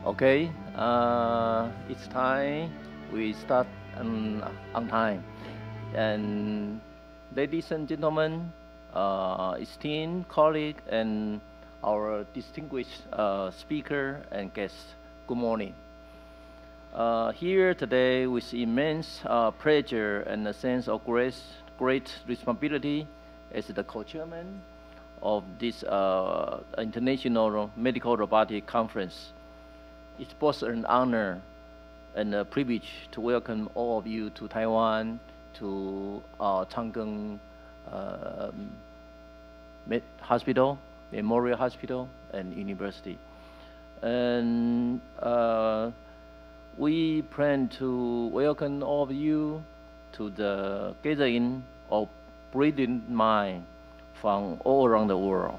Okay, it's time we start on time. And ladies and gentlemen, esteemed colleague and our distinguished speaker and guests, good morning. Here today with immense pleasure and a sense of great responsibility as the co-chairman of this International Medical Robotic Conference. It's both an honor and a privilege to welcome all of you to Taiwan, to Chang'an Hospital, Memorial Hospital, and University. And we plan to welcome all of you to the gathering of brilliant minds from all around the world.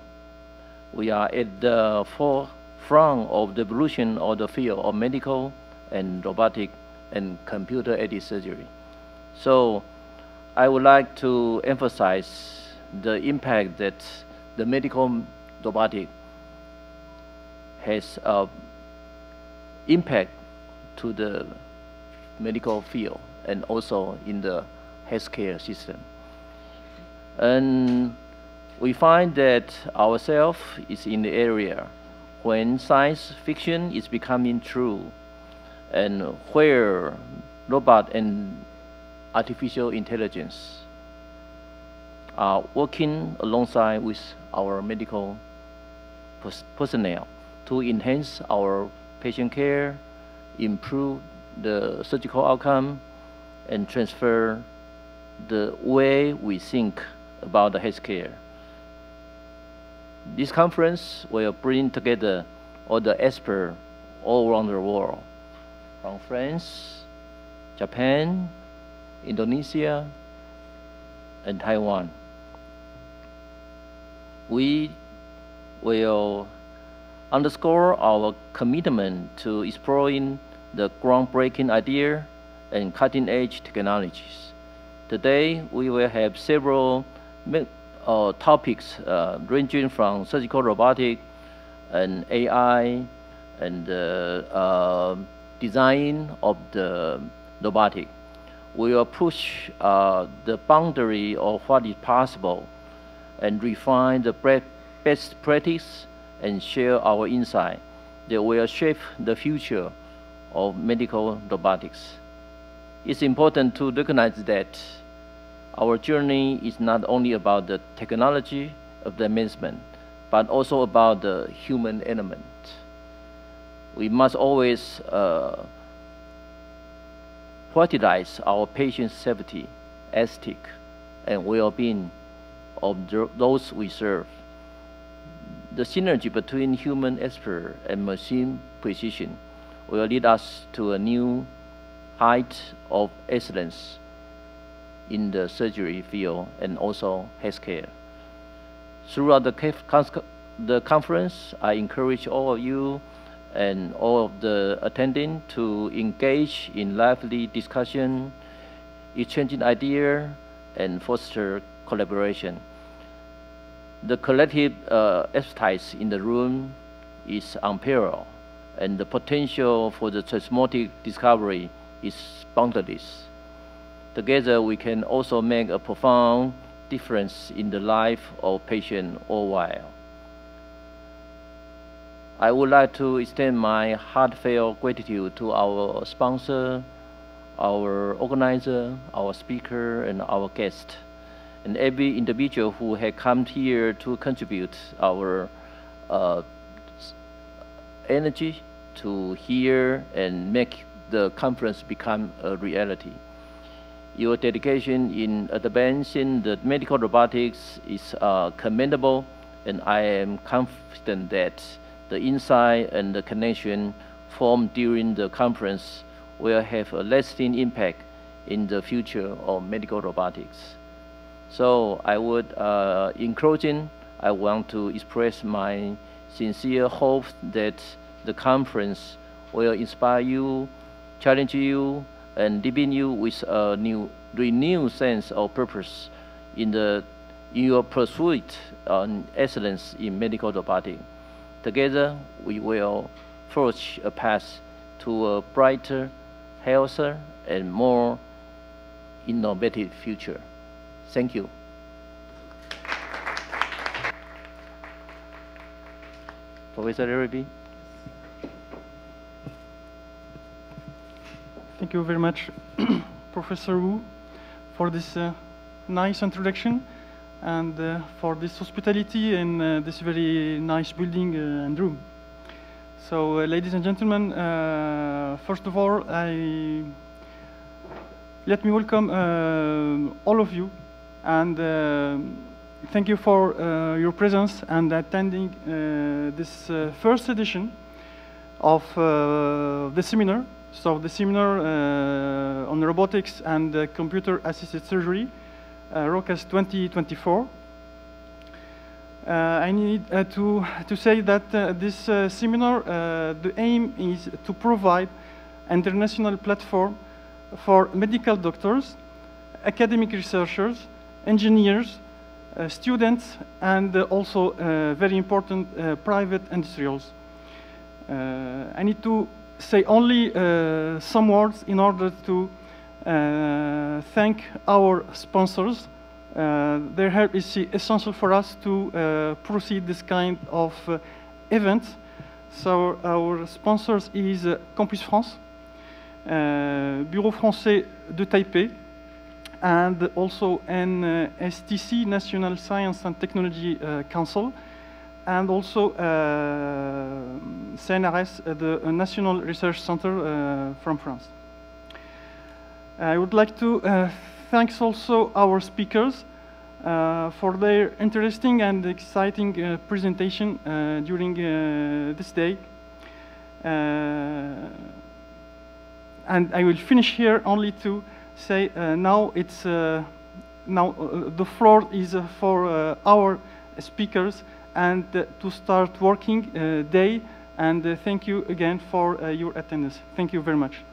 We are at the forefront of the evolution of the field of medical and robotic and computer-aided surgery. So I would like to emphasize the impact that the medical robotic has impact to the medical field and also in the healthcare system. And we find that ourselves is in the area when science fiction is becoming true and where robot and artificial intelligence are working alongside with our medical personnel to enhance our patient care, improve the surgical outcome, and transfer the way we think about the healthcare. This conference will bring together all the experts all around the world, from France, Japan, Indonesia, and Taiwan. We will underscore our commitment to exploring the groundbreaking idea and cutting-edge technologies. Today, we will have several topics ranging from surgical robotic and AI and design of the robotic. We will push the boundary of what is possible and refine the best practice and share our insight that will shape the future of medical robotics. It's important to recognize that our journey is not only about the technology of the advancement, but also about the human element. We must always prioritize our patient safety, ethics, and well-being of those we serve. The synergy between human expert and machine precision will lead us to a new height of excellence in the surgery field and also healthcare. Throughout the conference, I encourage all of you and all of the attending to engage in lively discussion, exchanging ideas, and foster collaboration. The collective expertise in the room is unparalleled, and the potential for the transformative discovery is boundless. Together, we can also make a profound difference in the life of patients worldwide. I would like to extend my heartfelt gratitude to our sponsor, our organizer, our speaker, and our guest, and every individual who had come here to contribute our energy to hear and make the conference become a reality. Your dedication in advancing the medical robotics is commendable, and I am confident that the insight and the connection formed during the conference will have a lasting impact in the future of medical robotics. So I would, in closing, I want to express my sincere hope that the conference will inspire you, challenge you, and leaving you with a renewed sense of purpose in your pursuit on excellence in medical robotics. Together, we will forge a path to a brighter, healthier, and more innovative future. Thank you. Professor Laribi. Thank you very much, Professor Wu, for this nice introduction and for this hospitality in this very nice building and room. So, ladies and gentlemen, first of all, let me welcome all of you and thank you for your presence and attending this first edition of the seminar. So the seminar on robotics and computer-assisted surgery, ROCAS 2024. I need to say that this seminar, the aim is to provide an international platform for medical doctors, academic researchers, engineers, students, and also very important private industrials. I need to say only some words in order to thank our sponsors. Their help is essential for us to proceed this kind of event. So our sponsors is Campus France, Bureau Français de Taipei, and also NSTC, National Science and Technology Council, and also CNRS, the National Research Center from France. I would like to thank also our speakers for their interesting and exciting presentation during this day. And I will finish here only to say now it's now the floor is for our speakers and to start working day. And thank you again for your attendance. Thank you very much.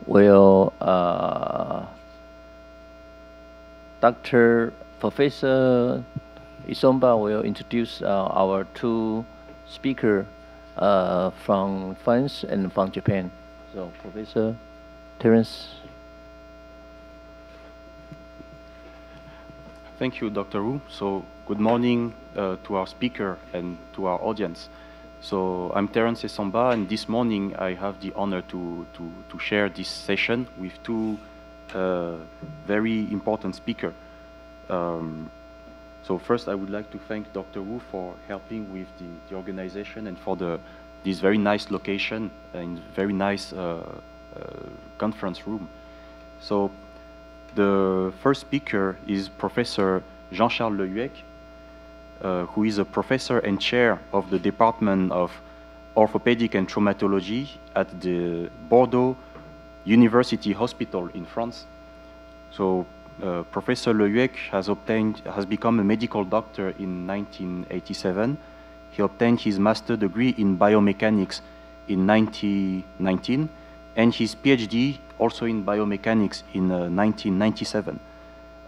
Well, Professor Essomba will introduce our two speakers from France and from Japan. So, Professor Terence. Thank you, Dr. Wu. So, good morning to our speaker and to our audience. So, I'm Terence Essomba, and this morning I have the honor to share this session with two very important speakers. So first, I would like to thank Dr. Wu for helping with the organization and for this very nice location and very nice conference room. So the first speaker is Professor Jean-Charles Le Huec, who is a professor and chair of the Department of Orthopedic and Traumatology at the Bordeaux University Hospital in France. So Professor Le Huec has become a medical doctor in 1987. He obtained his master's degree in biomechanics in 1919 and his PhD also in biomechanics in 1997.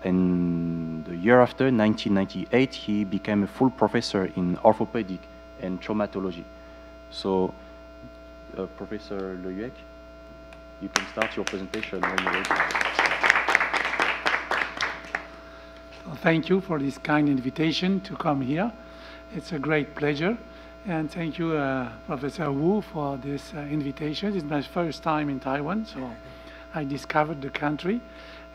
And the year after, 1998, he became a full professor in orthopedic and traumatology. So, Professor Le Huec, you can start your presentation when you're ready. Thank you for this kind invitation to come here. It's a great pleasure. And thank you, Professor Wu, for this invitation. It's my first time in Taiwan, so I discovered the country.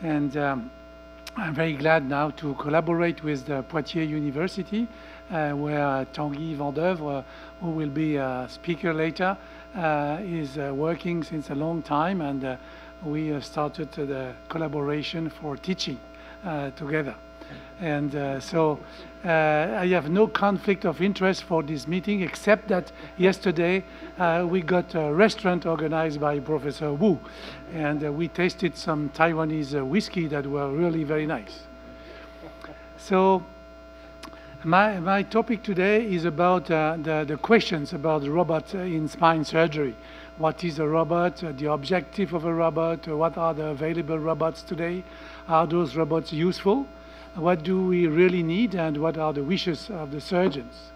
And I'm very glad now to collaborate with the Poitiers University, where Tanguy Vendeuvre, who will be a speaker later, is working since a long time, and we started the collaboration for teaching together. And so I have no conflict of interest for this meeting, except that yesterday we got a restaurant organized by Professor Wu, and we tasted some Taiwanese whiskey that were really very nice. So my topic today is about the questions about the robot in spine surgery. What is a robot, the objective of a robot, what are the available robots today, are those robots useful, what do we really need, and what are the wishes of the surgeons.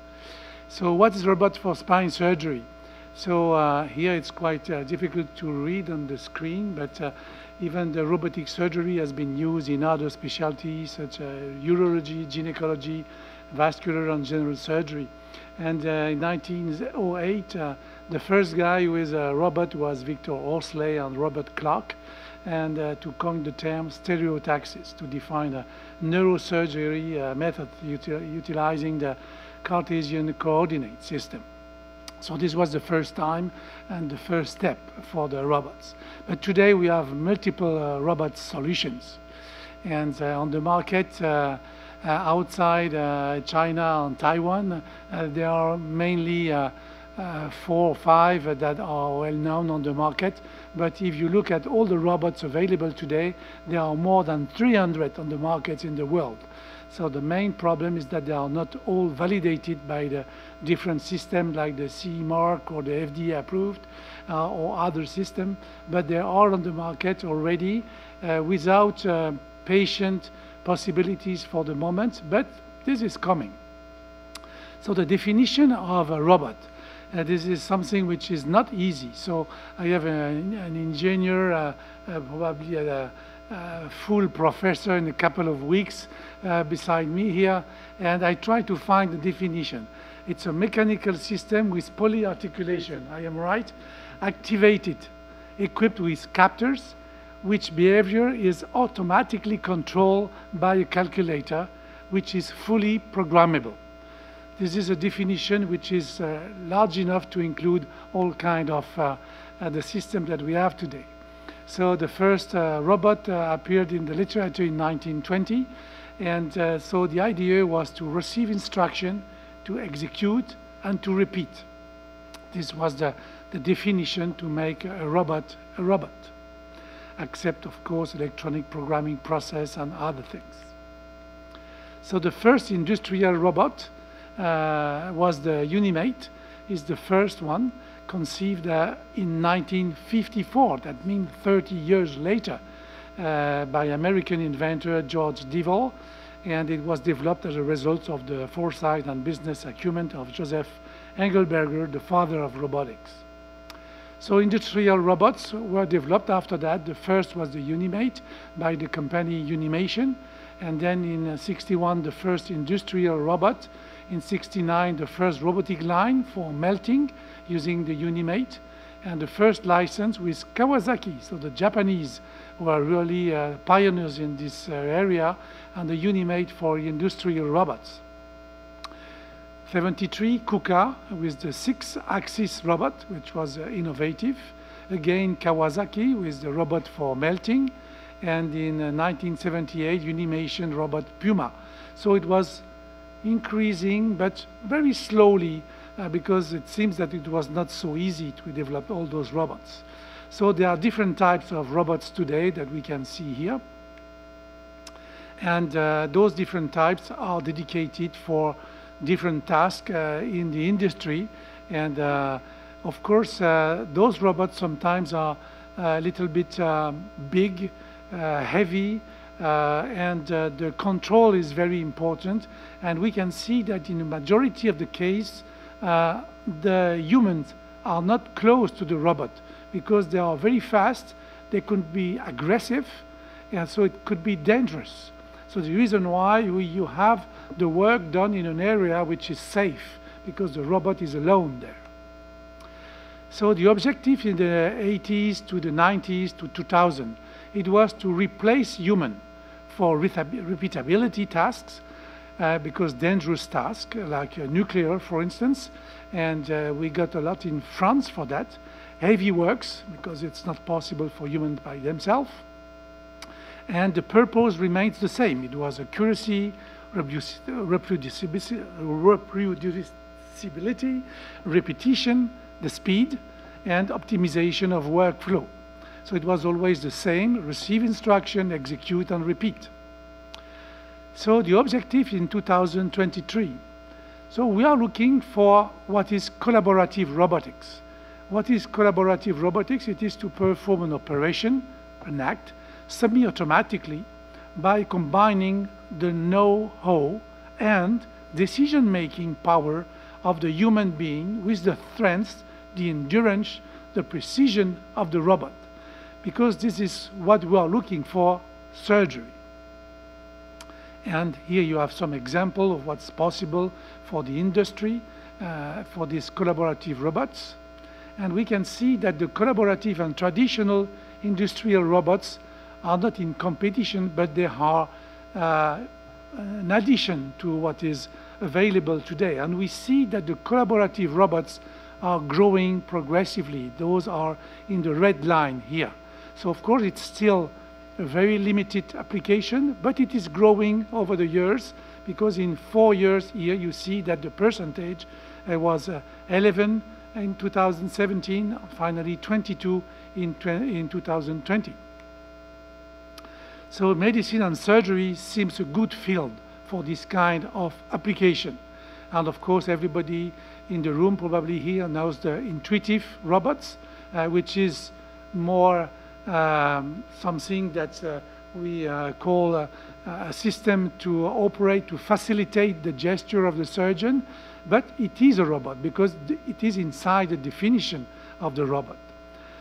So what is robot for spine surgery? So here it's quite difficult to read on the screen, but even the robotic surgery has been used in other specialties such as urology, gynecology, vascular and general surgery. And in 1908, the first guy with a robot was Victor Horsley and Robert Clark, and to coin the term stereotaxis to define a neurosurgery method utilizing the Cartesian coordinate system. So this was the first time and the first step for the robots. But today we have multiple robot solutions. And on the market outside China and Taiwan, there are mainly 4 or 5 that are well known on the market. But if you look at all the robots available today, there are more than 300 on the market in the world. So the main problem is that they are not all validated by the different systems like the CE mark or the FDA approved or other system, but they are on the market already without patient possibilities for the moment, but this is coming. So the definition of a robot, this is something which is not easy. So I have an engineer, probably a full professor in a couple of weeks beside me here, and I try to find the definition. It's a mechanical system with polyarticulation, I am right, activated, equipped with captors, which behavior is automatically controlled by a calculator, which is fully programmable. This is a definition which is large enough to include all kind of the system that we have today. So the first robot appeared in the literature in 1920, and so the idea was to receive instruction, to execute, and to repeat. This was the definition to make a robot, except of course electronic programming process and other things. So the first industrial robot was the Unimate, is the first one, conceived in 1954, that means 30 years later, by American inventor George Devol, and it was developed as a result of the foresight and business acumen of Joseph Engelberger, the father of robotics. So industrial robots were developed after that. The first was the Unimate by the company Unimation, and then in '61 the first industrial robot, in '69 the first robotic line for melting using the Unimate, and the first license with Kawasaki. So the Japanese were really pioneers in this area, and the Unimate for industrial robots. '73 KUKA with the 6-axis robot, which was innovative. Again Kawasaki with the robot for melting, and in 1978 Unimation robot Puma. So it was increasing, but very slowly, because it seems that it was not so easy to develop all those robots. So there are different types of robots today that we can see here. And those different types are dedicated for different tasks in the industry. And of course, those robots sometimes are a little bit big, heavy, and the control is very important. And we can see that in the majority of the case, the humans are not close to the robot because they are very fast, they could be aggressive, and so it could be dangerous. So the reason why you have the work done in an area which is safe, because the robot is alone there. So the objective in the 80s to the 90s to 2000, it was to replace human for repeatability tasks, because dangerous tasks, like nuclear, for instance, and we got a lot in France for that. Heavy works, because it's not possible for humans by themselves. And the purpose remains the same. It was accuracy, reproducibility, repetition, the speed, and optimization of workflow. So it was always the same: receive instruction, execute, and repeat. So the objective in 2023. So we are looking for what is collaborative robotics. What is collaborative robotics? It is to perform an operation, an act, semi-automatically by combining the know-how and decision-making power of the human being with the strength, the endurance, the precision of the robot. Because this is what we are looking for, surgery. And here you have some example of what's possible for the industry, for these collaborative robots. And we can see that the collaborative and traditional industrial robots are not in competition, but they are in addition to what is available today. And we see that the collaborative robots are growing progressively. Those are in the red line here. So of course it's still a very limited application, but it is growing over the years, because in 4 years here you see that the percentage was 11 in 2017, finally 22 in 2020. So medicine and surgery seems a good field for this kind of application. And of course everybody in the room probably here knows the intuitive robots, which is more something that we call a system to operate, to facilitate the gesture of the surgeon, but it is a robot because it is inside the definition of the robot.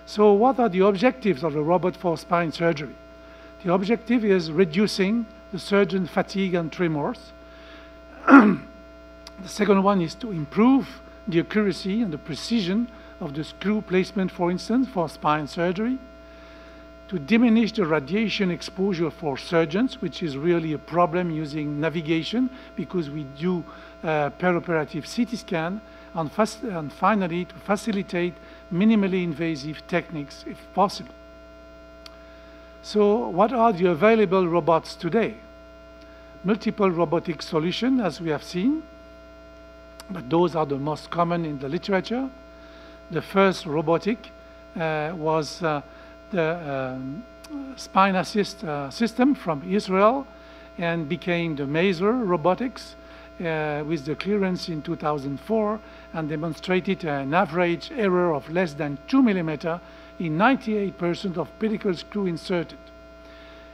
So what are the objectives of the robot for spine surgery? The objective is reducing the surgeon fatigue and tremors. The second one is to improve the accuracy and the precision of the screw placement, for instance, for spine surgery. To diminish the radiation exposure for surgeons, which is really a problem using navigation, because we do perioperative CT scan, and finally to facilitate minimally invasive techniques if possible. So what are the available robots today? Multiple robotic solutions, as we have seen, but those are the most common in the literature. The first robotic was the spine assist system from Israel, and became the Maser robotics with the clearance in 2004, and demonstrated an average error of less than 2 millimeters in 98% of pedicle screw inserted.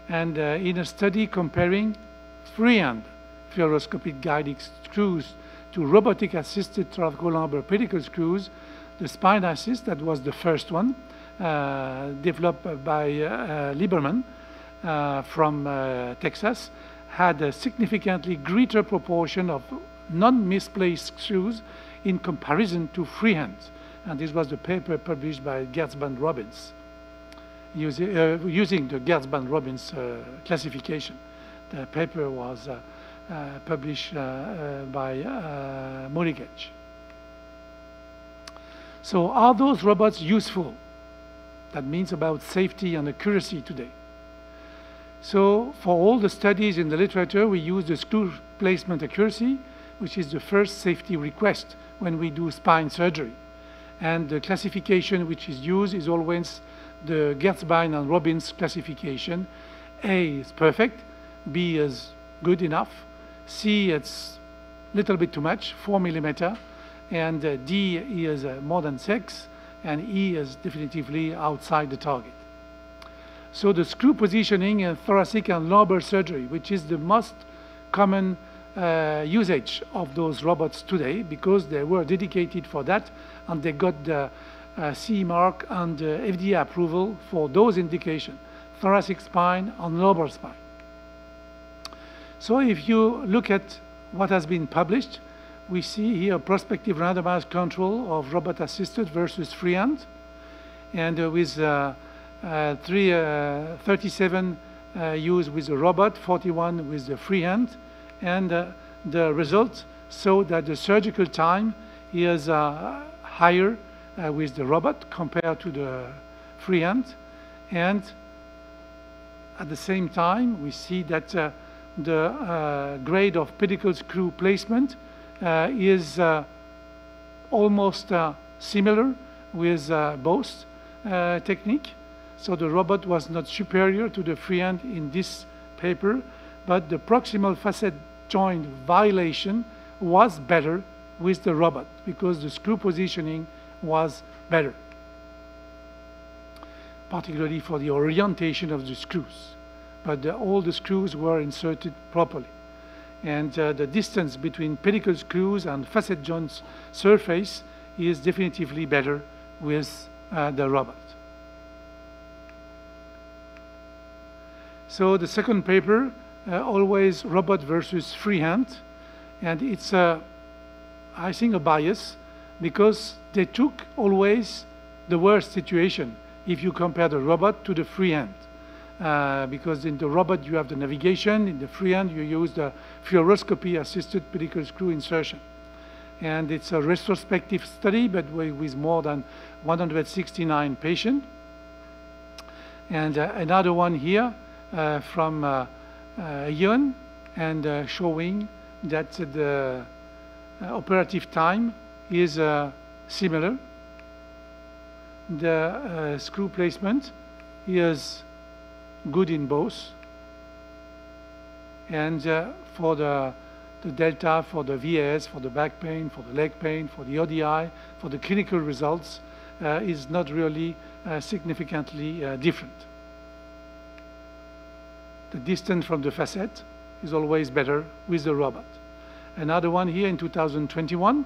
And in a study comparing freehand fluoroscopic guided screws to robotic assisted thoracolumbar pedicle screws, the spine assist, that was the first one, developed by Lieberman from Texas, had a significantly greater proportion of non-misplaced screws in comparison to freehand. And this was the paper published by Gertzband-Robbins, using the Gertzband-Robbins classification. The paper was published by Moligage. So are those robots useful? That means about safety and accuracy today. So for all the studies in the literature, we use the screw placement accuracy, which is the first safety request when we do spine surgery. And the classification which is used is always the Gertzband and Robbins classification. A is perfect, B is good enough, C it's a little bit too much, 4 millimeters, and D is more than 6, and E is definitively outside the target. So the screw positioning in thoracic and lumbar surgery, which is the most common usage of those robots today, because they were dedicated for that, and they got the CE mark and FDA approval for those indications, thoracic spine and lumbar spine. So if you look at what has been published, we see here a prospective randomized control of robot-assisted versus freehand, and with 37 used with the robot, 41 with the freehand, and the results show that the surgical time is higher with the robot compared to the freehand, and at the same time we see that the grade of pedicle screw placement is almost similar with both technique. So the robot was not superior to the freehand in this paper, but the proximal facet joint violation was better with the robot because the screw positioning was better, particularly for the orientation of the screws. But all the screws were inserted properly. And the distance between pedicle screws and facet joints surface is definitively better with the robot. So the second paper, always robot versus freehand, and it's I think a bias because they took always the worst situation if you compare the robot to the freehand. Because in the robot you have the navigation, in the freehand you use the fluoroscopy-assisted pedicle screw insertion. And it's a retrospective study, but with more than 169 patients. And another one here from Yuan, and showing that the operative time is similar. The screw placement is good in both. And for the delta, for the VAS, for the back pain, for the leg pain, for the ODI, for the clinical results is not really significantly different. The distance from the facet is always better with the robot. Another one here in 2021,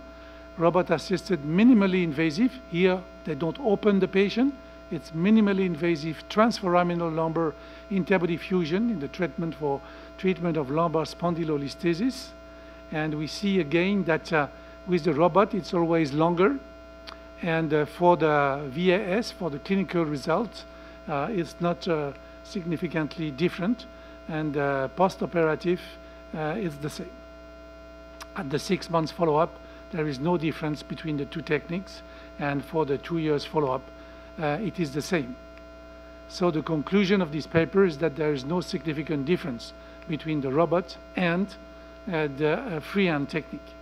robot-assisted minimally invasive. Here they don't open the patient. It's minimally invasive transforaminal lumbar interbody fusion in the treatment of lumbar spondylolisthesis. And we see again that with the robot it's always longer. And for the VAS, for the clinical results, it's not significantly different. And post-operative is the same. At the 6 months follow-up, there is no difference between the two techniques. And for the 2 years follow-up, it is the same. So the conclusion of this paper is that there is no significant difference between the robot and the freehand technique.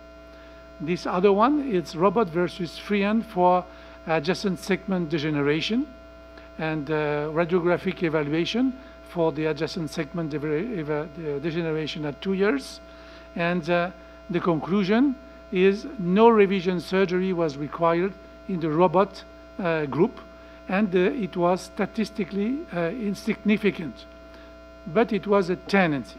This other one is robot versus freehand for adjacent segment degeneration and radiographic evaluation for the adjacent segment degeneration at 2 years. And the conclusion is no revision surgery was required in the robot group, and it was statistically insignificant, but it was a tendency.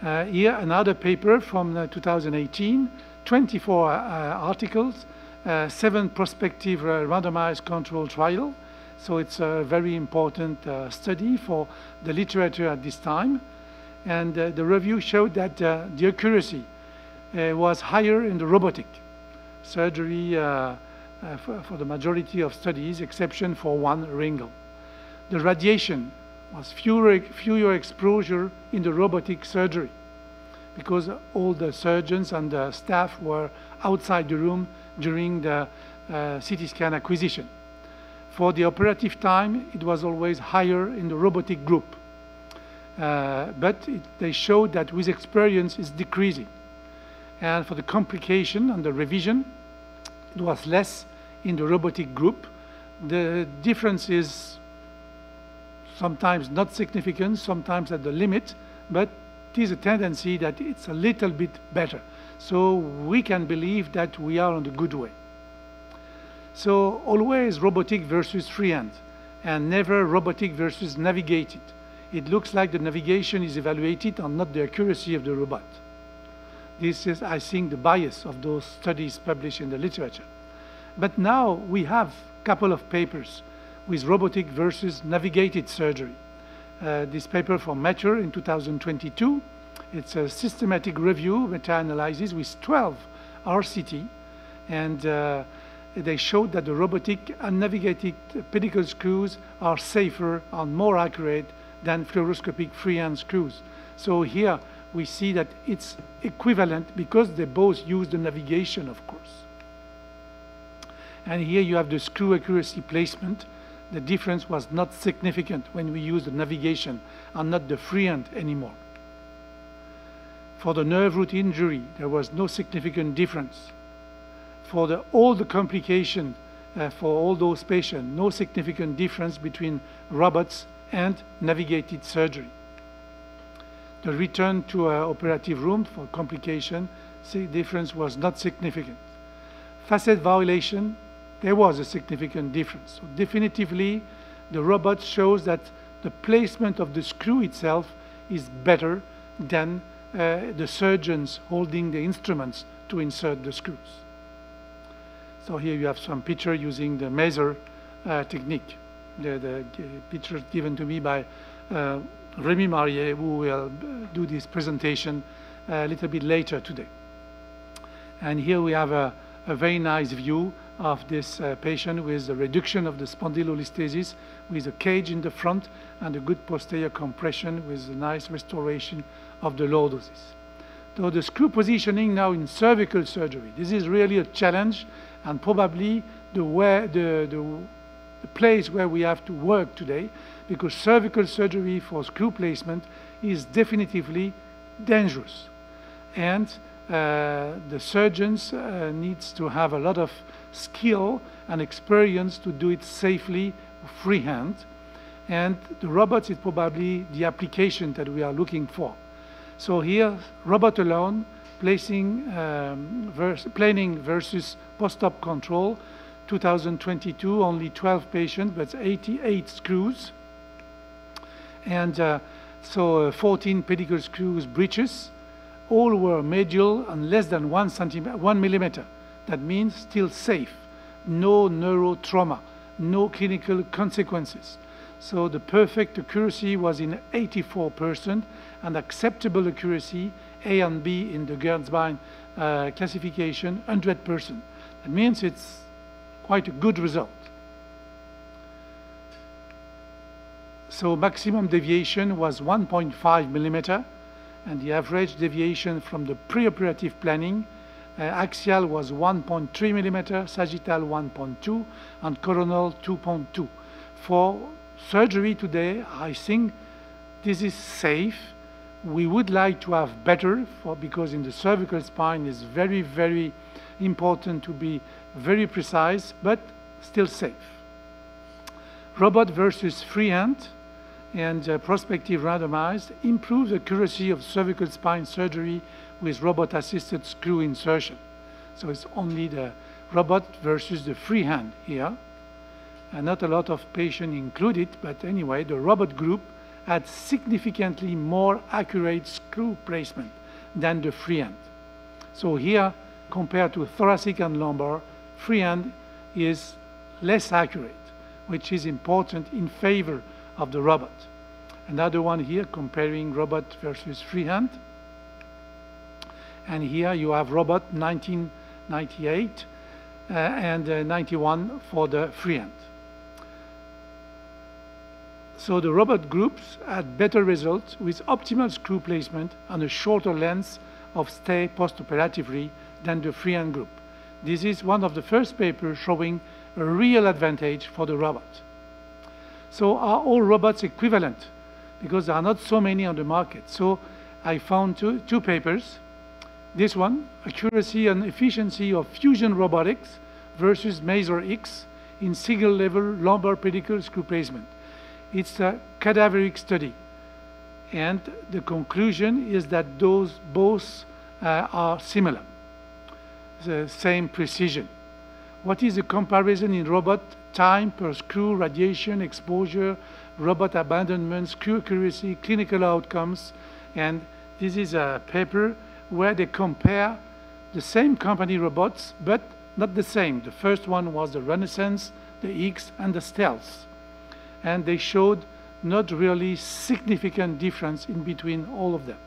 Here another paper from 2018, 24 articles, 7 prospective randomized control trial. So it's a very important study for the literature at this time. And the review showed that the accuracy was higher in the robotic surgery for the majority of studies, exception for one wrinkle. The radiation was fewer exposure in the robotic surgery because all the surgeons and the staff were outside the room during the CT scan acquisition. For the operative time, it was always higher in the robotic group. But they showed that with experience it's decreasing. And for the complication and the revision, it was less in the robotic group. The difference is sometimes not significant, sometimes at the limit, but it is a tendency that it's a little bit better. So we can believe that we are on the good way. So always robotic versus freehand, and never robotic versus navigated. It looks like the navigation is evaluated and not the accuracy of the robot. This is, I think, the bias of those studies published in the literature. But now we have a couple of papers with robotic versus navigated surgery. This paper from Mature in 2022, it's a systematic review, meta-analysis with 12 RCT, and they showed that the robotic and navigated pedicle screws are safer and more accurate than fluoroscopic freehand screws. So here we see that it's equivalent because they both use the navigation, of course. And here you have the screw accuracy placement. The difference was not significant when we use the navigation and not the freehand anymore. For the nerve root injury, there was no significant difference. For all the complications for all those patients, no significant difference between robots and navigated surgery. the return to an operative room for complication, the difference was not significant. Facet violation, there was a significant difference. So definitively, the robot shows that the placement of the screw itself is better than the surgeons holding the instruments to insert the screws. So here you have some picture using the Maser technique. The picture given to me by Rémi Marier, who will do this presentation a little bit later today. And here we have a very nice view of this patient with the reduction of the spondylolisthesis with a cage in the front and a good posterior compression with a nice restoration of the lordosis. So the screw positioning now in cervical surgery, this is really a challenge and probably the place where we have to work today, because cervical surgery for screw placement is definitively dangerous. And the surgeons needs to have a lot of skill and experience to do it safely, freehand. And the robots is probably the application that we are looking for. So here, robot alone, planning versus post-op control, 2022, only 12 patients, but 88 screws. And so 14 pedicle screws breaches. All were medial and less than 1 millimeter. That means still safe, no neurotrauma, no clinical consequences. So the perfect accuracy was in 84% and acceptable accuracy, A and B in the Gernsbaum classification, 100%. That means it's quite a good result. So maximum deviation was 1.5 millimeter, and the average deviation from the preoperative planning, axial was 1.3 millimeter, sagittal 1.2, and coronal 2.2. For surgery today, I think this is safe. We would like to have better, because in the cervical spine is very, very important to be very precise, but still safe. Robot versus freehand and prospective randomized improves accuracy of cervical spine surgery with robot-assisted screw insertion. So it's only the robot versus the freehand here. And not a lot of patients included, but anyway, the robot group had significantly more accurate screw placement than the freehand. So here, compared to thoracic and lumbar, freehand is less accurate, which is important in favor of the robot. Another one here comparing robot versus freehand. And here you have robot 1998 and 91 for the freehand. So the robot groups had better results with optimal screw placement and a shorter length of stay postoperatively than the freehand group. This is one of the first papers showing a real advantage for the robot. So are all robots equivalent? Because there are not so many on the market. So I found two papers. This one, accuracy and efficiency of fusion robotics versus Maser X in single level lumbar pedicle screw placement. It's a cadaveric study. And the conclusion is that those both are similar, the same precision. What is the comparison in robot time per screw, radiation exposure, robot abandonment, screw accuracy, clinical outcomes? And this is a paper where they compare the same company robots, but not the same. The first one was the Renaissance, the X, and the Stealth. And they showed not really significant difference in between all of them.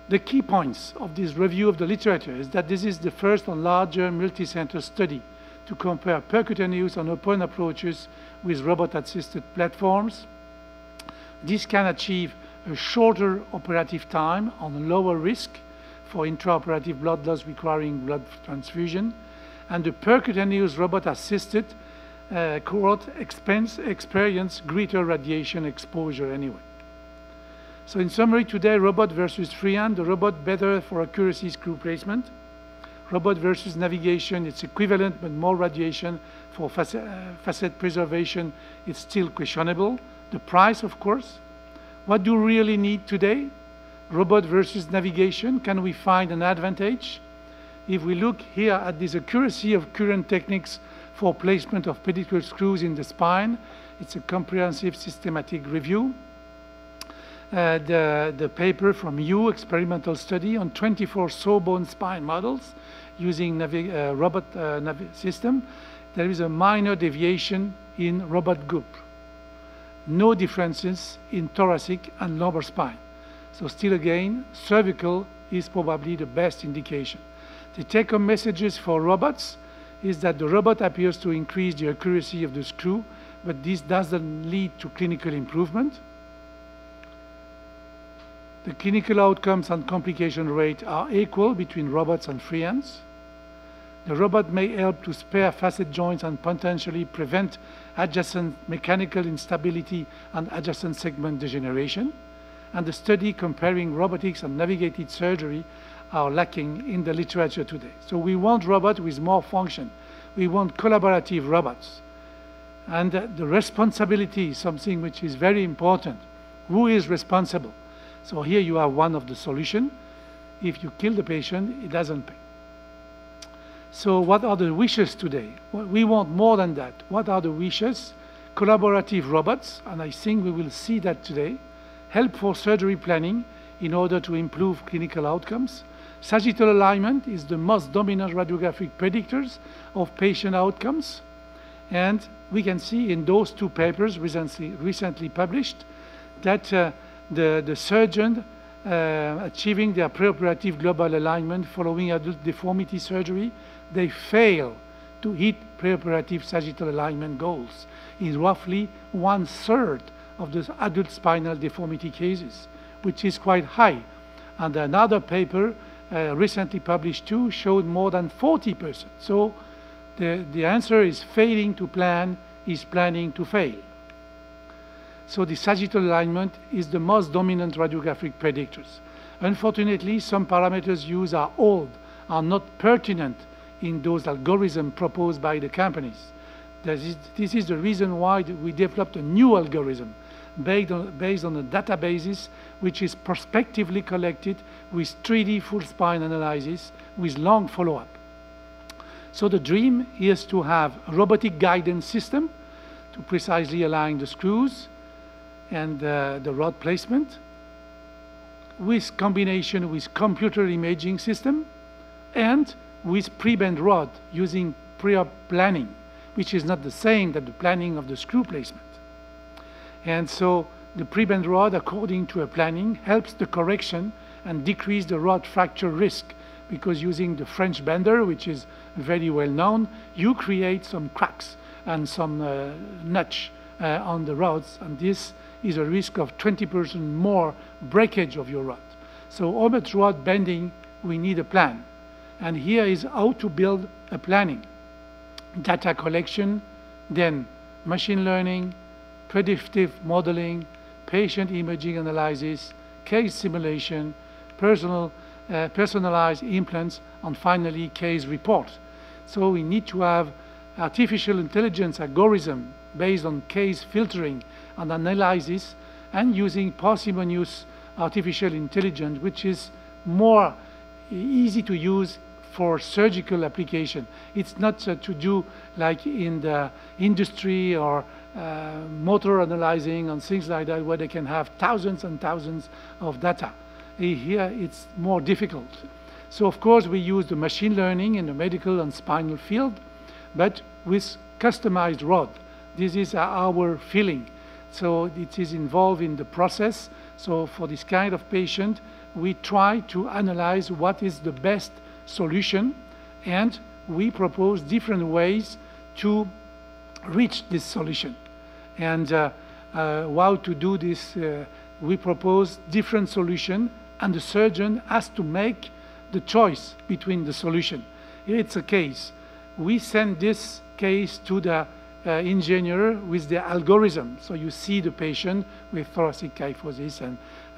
The key points of this review of the literature is that this is the first and larger multi-center study to compare percutaneous and open approaches with robot-assisted platforms. This can achieve a shorter operative time on lower risk for intraoperative blood loss requiring blood transfusion, and the percutaneous robot-assisted cohort experience greater radiation exposure anyway. So in summary today, robot versus freehand, the robot better for accuracy screw placement. Robot versus navigation, it's equivalent, but more radiation for facet preservation, it's still questionable. The price, of course. What do we really need today? robot versus navigation, can we find an advantage? If we look here at this accuracy of current techniques for placement of pedicle screws in the spine, it's a comprehensive systematic review. The paper from Yu experimental study on 24 sawbone spine models using robot system, there is a minor deviation in robot group. No differences in thoracic and lumbar spine. So still again, cervical is probably the best indication. The take-home messages for robots is that the robot appears to increase the accuracy of the screw, but this doesn't lead to clinical improvement. The clinical outcomes and complication rate are equal between robots and free hands. The robot may help to spare facet joints and potentially prevent adjacent mechanical instability and adjacent segment degeneration. And the study comparing robotics and navigated surgery are lacking in the literature today. So we want robots with more function. We want collaborative robots. And the responsibility is something which is very important. Who is responsible? So here you have one of the solutions. If you kill the patient, it doesn't pay. So what are the wishes today? We want more than that. What are the wishes? Collaborative robots, and I think we will see that today. Help for surgery planning in order to improve clinical outcomes. Sagittal alignment is the most dominant radiographic predictors of patient outcomes. And we can see in those two papers recently published that the surgeon achieving their preoperative global alignment following adult deformity surgery, they fail to hit preoperative sagittal alignment goals in roughly 1/3 of the adult spinal deformity cases, which is quite high. And another paper recently published too showed more than 40%. So the answer is failing to plan is planning to fail. So the sagittal alignment is the most dominant radiographic predictors. Unfortunately, some parameters used are old, are not pertinent in those algorithms proposed by the companies. This is the reason why we developed a new algorithm based on a databases which is prospectively collected with 3D full spine analysis with long follow-up. So the dream is to have a robotic guidance system to precisely align the screws and the rod placement with combination with computer imaging system and with pre-bend rod using pre-op planning, which is not the same as the planning of the screw placement. And so the pre-bend rod, according to a planning, helps the correction and decrease the rod fracture risk, because using the French bender, which is very well known, you create some cracks and some notch on the rods, and this is a risk of 20% more breakage of your rod. So how much rod bending, we need a plan. And here is how to build a planning. Data collection, then machine learning, predictive modeling, patient imaging analysis, case simulation, personalized implants, and finally case report. So we need to have artificial intelligence algorithm based on case filtering and analysis, and using parsimonious artificial intelligence, which is more easy to use for surgical application. It's not to do like in the industry or motor analyzing and things like that, where they can have thousands and thousands of data. Here it's more difficult. So of course we use the machine learning in the medical and spinal field, but with customized rod. This is our feeling. So it is involved in the process. So for this kind of patient, we try to analyze what is the best solution, and we propose different ways to reach this solution. And how to do this, we propose different solutions, and the surgeon has to make the choice between the solution. It's a case. We send this case to the engineer with the algorithm. So you see the patient with thoracic kyphosis and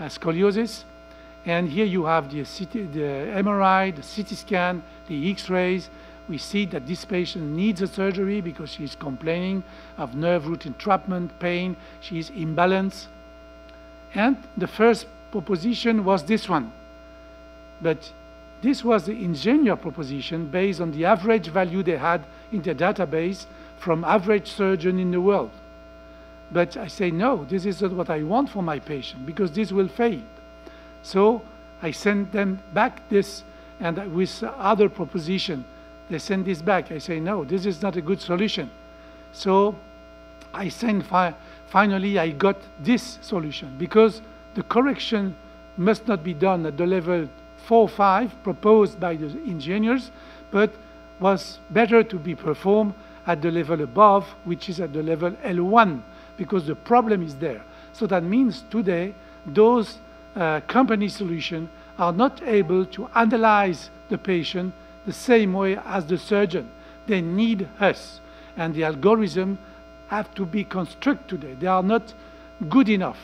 scoliosis. And here you have the MRI, the CT scan, the X-rays. We see that this patient needs a surgery because she's complaining of nerve root entrapment, pain, she's imbalanced. And the first proposition was this one. But this was the engineer proposition based on the average value they had in the database from average surgeon in the world. But I say, no, this is not what I want for my patient, because this will fail. So I sent them back this, and with other proposition, they send this back. I say, no, this is not a good solution. So I sent, finally, I got this solution, because the correction must not be done at the level 4 or 5 proposed by the engineers, but was better to be performed at the level above, which is at the level L1, because the problem is there. So that means today, those company solutions are not able to analyze the patient the same way as the surgeon. They need us, and the algorithm have to be constructed today. They are not good enough.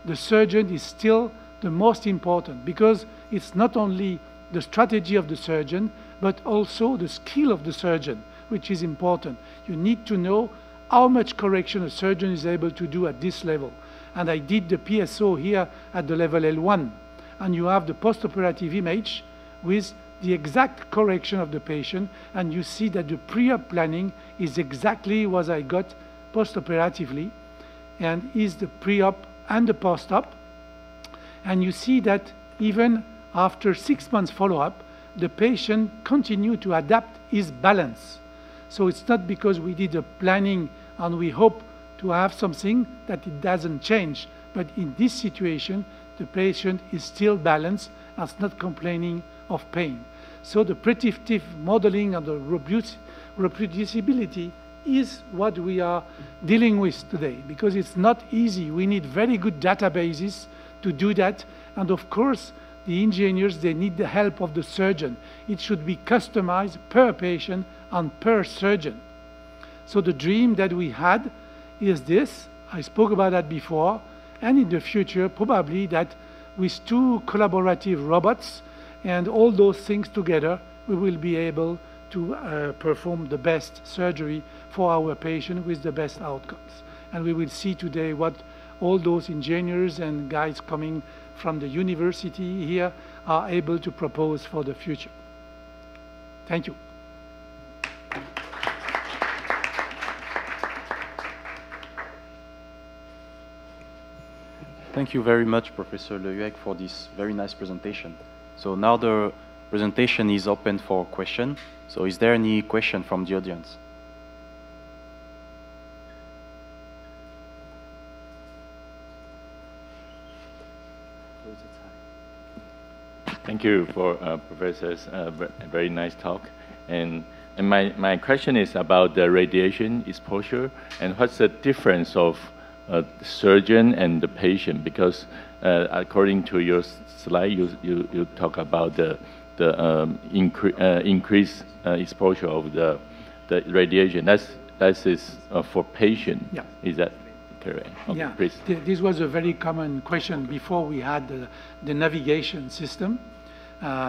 The surgeon is still the most important, because it's not only the strategy of the surgeon, but also the skill of the surgeon, which is important. You need to know how much correction a surgeon is able to do at this level. And I did the PSO here at the level L1. And you have the postoperative image with the exact correction of the patient, and you see that the pre-op planning is exactly what I got postoperatively, and is the pre-op and the post-op. And you see that even after 6 months follow-up, the patient continued to adapt his balance. So it's not because we did a planning and we hope to have something that it doesn't change, but in this situation, the patient is still balanced and is not complaining of pain. So the predictive modeling and the reproducibility is what we are dealing with today, because it's not easy. We need very good databases to do that. And of course, the engineers, they need the help of the surgeon. It should be customized per patient and per surgeon. So the dream that we had is this. I spoke about that before. And in the future, probably that with 2 collaborative robots and all those things together, we will be able to perform the best surgery for our patient with the best outcomes. And we will see today what all those engineers and guys coming from the university here are able to propose for the future. Thank you. Thank you very much, Professor Le Huec, for this very nice presentation. So now the presentation is open for questions. So is there any question from the audience? Thank you for Professor's very nice talk. And my question is about the radiation exposure and what's the difference of the surgeon and the patient, because according to your slide, you talk about the increased exposure of the radiation. That is for patient. Yeah. Is that correct? Okay, yeah. please. This was a very common question before we had the navigation system,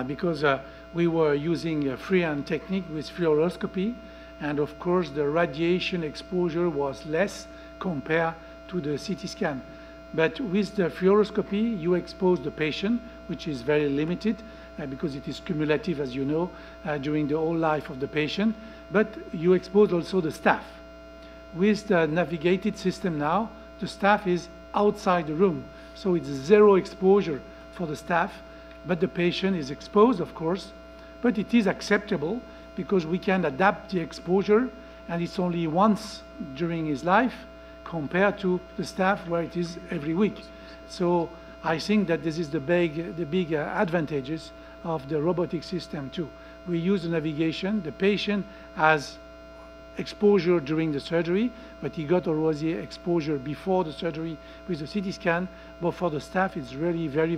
because we were using a freehand technique with fluoroscopy, and of course the radiation exposure was less compared to the CT scan. But with the fluoroscopy, you expose the patient, which is very limited because it is cumulative, as you know, during the whole life of the patient. But you expose also the staff. With the navigated system now, the staff is outside the room. So it's 0 exposure for the staff, but the patient is exposed, of course. But it is acceptable because we can adapt the exposure, and it's only once during his life, compared to the staff where it is every week. So I think that this is the big advantages of the robotic system too. We use the navigation. The patient has exposure during the surgery, but he got already exposure before the surgery with the CT scan. But for the staff, it's really very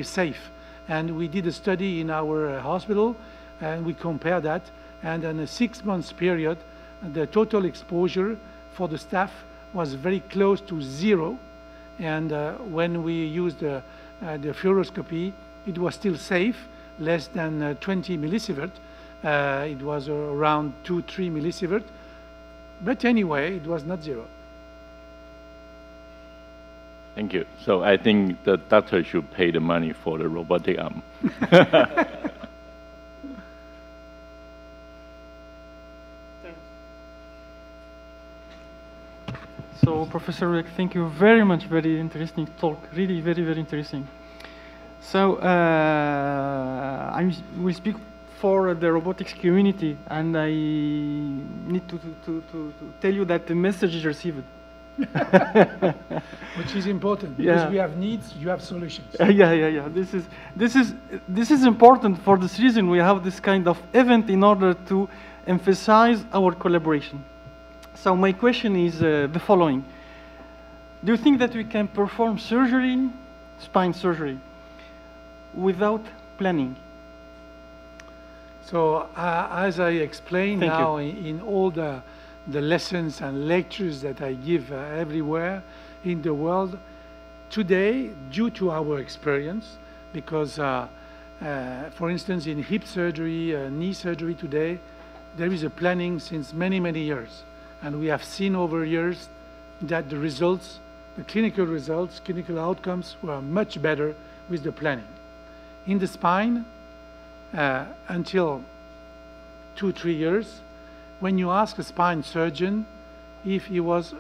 safe. And we did a study in our hospital, and we compared that. And in a 6 months period, the total exposure for the staff was very close to 0. And when we used the fluoroscopy, it was still safe, less than 20 millisievert. It was around 2-3 millisievert. But anyway, it was not 0. Thank you. So I think the doctor should pay the money for the robotic arm. So, Professor Rick, thank you very much. Very interesting talk. Really, very, very interesting. So, I will speak for the robotics community, and I need to tell you that the message is received. Which is important, because we have needs, you have solutions. Yeah. This is important. For this reason, we have this kind of event in order to emphasize our collaboration. So my question is the following. Do you think that we can perform surgery, spine surgery, without planning? So as I explained now in all the lessons and lectures that I give everywhere in the world, today, due to our experience, because for instance in hip surgery, knee surgery today, there is a planning since many, many years. And we have seen over years that the results, the clinical results, clinical outcomes were much better with the planning. In the spine, until 2-3 years, when you ask a spine surgeon if he was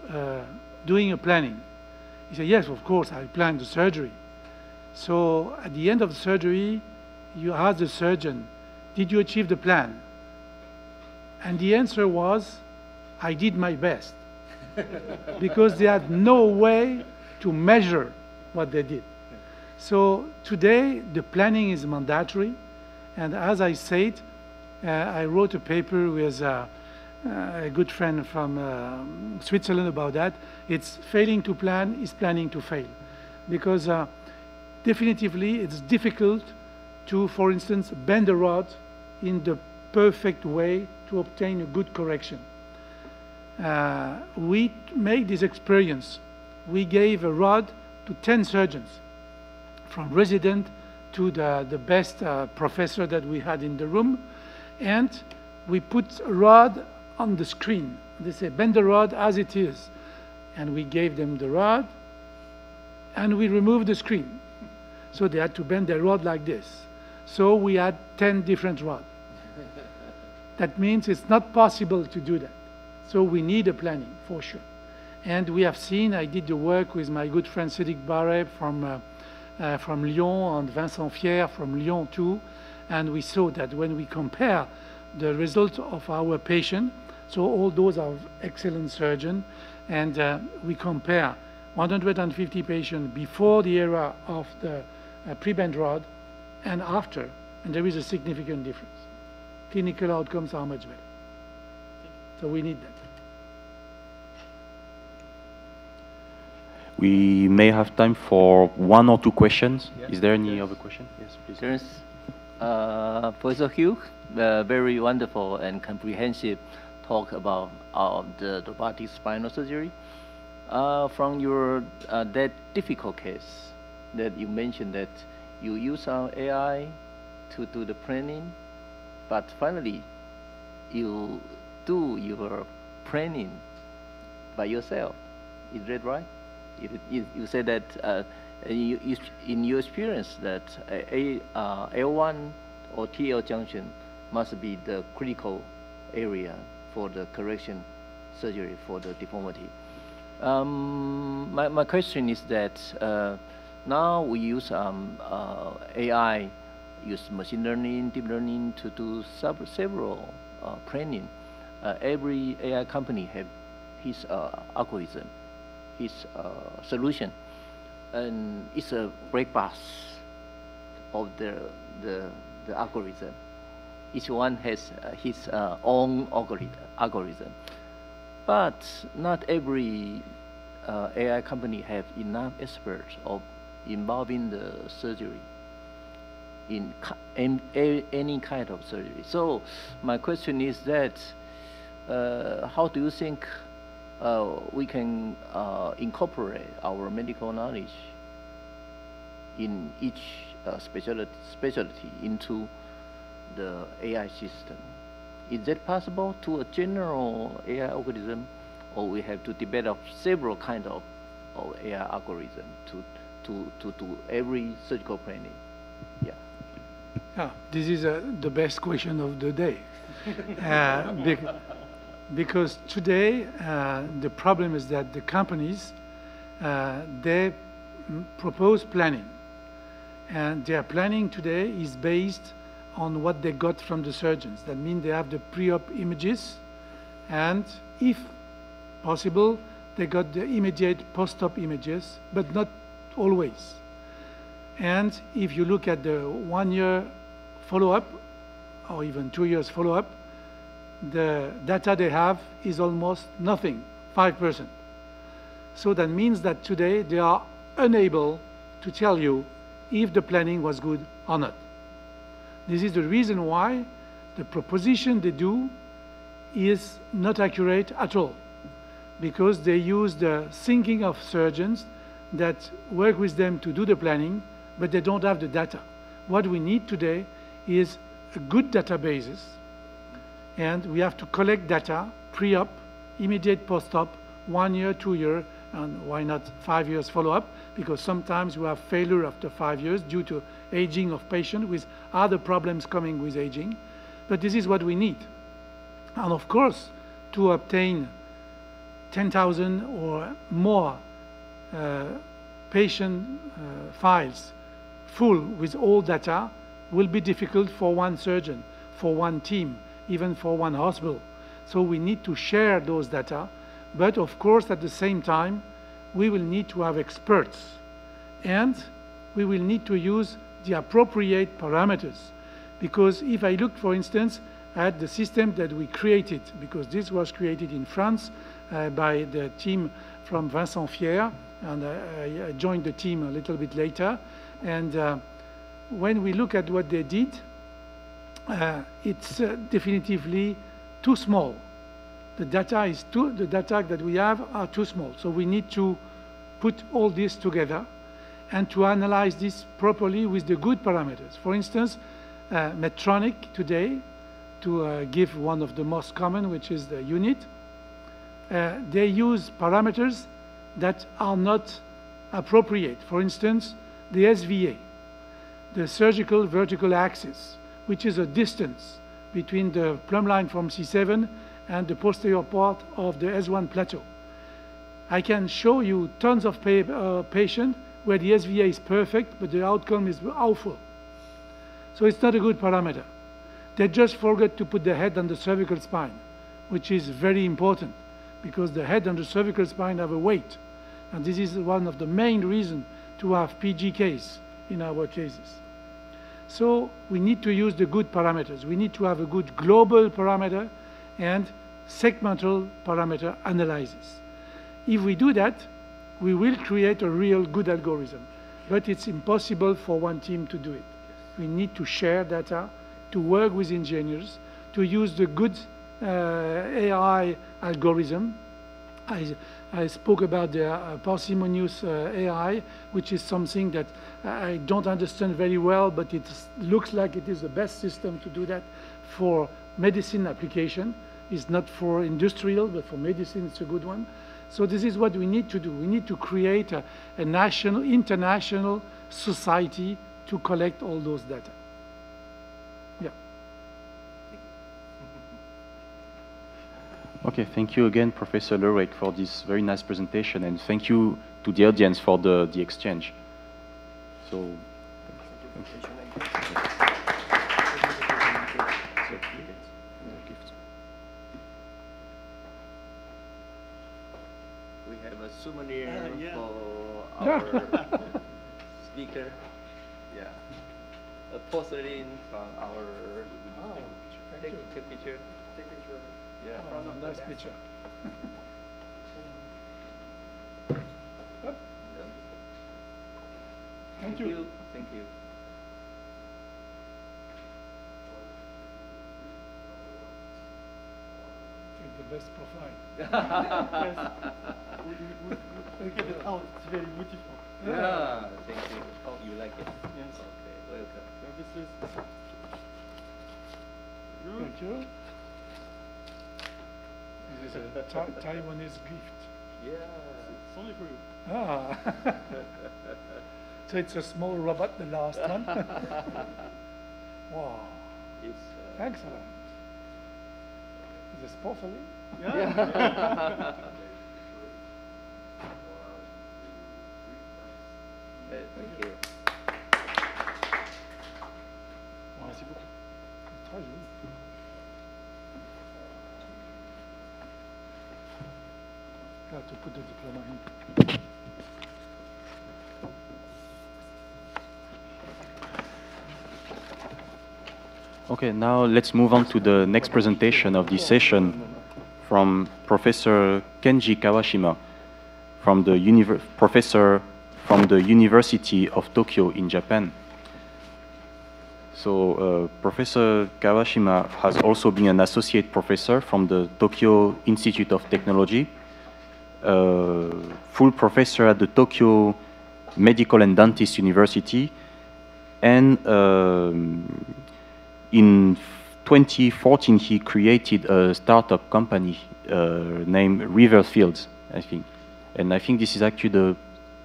doing a planning, he said, yes, of course, I planned the surgery. So at the end of the surgery, you ask the surgeon, did you achieve the plan? And the answer was, I did my best, because they had no way to measure what they did. So today, the planning is mandatory. And as I said, I wrote a paper with a good friend from Switzerland about that. It's failing to plan is planning to fail. Because definitively, it's difficult to, for instance, bend a rod in the perfect way to obtain a good correction. We made this experience. We gave a rod to 10 surgeons, from resident to the best professor that we had in the room, and we put a rod on the screen. They say, bend the rod as it is. And we gave them the rod, and we removed the screen. So they had to bend their rod like this. So we had 10 different rods. That means it's not possible to do that. So we need a planning, for sure. And we have seen, I did the work with my good friend Cédric Barret from Lyon, and Vincent Fier from Lyon too, and we saw that when we compare the results of our patient, so all those are excellent surgeons, and we compare 150 patients before the era of the pre-bend rod and after, and there is a significant difference. Clinical outcomes are much better. So we need that. We may have time for 1 or 2 questions. Yeah. Is there any other question? Yes, please. Terence, Professor Hugh, very wonderful and comprehensive talk about the robotic spinal surgery. From your that difficult case that you mentioned that you use AI to do the planning, but finally you do your planning by yourself. Is that right? You said that in your experience that L1 or TL junction must be the critical area for the correction surgery for the deformity. My question is that now we use AI, use machine learning, deep learning to do several planning. Every AI company have his algorithm, his solution, and it's a black box of the algorithm. Each one has his own algorithm, but not every AI company have enough experts of involving the surgery in any kind of surgery. So my question is that how do you think we can incorporate our medical knowledge in each specialty into the AI system? Is that possible to a general AI algorithm, or we have to develop several kind of of AI algorithm to do every surgical planning. Yeah. Yeah, this is the best question of the day. Because today, the problem is that the companies, they propose planning. And their planning today is based on what they got from the surgeons. That means they have the pre-op images, and if possible, they got the immediate post-op images, but not always. And if you look at the 1 year follow-up, or even 2 years follow-up, the data they have is almost nothing, 5%. So that means that today they are unable to tell you if the planning was good or not. This is the reason why the proposition they do is not accurate at all, because they use the thinking of surgeons that work with them to do the planning, but they don't have the data. What we need today is a good databases, and we have to collect data, pre-op, immediate post-op, 1 year, 2 year, and why not 5 years follow-up, because sometimes we have failure after 5 years due to aging of patient with other problems coming with aging. But this is what we need. And of course, to obtain 10,000 or more patient files full with all data will be difficult for one surgeon, for one team, even for one hospital. So we need to share those data, but of course at the same time we will need to have experts, and we will need to use the appropriate parameters. Because if I look, for instance, at the system that we created, because this was created in France by the team from Vincent Fier, and I joined the team a little bit later, and when we look at what they did, it's definitively too small. The data that we have are too small. So we need to put all this together and to analyze this properly with the good parameters. For instance, Medtronic today, to give one of the most common, which is the unit, they use parameters that are not appropriate. For instance, the SVA, the surgical vertical axis, which is a distance between the plumb line from C7 and the posterior part of the S1 plateau. I can show you tons of patients where the SVA is perfect, but the outcome is awful. So it's not a good parameter. They just forgot to put the head on the cervical spine, which is very important, because the head and the cervical spine have a weight. And this is one of the main reasons to have PGKs in our cases. So we need to use the good parameters. We need to have a good global parameter and segmental parameter analysis. If we do that, we will create a real good algorithm. But it's impossible for one team to do it. We need to share data, to work with engineers, to use the good AI algorithm. I spoke about the parsimonious AI, which is something that I don't understand very well, but it looks like it is the best system to do that for medicine application. It's not for industrial, but for medicine, it's a good one. So this is what we need to do. We need to create a national, international society to collect all those data. Yeah. Okay, thank you again, Professor Laribi, for this very nice presentation, and thank you to the audience for the exchange. So, we have a souvenir for our speaker. Yeah, a porcelain from our. Oh, take picture. Take picture. Yeah, oh, nice picture. Thank you. Thank you. The best profile. Yes. We get it out. It's very beautiful. Yeah, thank you. Oh, you like it? Yes. Okay, welcome. So this is. Thank you. This is a Taiwanese gift. Yeah. It's only for you. Ah. So it's a small robot, the last one. Wow. It's Excellent. Is this porcelain? Yeah. thank you. Merci beaucoup. C'est très joli. Là, tu peux te diplomer. Okay, now let's move on to the next presentation of this session from Professor Kenji Kawashima, from the professor from the University of Tokyo in Japan. So Professor Kawashima has also been an associate professor from the Tokyo Institute of Technology, full professor at the Tokyo Medical and Dentist University, and in 2014 he created a startup company named Riverfields, I think. And I think this is actually the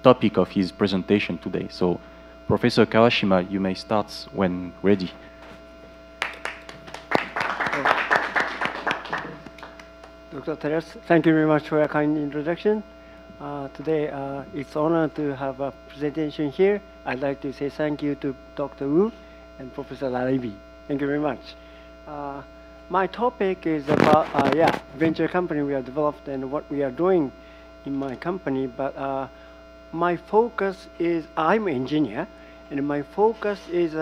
topic of his presentation today. So Professor Kawashima, you may start when ready. Dr. Terence, thank you very much for your kind introduction. Today, it's an honor to have a presentation here. I'd like to say thank you to Dr. Wu and Professor Laribi. Thank you very much. My topic is about, venture company we have developed and what we are doing in my company, but my focus is, I'm an engineer, and my focus is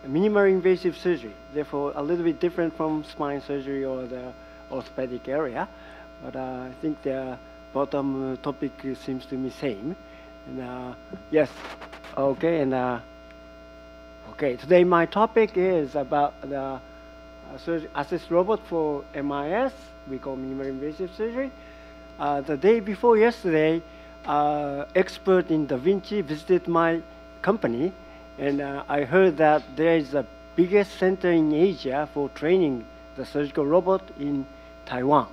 minimally invasive surgery, therefore a little bit different from spine surgery or the orthopedic area, but I think the bottom topic seems to be same. And yes, okay, and okay, today my topic is about the assist robot for MIS, we call minimally invasive surgery. The day before yesterday, expert in Da Vinci visited my company, and I heard that there is the biggest center in Asia for training the surgical robot in Taiwan.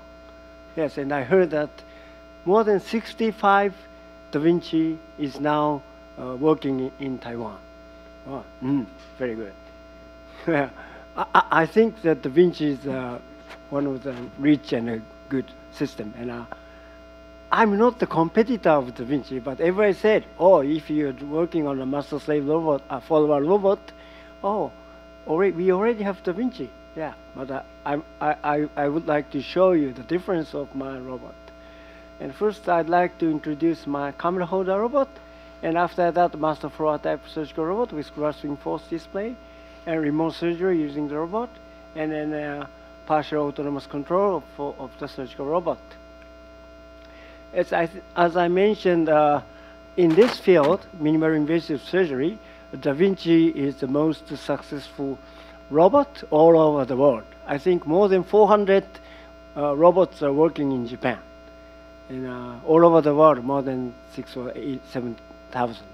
Yes, and I heard that more than 65 Da Vinci is now working in Taiwan. Oh, very good. I think that Da Vinci is one of the rich and a good system. And I'm not the competitor of Da Vinci, but everybody said, oh, if you're working on a master-slave robot, a follower robot, oh, we already have Da Vinci. Yeah, but I would like to show you the difference of my robot. And first, I'd like to introduce my camera holder robot, and after that, master floor type surgical robot with grasping force display, and remote surgery using the robot, and then partial autonomous control of the surgical robot. As I mentioned, in this field, minimally invasive surgery, Da Vinci is the most successful robot all over the world. I think more than 400 robots are working in Japan. And all over the world, more than 6,000 or 7,000.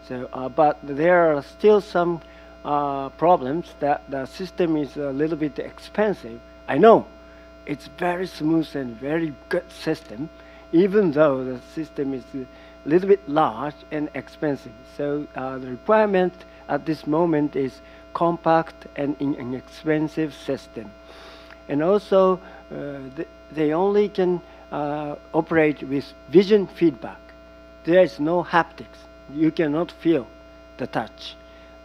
So, but there are still some problems that the system is a little bit expensive. I know it's very smooth and very good system, even though the system is a little bit large and expensive. So the requirement at this moment is compact and inexpensive system. And also, they only can operate with vision feedback. There is no haptics. You cannot feel the touch.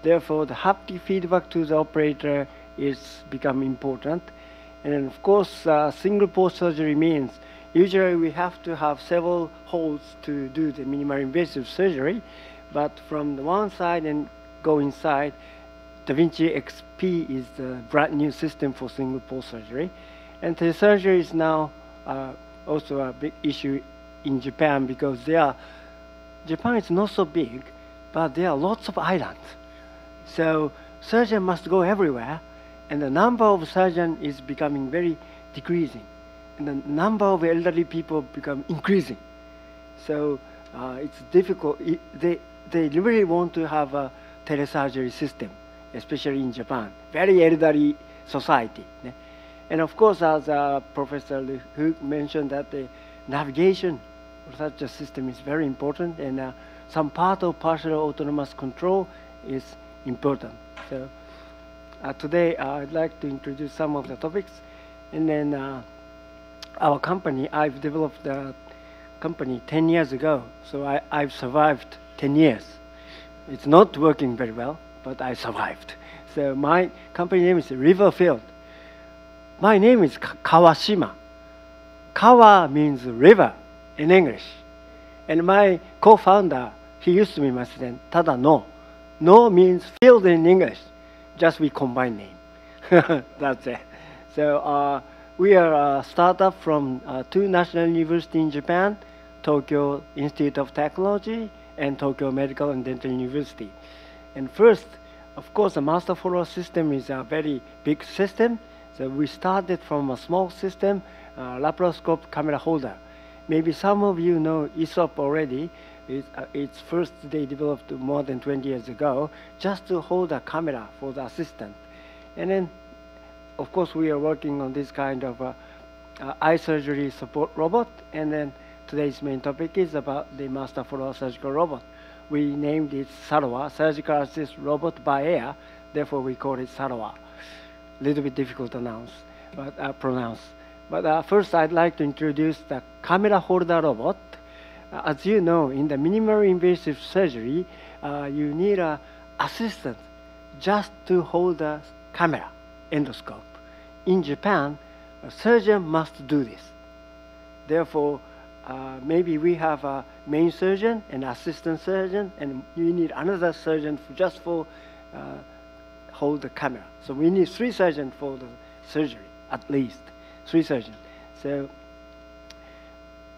Therefore, the haptic feedback to the operator is become important. And then, of course, single port surgery means usually we have to have several holes to do the minimally invasive surgery. But from the one side and go inside, Da Vinci XP is the brand new system for single port surgery. And the surgery is now also a big issue in Japan because Japan is not so big, but there are lots of islands. So surgeon must go everywhere, and the number of surgeons is becoming very decreasing, and the number of elderly people become increasing. So it's difficult. They really want to have a telesurgery system, especially in Japan, very elderly society. And of course, as Professor Hu mentioned, that the navigation such a system is very important, and some part of partial autonomous control is important. So today I'd like to introduce some of the topics, and then our company, I've developed the company 10 years ago, so I've survived 10 years. It's not working very well, but I survived. So my company name is Riverfield. My name is Kawashima. Kawa means river in English. And my co-founder, he used to be my student, Tada no. No means field in English. Just we combine name. That's it. So we are a startup from two national universities in Japan, Tokyo Institute of Technology and Tokyo Medical and Dental University. And first, of course, the master follower system is a very big system. So we started from a small system, laparoscope camera holder. Maybe some of you know ESOP already. It's first they developed more than 20 years ago, just to hold a camera for the assistant. And then, of course, we are working on this kind of eye surgery support robot. And then today's main topic is about the master follower surgical robot. We named it SAROA, Surgical Assist Robot by Air. Therefore, we call it SAROA. A little bit difficult to pronounce. But first, I'd like to introduce the camera holder robot. As you know, in the minimally invasive surgery, you need an assistant just to hold the camera, endoscope. In Japan, a surgeon must do this. Therefore, maybe we have a main surgeon and assistant surgeon, and you need another surgeon just for hold the camera. So we need 3 surgeons for the surgery, at least 3 surgeons.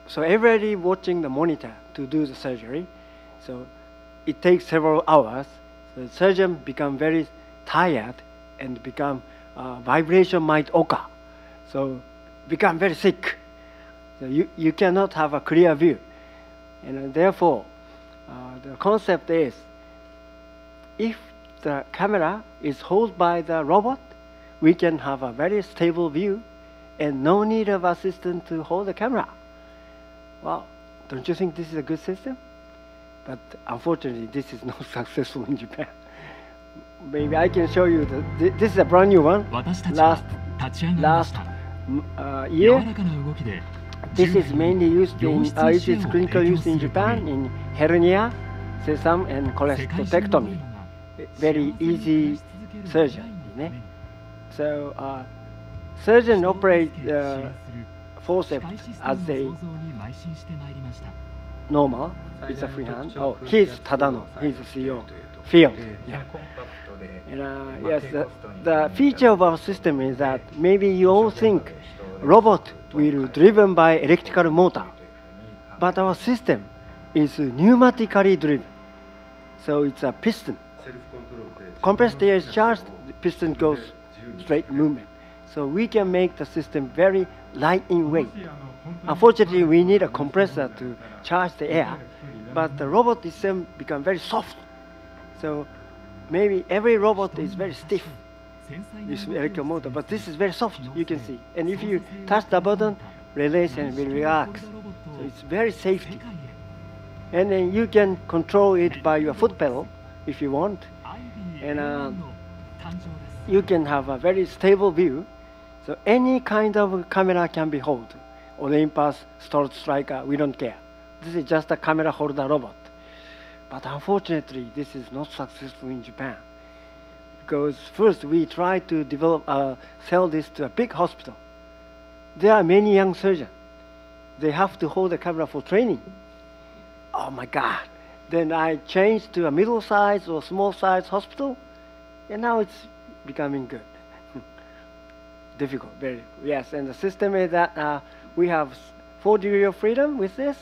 So everybody watching the monitor to do the surgery. So it takes several hours. The surgeon become very tired and become vibration might occur. So become very sick. So you cannot have a clear view. And therefore, the concept is, if the camera is held by the robot, we can have a very stable view and no need of assistant to hold the camera. Wow, don't you think this is a good system? But unfortunately, this is not successful in Japan. Maybe I can show you, this is a brand new one, last year. This is mainly used in, it is clinical use in Japan in hernia, sesam, and cholecystectomy. Very easy surgery. So surgeon operate forceps as they normal. It's a freehand. Oh, he's Tadano. He's the CEO. Field. Yeah. And, yes, the feature of our system is that maybe you all think robot will be driven by electrical motor, but our system is pneumatically driven. So it's a piston. Compressed air is charged, the piston goes straight movement. So we can make the system very light in weight. Unfortunately, we need a compressor to charge the air, but the robot itself becomes very soft. So maybe every robot is very stiff, this electrical motor, but this is very soft, you can see. And if you touch the button, release and will relax. So it's very safety. And then you can control it by your foot pedal if you want. And you can have a very stable view. So any kind of camera can be held. Olympus, Stork Striker, we don't care. This is just a camera holder robot. But unfortunately, this is not successful in Japan. Because first we try to develop, sell this to a big hospital. There are many young surgeons. They have to hold the camera for training. Oh my God. Then I changed to a middle-sized or small-sized hospital, and now it's becoming good. Difficult, very, yes. And the system is that we have 4 degrees of freedom with this,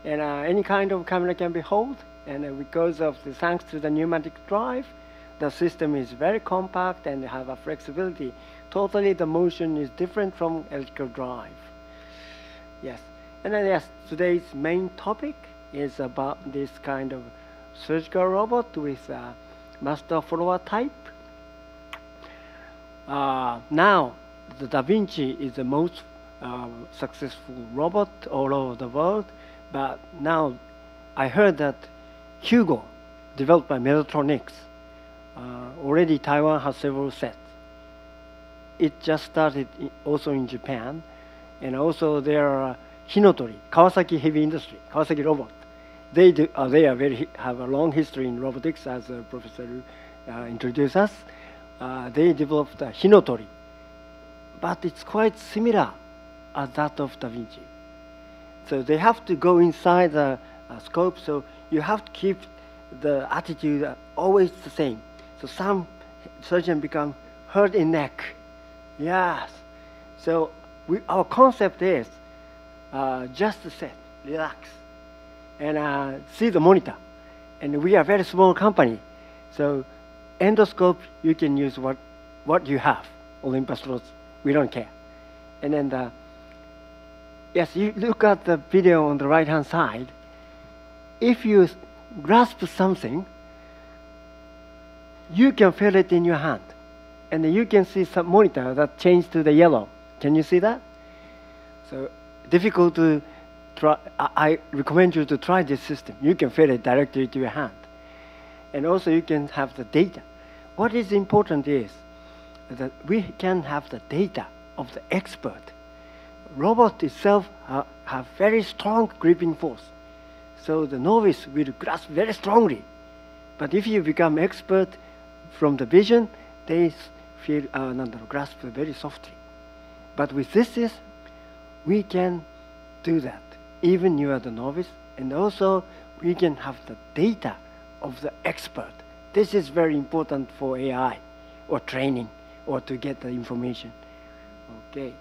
and any kind of camera can be held. And because of the, thanks to the pneumatic drive, the system is very compact and have a flexibility. Totally, the motion is different from electrical drive. Yes, and then yes, today's main topic is about this kind of surgical robot with master follower type. Now, the Da Vinci is the most successful robot all over the world, But now I heard that Hugo, developed by Mechatronics, already Taiwan has several sets. It just started also in Japan, and also there are Hinotori, Kawasaki Heavy Industry, Kawasaki Robot. They have a long history in robotics, as Professor introduced us. They developed Hinotori, but it's quite similar as that of Da Vinci. So they have to go inside the scope, so you have to keep the attitude always the same. So some surgeon become hurt in neck. Yes. So our concept is just sit, relax, and see the monitor. And we are a very small company, so endoscope you can use what you have. Olympus rods, we don't care. And then yes, you look at the video on the right-hand side. If you grasp something, you can feel it in your hand. And you can see some monitor that changed to the yellow. Can you see that? So difficult to try. I recommend you to try this system. You can feel it directly to your hand. And also you can have the data. What is important is that we can have the data of the expert. Robot itself have very strong gripping force. So the novice will grasp very strongly. But if you become expert from the vision, they feel grasp very softly. But with this we can do that. Even you are the novice, and also we can have the data of the expert. This is very important for AI or training or to get the information. Okay.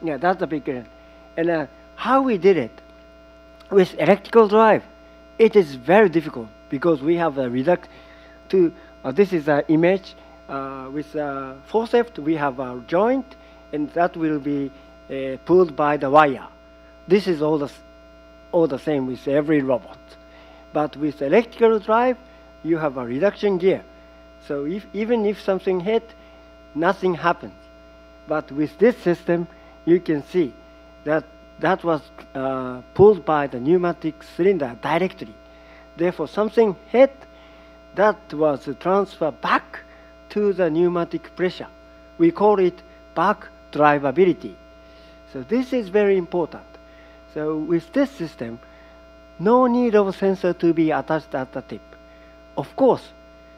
Yeah, that's the big one. And how we did it with electrical drive, it is very difficult because we have a this is an image with forceps. We have a joint, and that will be pulled by the wire. This is all the same with every robot. But with electrical drive, you have a reduction gear. So even if something hit, nothing happens. But with this system, you can see that was pulled by the pneumatic cylinder directly. Therefore, something hit, that was transferred back to the pneumatic pressure. We call it back drivability. So this is very important. So with this system, no need of a sensor to be attached at the tip. Of course,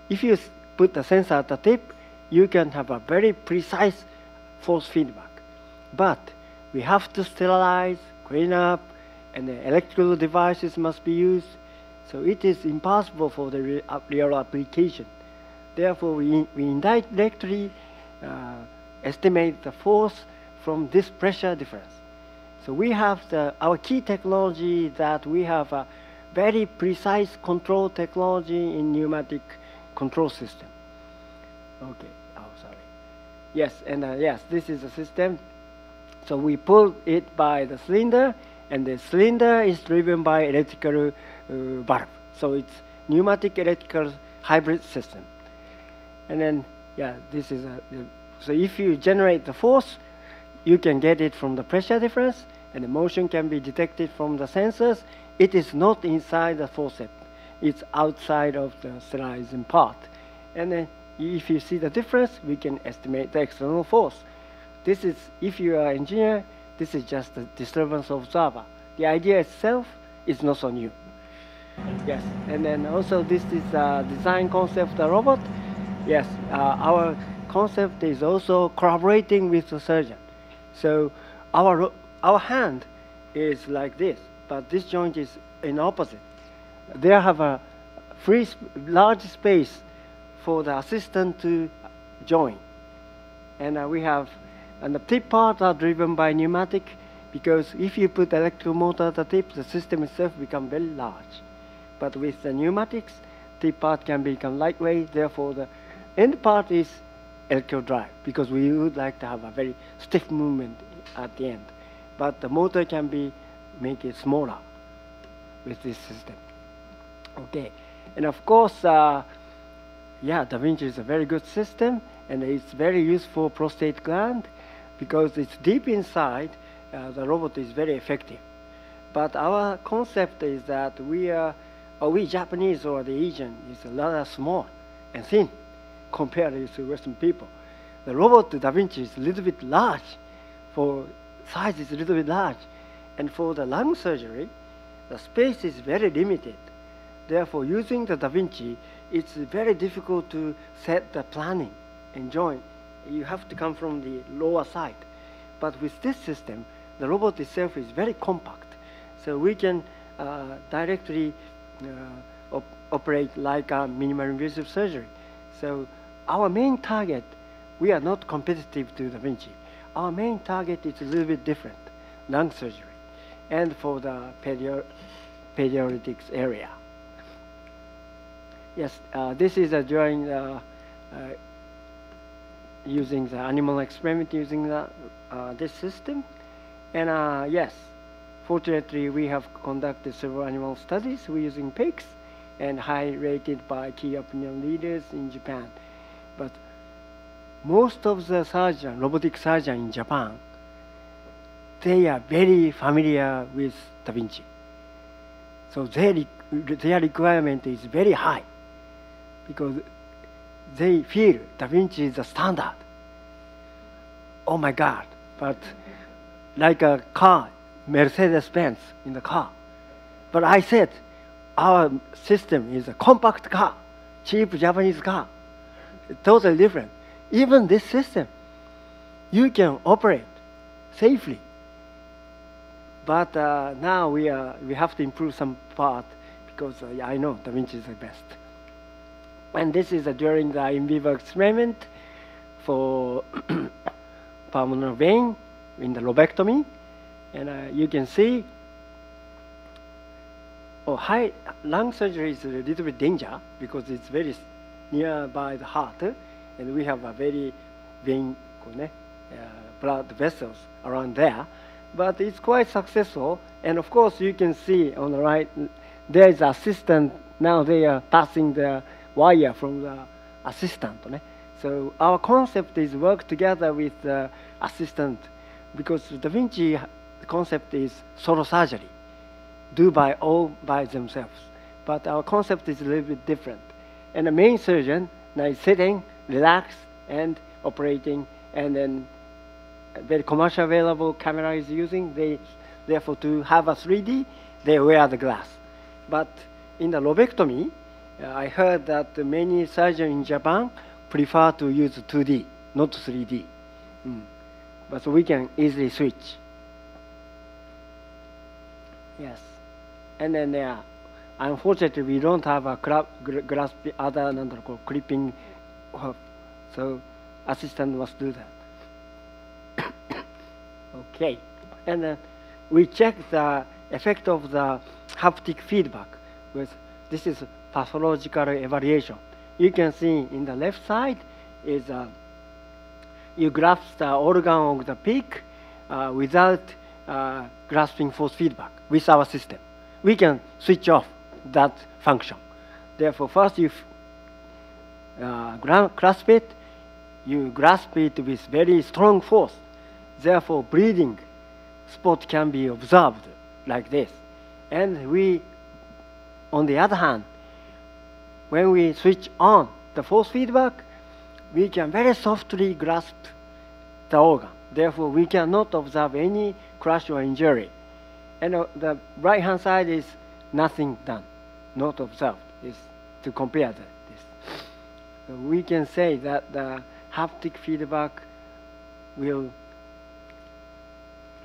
if you put the sensor at the tip, you can have a very precise force feedback. But we have to sterilize, clean up, and the electrical devices must be used. So it is impossible for the real application. Therefore, we indirectly estimate the force from this pressure difference. So we have our key technology that we have a very precise control technology in pneumatic control system. Okay, oh, sorry. Yes, and yes, this is the system. So we pull it by the cylinder, and the cylinder is driven by electrical valve. So it's pneumatic electrical hybrid system. And then, yeah, this is so if you generate the force, you can get it from the pressure difference, and the motion can be detected from the sensors. It is not inside the forceps. It's outside of the sterilizing part. And then if you see the difference, we can estimate the external force. This is, if you are an engineer, this is just a disturbance observer. The idea itself is not so new. Yes, and then also this is design concept of the robot. Yes, our concept is also collaborating with the surgeon. So our hand is like this, but this joint is in opposite. They have a large space for the assistant to join. And we have, and the tip parts are driven by pneumatic, because if you put electrical motor at the tip, the system itself becomes very large. But with the pneumatics, tip part can become lightweight, therefore the end part is electrical drive, because we would like to have a very stiff movement at the end. But the motor can make it smaller with this system. Okay, and of course, yeah, Da Vinci is a very good system, and it's very useful for prostate gland, because it's deep inside. The robot is very effective. But our concept is that we Japanese or the Asian is rather small and thin compared to Western people. The robot Da Vinci is a little bit large, for size is a little bit large. And for the lung surgery, the space is very limited. Therefore, using the Da Vinci, it's very difficult to set the planning and join. You have to come from the lower side. But with this system, the robot itself is very compact. So we can directly operate like a minimal invasive surgery. So our main target, we are not competitive to Da Vinci. Our main target is a little bit different, lung surgery, and for the pediatrics area. Yes, this is during using the animal experiment using this system. And yes, fortunately, we have conducted several animal studies. We're using pigs and high rated by key opinion leaders in Japan. But most of the surgeons, robotic surgeons in Japan, they are very familiar with Da Vinci. So their requirement is very high because they feel Da Vinci is the standard. Oh my God, but like a car, Mercedes-Benz in the car. But I said, our system is a compact car, cheap Japanese car. It's totally different. Even this system, you can operate safely. But now we have to improve some part because I know Da Vinci is the best. And this is during the in vivo experiment for pulmonary vein in the lobectomy. And you can see high lung surgery is a little bit danger because it's very nearby the heart, and we have a very vein, blood vessels around there. But it's quite successful. And of course, you can see on the right, there is assistant. Now they are passing the wire from the assistant. So our concept is work together with the assistant, because Da Vinci concept is solo surgery, do by all by themselves. But our concept is a little bit different. And the main surgeon now is sitting, relaxed, and operating, and then very commercial available camera is using. Therefore, to have a 3D, they wear the glass. But in the lobectomy, I heard that many surgeons in Japan prefer to use 2D, not 3D. But so we can easily switch. Yes. And then unfortunately, we don't have a grasp other than clipping. So assistant must do that. Okay. And then we check the effect of the haptic feedback with this is pathological evaluation. You can see in the left side is you grasp the organ of the pig without grasping force feedback with our system. We can switch off that function. Therefore, first you grasp it, you grasp it with very strong force. Therefore, bleeding spot can be observed like this. And we, on the other hand, when we switch on the force feedback, we can very softly grasp the organ. Therefore, we cannot observe any crush or injury. And the right-hand side is nothing done, not observed. It's to compare this. So we can say that the haptic feedback will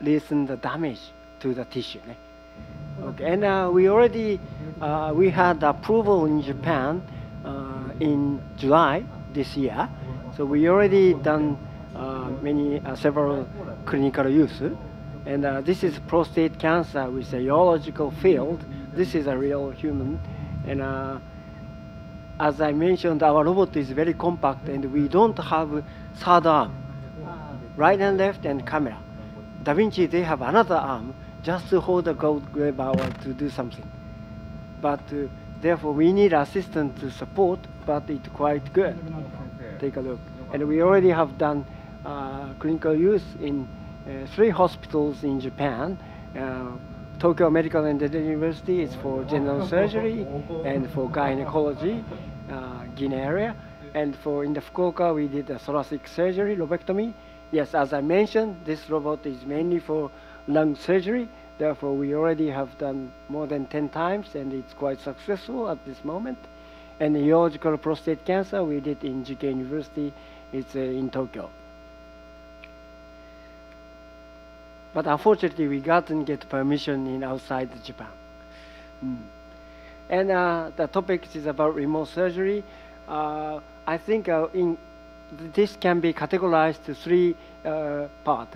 lessen the damage to the tissue. Okay, and we already we had approval in Japan in July this year. So we already done several clinical use. And this is prostate cancer with a urological field. This is a real human. And as I mentioned, our robot is very compact, and we don't have third arm, right and left and camera. Da Vinci, they have another arm just to hold the gold lever or to do something. But therefore, we need assistant to support, but it's quite good. Take a look. And we already have done clinical use in 3 hospitals in Japan, Tokyo Medical and Dental University is for general surgery and for gynecology, Guinea area. And in the Fukuoka, we did a thoracic surgery, lobectomy. Yes, as I mentioned, this robot is mainly for lung surgery. Therefore, we already have done more than 10 times, and it's quite successful at this moment. And urological prostate cancer, we did in Jikei University. It's in Tokyo. But unfortunately, we didn't get permission in outside Japan. And the topic is about remote surgery. I think this can be categorized to three parts.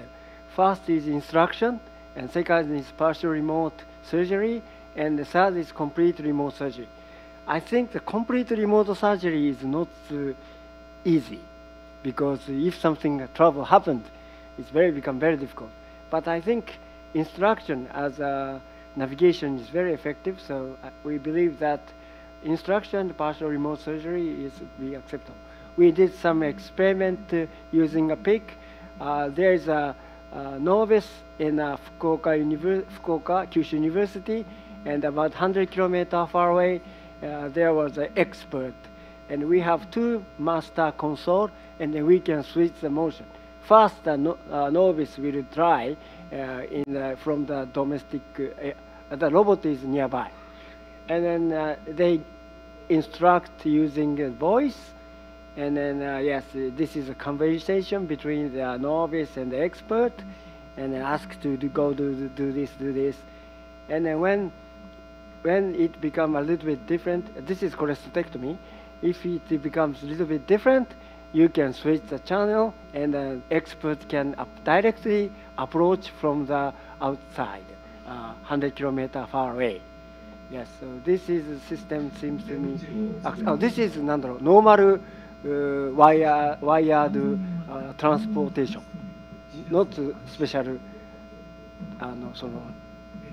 First is instruction, and second is partial remote surgery, and the third is complete remote surgery. I think the complete remote surgery is not easy, because if something trouble happened, it's become very difficult. But I think instruction as navigation is very effective, so we believe that instruction, partial remote surgery is acceptable. We did some experiment using a pig. There is a novice in Fukuoka, Kyushu University, and about 100 kilometers far away, there was an expert. And we have two master console, and then we can switch the motion. First, the novice will try from the domestic, the robot is nearby. And then they instruct using a voice. And then, yes, this is a conversation between the novice and the expert. And then ask to go do this, do this. And then when it becomes a little bit different, this is cholecystectomy. If it becomes a little bit different, you can switch the channel, and the expert can directly approach from the outside, 100 kilometers far away. Yes, so this is a system seems to me. This is normal wired transportation, not special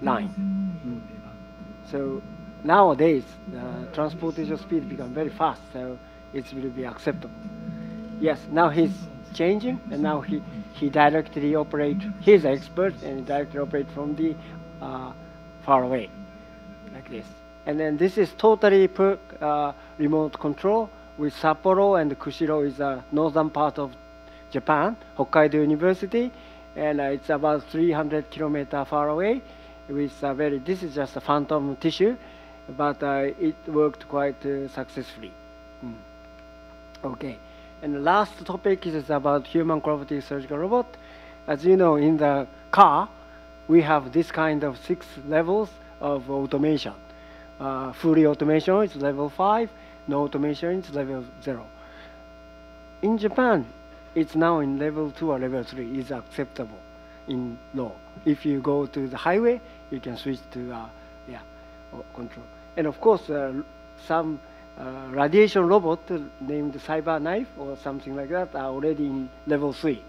line. So nowadays, the transportation speed becomes very fast, so it will be acceptable. Yes, now he's changing, and now he directly operate. He's an expert, and he directly operate from the far away, like this. And then this is totally remote control with Sapporo, and Kushiro is the northern part of Japan, Hokkaido University, and it's about 300 kilometers far away. With this is just a phantom tissue, but it worked quite successfully. Okay. And the last topic is about human collaborative surgical robot. As you know, in the car, we have this kind of 6 levels of automation. Fully automation is level 5, no automation is level 0. In Japan, it's now in level 2 or level 3 is acceptable in law. If you go to the highway, you can switch to control. And of course, some radiation robot named Cyber Knife or something like that are already in level 3.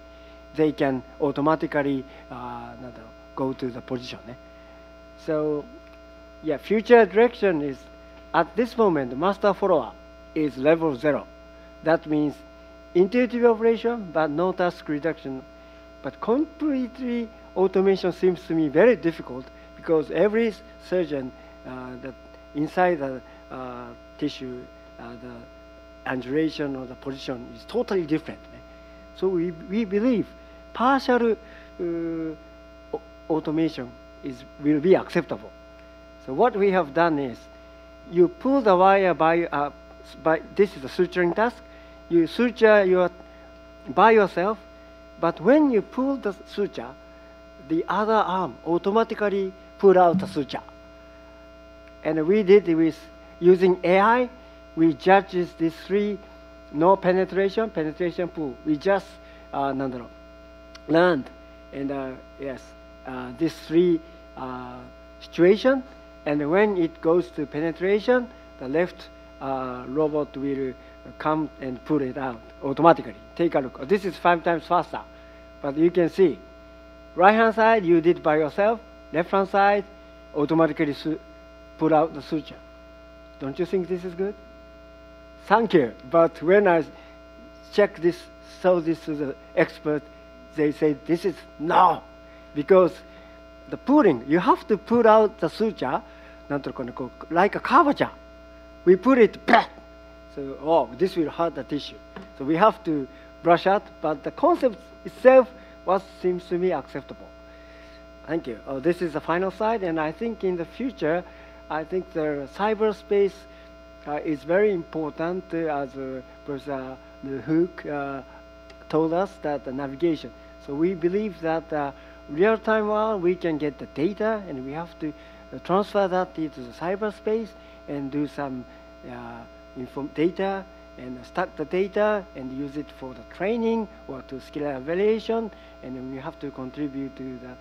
They can automatically go to the position. So, yeah, future direction is, at this moment, the master follower is level 0. That means intuitive operation, but no task reduction. But completely automation seems to me very difficult, because every surgeon that inside the tissue, the undulation or the position is totally different. So we believe partial automation will be acceptable. So what we have done is, you pull the wire by this is a suturing task. You suture by yourself, but when you pull the suture, the other arm automatically pull out the suture. And we did it with using AI. We judge these 3, no penetration, penetration pull. We just learned, and yes, these 3 situation. And when it goes to penetration, the left robot will come and pull it out automatically. Take a look. This is 5 times faster, but you can see, right-hand side you did by yourself, left-hand side automatically pull out the suture. Don't you think this is good? Thank you. But when I check this, show this to the expert, they say this is no, because the pulling, you have to pull out the suture, like a curvature. We put it back. So, oh, this will hurt the tissue. So we have to brush out, but the concept itself seems to me acceptable. Thank you. This is the final slide, and I think in the future, I think the cyberspace is very important, as Professor Hook told us, that the navigation. So we believe that real-time world, we can get the data, and we have to transfer that into the cyberspace and do some data and stack the data and use it for the training or to skill evaluation, and then we have to contribute to the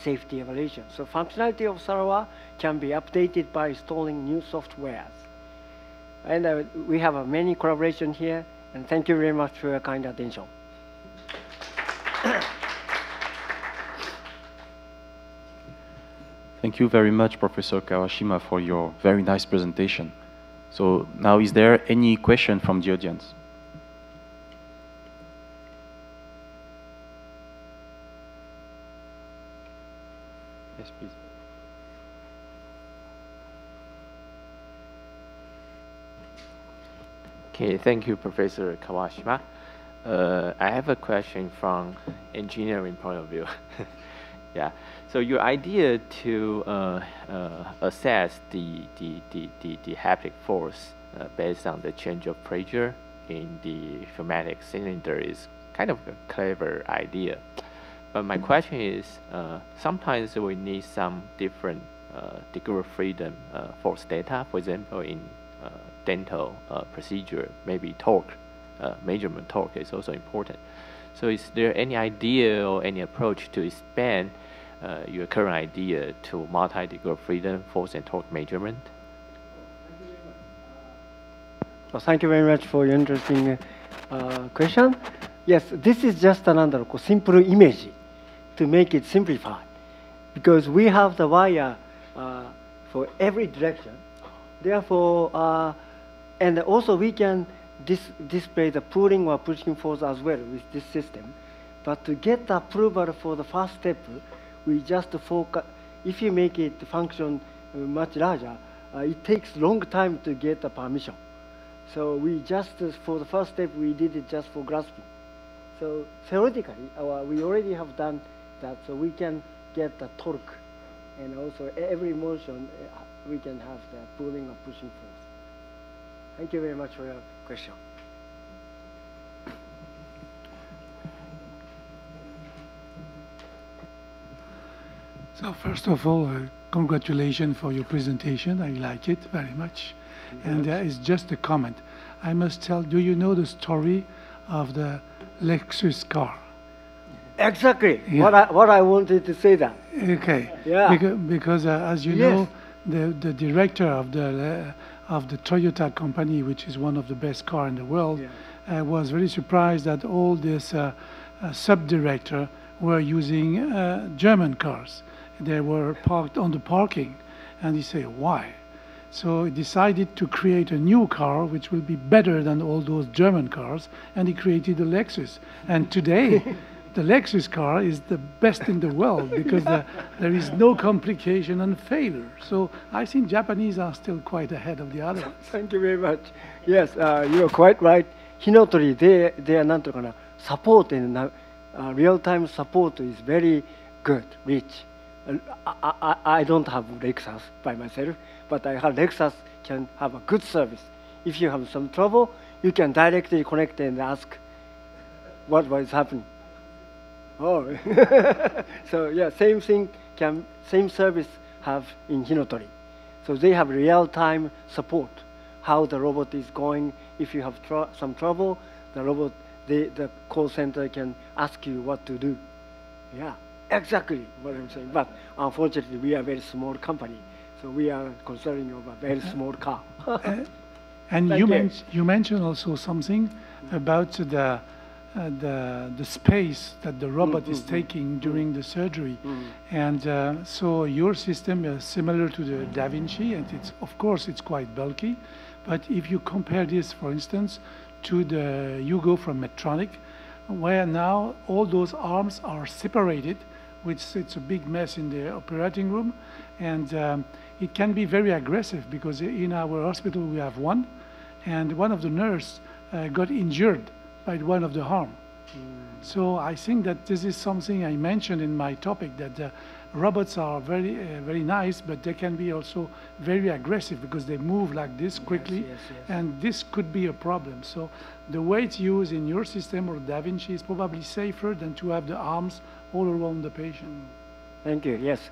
safety evaluation. So functionality of Sarawak can be updated by installing new softwares. And we have many collaboration here, and thank you very much for your kind attention. Thank you very much, Professor Kawashima, for your very nice presentation. So now, is there any question from the audience? Yes, please. Okay, thank you, Professor Kawashima. I have a question from engineering point of view. Yeah. So your idea to assess the haptic force based on the change of pressure in the pneumatic cylinder is kind of a clever idea. But my question is, sometimes we need some different degree of freedom force data. For example, in dental procedure, maybe torque, measurement torque is also important. So is there any idea or any approach to expand your current idea to multi-degree of freedom force and torque measurement? Well, thank you very much for your interesting question. Yes, this is just another simple image to make it simplified, because we have the wire for every direction. Therefore, and also we can display the pulling or pushing force as well with this system. But to get the approval for the first step, we just focus. If you make it function much larger, it takes long time to get the permission. So we just, for the first step, we did it just for grasping. So theoretically, we already have done that, so we can get the torque, and also every motion, we can have the pulling or pushing force. Thank you very much for your question. So first of all, congratulations for your presentation. I like it very much. And it's just a comment. I must tell, do you know the story of the Lexus car? Exactly. Yeah. What I wanted to say that. Okay. Yeah. Because as you know, the director of the Toyota company, which is one of the best car in the world, was very surprised that all this sub-director were using German cars. They were parked on the parking, and he said, why? So he decided to create a new car which will be better than all those German cars, and he created the Lexus. And today, the Lexus car is the best in the world because there is no complication and failure. So I think Japanese are still quite ahead of the others. Thank you very much. Yes, you are quite right. Hinotori, they are not going to support, and real-time support is very good, rich. I don't have Lexus by myself, but I have Lexus can have a good service. If you have some trouble, you can directly connect and ask what is happening. Oh, so yeah, same thing same service have in Hinotori. So they have real-time support, how the robot is going. If you have some trouble, the robot, the call center can ask you what to do. Yeah. Exactly what I'm saying. But unfortunately, we are a very small company, so we are considering of a very small car. And you mentioned also something about the space that the robot is taking during the surgery. And so your system is similar to the Da Vinci, and of course it's quite bulky. But if you compare this, for instance, to the Hugo from Medtronic, where now all those arms are separated which it's a big mess in the operating room, and it can be very aggressive because in our hospital we have one, and one of the nurses got injured by one of the arm. So I think that this is something I mentioned in my topic, that robots are very, very nice, but they can be also very aggressive because they move like this quickly, yes. and this could be a problem. So the way it's used in your system or Da Vinci is probably safer than to have the arms all around the patient. Thank you. Yes.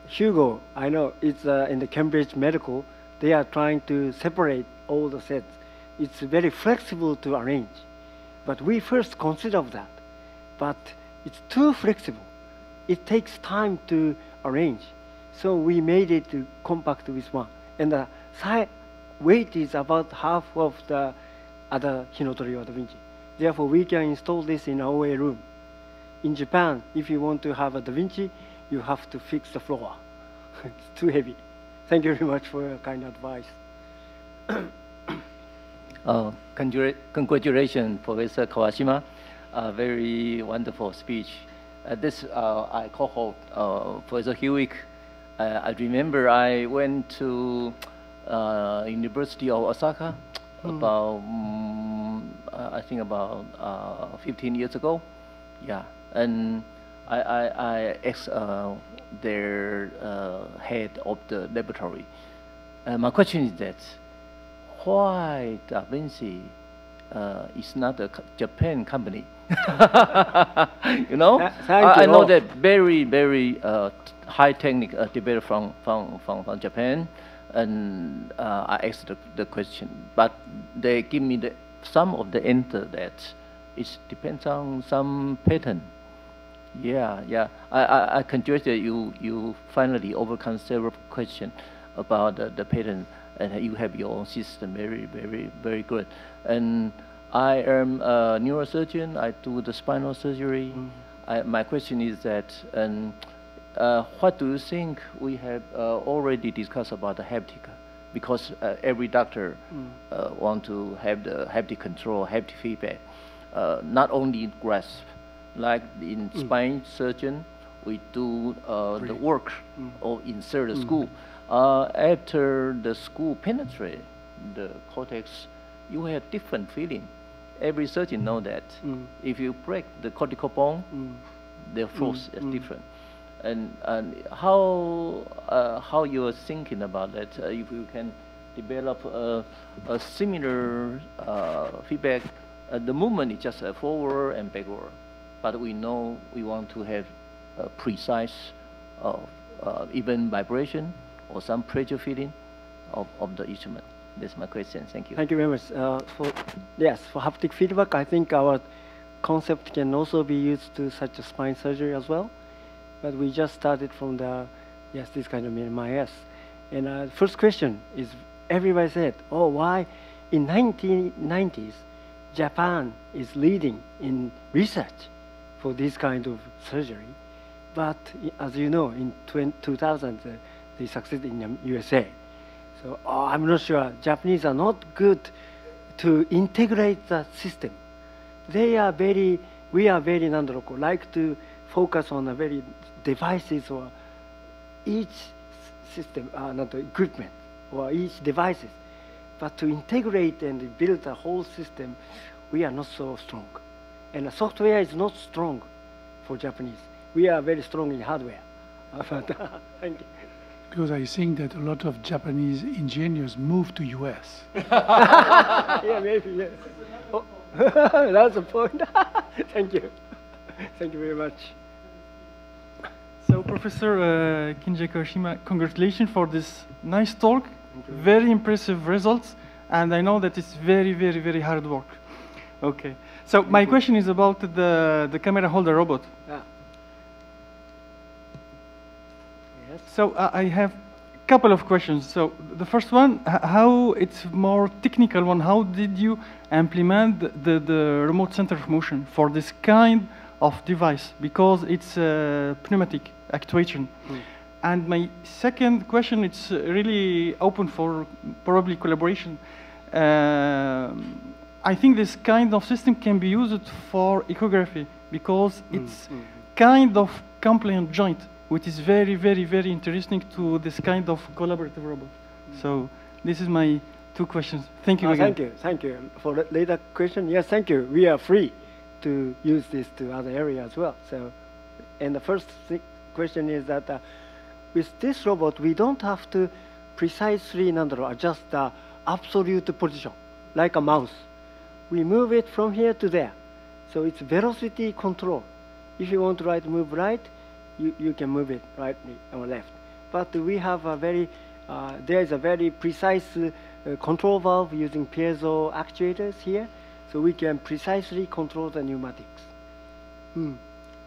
Hugo, I know it's in the Cambridge Medical, they are trying to separate all the sets. It's very flexible to arrange. But we first consider that. But it's too flexible. It takes time to arrange. So we made it compact with one. And the weight is about half of the other Hinotori or Da Vinci. Therefore, we can install this in our OA room. In Japan, if you want to have a Da Vinci, you have to fix the floor. It's too heavy. Thank you very much for your kind advice. Congratulations, Professor Kawashima. Very wonderful speech. I co-host Professor Hewitt. I remember I went to University of Osaka about, I think about 15 years ago. Yeah, and I asked their head of the laboratory. My question is that, why Da Vinci is not a Japan company? You know, I know that very, very high technique developed from Japan, and I asked the question, but they give me some of the answer that it depends on some pattern. Yeah. I congratulate you finally overcome several questions about the pattern, and you have your own system. Very, very, very good. And I am a neurosurgeon. I do the spinal surgery. My question is that, what do you think we have already discussed about the haptic? Because every doctor want to have the haptic control, haptic feedback, not only grasp. Like in spine surgeon, we do the work or insert the screw. After the screw penetrate the cortex, you have different feeling. Every surgeon know that. If you break the cortical bone, the force is different. And how you are thinking about that? If you can develop a similar feedback, the movement is just forward and backward. But we know we want to have a precise, even vibration or some pressure feeling of the instrument. That's my question. Thank you. Thank you very much. For haptic feedback, I think our concept can also be used to such a spine surgery as well. But we just started from this kind of MIS. And first question is, everybody said, oh, why in 1990s, Japan is leading in research for this kind of surgery. But as you know, in 2000, they succeeded in the USA. So I'm not sure. Japanese are not good to integrate the system. We are very non-local, like to focus on a very devices or each system, not the equipment, or each devices. But to integrate and build a whole system, we are not so strong. And the software is not strong for Japanese. We are very strong in hardware. Thank you. Because I think that a lot of Japanese engineers move to US. Yeah, maybe, yes. Oh, that's the point. Thank you. Thank you very much. So, Professor Kinji Kawashima, congratulations for this nice talk. Very impressive results. And I know that it's very, very, very hard work. Okay. So my question is about the camera holder robot. Yeah. Yes. So I have a couple of questions. So the first one, how it's more technical one, how did you implement the remote center of motion for this kind of device? Because it's pneumatic actuation. And my second question, it's really open for probably collaboration. I think this kind of system can be used for echography because it's kind of compliant joint, which is very, very, very interesting to this kind of collaborative robot. So this is my 2 questions. Thank you again. Thank you. For the later question, yes, thank you. We are free to use this to other areas as well. So, and the first question is that with this robot, we don't have to precisely adjust the absolute position, like a mouse. We move it from here to there. So it's velocity control. If you want to move right, you can move it right or left. But we have a very, there is a very precise control valve using piezo actuators here, so we can precisely control the pneumatics. Thank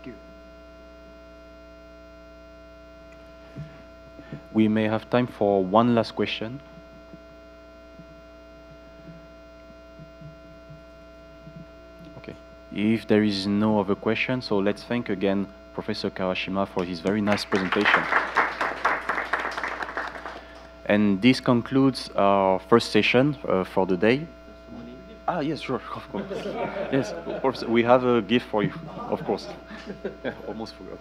you. We may have time for one last question. Okay. If there is no other question, so let's thank again Professor Kawashima for his very nice presentation. And this concludes our first session for the day. Ah, yes, sure, of course. Yes, of course, we have a gift for you, of course. Almost forgot.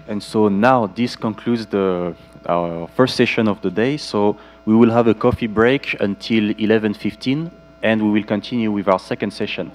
And so now this concludes our first session of the day. So we will have a coffee break until 11:15, and we will continue with our second session.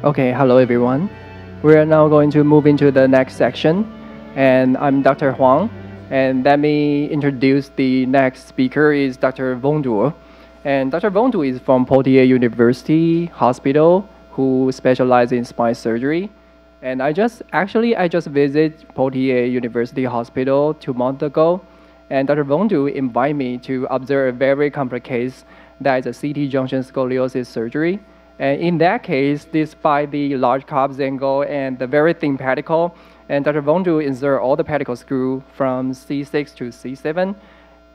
Okay, hello everyone. We are now going to move into the next section, and I'm Dr. Huang, and let me introduce the next speaker is Dr. Vongdu. And Dr. Vongdu is from Poitiers University Hospital, who specializes in spine surgery. And I just visited Poitiers University Hospital 2 months ago, and Dr. Vongdu invited me to observe a very complex case that is a CT junction scoliosis surgery. And in that case, despite the large cup angle and the very thin pedicle, and Dr. Vongdu insert all the pedicle screw from C6 to C7,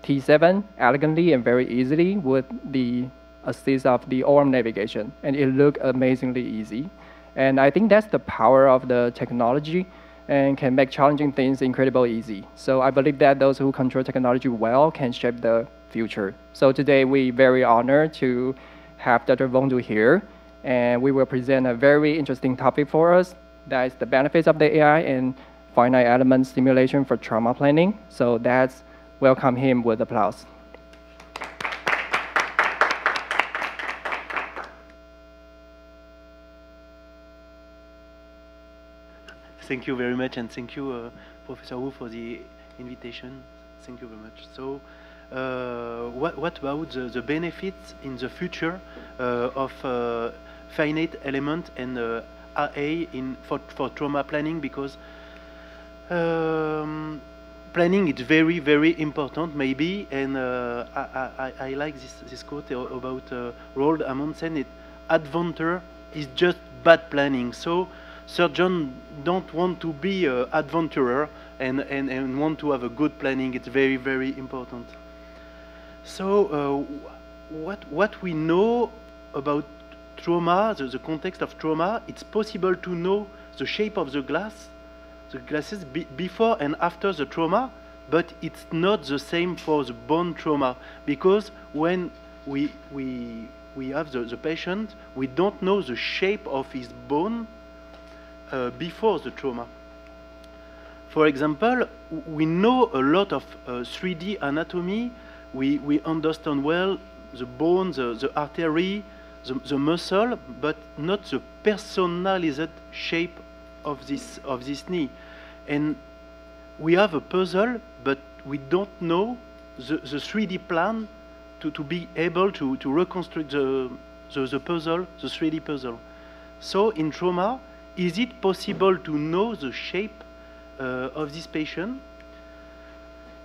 T7 elegantly and very easily with the assist of the arm navigation. And it looked amazingly easy. And I think that's the power of the technology and can make challenging things incredibly easy. So I believe that those who control technology well can shape the future. So today we're very honored to have Dr. Vongdu here, and we will present a very interesting topic for us. That is the benefits of the AI and finite element simulation for trauma planning. So let's welcome him with applause. Thank you very much, and thank you, Professor Wu, for the invitation. Thank you very much. So, what about the benefits in the future of finite element and RA for trauma planning? Because planning is very, very important, maybe, and I like this quote about Roald Amundsen. Adventure is just bad planning. So surgeons don't want to be an adventurer and want to have a good planning. It's very, very important. So what we know about trauma, the context of trauma, it's possible to know the shape of the glasses before and after the trauma, but it's not the same for the bone trauma, because when we have the patient, we don't know the shape of his bone before the trauma. For example, we know a lot of 3D anatomy. We understand well the bone, the artery, the muscle, but not the personalized shape of this knee. And we have a puzzle, but we don't know the 3D plan to be able to reconstruct the puzzle, the 3D puzzle. So in trauma, is it possible to know the shape of this patient?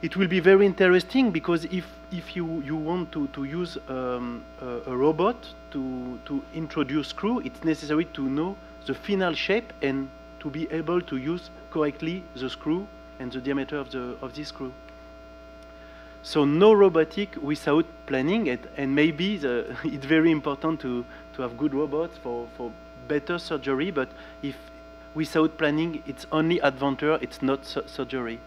It will be very interesting, because if you want to use a robot to introduce screw, it's necessary to know the final shape and to be able to use correctly the screw and the diameter of this screw. So no robotic without planning, and maybe it's very important to have good robots for better surgery, but if without planning, it's only adventure, it's not surgery.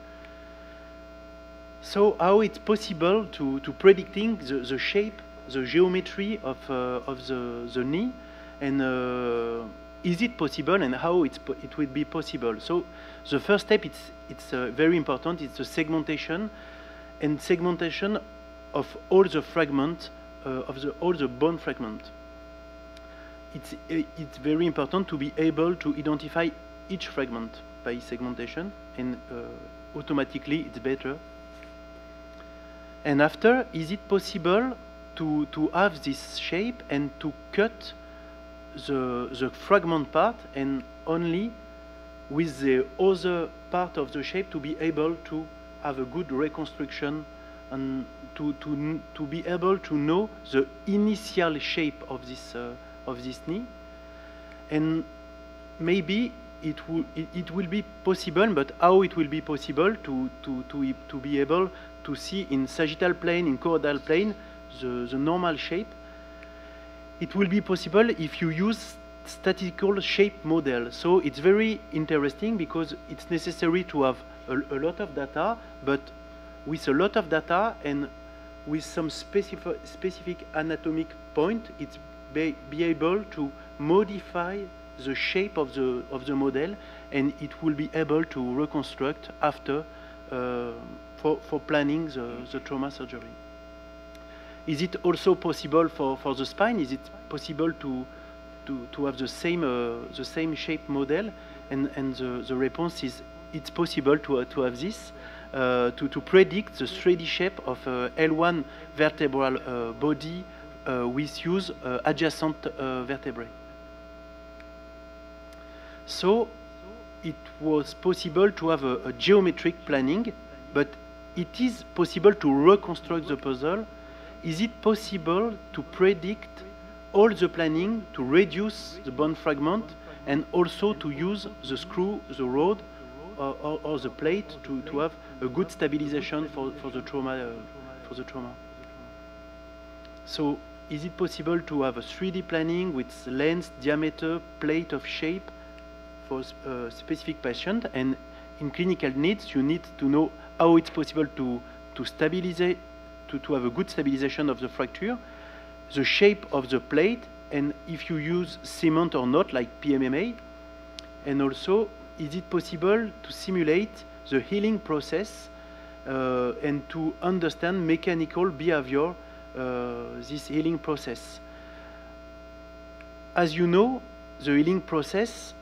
So how it's possible to predicting the shape, the geometry of the knee, and is it possible, and how it will be possible? So the first step, it's very important. It's the segmentation, and segmentation of all the fragments all the bone fragment. It's very important to be able to identify each fragment by segmentation, and automatically it's better. And after, is it possible to have this shape and to cut the fragment part, and only with the other part of the shape to be able to have a good reconstruction, and to be able to know the initial shape of this knee? And maybe it will be possible, but how it will be possible to be able to see in sagittal plane, in choroidal plane, the normal shape? It will be possible if you use statistical shape model. So it's very interesting, because it's necessary to have a lot of data, but with a lot of data and with some specific anatomic point, it's be able to modify the shape of the model, and it will be able to reconstruct after for planning the trauma surgery. Is it also possible for the spine? Is it possible to to have the same shape model, and the response is it's possible to have this to predict the 3D shape of L1 vertebral body with use adjacent vertebrae. So it was possible to have a geometric planning, but it is possible to reconstruct the puzzle. Is it possible to predict all the planning to reduce the bone fragment and also to use the screw, the rod, or the plate to have a good stabilization for the trauma? So is it possible to have a 3D planning with length, diameter, plate of shape for a specific patient? And in clinical needs, you need to know how it's possible to stabilize, to have a good stabilization of the fracture, the shape of the plate, and if you use cement or not, like PMMA. And also, is it possible to simulate the healing process and to understand mechanical behavior, this healing process? As you know, the healing process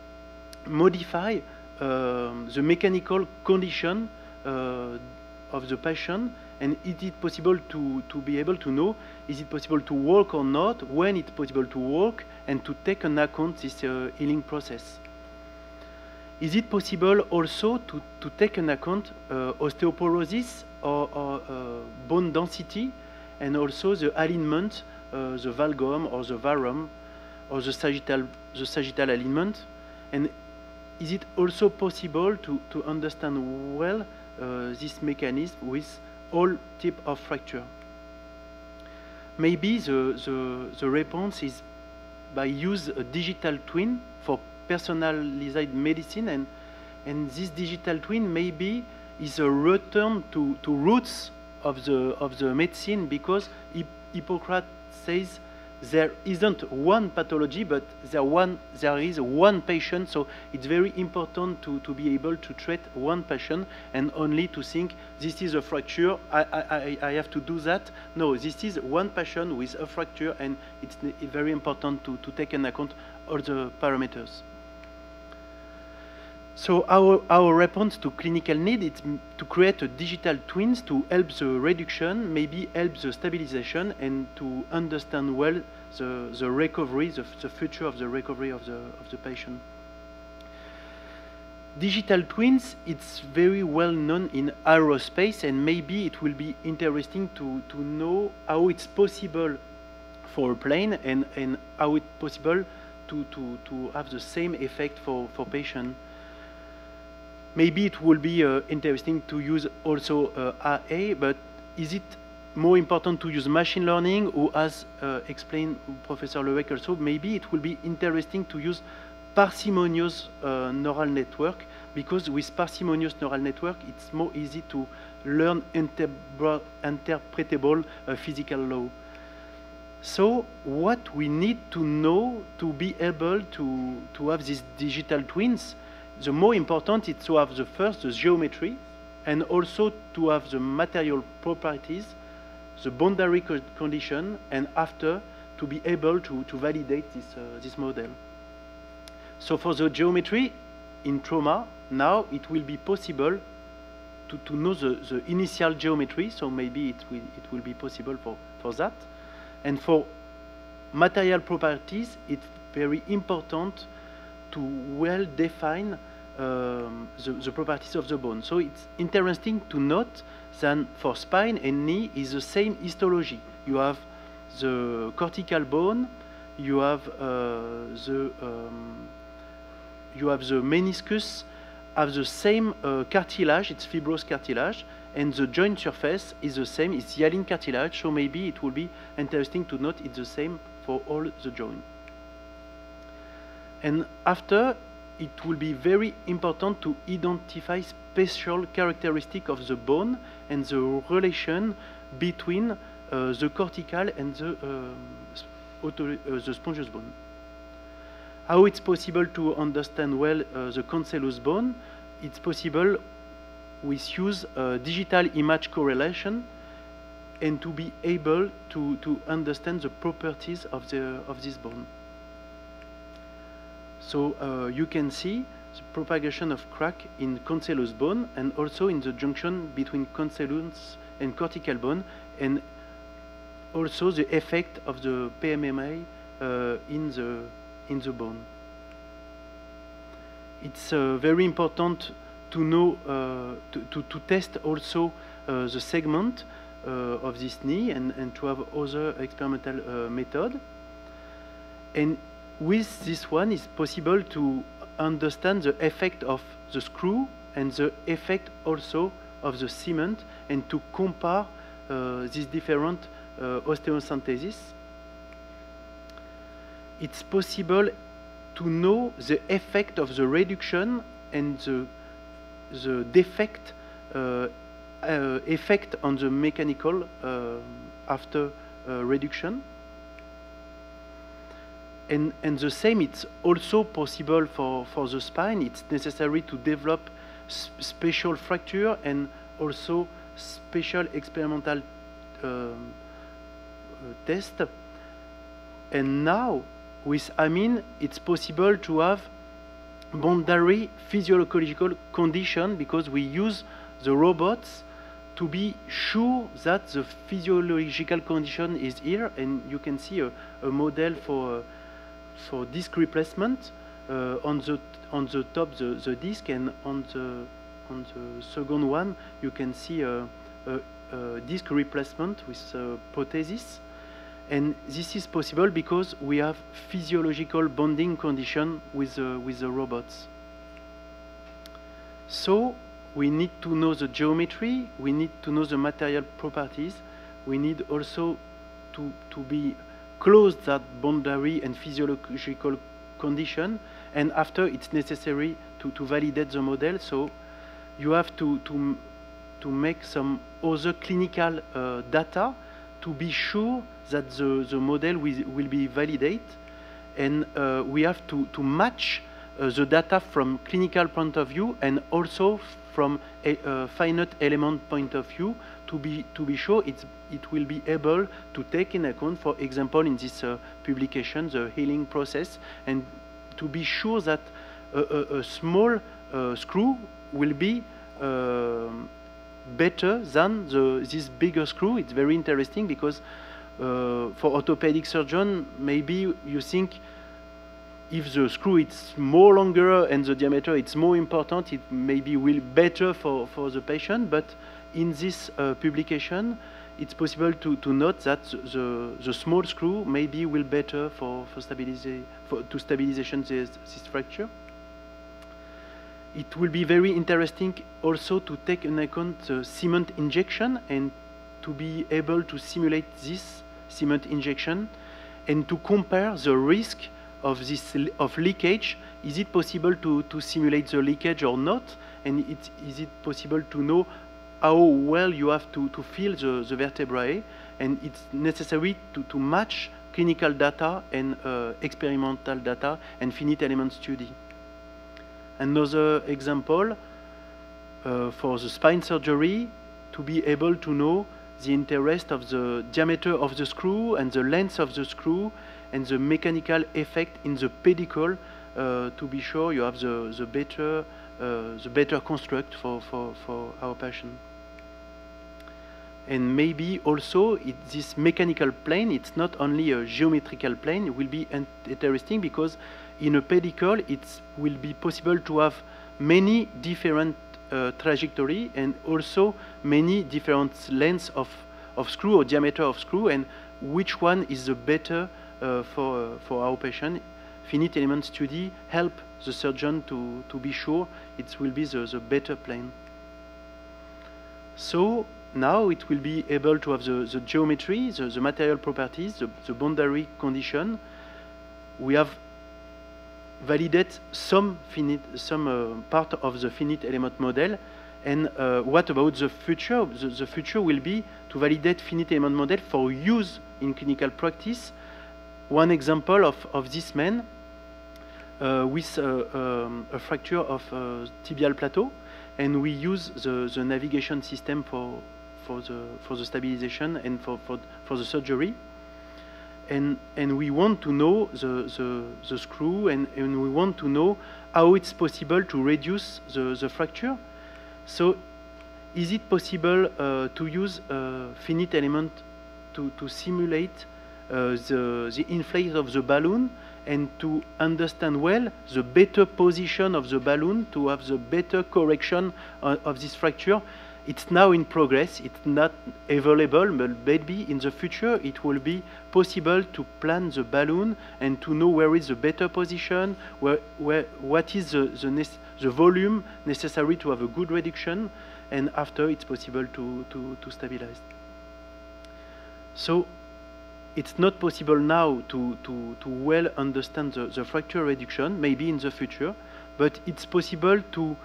modify the mechanical condition of the patient, and is it possible to be able to know, is it possible to walk or not, when it's possible to walk, and to take an account this healing process. Is it possible also to take an account osteoporosis or bone density, and also the alignment, the valgum or the varum, or the sagittal alignment? And is it also possible to understand well this mechanism with all type of fracture? Maybe the response is by use a digital twin for personalized medicine, and this digital twin maybe is a return to roots of the medicine, because Hippocrates says there isn't one pathology, but there is one patient. So it's very important to be able to treat one patient and only to think this is a fracture, I have to do that. No, this is one patient with a fracture, and it's very important to take into account all the parameters. So our response to clinical need is to create a digital twins to help the reduction, maybe help the stabilization, and to understand well the recovery, the future of the recovery of the patient. Digital twins, it's very well known in aerospace, and maybe it will be interesting to know how it's possible for a plane, and how it's possible to have the same effect for patient. Maybe it will be interesting to use also AA, but is it more important to use machine learning, or as explained Professor Lewek also, maybe it will be interesting to use parsimonious neural network, because with parsimonious neural network, it's more easy to learn interpretable physical law. So what we need to know to be able to have these digital twins, the more important is to have the geometry, and also to have the material properties, the boundary condition, and after to be able to validate this model. So for the geometry in trauma, now it will be possible to know the initial geometry, so maybe it will be possible for that. And for material properties, it's very important to well define the properties of the bone. So it's interesting to note that for spine and knee is the same histology. You have the cortical bone, you have the meniscus, have the same cartilage, it's fibrous cartilage, and the joint surface is the same, it's hyaline cartilage, so maybe it will be interesting to note it's the same for all the joints. And after, it will be very important to identify special characteristics of the bone and the relation between the cortical and the spongious bone. How it's possible to understand well the cancellous bone? It's possible with use digital image correlation, and to be able to understand the properties of this bone. So you can see the propagation of crack in cancellous bone and also in the junction between cancellous and cortical bone, and also the effect of the PMMA in the bone. It's very important to know to test also the segment of this knee and to have other experimental method. And with this one, it's possible to understand the effect of the screw and the effect also of the cement, and to compare these different osteosynthesis. It's possible to know the effect of the reduction and the defect effect on the mechanical after reduction. And the same, it's also possible for the spine. It's necessary to develop special fracture and also special experimental test. And now, with Amine, it's possible to have boundary physiological condition, because we use the robots to be sure that the physiological condition is here. And you can see a model for disc replacement on the top the disc, and on the second one you can see a disc replacement with prosthesis. And this is possible because we have physiological bonding condition with the robots. So we need to know the geometry, we need to know the material properties, we need also to be close that boundary and physiological condition, and after it's necessary to validate the model. So you have to make some other clinical data to be sure that the model will be validated, and we have to match the data from clinical point of view and also from a finite element point of view to be sure it will be able to take in account, for example, in this publication, the healing process, and to be sure that a small screw will be better than this bigger screw. It's very interesting because for orthopedic surgeon, maybe you think if the screw is more longer and the diameter it's more important, it maybe will better for the patient. But in this publication, it's possible to note that the small screw maybe will better for stabilization this fracture. It will be very interesting also to take into account the cement injection and to be able to simulate this cement injection and to compare the risk of leakage. Is it possible to simulate the leakage or not? And is it possible to know how well you have to feel the vertebrae? And it's necessary to match clinical data and experimental data and finite element study. Another example for the spine surgery, to be able to know the interest of the diameter of the screw and the length of the screw and the mechanical effect in the pedicle, to be sure you have the better construct for our patient. And maybe also this mechanical plane, it's not only a geometrical plane, it will be interesting because in a pedicle it will be possible to have many different trajectory and also many different lengths of screw or diameter of screw, and which one is the better for our patient. Finite element study help the surgeon to be sure it will be the better plane. So now it will be able to have the geometry, the material properties, the boundary condition. We have validated some part of the finite element model. And what about the future? The future will be to validate finite element model for use in clinical practice. One example of this man with a fracture of tibial plateau, and we use the navigation system for the stabilization and for the surgery. and we want to know the screw, and we want to know how it's possible to reduce the fracture. So is it possible to use finite element to simulate the inflate of the balloon, and to understand well the better position of the balloon to have the better correction of this fracture? It's now in progress, it's not available, but maybe in the future it will be possible to plan the balloon and to know where is the better position, what is the volume necessary to have a good reduction, and after it's possible to stabilize. So it's not possible now to well understand the fracture reduction, maybe in the future, but it's possible to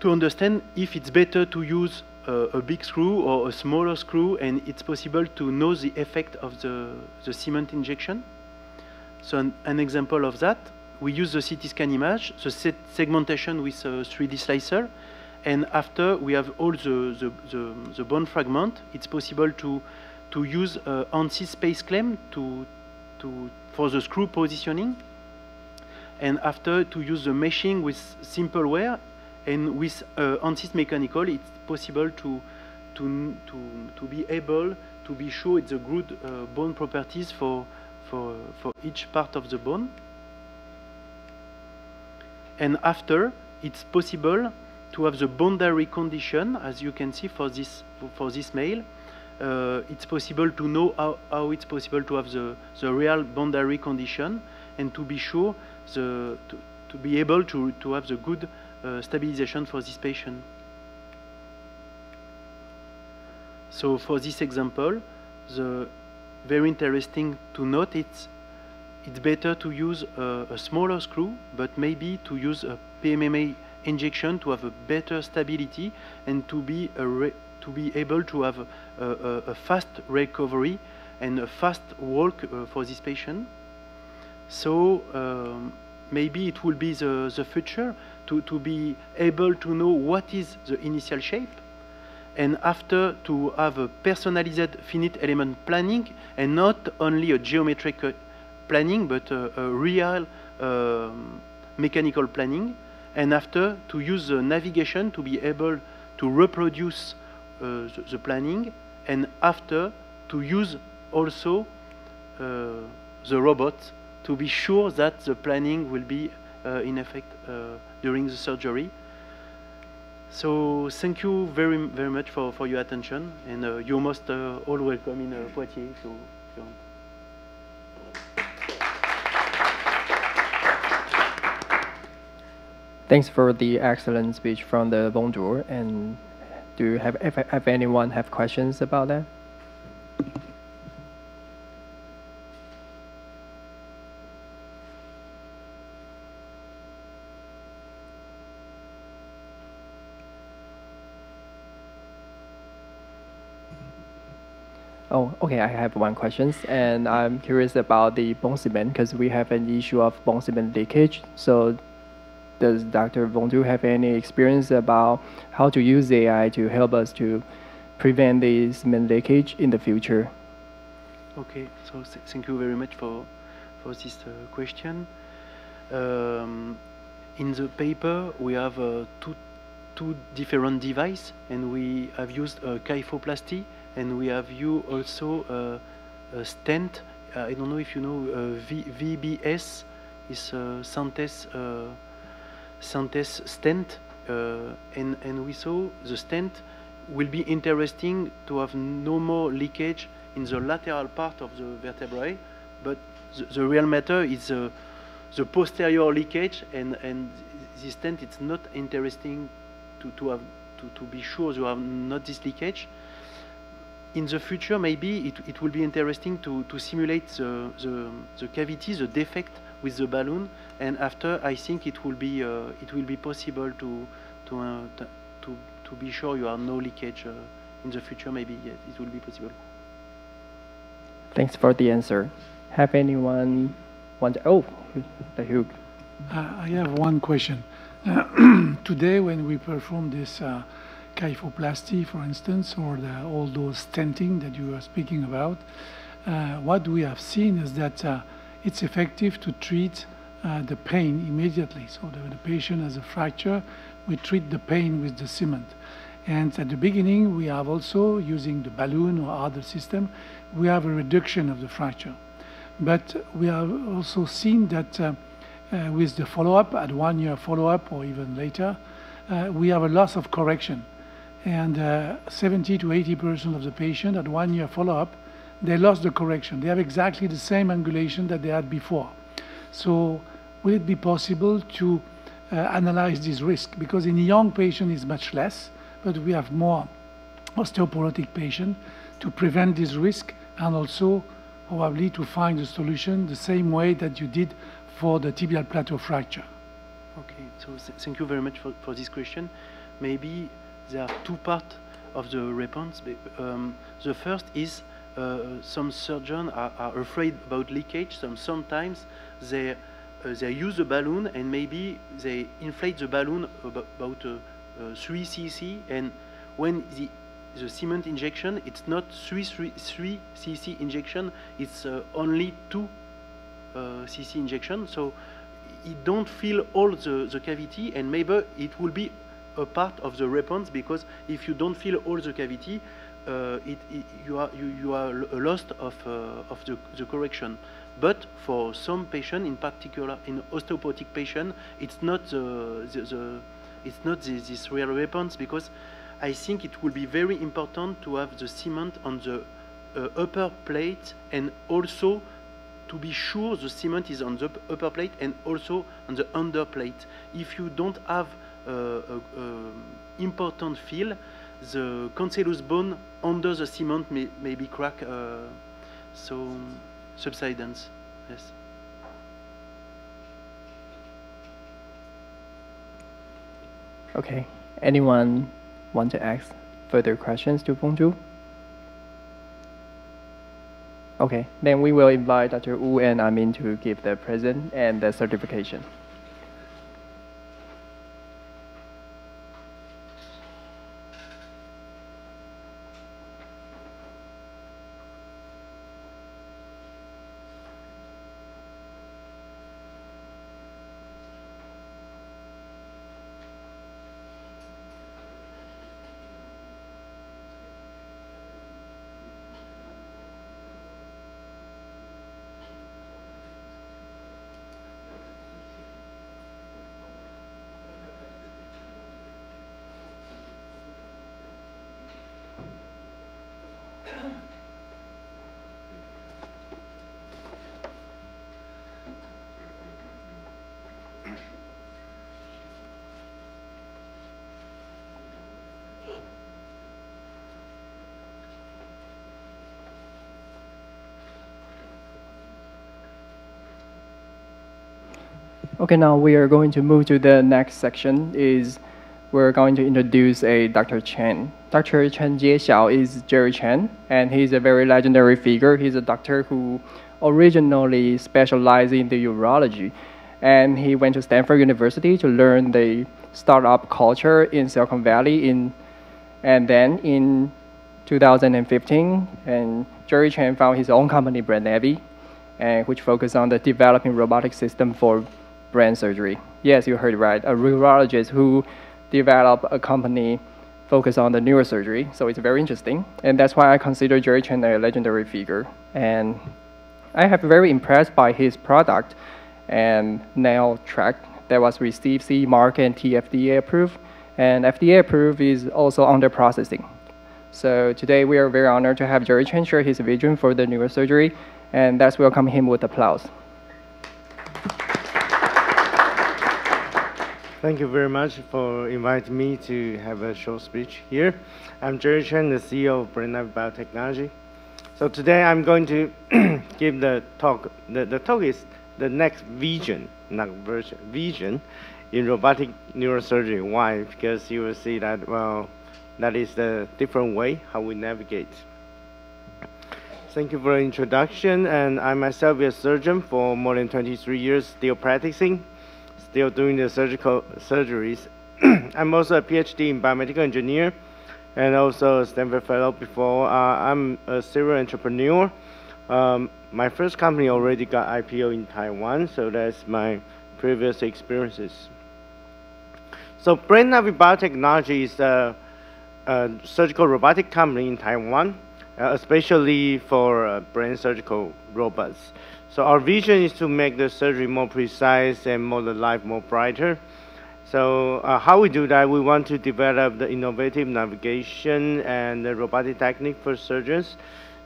understand if it's better to use a big screw or a smaller screw, and it's possible to know the effect of the cement injection. So an example of that, we use the CT scan image, the segmentation with a 3D slicer, and after we have all the bone fragment, it's possible to use ANSYS space claim for the screw positioning, and after to use the meshing with simple wear, and with ANSYS mechanical, it's possible to be able to be sure it's a good bone properties for each part of the bone. And after, it's possible to have the boundary condition, as you can see for this male. It's possible to know how it's possible to have the real boundary condition, and to be sure to be able to have the good stabilization for this patient. So for this example, the very interesting to note, it's better to use a smaller screw, but maybe to use a PMMA injection to have a better stability, and to be able to have a fast recovery and a fast walk for this patient. So maybe it will be the future to be able to know what is the initial shape, and after to have a personalized finite element planning, and not only a geometric planning, but a real mechanical planning, and after to use the navigation to be able to reproduce the planning, and after to use also the robot to be sure that the planning will be in effect during the surgery. So thank you very much for your attention, and you're most all welcome in Poitiers if you want. Thanks for the excellent speech from the Bonjour. And do you have anyone have questions about that? Oh, okay, I have one question, and I'm curious about the bone cement, because we have an issue of bone cement leakage. So does Dr. Bonjour have any experience about how to use AI to help us to prevent the cement leakage in the future? Okay, so thank you very much for this question. In the paper, we have two different devices, and we have used kyphoplasty, and we have used also a stent. I don't know if you know VBS is Santes stent, and we saw the stent will be interesting to have no more leakage in the lateral part of the vertebrae, but the real matter is the posterior leakage, and this stent, it's not interesting to be sure you have not this leakage. In the future, maybe it will be interesting to simulate the cavity, the defect with the balloon, and after I think it will be possible to be sure you have no leakage in the future. Maybe yes, it will be possible. Thanks for the answer. Have anyone want? Oh, Hugh. I have one question. Today, when we perform this kyphoplasty, for instance, or all those stenting that you are speaking about, what we have seen is that it's effective to treat the pain immediately. So the patient has a fracture, we treat the pain with the cement. And at the beginning, we have also, using the balloon or other system, we have a reduction of the fracture. But we have also seen that with the follow-up, at 1 year follow-up or even later, we have a loss of correction. And 70 to 80% of the patient at 1 year follow-up, they lost the correction. They have exactly the same angulation that they had before. So will it be possible to analyze this risk? Because in a young patient it's much less, but we have more osteoporotic patient to prevent this risk and also probably to find a solution the same way that you did for the tibial plateau fracture. Okay, so thank you very much for this question. Maybe there are two parts of the response. The first is some surgeons are afraid about leakage. Sometimes they use a balloon and maybe they inflate the balloon about 3 cc, and when the cement injection, it's not 3 cc injection, it's only 2 cc injection, so it don't fill all the cavity, and maybe it will be a part of the response, because if you don't fill all the cavity, you are lost of the correction. But for some patient, in particular in osteoporotic patient, it's not this real response, because I think it will be very important to have the cement on the upper plate, and also to be sure the cement is on the upper plate and also on the under plate. If you don't have important fill, the cancellous bone under the cement may be cracked, so subsidence. Yes. Okay. Anyone want to ask further questions to Bongzhu? Okay, then we will invite Dr. Wu and Amine to give the present and the certification. Okay, now we are going to move to the next section. We're going to introduce Dr. Chen. Dr. Chen Jie-Xiao is Jerry Chen, and he's a very legendary figure. He's a doctor who originally specialized in the urology, and he went to Stanford University to learn the startup culture in Silicon Valley. And then in 2015, and Jerry Chen found his own company, Brand Navy, which focused on the developing robotic system for brain surgery. Yes, you heard right. A urologist who developed a company focused on the neurosurgery. So it's very interesting. And that's why I consider Jerry Chen a legendary figure. And I have very impressed by his product and nail track that was received CE mark and TFDA approved. And FDA approved is also under processing. So today we are very honored to have Jerry Chen share his vision for the neurosurgery, and let's welcome him with applause. Thank you very much for inviting me to have a short speech here. I'm Jerry Chen, the CEO of Brand Navy Biotechnology. So today I'm going to give the talk. The talk is the next vision, not version, vision in robotic neurosurgery. Why? Because you will see that, well, that is the different way how we navigate. Thank you for the introduction. And I myself is a surgeon for more than 23 years, still practicing. Still doing the surgical surgeries. I'm also a PhD in biomedical engineer and also a Stanford fellow before. I'm a serial entrepreneur My first company already got IPO in Taiwan, so that's my previous experiences. So Brain Navi Biotechnology is a surgical robotic company in Taiwan, especially for brain surgical robots. So our vision is to make the surgery more precise and more the life more brighter. So how we do that, we want to develop the innovative navigation and the robotic technique for surgeons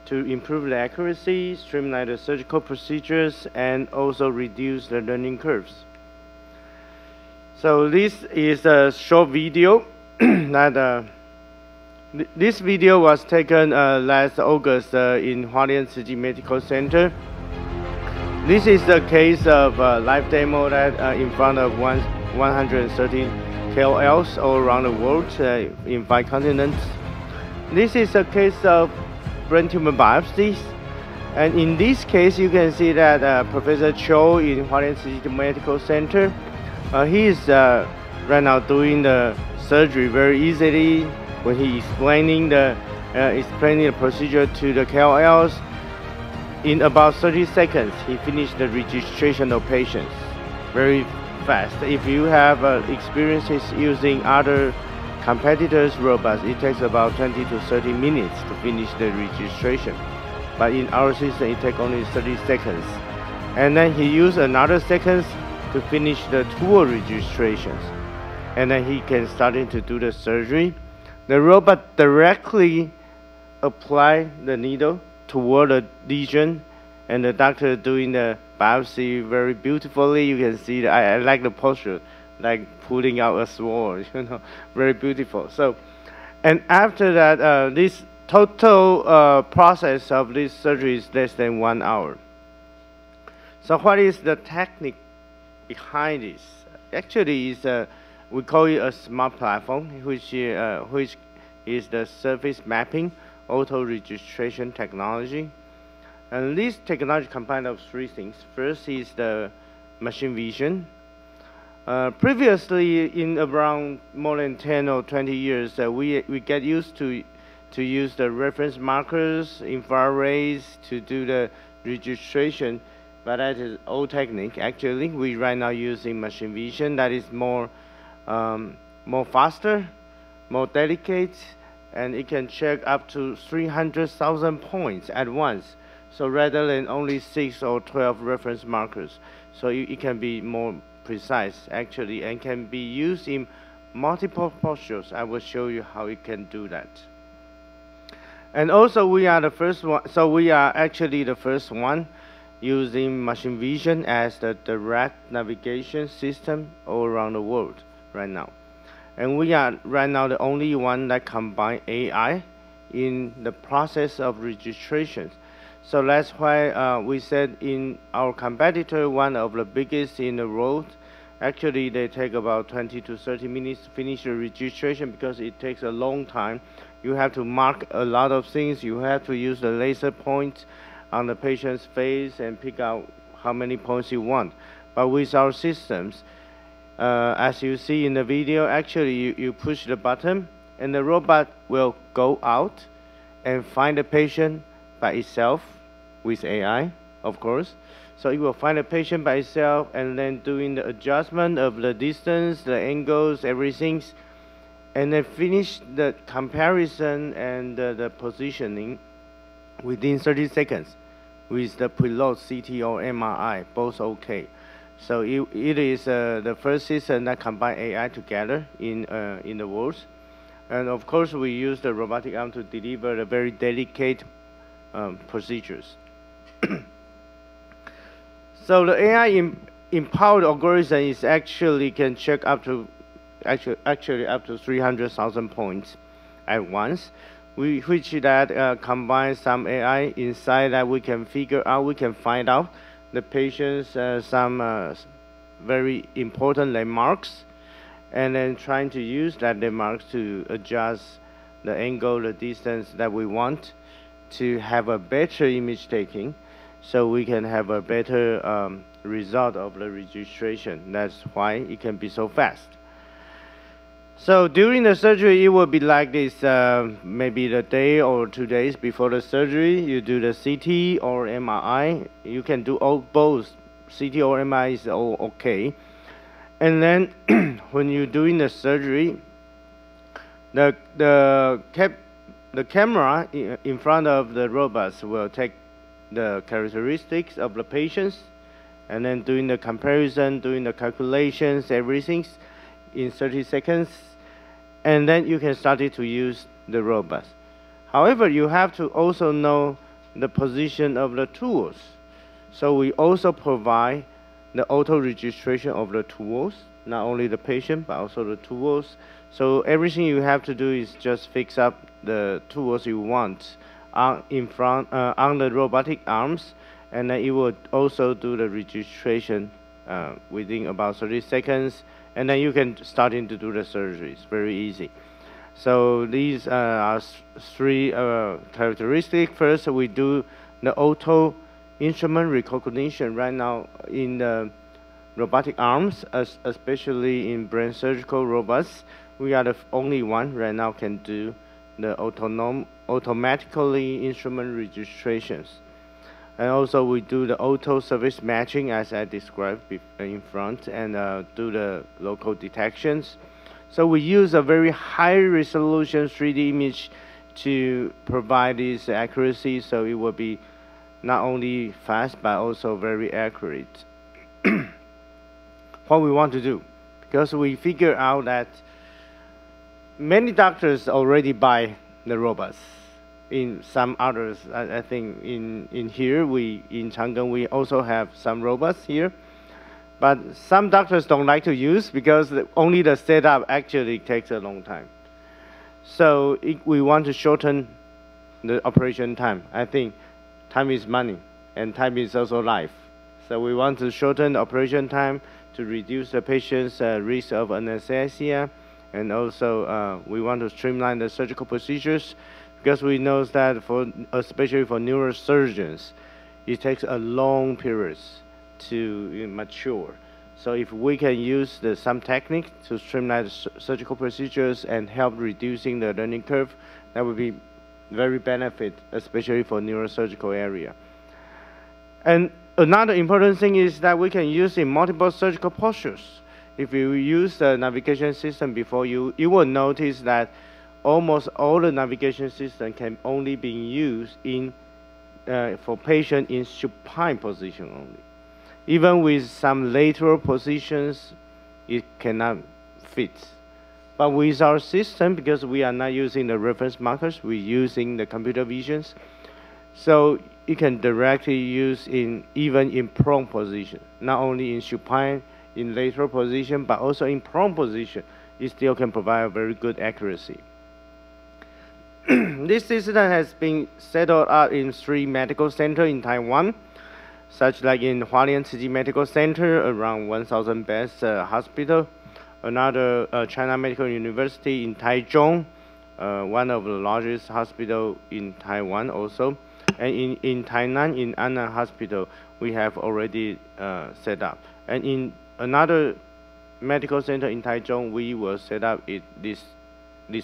to improve the accuracy, streamline the surgical procedures, and also reduce the learning curves. So this is a short video that this video was taken last August in Hualien Tzu Chi Medical Center. This is the case of a live demo that in front of 130 KOLs all around the world in 5 continents. This is a case of brain tumor biopsies. And in this case, you can see that Professor Cho in Hualien Tzu Chi Medical Center, he is right now doing the surgery very easily. When he explaining the procedure to the KOLs, in about 30 seconds, he finished the registration of patients very fast. If you have experiences using other competitors' robots, it takes about 20 to 30 minutes to finish the registration. But in our system, it takes only 30 seconds. And then he used another seconds to finish the tool registrations. And then he can start to do the surgery. The robot directly apply the needle toward the lesion, and the doctor doing the biopsy very beautifully. You can see that I like the posture, like pulling out a sword, you know, very beautiful. So, and after that, this total process of this surgery is less than 1 hour. So what is the technique behind this? Actually, it's we call it a smart platform, which is the surface mapping auto registration technology. And this technology combines of 3 things. First is the machine vision. Previously, in around more than 10 or 20 years, we get used to use the reference markers, infrared to do the registration, but that is old technique. Actually, we right now using machine vision that is more faster, more delicate, and it can check up to 300,000 points at once. So rather than only 6 or 12 reference markers, so it can be more precise actually, and can be used in multiple postures. I will show you how it can do that. And also we are the first one, so we are actually the first one using machine vision as the direct navigation system all around the world right now. And we are right now the only one that combine AI in the process of registration. So that's why we said in our competitor, one of the biggest in the world, actually they take about 20 to 30 minutes to finish the registration because it takes a long time. You have to mark a lot of things. You have to use the laser points on the patient's face and pick out how many points you want. But with our systems, as you see in the video, actually you push the button and the robot will go out and find the patient by itself with AI, of course. So it will find a patient by itself and then doing the adjustment of the distance, the angles, everything, and then finish the comparison and the positioning within 30 seconds with the preload CT or MRI, both okay. So it is the first system that combine AI together in the world. And of course, we use the robotic arm to deliver the very delicate procedures. So the AI empowered algorithm is actually can check up to actually up to 300,000 points at once, which that combines some AI inside that we can figure out, we can find out the patient's some very important landmarks, and then trying to use that landmarks to adjust the angle, the distance that we want to have a better image taking, so we can have a better result of the registration. That's why it can be so fast. So during the surgery, it will be like this, maybe the day or 2 days before the surgery, you do the CT or MRI. You can do both. CT or MRI is all okay. And then when you're doing the surgery, the camera in front of the robots will take the characteristics of the patients, and then doing the comparison, doing the calculations, everything in 30 seconds, and then you can start to use the robots. However, you have to also know the position of the tools. So we also provide the auto-registration of the tools, not only the patient, but also the tools. So everything you have to do is just fix up the tools you want on the robotic arms, and then it will also do the registration within about 30 seconds, and then you can start to do the surgery. It's very easy. So these are three characteristics. First, we do the auto instrument recognition right now in the robotic arms, especially in brain surgical robots. We are the only one right now can do the automatically instrument registrations. And also we do the auto service matching as I described in front, and do the local detections. So we use a very high resolution 3D image to provide this accuracy, so it will be not only fast but also very accurate. What we want to do, because we figure out that many doctors already buy the robots. In some others, I think in here, in Chang'an, we also have some robots here. But some doctors don't like to use because only the setup actually takes a long time. So we want to shorten the operation time. I think time is money, and time is also life. So we want to shorten the operation time to reduce the patient's risk of anesthesia, and also we want to streamline the surgical procedures, because we know that especially for neurosurgeons, it takes a long period to mature. So if we can use some technique to streamline the surgical procedures and help reducing the learning curve, that would be very benefit, especially for neurosurgical area. And another important thing is that we can use in multiple surgical postures. If you use the navigation system before, you will notice that almost all the navigation system can only be used for patient in supine position only. Even with some lateral positions, it cannot fit. But with our system, because we are not using the reference markers, we're using the computer visions, so you can directly use even in prone position, not only in supine, in lateral position, but also in prone position. It still can provide a very good accuracy. This system has been set up in 3 medical centers in Taiwan, such like in Hualien Tzu Medical Center, around 1,000 beds hospital. Another China Medical University in Taichung, one of the largest hospital in Taiwan also. And in Tainan, in Annan Hospital, we have already set up. And in another medical center in Taichung, we will set up it this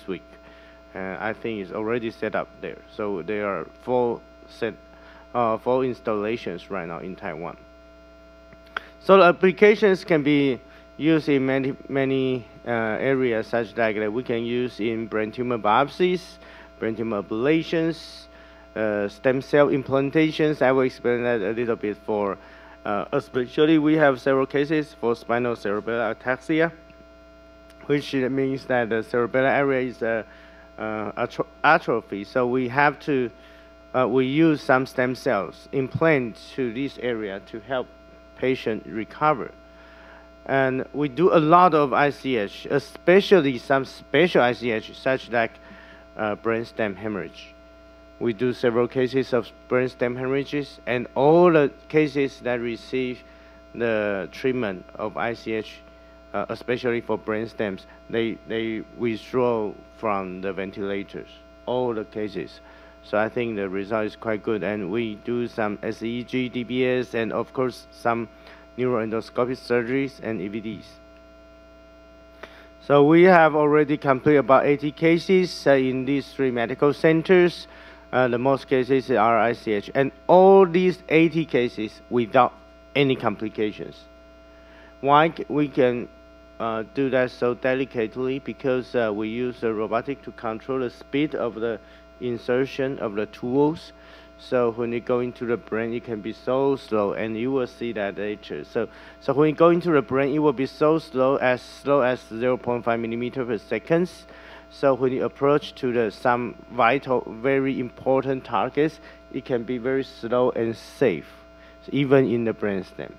week. I think it's already set up there. So there are 4 installations right now in Taiwan. So the applications can be used in many areas, such like that we can use in brain tumor biopsies, brain tumor ablations, stem cell implantations. I will explain that a little bit for, especially we have several cases for spinal cerebellar ataxia, which means that the cerebellar area is atrophy. So we have to, we use some stem cells implant to this area to help patient recover. And we do a lot of ICH, especially some special ICH, such like brainstem hemorrhage. We do several cases of brainstem hemorrhages, and all the cases that receive the treatment of ICH, especially for brainstems, they withdraw from the ventilators, all the cases. So I think the result is quite good, and we do some SEEG, DBS, and of course some neuroendoscopic surgeries and EVDs. So we have already completed about 80 cases in these 3 medical centers. The most cases are ICH, and all these 80 cases without any complications. Why we can do that so delicately? Because we use the robotic to control the speed of the insertion of the tools. So when you go into the brain, it can be so slow, and you will see that later. So when you go into the brain, it will be so slow as 0.5 millimeter per second. So when you approach to some vital, very important targets, it can be very slow and safe, even in the brainstem.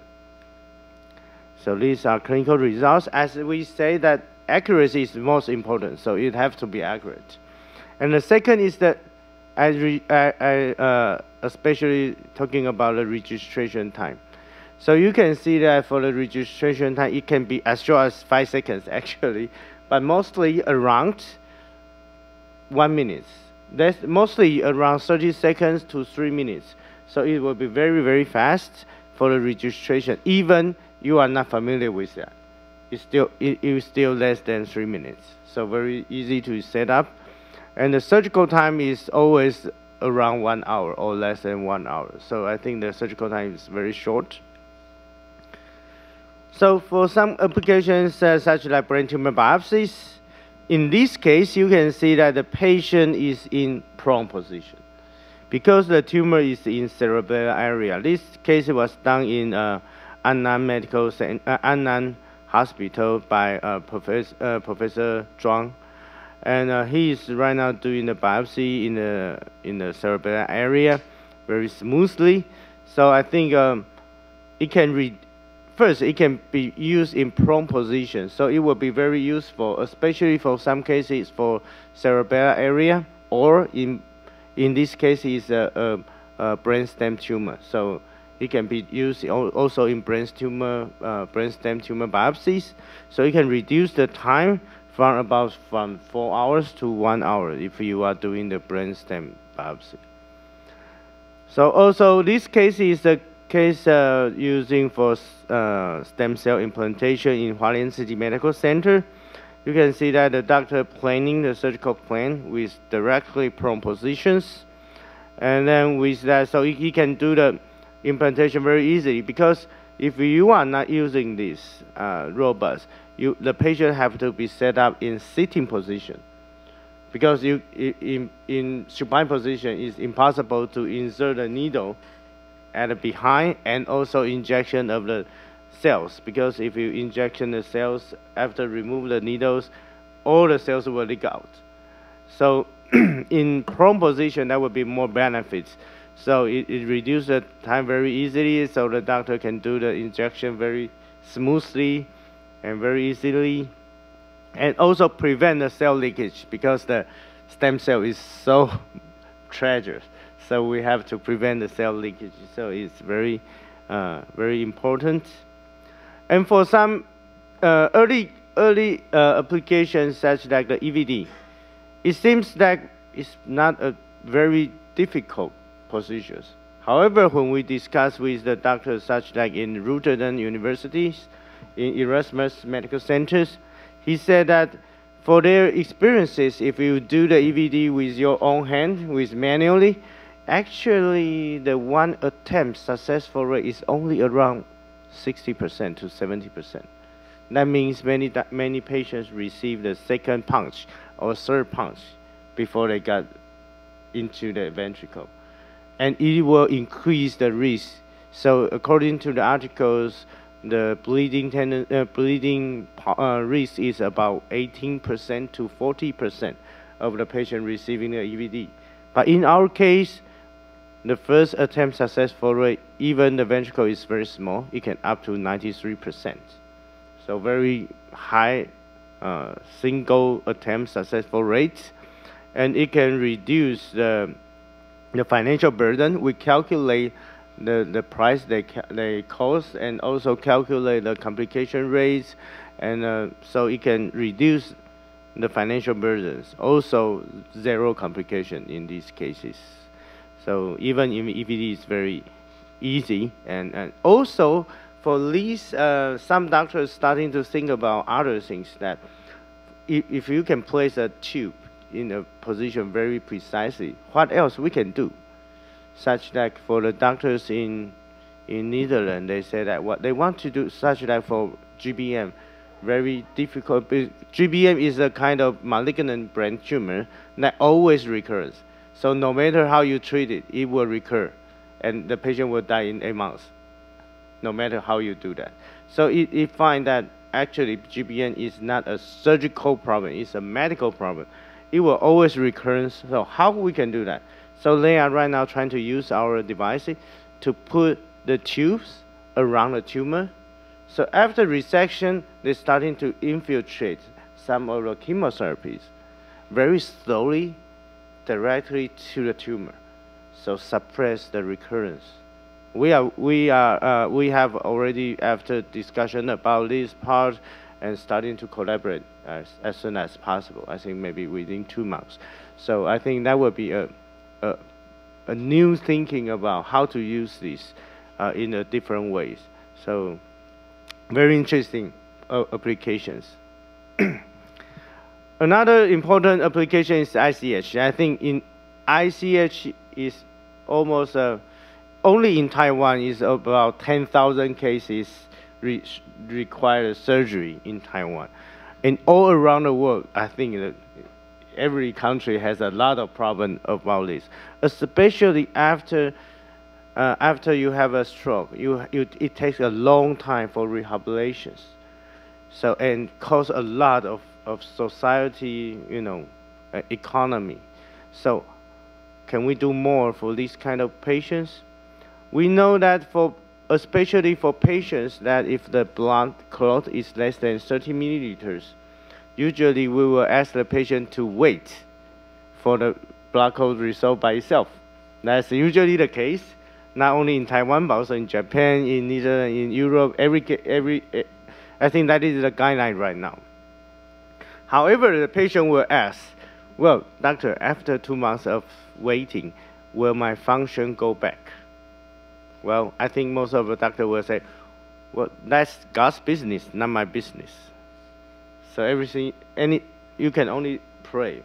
So these are clinical results. As we say that accuracy is the most important, so it has to be accurate. And the second is that especially talking about the registration time. So you can see that for the registration time, it can be as short as 5 seconds actually, but mostly around 1 minute. That's mostly around 30 seconds to 3 minutes. So it will be very, very fast for the registration. Even you are not familiar with that, it's still less than 3 minutes. So very easy to set up. And the surgical time is always around 1 hour or less than 1 hour. So I think the surgical time is very short. So for some applications such like brain tumor biopsies, in this case, you can see that the patient is in prone position because the tumor is in cerebellar area. This case was done in Annan Hospital by Professor Zhuang. And he is right now doing the biopsy in the cerebellar area very smoothly. So I think it can first, it can be used in prone position. So it will be very useful, especially for some cases for cerebellar area, or in this case is a brainstem tumor. So it can be used also in brainstem tumor biopsies. So it can reduce the time from 4 hours to 1 hour if you are doing the brainstem biopsy. So also this case is a case using for stem cell implantation in Hualien City Medical Center. You can see that the doctor planning the surgical plan with directly prone positions, and then with that, so he can do the implantation very easily. Because if you are not using these robots, the patient have to be set up in sitting position, because in supine position it's impossible to insert a needle at the behind, and also injection of the cells, because if you injection the cells after remove the needles, all the cells will leak out. So in prone position, that would be more benefits. So it reduces the time very easily, so the doctor can do the injection very smoothly and very easily, and also prevent the cell leakage, because the stem cell is so treasured. So we have to prevent the cell leakage. So it's very, very important. And for some early applications, such like the EVD, it seems that it's not a very difficult procedures. However, when we discuss with the doctors, such like in Rotterdam universities, in Erasmus medical centers, he said that for their experiences, if you do the EVD with your own hand, with manually, actually the one attempt successful rate is only around 60% to 70%. That means many patients receive the second punch or third punch before they got into the ventricle, and it will increase the risk. So according to the articles, the bleeding risk is about 18% to 40% of the patient receiving the EVD. But in our case, the first attempt successful rate, even the ventricle is very small, it can up to 93%. So very high single attempt successful rate, and it can reduce the financial burden. We calculate the price they cost, and also calculate the complication rates, and so it can reduce the financial burdens. Also, zero complication in these cases. So even in EVD is very easy, and also for these, some doctors starting to think about other things, that if you can place a tube in a position very precisely, what else we can do? Such that for the doctors in Netherlands, they say that what they want to do, such that for GBM, very difficult. GBM is a kind of malignant brain tumor that always recurs. So no matter how you treat it, it will recur, and the patient will die in 8 months, no matter how you do that. So it find that actually GBM is not a surgical problem, it's a medical problem. It will always recur. So how we can do that? So they are right now trying to use our device to put the tubes around the tumor. So after resection, they're starting to infiltrate some of the chemotherapies very slowly, directly to the tumor, so suppress the recurrence. We have already, after discussion about this part, and starting to collaborate as soon as possible. I think maybe within 2 months. So I think that would be a new thinking about how to use this in a different ways. So very interesting applications. Another important application is ICH. I think in ICH is almost only in Taiwan is about 10,000 cases require surgery in Taiwan, and all around the world, I think that every country has a lot of problem about this, especially after you have a stroke. It takes a long time for rehabilitations, so and cause a lot of society, economy. So can we do more for these kind of patients? We know that especially for patients that if the blood clot is less than 30 milliliters, usually we will ask the patient to wait for the blood clot resolve by itself. That's usually the case, not only in Taiwan, but also in Japan, in Netherlands, in Europe, I think that is the guideline right now. However, the patient will ask, well, doctor, after 2 months of waiting, will my function go back? Well, I think most of the doctors will say, well, that's God's business, not my business. So everything, you can only pray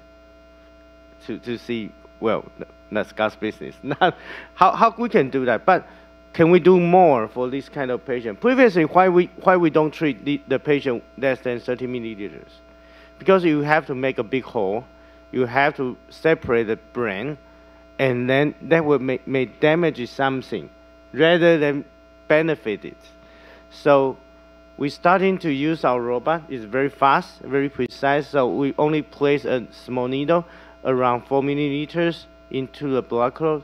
to see, well, that's God's business. Not how we can do that, but can we do more for this kind of patient? Previously, why we don't treat the patient less than 30 milliliters? Because you have to make a big hole, you have to separate the brain, and then that will may damage something rather than benefit it. So we're starting to use our robot. It's very fast, very precise. So we only place a small needle around 4 milliliters into the blood clot.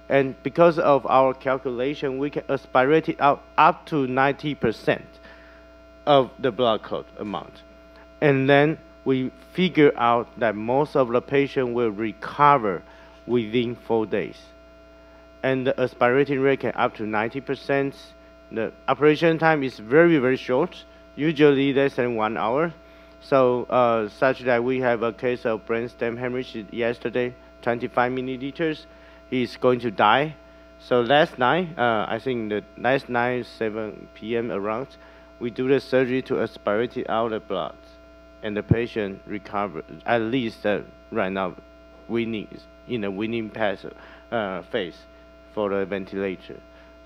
And because of our calculation, we can aspirate it out up to 90% of the blood clot amount. And then we figure out that most of the patient will recover within 4 days. And the aspirating rate can up to 90%. The operation time is very, very short, usually less than 1 hour. So such that we have a case of brainstem hemorrhage yesterday, 25 milliliters. He's going to die. So last night, I think the last night, 7 p.m. around, we do the surgery to aspirate out the blood. And the patient recovered, at least right now, in a winning phase for the ventilator.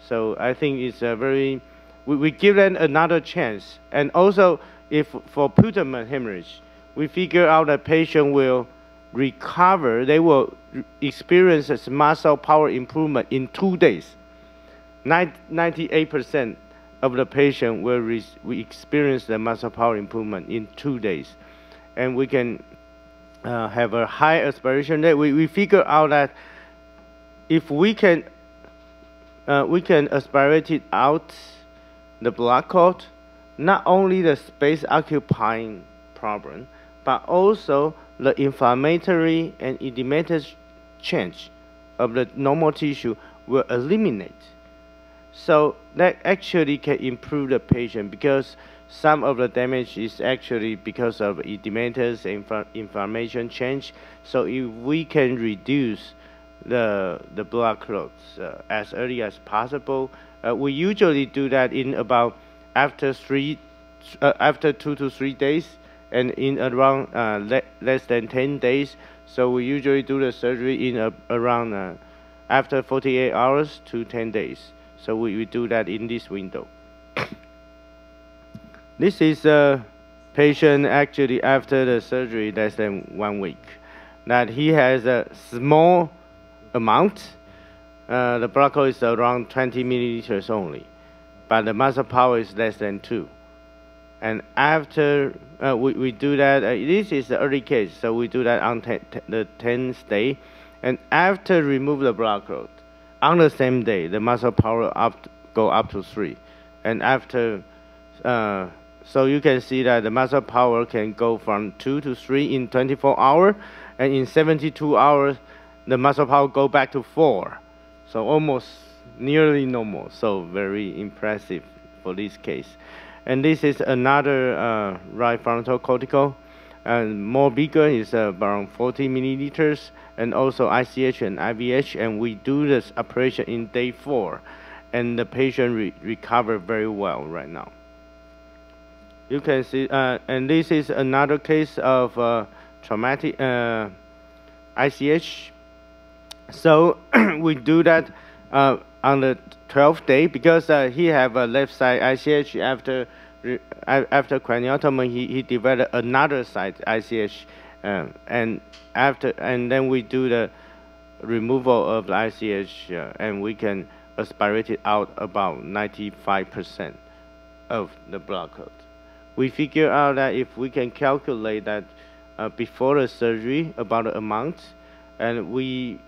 So I think it's a very, we give them another chance. And also, if for putamen hemorrhage, we figure out that patient will recover, they will experience a muscle power improvement in 2 days. 98% of the patient will experience the muscle power improvement in 2 days. And we can have a high aspiration rate. We figure out that if we can aspirate it out the blood clot, not only the space occupying problem, but also the inflammatory and edematous change of the normal tissue will eliminate. So that actually can improve the patient, because some of the damage is actually because of edematous inflammation change. So if we can reduce the blood clots as early as possible, we usually do that in about after 2 to 3 days, and in around less than 10 days. So we usually do the surgery in around after 48 hours to 10 days. So we do that in this window. This is a patient actually after the surgery less than 1 week. That he has a small amount. The blood clot is around 20 milliliters only, but the muscle power is less than 2. And after we do that, this is the early case, so we do that on the 10th day. And after remove the blood clot, on the same day, the muscle power go up to 3. And after, so you can see that the muscle power can go from 2 to 3 in 24 hours, and in 72 hours, the muscle power go back to 4. So almost nearly normal, so very impressive for this case. And this is another right frontal cortical, and more bigger, is around 40 milliliters, and also ICH and IVH, and we do this operation in day 4, and the patient recovered very well right now. You can see, and this is another case of traumatic ICH. So we do that on the 12th day, because he have a left side ICH after craniotomy. He developed another side ICH, and then we do the removal of the ICH, and we can aspirate it out about 95% of the blood clot. We figure out that if we can calculate that before the surgery about the amount, and we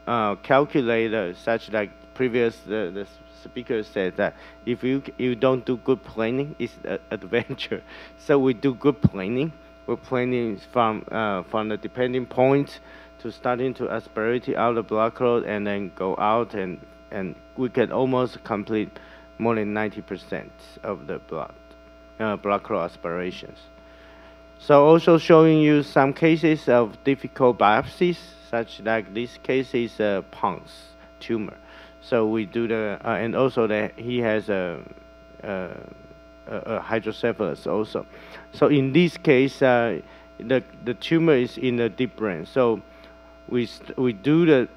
calculate such like previous the speaker said that if you don't do good planning, it's an adventure. So we do good planning. We're planning from the depending point to starting to aspirate out the blood clot and then go out, and we can almost complete more than 90% of the blood clot aspirations. So also showing you some cases of difficult biopsies, such like this case is a Pons tumor. So we do the, and also that he has a hydrocephalus also. So in this case, the tumor is in the deep brain. So we do the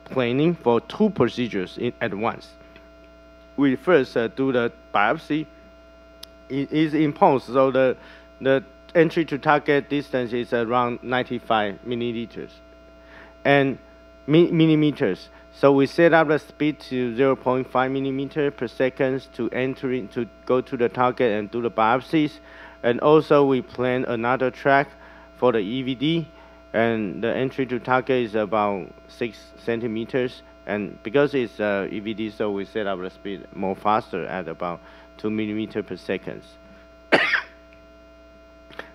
planning for 2 procedures at once. We first do the biopsy. It is in Pons, so the entry to target distance is around 95 milliliters and millimeters. So we set up the speed to 0.5 millimeter per second to go to the target and do the biopsies. And also we plan another track for the EVD, and the entry to target is about 6 centimeters. And because it's EVD, so we set up the speed more faster at about 2 millimeters per second.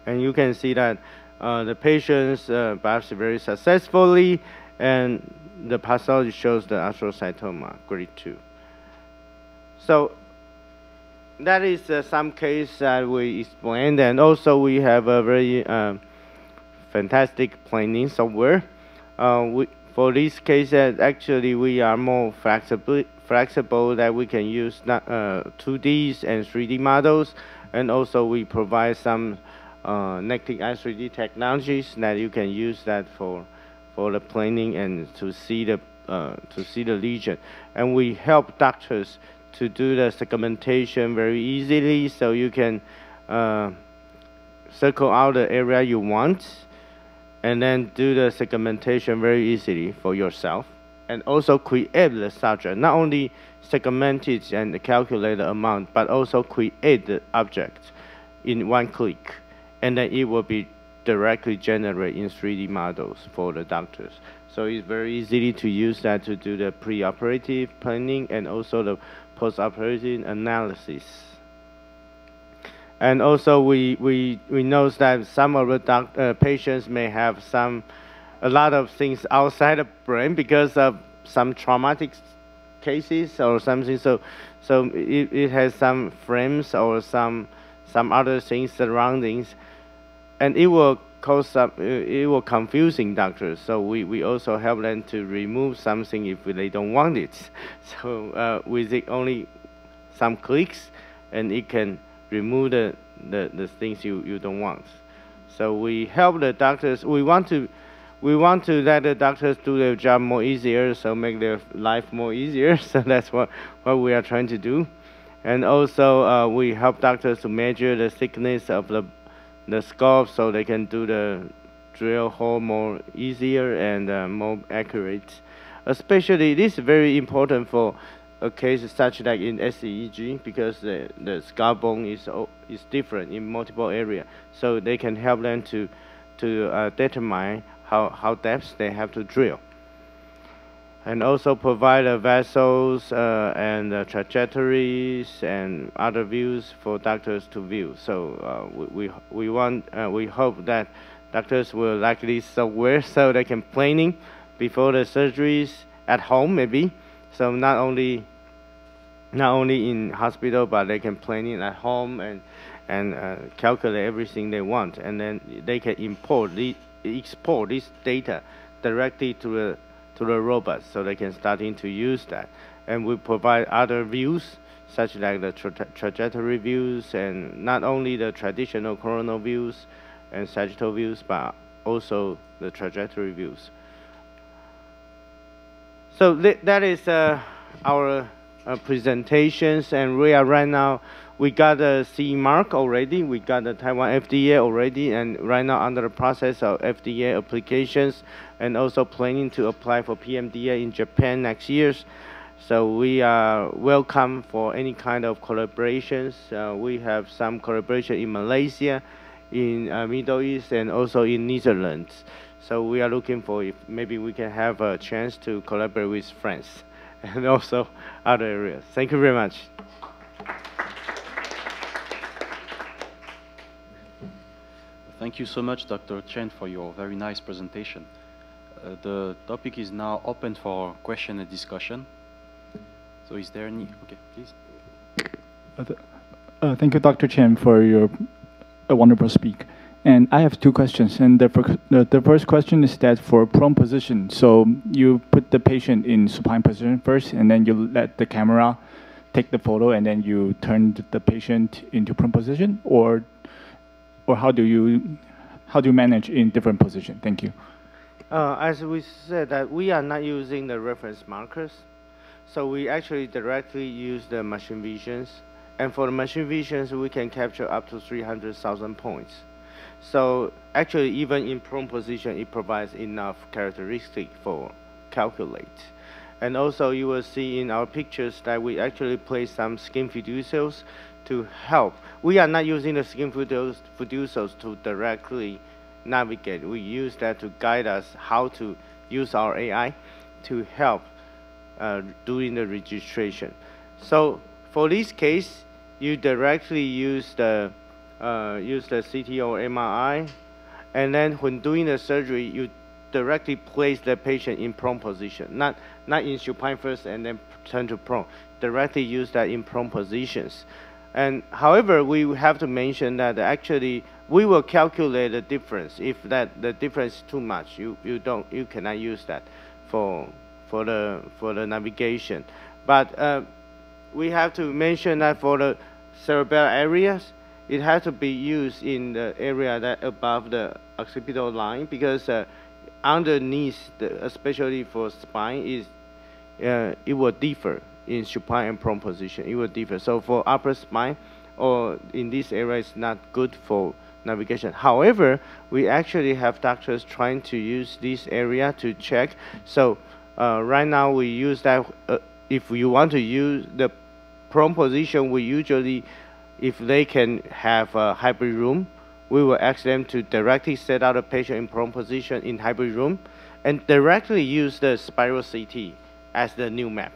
And you can see that the patient's biopsy very successfully, and the pathology shows the astrocytoma grade 2. So that is some case that we explained, and also we have a very fantastic planning software. For these cases, actually we are more flexible that we can use 2D and 3D models, and also we provide some negative I3D technologies that you can use that for the planning and to see the lesion. And we help doctors to do the segmentation very easily, so you can circle out the area you want, and then do the segmentation very easily for yourself, and also create the subject. Not only segment it and calculate the amount, but also create the object in 1 click, and then it will be directly generated in 3D models for the doctors. So it's very easy to use that to do the pre-operative planning and also the post-operative analysis. And also we know that some of the patients may have a lot of things outside the brain because of some traumatic cases or something. So it has some frames or some other things surroundings, and it will confusing doctors. So we also help them to remove something if they don't want it. So with only some clicks, and it can remove the things you don't want. So we help the doctors. We want to let the doctors do their job more easier, so make their life more easier. So that's what we are trying to do. And also we help doctors to measure the thickness of the scalp so they can do the drill hole more easier and more accurate. Especially this is very important for a case such like in SEEG because the scalp bone is different in multiple areas. So they can help them to determine how depth they have to drill. And also provide vessels and trajectories and other views for doctors to view. So we hope that doctors will like this software so they can planning before the surgeries at home maybe. So not only in hospital, but they can planning at home and calculate everything they want, and then they can export this data directly to the robot, so they can starting to use that. And we provide other views, such like the trajectory views, and not only the traditional coronal views and sagittal views, but also the trajectory views. So that is our presentations, and we are right now, we got a CE mark already, we got the Taiwan FDA already, and right now under the process of FDA applications, and also planning to apply for PMDA in Japan next year. So we are welcome for any kind of collaborations. We have some collaboration in Malaysia, in Middle East, and also in Netherlands. So we are looking for if maybe we can have a chance to collaborate with France and also other areas. Thank you very much. Thank you so much, Dr. Chen, for your very nice presentation. The topic is now open for question and discussion. So is there any? Okay, please. Thank you, Dr. Chen, for your wonderful speak. And I have two questions. And the first question is that for prone position, so you put the patient in supine position first, and then you let the camera take the photo, and then you turn the patient into prone position, or how do you manage in different position? Thank you. As we said, that we are not using the reference markers, so we actually directly use the machine visions. And for the machine visions, we can capture up to 300,000 points. So actually, even in prone position, it provides enough characteristic for calculate. And also, you will see in our pictures that we actually place some skin fiducials to help. We are not using the skin fiducials to directly navigate. We use that to guide us how to use our AI to help doing the registration. So for this case, you directly use the CT or MRI, and then when doing the surgery, you directly place the patient in prone position, not in supine first and then turn to prone. Directly use that in prone positions. And however, we have to mention that actually we will calculate the difference. If the difference is too much, you cannot use that for the navigation. But we have to mention that for the cerebral areas, it has to be used in the area that above the occipital line, because underneath, especially for spine, it will differ in supine and prone position. It will differ. So for upper spine, or in this area, it's not good for navigation. However, we actually have doctors trying to use this area to check. So right now we use that. If you want to use the prone position, we usually, if they can have a hybrid room, we will ask them to directly set out a patient in prone position in hybrid room and directly use the spiral CT as the new map.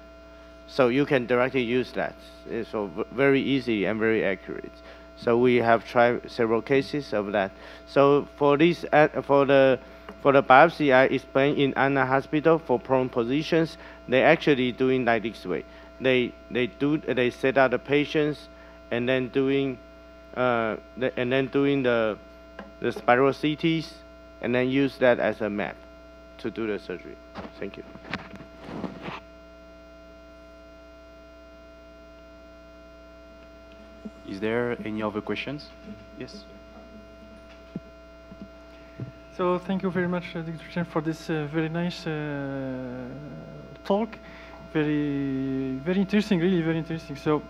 So you can directly use that. It's so very easy and very accurate. So we have tried several cases of that. So for this, for the biopsy I explained in Anna Hospital for prone positions, they actually doing like this way. They set out the patients and then doing the spiral CTs and then use that as a map to do the surgery. Thank you. Is there any other questions? Yes. So thank you very much, Dr. Chen, for this very nice talk. Very interesting, really very interesting. So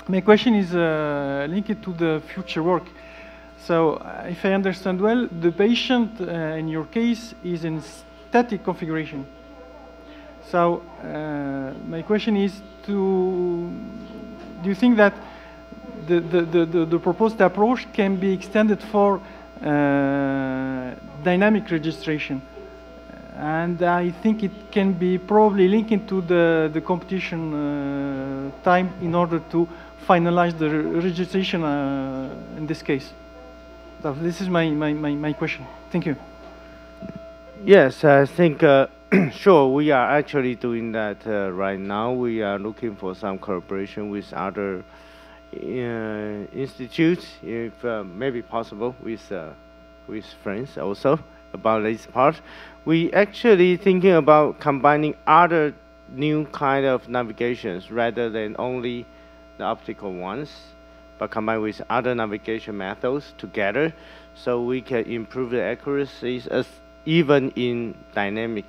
my question is linked to the future work. So if I understand well, the patient in your case is in static configuration. So my question is, do you think that the proposed approach can be extended for dynamic registration? And I think it can be probably linked into the competition time in order to finalize the registration in this case. So this is my question. Thank you. Yes, I think, sure, we are actually doing that right now. We are looking for some cooperation with other institutes, if maybe possible, with friends also about this part. We actually thinking about combining other new kind of navigations rather than only the optical ones, but combine with other navigation methods together, so we can improve the accuracies even in dynamic,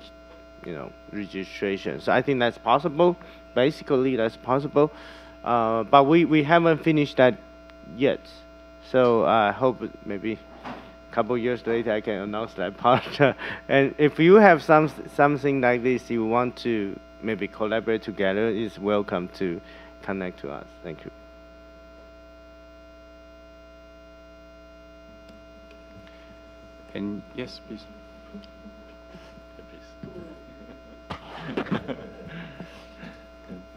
registration. So I think that's possible. Basically, that's possible, but we haven't finished that yet. So I hope maybe a couple years later I can announce that part. And if you have something like this you want to maybe collaborate together, it's welcome to connect to us. Thank you. And yes, please.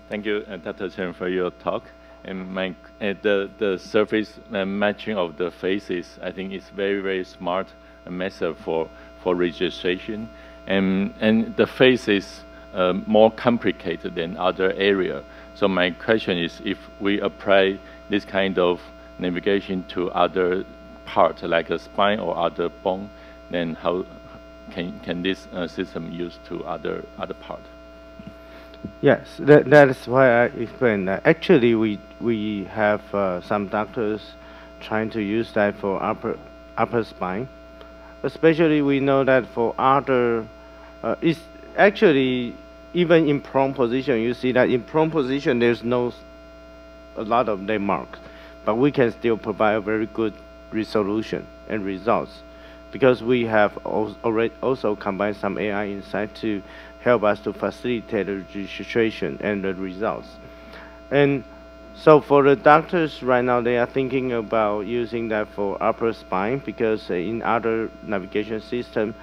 Thank you, Dr. Chen, for your talk. And the surface matching of the faces, I think, is very smart method for registration. And the face is more complicated than other area. So my question is, if we apply this kind of navigation to other part, like a spine or other bone, then how can this system used to other part? Yes, that is why I explained that. Actually, we have some doctors trying to use that for upper spine. Especially, we know that for other, it's actually even in prone position. You see that in prone position, there's a lot of landmarks, but we can still provide a very good resolution and results, because we have already also combined some AI inside to help us to facilitate the registration and the results. And so for the doctors right now, they are thinking about using that for upper spine, because in other navigation system,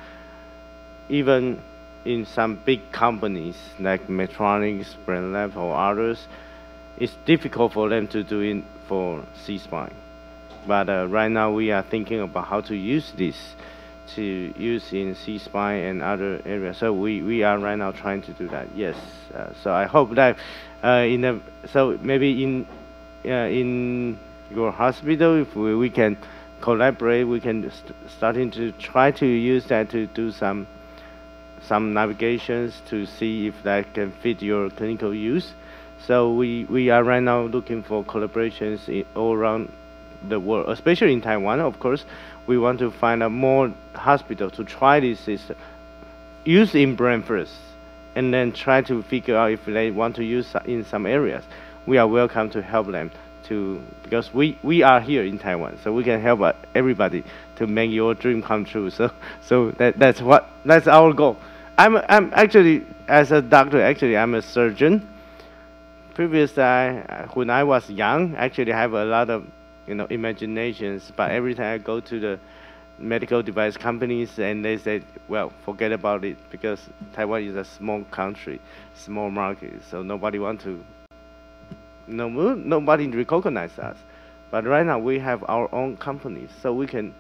even in some big companies like Medtronic, BrainLab or others, it's difficult for them to do it for C-spine. But right now we are thinking about how to use this to use in C-spine and other areas. So we are right now trying to do that. Yes. So I hope that so maybe in your hospital, if we can collaborate, we can starting to try to use that to do some navigations to see if that can fit your clinical use. So we are right now looking for collaborations all around the world, especially in Taiwan. Of course, we want to find out more hospitals to try this system, use in brain first, and then try to figure out if they want to use in some areas. We are welcome to help them to, because we are here in Taiwan, so we can help everybody to make your dream come true. So that's our goal. I'm actually, as a doctor, actually I'm a surgeon. Previously, when I was young, actually I have a lot of imaginations, but every time I go to the medical device companies and they say, well, forget about it, because Taiwan is a small country, small market, so nobody recognize us. But right now we have our own companies, so we can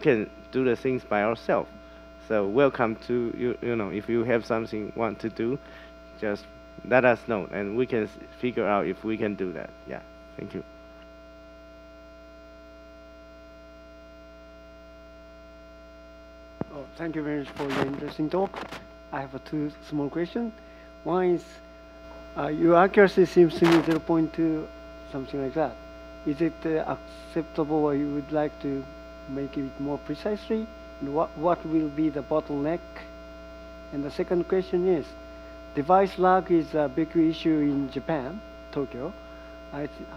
do the things by ourselves. So welcome to if you have something you want to do, just let us know, and we can figure out if we can do that. Yeah, thank you. Oh, thank you very much for your interesting talk. I have two small questions. One is, your accuracy seems to me 0.2, something like that. Is it acceptable, or you would like to make it more precisely? what will be the bottleneck? And the second question is, device lag is a big issue in Japan, Tokyo.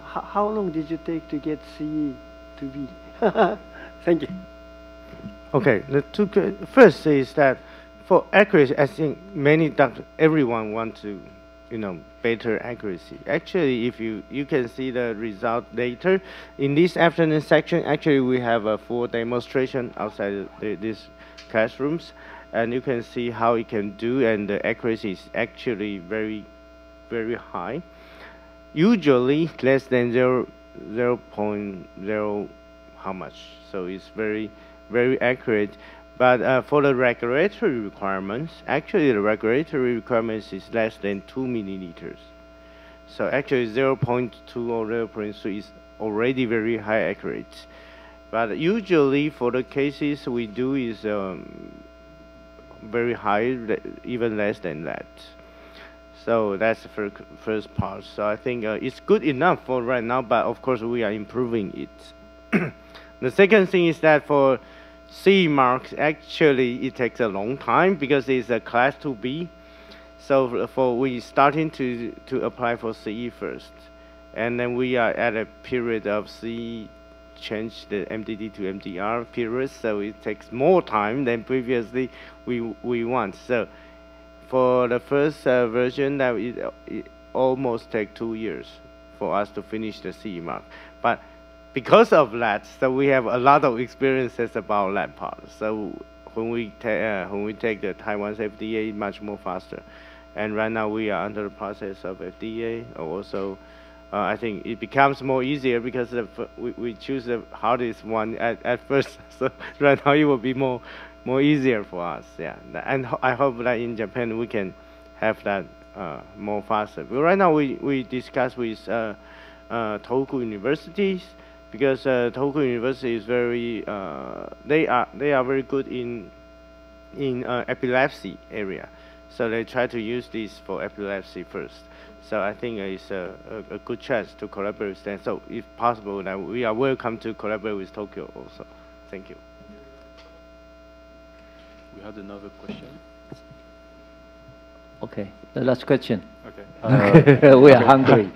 How long did you take to get CE to B? Thank you. Okay, first is that for accuracy, I think many doctors, everyone wants to, better accuracy. Actually, if you can see the result later, in this afternoon section, actually we have a full demonstration outside these classrooms, and you can see how it can do, and the accuracy is actually very, very high. Usually less than 0.0 how much, so it's very, very accurate. But for the regulatory requirements, actually the regulatory requirements is less than 2 milliliters. So actually 0.2 or 0.3 is already very high accurate. But usually for the cases we do is very high, even less than that. So that's the first part. So I think it's good enough for right now, but of course we are improving it. The second thing is that for CE marks, actually it takes a long time because it's a class 2B. So we starting to apply for CE first, and then we are at a period of CE change the MDD to MDR period, so it takes more time than previously we want. So for the first version, that it almost take 2 years for us to finish the CE mark. But because of that, so we have a lot of experiences about that part. So when we take the Taiwan's FDA, much more faster. And right now we are under the process of FDA. Also, I think it becomes more easier because we choose the hardest one at first. So right now it will be more easier for us. Yeah, and I hope that in Japan we can have that more faster. But right now we discuss with Tohoku universities, because Tohoku University is very they are very good in epilepsy area, so they try to use this for epilepsy first. So I think it's a good chance to collaborate with them. So if possible, that we are welcome to collaborate with Tokyo also. Thank you. We had another question. Okay, the last question. Okay. We are hungry.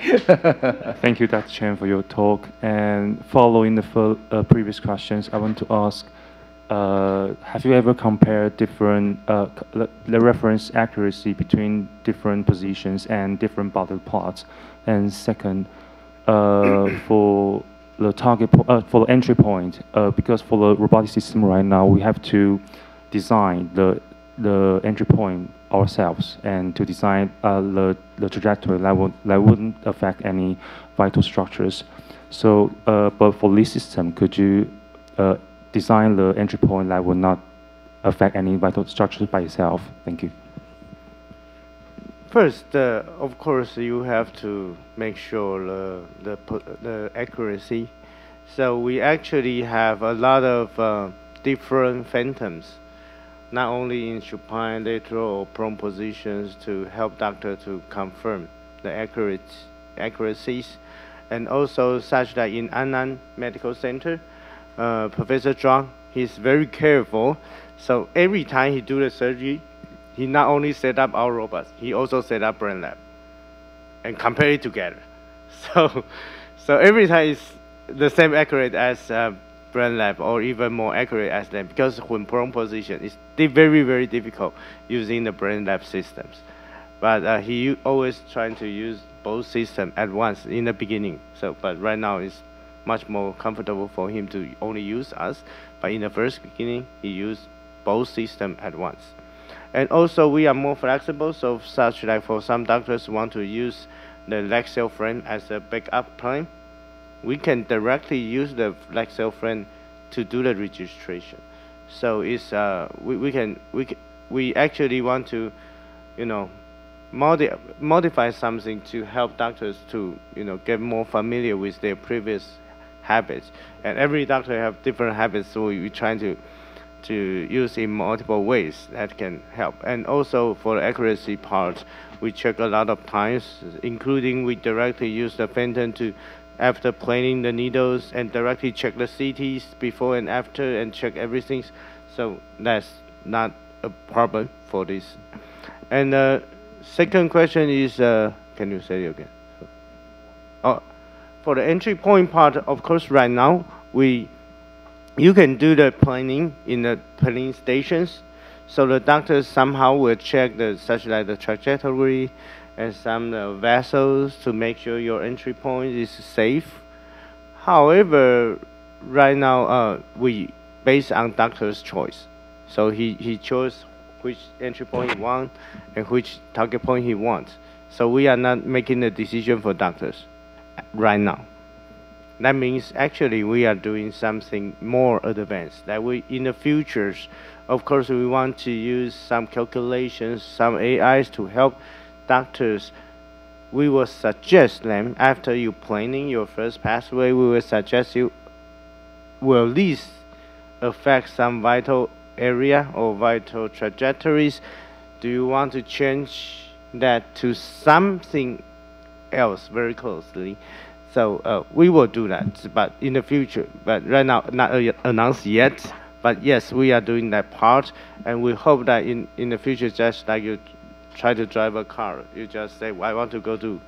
Thank you, Dr. Chen, for your talk. And following the previous questions, I want to ask, have you ever compared different, the reference accuracy between different positions and different body parts? And second, for the target, for the entry point, because for the robotic system right now, we have to design the entry point ourselves and to design the trajectory that wouldn't affect any vital structures. So, but for this system, could you design the entry point that would not affect any vital structures by itself? Thank you. First, of course, you have to make sure the accuracy. So we actually have a lot of different phantoms, not only in supine, lateral, or prone positions, to help doctor to confirm the accuracies, and also such that in Annan Medical Center, Professor Zhuang, he's very careful. So every time he do the surgery, he not only set up our robots, he also set up Brain Lab and compare it together. So every time it's the same accurate as Brain Lab, or even more accurate as them, because when prone position, it's very, very difficult using the Brain Lab systems. But he always trying to use both systems at once in the beginning. So, but right now it's much more comfortable for him to only use us. But in the first beginning, he used both systems at once. And also we are more flexible, so such like for some doctors want to use the leg cell frame as a backup plan, we can directly use the leg cell frame to do the registration. So it's we actually want to, modify something to help doctors to get more familiar with their previous habits. And every doctor have different habits, so we're trying to use in multiple ways that can help. And also for the accuracy part, we check a lot of times, including we directly use the phantom to, after planing the needles, and directly check the CTs before and after and check everything. So that's not a problem for this. And the second question is, can you say it again? Oh, for the entry point part, of course, right now, you can do the planning in the planning stations. So the doctors somehow will check such like the trajectory and some vessels to make sure your entry point is safe. However, right now, we based on doctor's choice. So he chose which entry point he wants and which target point he wants. So we are not making a decision for doctors right now. That means actually we are doing something more advanced. That in the futures, of course, we want to use some calculations, some AIs to help doctors. We will suggest them after you planning your first pathway. We will suggest you will at least affect some vital area or vital trajectories. Do you want to change that to something else very closely? So we will do that, but in the future. But right now, not announced yet. But yes, we are doing that part, and we hope that in the future, just like you try to drive a car, you just say, I want to go to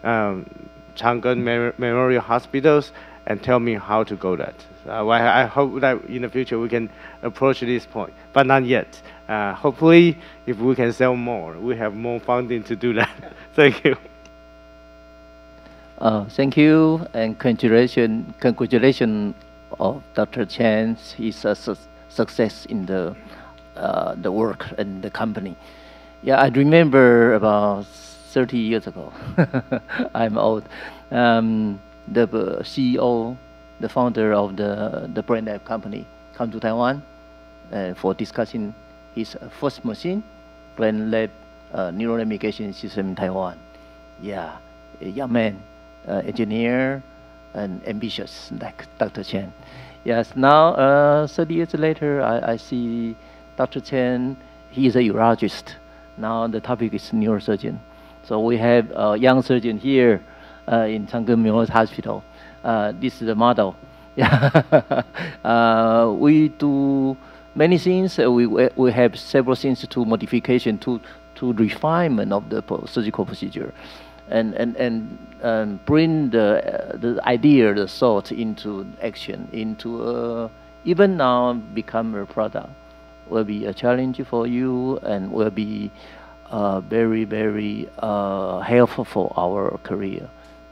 Chang'an Memorial Hospitals, and tell me how to go that. I hope that in the future we can approach this point, but not yet. Hopefully, if we can sell more, we have more funding to do that. Thank you. Thank you, and congratulations of Dr. Chen's success in the work and the company. Yeah, I remember about 30 years ago. I'm old. The CEO, the founder of the brain lab company, come to Taiwan for discussing his first machine, brain lab neural navigation system in Taiwan. Yeah, a young man, engineer, and ambitious like Dr. Chen. Yes, now 30 years later, I see Dr. Chen. He is a urologist. Now the topic is neurosurgeon. So we have a young surgeon here in Chang'an Memorial Hospital. This is the model. We do many things. We have several things to modification, to refinement of the surgical procedure, and bring the idea, the thought into action, into even now become a product. Will be a challenge for you and will be very, very helpful for our career.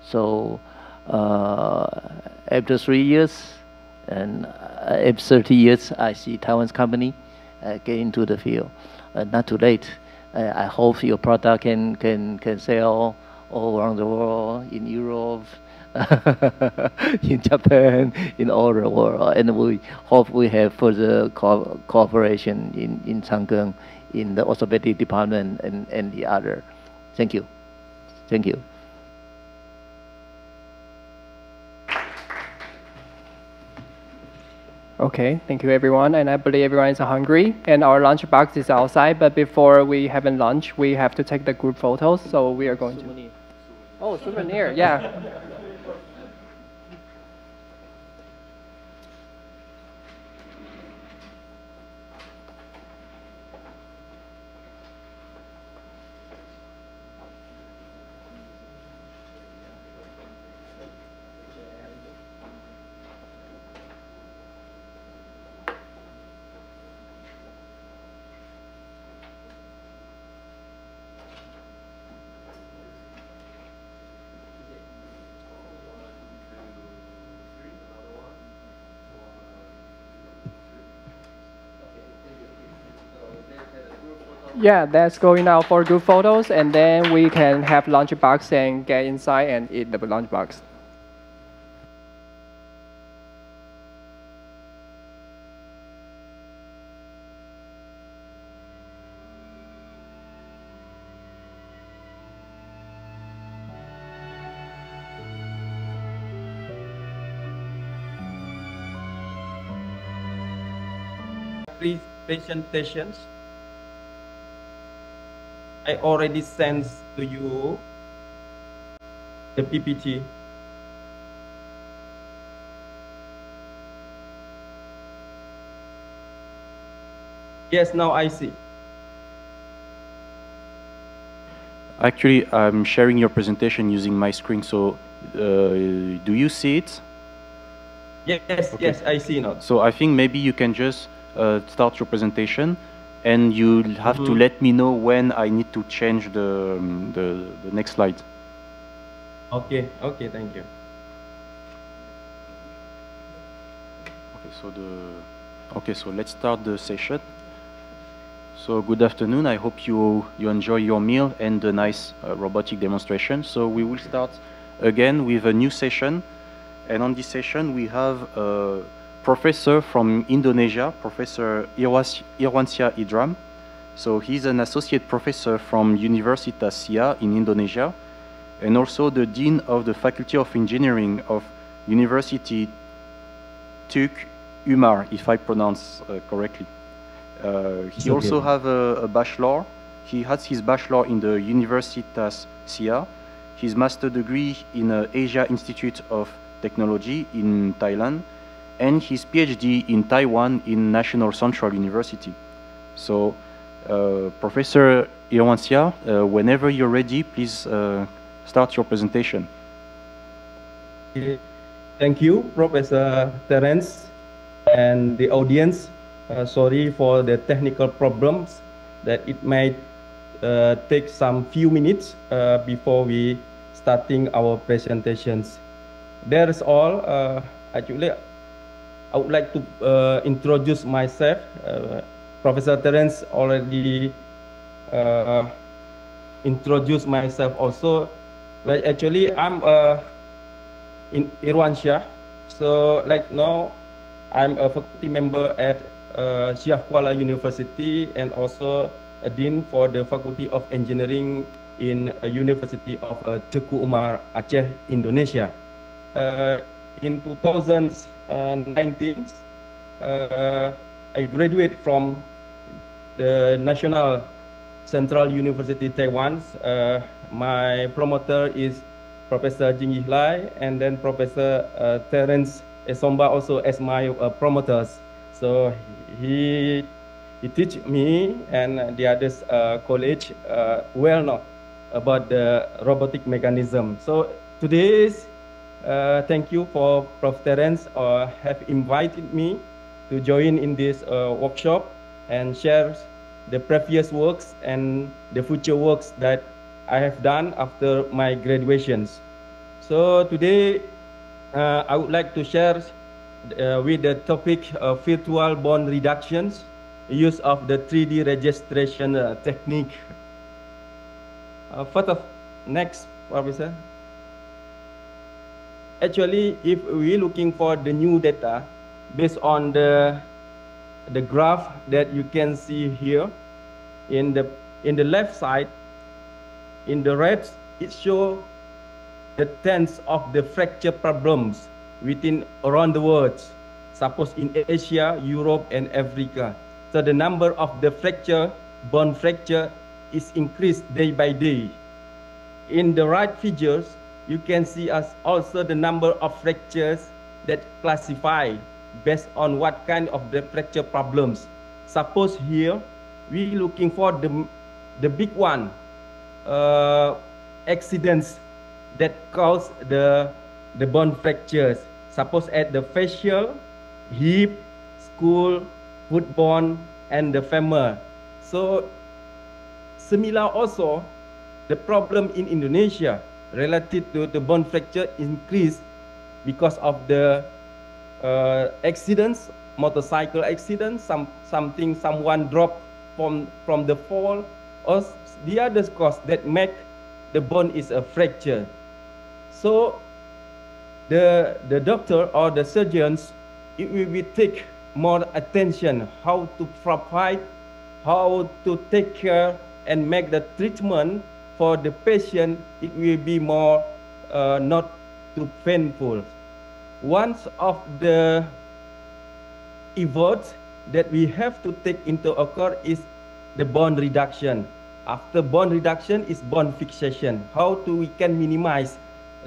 So after 3 years and after 30 years, I see Taiwan's company get into the field. Not too late. I hope your product can sell all around the world, in Europe, in Japan, in all the world. And we hope we have further cooperation in Chang'an, in the orthopedic department and the other. Thank you. Thank you. Okay, thank you everyone, and I believe everyone is hungry, and our lunch box is outside, but before we have lunch, we have to take the group photos, so we are going to... Oh, souvenir, yeah. Yeah, that's going out for good photos, and then we can have lunch box and get inside and eat the lunch box. Please, presentations. I already sent to you the PPT. Yes, now I see. Actually, I'm sharing your presentation using my screen, so do you see it? Yes, Okay. yes, I see now. So I think maybe you can just start your presentation, and you'll have to let me know when I need to change the next slide. Okay, okay, thank you. Okay, so let's start the session. So good afternoon. I hope you enjoy your meal and the nice robotic demonstration. So we will start again with a new session, and on this session we have a professor from Indonesia, Professor Irwansyah Idram. So he's an associate professor from Universitas Siak in Indonesia, and also the dean of the Faculty of Engineering of University Tuk Umar, if I pronounce correctly. He also have a bachelor. He has his bachelor in the Universitas Siak, his master degree in Asia Institute of Technology in Thailand, and his PhD in Taiwan in National Central University. So, Professor Irwansyah, whenever you're ready, please start your presentation. Thank you, Professor Terence, and the audience. Sorry for the technical problems that it might take some few minutes before we starting our presentations. That is all. Actually, I would like to introduce myself. Professor Terence already introduced myself also. But actually, I'm in Irwansyah. So like now, I'm a faculty member at Syah Kuala University and also a dean for the Faculty of Engineering in University of Teguh Umar, Aceh, Indonesia. In 2019, I graduated from the National Central University Taiwan. My promoter is Professor Jing Lai, and then Professor Terence Essomba also as my promoters. So he teach me and the others college well know about the robotic mechanism. So today's thank you for Prof. Terence have invited me to join in this workshop and share the previous works and the future works that I have done after my graduations. So today I would like to share with the topic of virtual bone reductions, use of the 3D registration technique. Next, Professor. Actually, if we're looking for the new data, based on the graph that you can see here, in the left side, in the red, it shows the trends of the fracture problems around the world, suppose in Asia, Europe, and Africa. So the number of the bone fracture is increased day by day. In the right figures, you can see also the number of fractures that classify based on what kind of the fracture problems. Suppose here, we're looking for the big one, accidents that cause the bone fractures, suppose at the facial, hip, skull, foot bone, and the femur. So similar also, the problem in Indonesia related to the bone fracture increased because of the accidents, motorcycle accidents, someone dropped from the fall, or the other cause that make the bone is a fracture. So the doctor or the surgeons, it will be take more attention how to provide, how to take care and make the treatment for the patient. It will be more not too painful. One of the efforts that we have to take into account is the bone reduction. After bone reduction is bone fixation. How we can minimize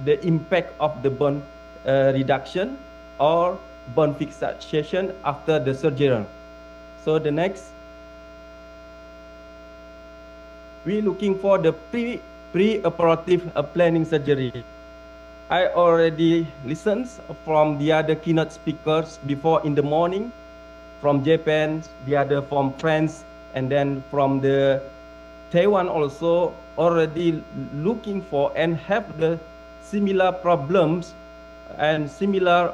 the impact of the bone reduction or bone fixation after the surgery. So the next, we're looking for the pre-operative planning surgery. I already listened from the other keynote speakers before in the morning, from Japan, the other from France, and then from the Taiwan also already looking for and have the similar problems and similar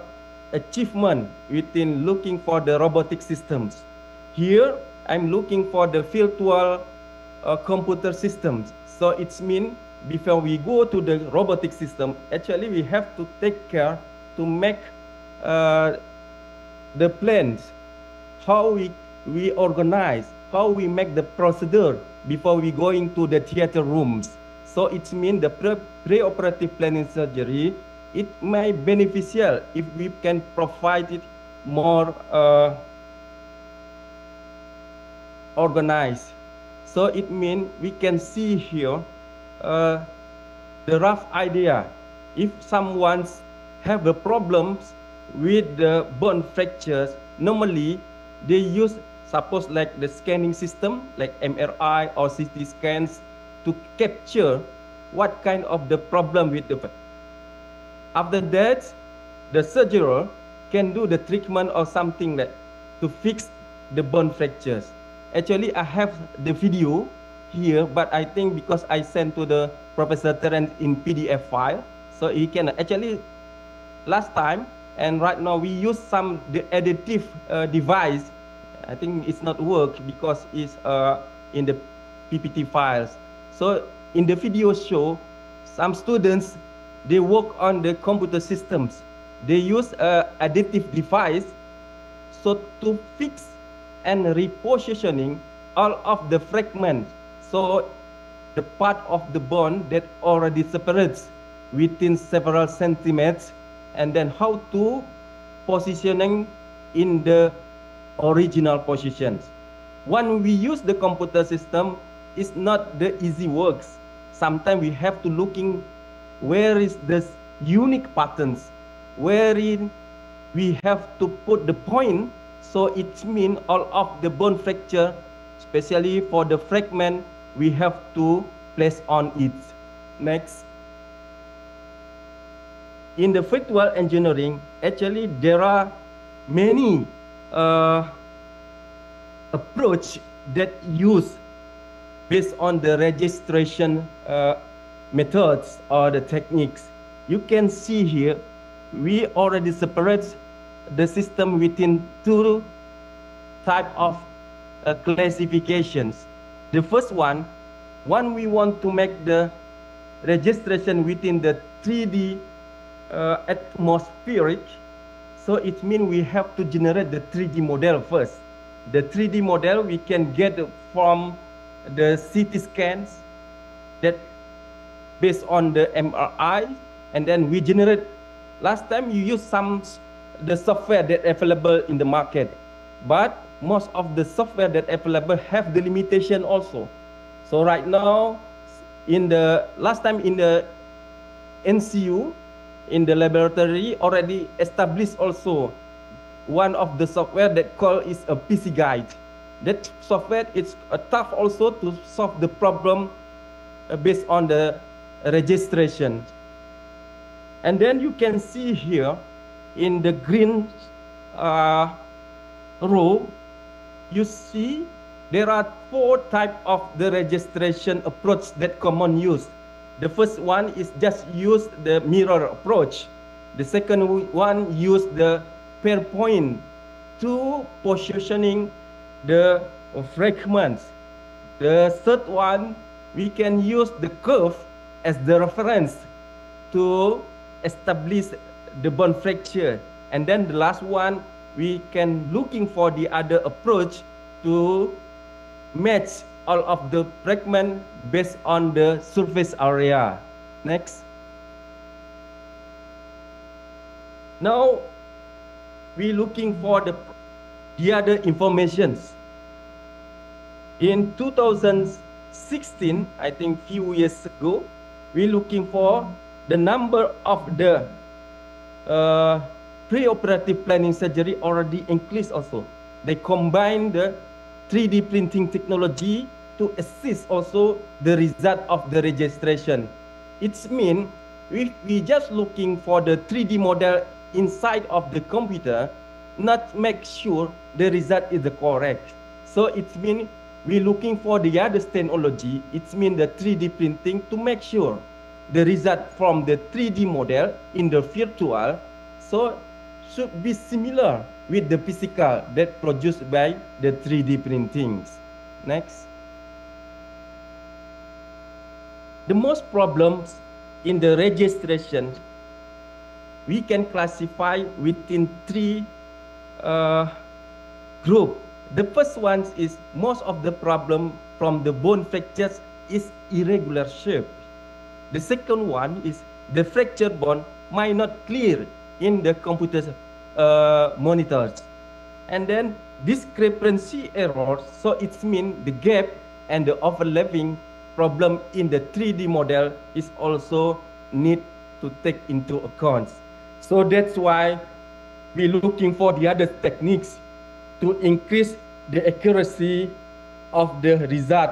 achievement within looking for the robotic systems. Here, I'm looking for the virtual computer systems. So it's mean before we go to the robotic system, actually we have to take care to make the plans, how we organize, how we make the procedure before we go into the theater rooms. So it means the pre-operative planning surgery, it may be beneficial if we can provide it more organized. So it means we can see here the rough idea. If someone have the problems with the bone fractures, normally they use, suppose like the scanning system, like MRI or CT scans, to capture what kind of the problem with the. After that, the surgeon can do the treatment or something like to fix the bone fractures. Actually, I have the video here, but I think because I sent to the Professor Terence in PDF file, so he can actually last time and right now we use some the additive device. I think it's not work because it's in the PPT files. So in the video show, some students, they work on the computer systems. They use additive device so to fix and repositioning all of the fragments. So the part of the bone that already separates within several centimeters, and then how to positioning in the original positions. When we use the computer system, it's not the easy works. Sometimes we have to looking where is the unique patterns, wherein we have to put the point. So it means all of the bone fracture, especially for the fragment, we have to place on it. Next. In the virtual engineering, actually there are many approach that use based on the registration methods or the techniques. You can see here, we already separate the system within two type of classifications. The first one, when we want to make the registration within the 3D atmospheric, so it means we have to generate the 3D model first. The 3D model we can get from the CT scans that based on the MRI, and then we generate. Last time you use the software that available in the market, but most of the software that available have the limitation also. So right now, in the last time in the NCU, in the laboratory already established also one of the software that called is a PC guide. That software is tough also to solve the problem based on the registration. And then you can see here in the green row, you see there are 4 types of the registration approach that common use. The first one is just use the mirror approach. The second one use the pair point to positioning the fragments. The third one, we can use the curve as the reference to establish the bone fracture. And then the last one, we can looking for the other approach to match all of the fragment based on the surface area. Next. Now, we're looking for the other informations. In 2016, I think few years ago, we're looking for the number of the pre-operative planning surgery already increased also. They combine the 3D printing technology to assist also the result of the registration. It means if we just looking for the 3D model inside of the computer, not make sure the result is the correct. So it means we're looking for the other technology. It means the 3D printing to make sure the result from the 3D model in the virtual, so should be similar with the physical that produced by the 3D printings. Next. The most problems in the registration, we can classify within three groups. The first one is most of the problem from the bone fractures is irregular shape. The second one is the fractured bone might not clear in the computer monitors. And then discrepancy errors, so it means the gap and the overlapping problem in the 3D model is also need to take into account. So that's why we're looking for the other techniques to increase the accuracy of the result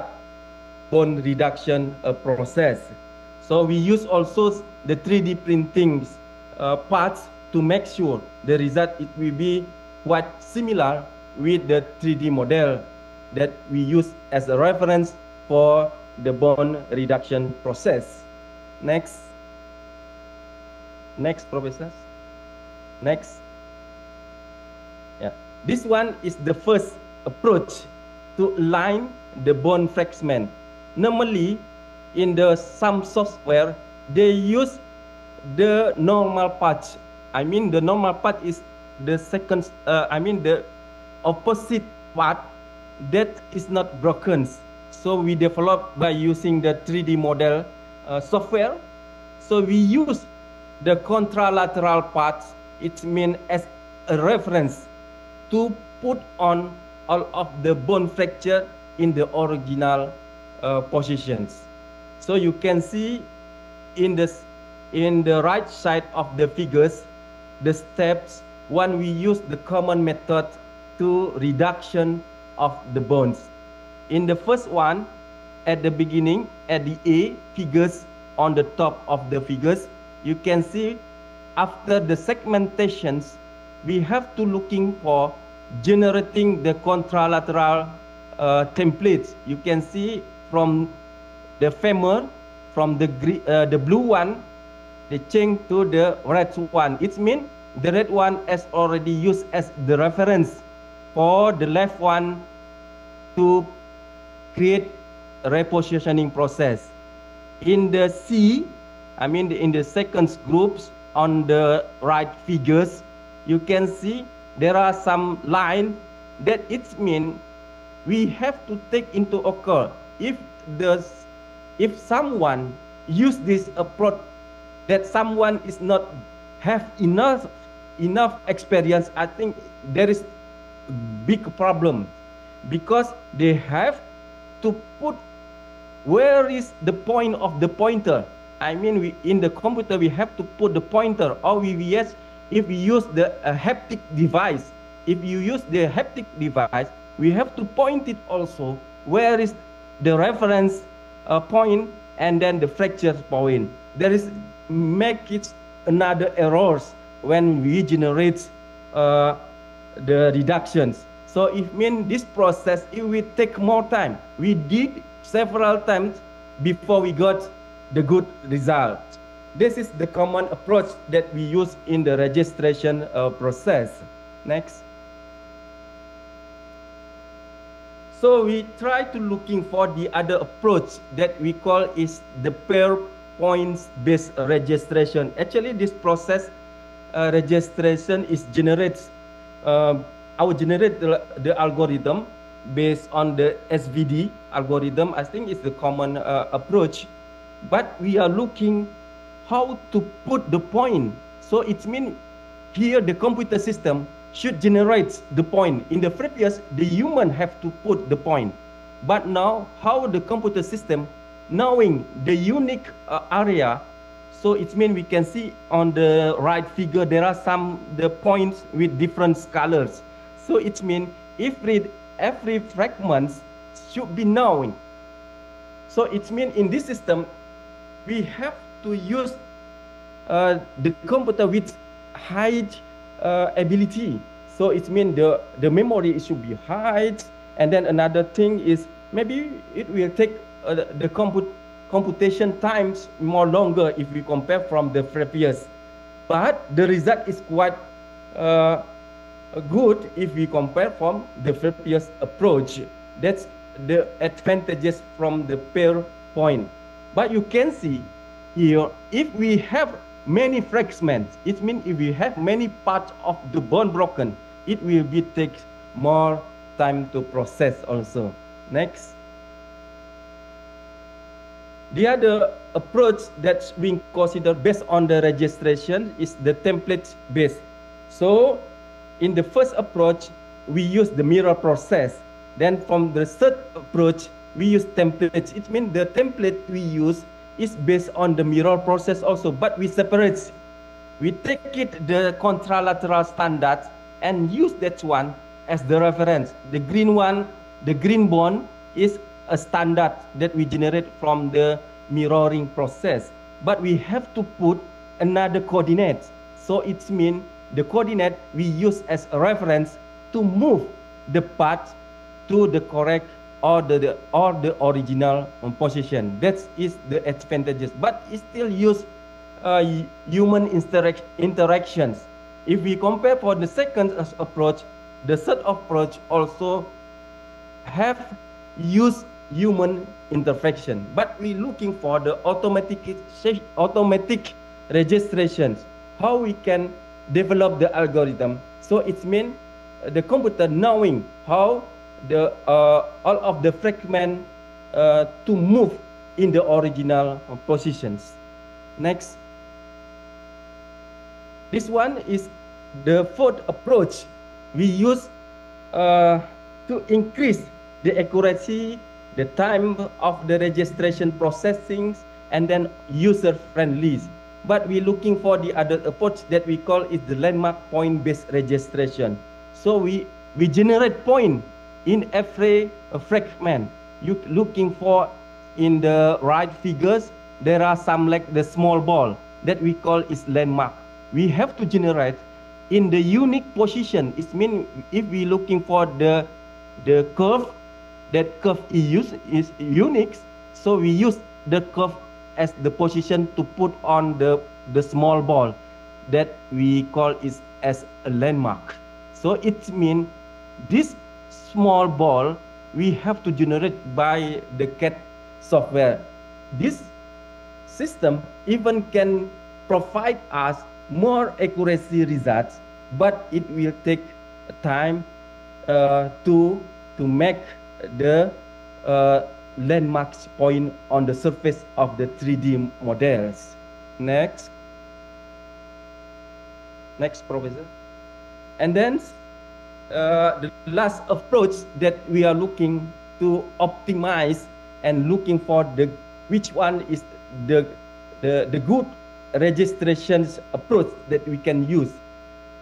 bone reduction process. So we use also the 3D printing parts to make sure the result it will be quite similar with the 3D model that we use as a reference for the bone reduction process. Next. Next, professors. Next. Yeah. This one is the first approach to align the bone fragment. Normally, in some software, they use the normal part. I mean, the normal part is the second, the opposite part that is not broken. So we developed by using the 3D model software. So we use the contralateral parts, it means as a reference to put on all of the bone fracture in the original positions. So you can see in the right side of the figures, the steps when we use the common method to reduction of the bones. In the first one, at the beginning, at the A figures on the top of the figures, you can see after the segmentations, we have to looking for generating the contralateral templates. You can see from the femur, from the blue one, they change to the red one. It means the red one is already used as the reference for the left one to create a repositioning process. In the C, in the second groups on the right figures, you can see there are some lines that it means we have to take into account if someone use this approach that someone is not have enough experience, I think there is big problem because they have to put where is the point of the pointer. In the computer we have to put the pointer, or if we use the haptic device, if you use the haptic device, we have to point it also where is the reference point and then the fracture point. There is make it another errors when we generate the reductions. So it means this process, it will take more time. We did several times before we got the good result. This is the common approach that we use in the registration process. Next. So we try to looking for the other approach that we call is the pair points based registration. Actually, this process registration is generates the algorithm based on the SVD algorithm. I think it's the common approach, but we are looking how to put the point. So it means here the computer system should generate the point. In the previous, the human have to put the point. But now, how the computer system, knowing the unique area, so it means we can see on the right figure, there are the points with different colors. So it means every fragment should be knowing So it means in this system, we have to use the computer with high ability. So it means the memory should be high. And then another thing is maybe it will take the computation times more longer if we compare from the previous. But the result is quite good if we compare from the previous approach. That's the advantages from the pair point. But you can see here, if we have many fragments, it means if we have many parts of the bone broken, it will be take more time to process also. Next. The other approach that's being considered based on the registration is the template based. So in the first approach, we use the mirror process. Then from the third approach, we use templates. It means the template we use is based on the mirror process also, but we separate. We take it the contralateral standard and use that one as the reference. The green one, the green bone is a standard that we generate from the mirroring process. But we have to put another coordinate. So it means the coordinate we use as a reference to move the part to the correct or the original position. That is the advantages. But it still use human interactions. If we compare for the second approach, the third approach also have used human interaction. But we're looking for the automatic registrations, how we can develop the algorithm. So it means the computer knowing how the all of the fragment to move in the original positions. Next. This one is the fourth approach we use to increase the accuracy, the time of the registration processing, and then user-friendly. But we're looking for the other approach that we call is the landmark point-based registration. So we generate point in every fragment. You looking for in the right figures, there are some like the small ball that we call is landmark. We have to generate in the unique position. It means if we looking for the curve, that curve is unique, so we use the curve as the position to put on the small ball that we call is as a landmark. So it means this small ball we have to generate by the CAD software. This system even can provide us more accuracy results, but it will take time to make the landmarks point on the surface of the 3D models. Next, Professor. And then the last approach that we are looking to optimize and looking for the which one is the good registrations approach that we can use.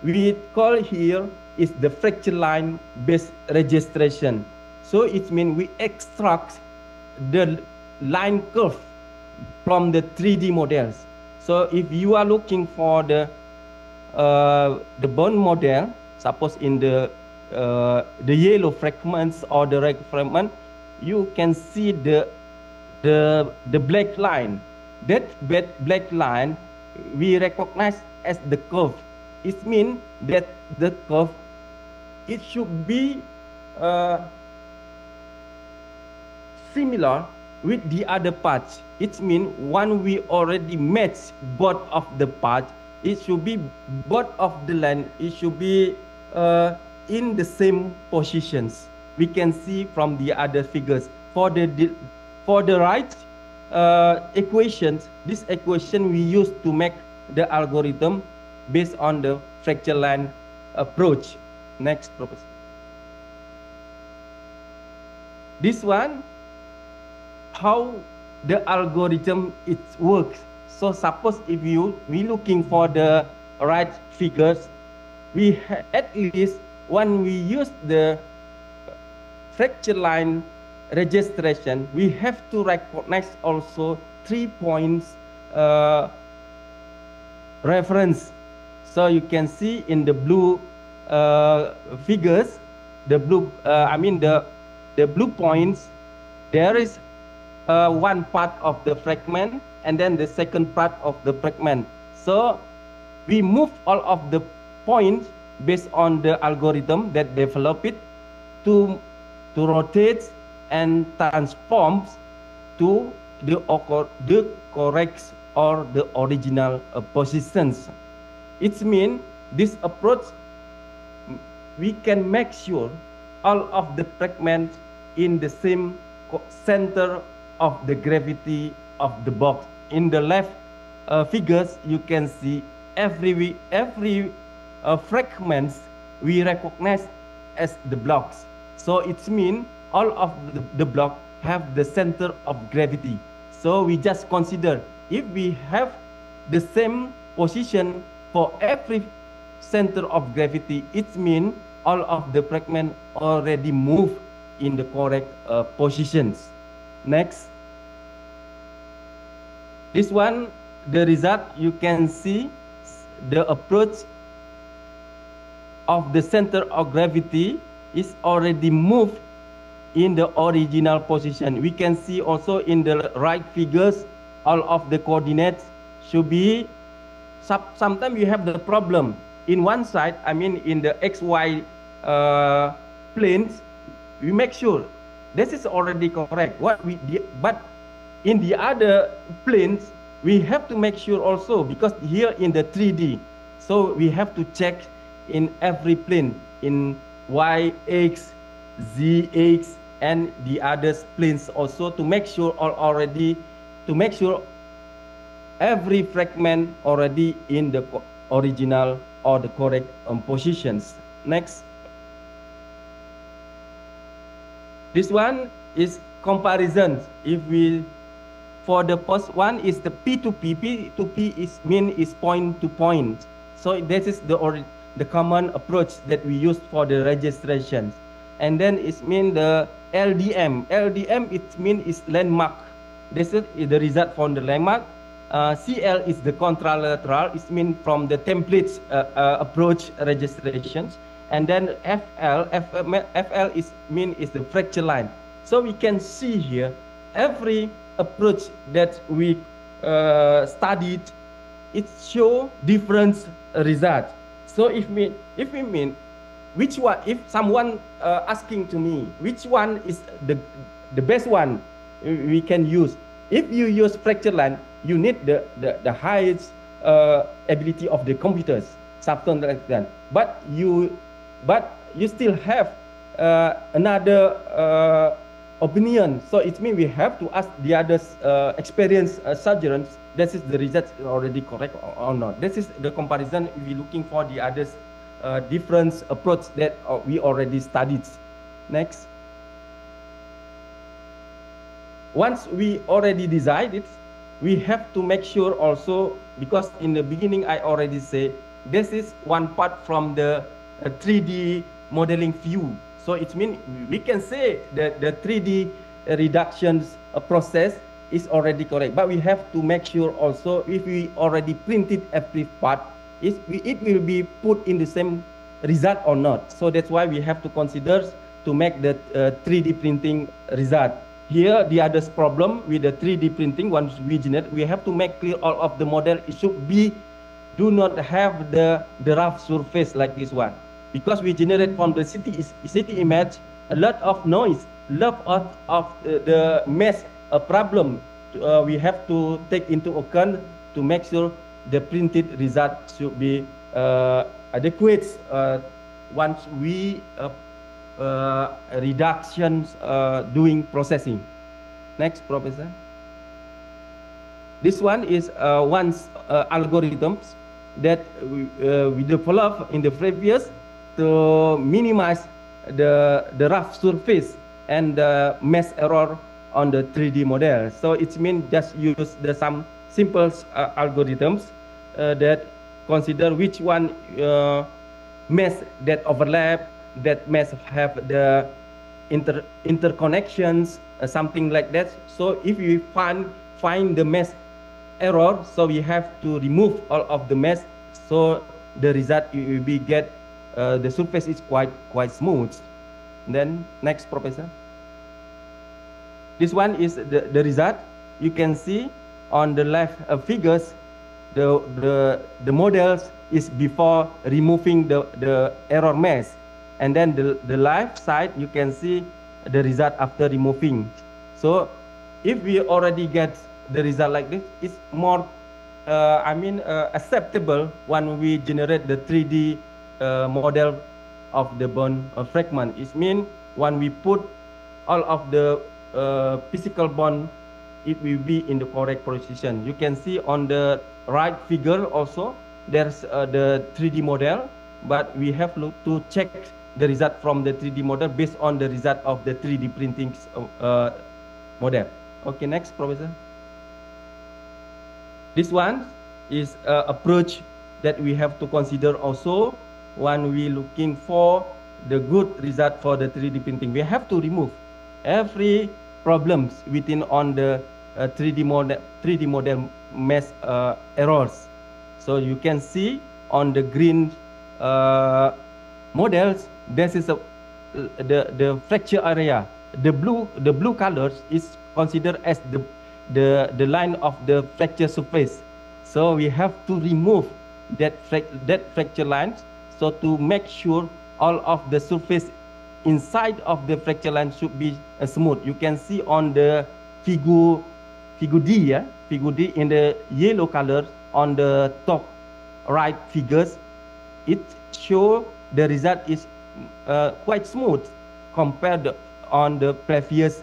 We call here is the fracture line based registration. So it means we extract the line curve from the 3D models. So if you are looking for the bone model, suppose in the yellow fragments or the red fragment, you can see the black line. That black line we recognize as the curve. It means that the curve it should be similar with the other parts. It means when we already match both of the parts, it should be both of the line. It should be in the same positions. We can see from the other figures. For the right equations, this equation we use to make the algorithm based on the fracture line approach. Next, Professor. This one, how the algorithm it works. So suppose if we looking for the right figures, we at least when we use the fracture line registration, we have to recognize also 3 points reference. So you can see in the blue figures, the blue, the blue points, there is one part of the fragment and then the second part of the fragment. So we move all of the points based on the algorithm that develop it to rotate and transforms to the correct or the original positions. It means this approach, we can make sure all of the fragments in the same center of the gravity of the box. In the left figures, you can see every fragments we recognize as the blocks. So it means all of the block have the center of gravity. So we just consider if we have the same position for every center of gravity, it means all of the fragments already move in the correct positions. Next. This one, the result, you can see the approach of the center of gravity is already moved in the original position. We can see also in the right figures, all of the coordinates should be, sometimes you have the problem. In one side, in the XY planes, we make sure this is already correct. But in the other planes, we have to make sure also, because here in the 3D, so we have to check in every plane, in Y, X, Z, X, and the other planes also, to make sure every fragment already in the original or the correct positions. Next. This one is comparisons. If we, for the first one is the P2P. P2P is point to point. So this is the common approach that we use for the registrations. And then it means the LDM. LDM is landmark. This is the result from the landmark. CL is the contralateral. It means from the templates approach registrations. And then FL is the fracture line. So we can see here every approach that we studied, it show different results. So if we mean which one, if someone asking to me which one is the best one we can use, if you use fracture line, you need the highest ability of the computers, something like that. But you still have another opinion. So it means we have to ask the others experienced surgeons, this is the result already correct or not. This is the comparison we're looking for the others different approach that we already studied. Next. Once we already decided, we have to make sure also, because in the beginning I already say this is one part from the 3D modeling view. So it means we can say that the 3D reductions process is already correct, but we have to make sure also if we already printed every part, it will be put in the same result or not. So that's why we have to consider to make the 3D printing result. Here, the other problem with the 3D printing, once we generate, we have to make clear all of the model. It should be, do not have the rough surface like this one. Because we generate from the city image, a lot of noise, a lot of the mesh problem. We have to take into account to make sure the printed result should be adequate once we reductions doing processing. Next, Professor. This one is algorithms that we developed in the previous to minimize the rough surface and the mesh error on the 3D model. So it means just use some simple algorithms that consider which one mesh that overlap, that mesh have the interconnections, something like that. So if we find the mesh error, so we have to remove all of the mesh. So the result will be the surface is quite smooth. Then next, Professor. This one is the result. You can see on the left figures, the models is before removing the error mesh, and then the left side you can see the result after removing. So if we already get the result like this, it's more acceptable when we generate the 3D model of the bone fragment. It means when we put all of the physical bone, it will be in the correct position. You can see on the right figure also, there's the 3D model, but we have to check the result from the 3D model based on the result of the 3D printing model. Okay, next, Professor. This one is approach that we have to consider also when we looking for the good result for the 3D printing. We have to remove every problems within on the 3D model mesh errors. So you can see on the green models, this is the fracture area. The blue colors is considered as the line of the fracture surface. So we have to remove that fracture lines, so to make sure all of the surface inside of the fracture line should be smooth. You can see on the figure D, yeah? Figure D in the yellow color on the top right figures, it shows the result is quite smooth compared on the previous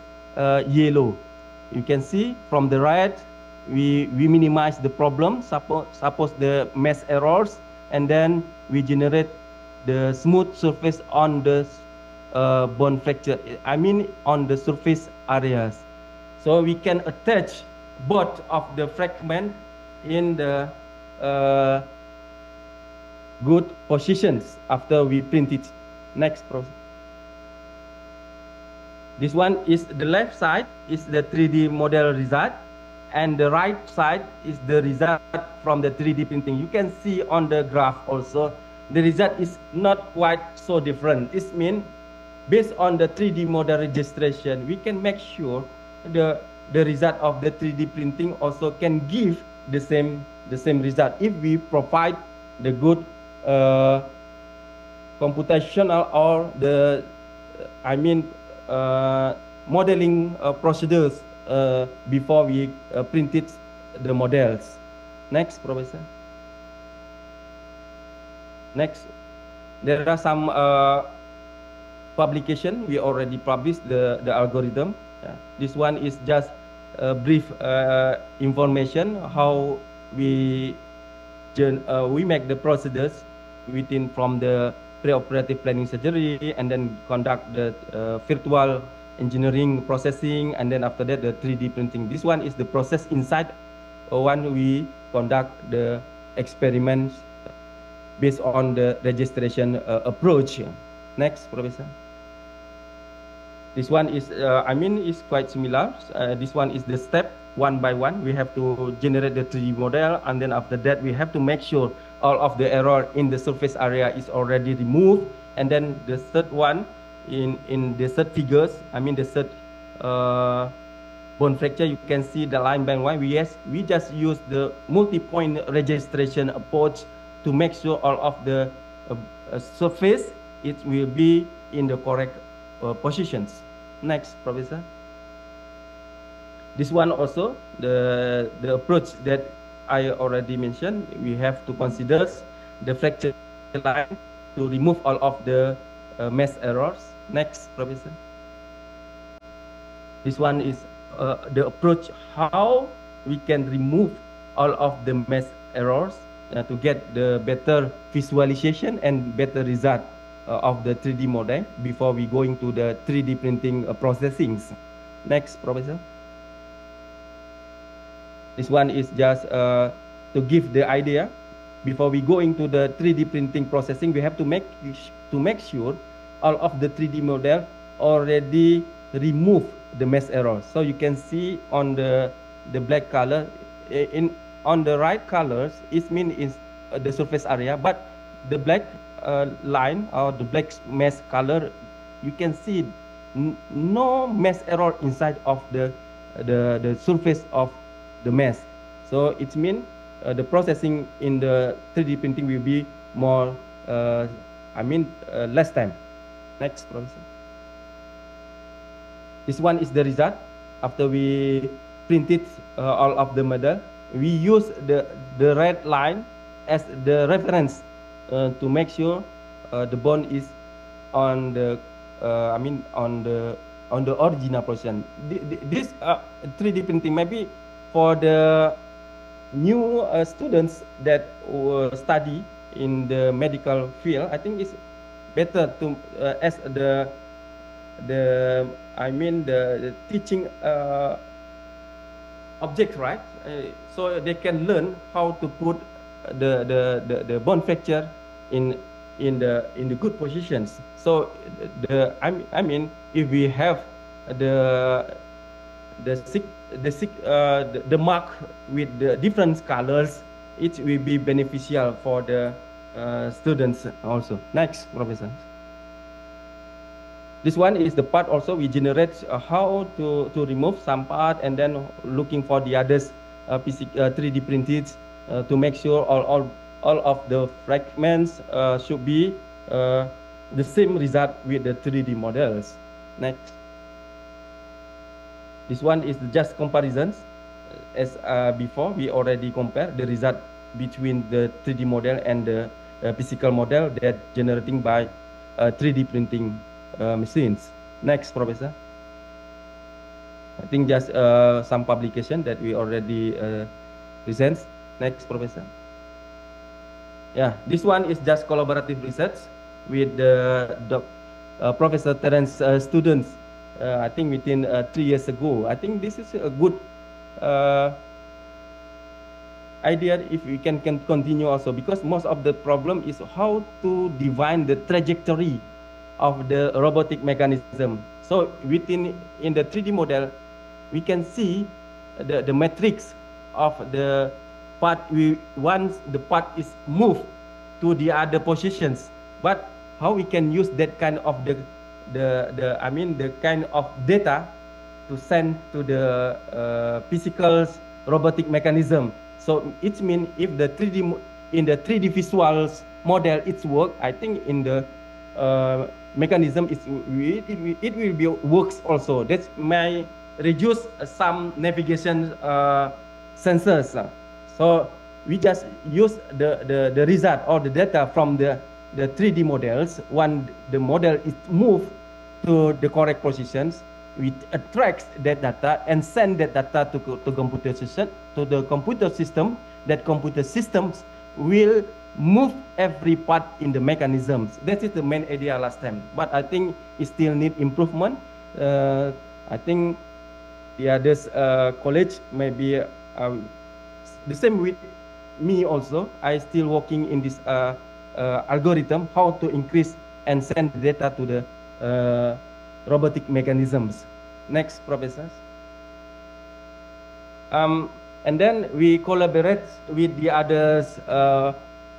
yellow. You can see from the right, we minimize the problem, suppose the mesh errors, and then we generate the smooth surface on the bone fracture, on the surface areas. So we can attach both of the fragment in the good positions after we print it. Next, process. This one is the left side is the 3D model result, and the right side is the result from the 3D printing. You can see on the graph also, the result is not quite so different. It means based on the 3D model registration, we can make sure the result of the 3D printing also can give the same result if we provide the good computational or the modeling procedures before we printed the models. Next, Professor. Next, there are some publication. We already published the algorithm. Yeah. This one is just a brief information how we make the procedures from the preoperative planning surgery, and then conduct the virtual engineering processing, and then after that the 3D printing. This one is the process inside when we conduct the experiments based on the registration approach. Next, Professor. This one is, is quite similar. This one is the step one by one. We have to generate the 3D model, and then after that we have to make sure all of the error in the surface area is already removed. And then the third one, in the third figures, the third bone fracture, you can see the line by line. We just use the multi-point registration approach to make sure all of the surface, it will be in the correct positions. Next, Professor. This one also, the approach that I already mentioned, we have to consider the fracture line to remove all of the mesh errors. Next, Professor. This one is the approach how we can remove all of the mesh errors to get the better visualization and better result of the 3D model before we going to the 3D printing processings. Next, Professor. This one is just to give the idea. Before we go into the 3D printing processing, we have to make sure all of the 3D model already removed the mesh error. So you can see on the black color, on the right colors, it means is the surface area, but the black line or the black mesh color, you can see no mesh error inside of the surface of the mesh. So it means the processing in the 3D printing will be more, less time. Next, Professor. This one is the result. After we printed all of the model, we use the red line as the reference to make sure the bone is on the on the original position. This 3D printing maybe for the new students that study in the medical field, I think it's better to as the teaching object, right? So they can learn how to put the bone fracture in the good positions. So if we have the mark with the different colors, it will be beneficial for the students also. Next, Professor. This one is the part also we generate how to remove some part and then looking for the others 3D printed to make sure all of the fragments should be the same result with the 3D models. Next. This one is just comparisons. As before, we already compared the result between the 3D model and the physical model that generating by 3D printing machines. Next, Professor. I think just some publication that we already present. Next, Professor. Yeah, this one is just collaborative research with the Professor Terence students. I think within 3 years ago. I think this is a good idea if we can continue also, because most of the problem is how to define the trajectory of the robotic mechanism. So in the 3D model, we can see the matrix of the part. Once the part is moved to the other positions, but how we can use that kind of the kind of data to send to the physical robotic mechanism. So it means if the 3D visuals model it's work, I think in the mechanism it will be works also. That may reduce some navigation sensors. So we just use the result or the data from the 3D models. When the model is moved to the correct positions, we attract that data and send that data to computer system. That computer systems will move every part in the mechanisms. That is the main idea last time. But I think it still need improvement. I think the others college maybe the same with me also. I still working in this algorithm how to increase and send data to the robotic mechanisms. Next, professors. And then we collaborate with the others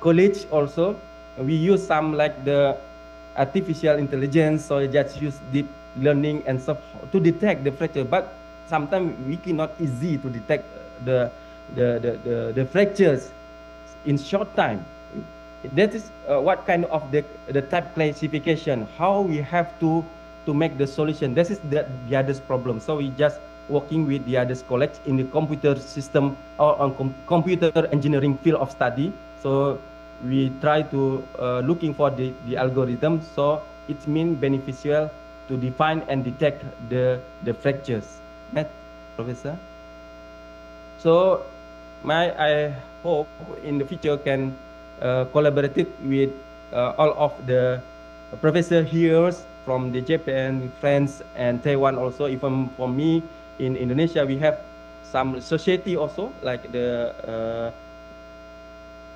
college also. We use some like the artificial intelligence, so just use deep learning and stuff to detect the fracture. But sometimes we cannot easy to detect the fractures in short time. That is what kind of the type classification, how we have to make the solution. This is the other's problem. So we just working with the others college in the computer system or on computer engineering field of study. So we try to looking for the algorithm. So it means beneficial to define and detect the fractures. Next, Professor. So I hope in the future can collaborate with all of the professors here from the Japan, France, and Taiwan also. Even for me in Indonesia, we have some society also, like the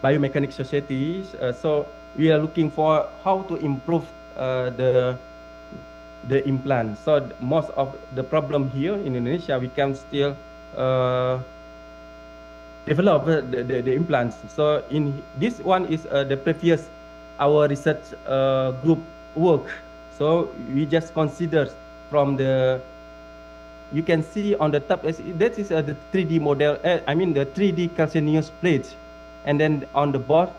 biomechanics societies. So we are looking for how to improve the the implant. So most of the problem here in Indonesia, we can still develop the implants. So in this one is the previous our research group work. So we just consider from the, you can see on the top, that is the 3D model, I mean the 3D calcaneus plate. And then on the bottom,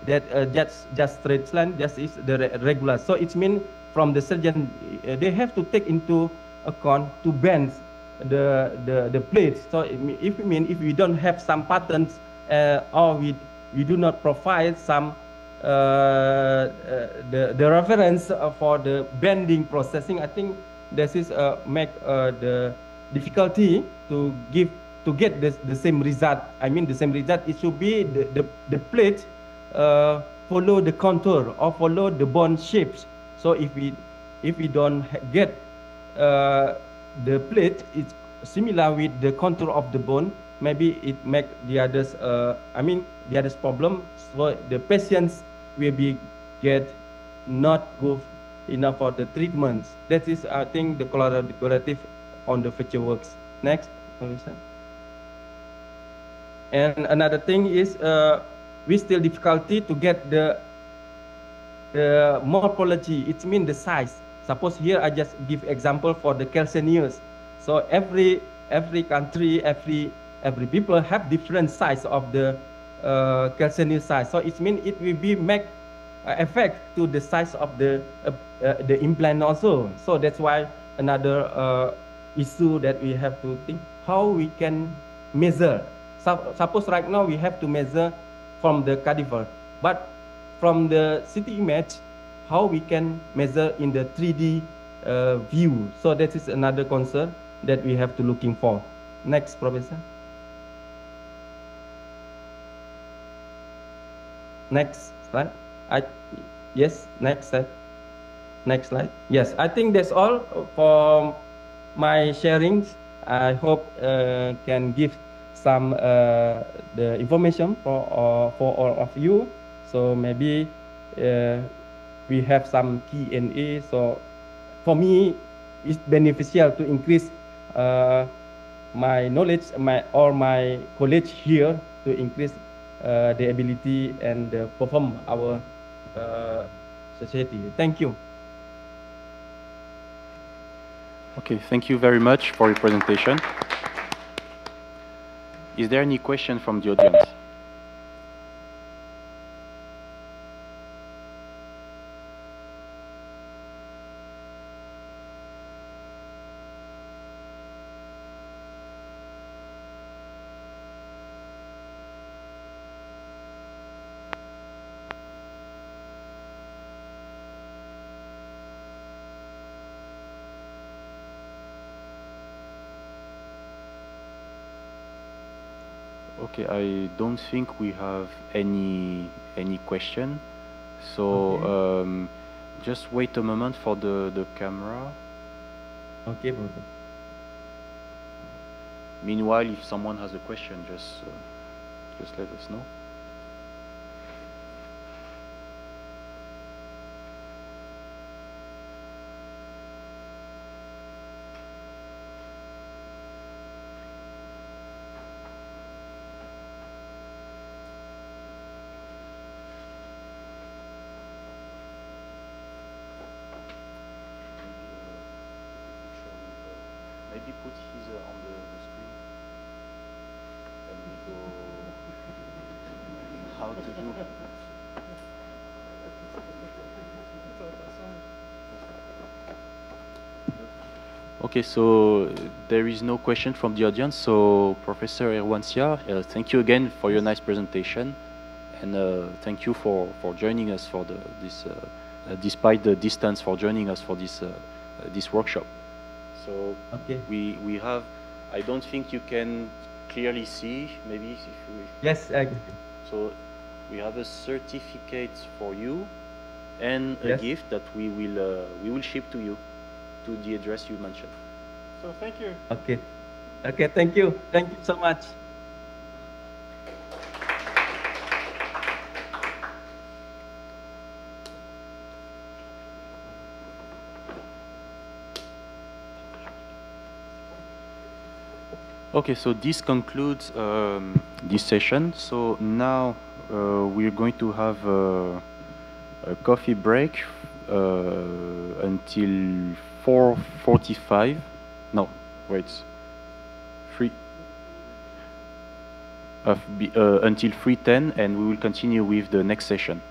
that just straight line, just is the regular. So it means from the surgeon, they have to take into account to bend the plates. So if we don't have some patterns or we do not provide some the reference for the bending processing, I think this is make the difficulty to get the same result. I mean the same result. It should be the plate follow the contour or follow the bone shapes. So if we don't get the plate, it's similar with the contour of the bone, maybe it make the others the others problem. So the patients will be get not good enough for the treatments. That is, I think, the collaborative on the future works. Next, and another thing is we still difficulty to get the morphology. It means the size. Suppose here I just give example for the calcaneus. So every country, every people have different size of the calcaneus size. So it means it will be make effect to the size of the implant also. So that's why another issue that we have to think how we can measure. Suppose right now we have to measure from the cadaver, but from the CT image, how we can measure in the 3D view. So that is another concern that we have to looking for. Next, Professor. Next slide. Yes, next slide. Next slide. Yes, I think that's all for my sharings. I hope can give some the information for all of you. So maybe we have some Q&A. So for me, it's beneficial to increase my knowledge, my college here to increase the ability and perform our society. Thank you. Okay, thank you very much for your presentation. Is there any question from the audience? Okay, I don't think we have any question. So okay. Just wait a moment for the camera. Okay, brother. Meanwhile, if someone has a question, just let us know. Maybe put his on the screen and we go how to do. Okay, so there is no question from the audience. So Professor Irwansia, thank you again for your nice presentation, and thank you for joining us for this despite the distance, for joining us for this workshop. So okay. we have, I don't think you can clearly see, maybe if you... Yes, I can. So we have a certificate for you and a yes. gift that we will ship to you, to the address you mentioned. So thank you. Okay. Okay, thank you. Thank you so much. Okay, so this concludes this session. So now we're going to have a coffee break until 4:45. No, wait. Until 3:10, and we will continue with the next session.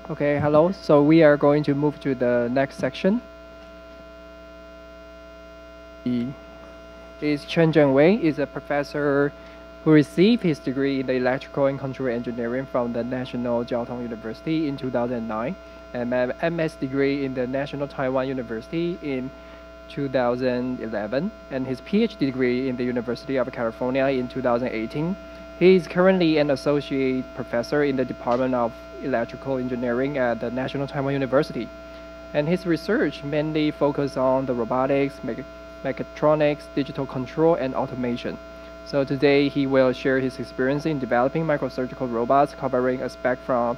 Okay, hello. So we are going to move to the next section. Chieh-Tsai Wu is a professor who received his degree in the electrical and control engineering from the National Jiao Tong University in 2009 and an MS degree in the National Taiwan University in 2011 and his PhD degree in the University of California in 2018. He is currently an associate professor in the Department of Electrical Engineering at the National Taiwan University. And his research mainly focuses on the robotics, mechatronics, digital control, and automation. So today he will share his experience in developing microsurgical robots covering aspects from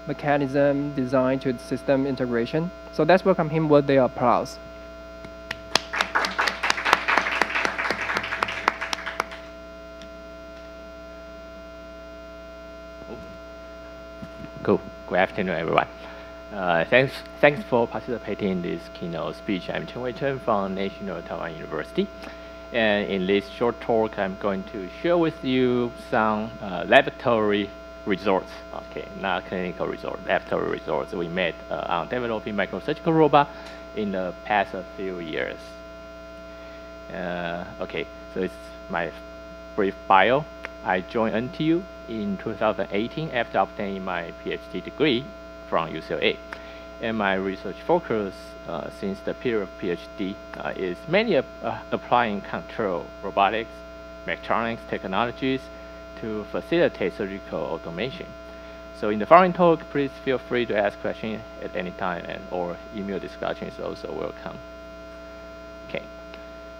mechanism design to system integration. So let's welcome him with the applause. Cool. Good afternoon, everyone. Thanks for participating in this keynote speech. I'm Chieh-Tsai from National Taiwan University. And in this short talk, I'm going to share with you some laboratory results. Okay, not clinical results, laboratory results we made on developing microsurgical robot in the past few years. Okay, so it's my brief bio. I joined NTU in 2018 after obtaining my PhD degree from UCLA. And my research focus since the period of PhD is mainly applying control, robotics, mechatronics technologies to facilitate surgical automation. So in the following talk, please feel free to ask questions at any time, and or email discussion is also welcome. Okay,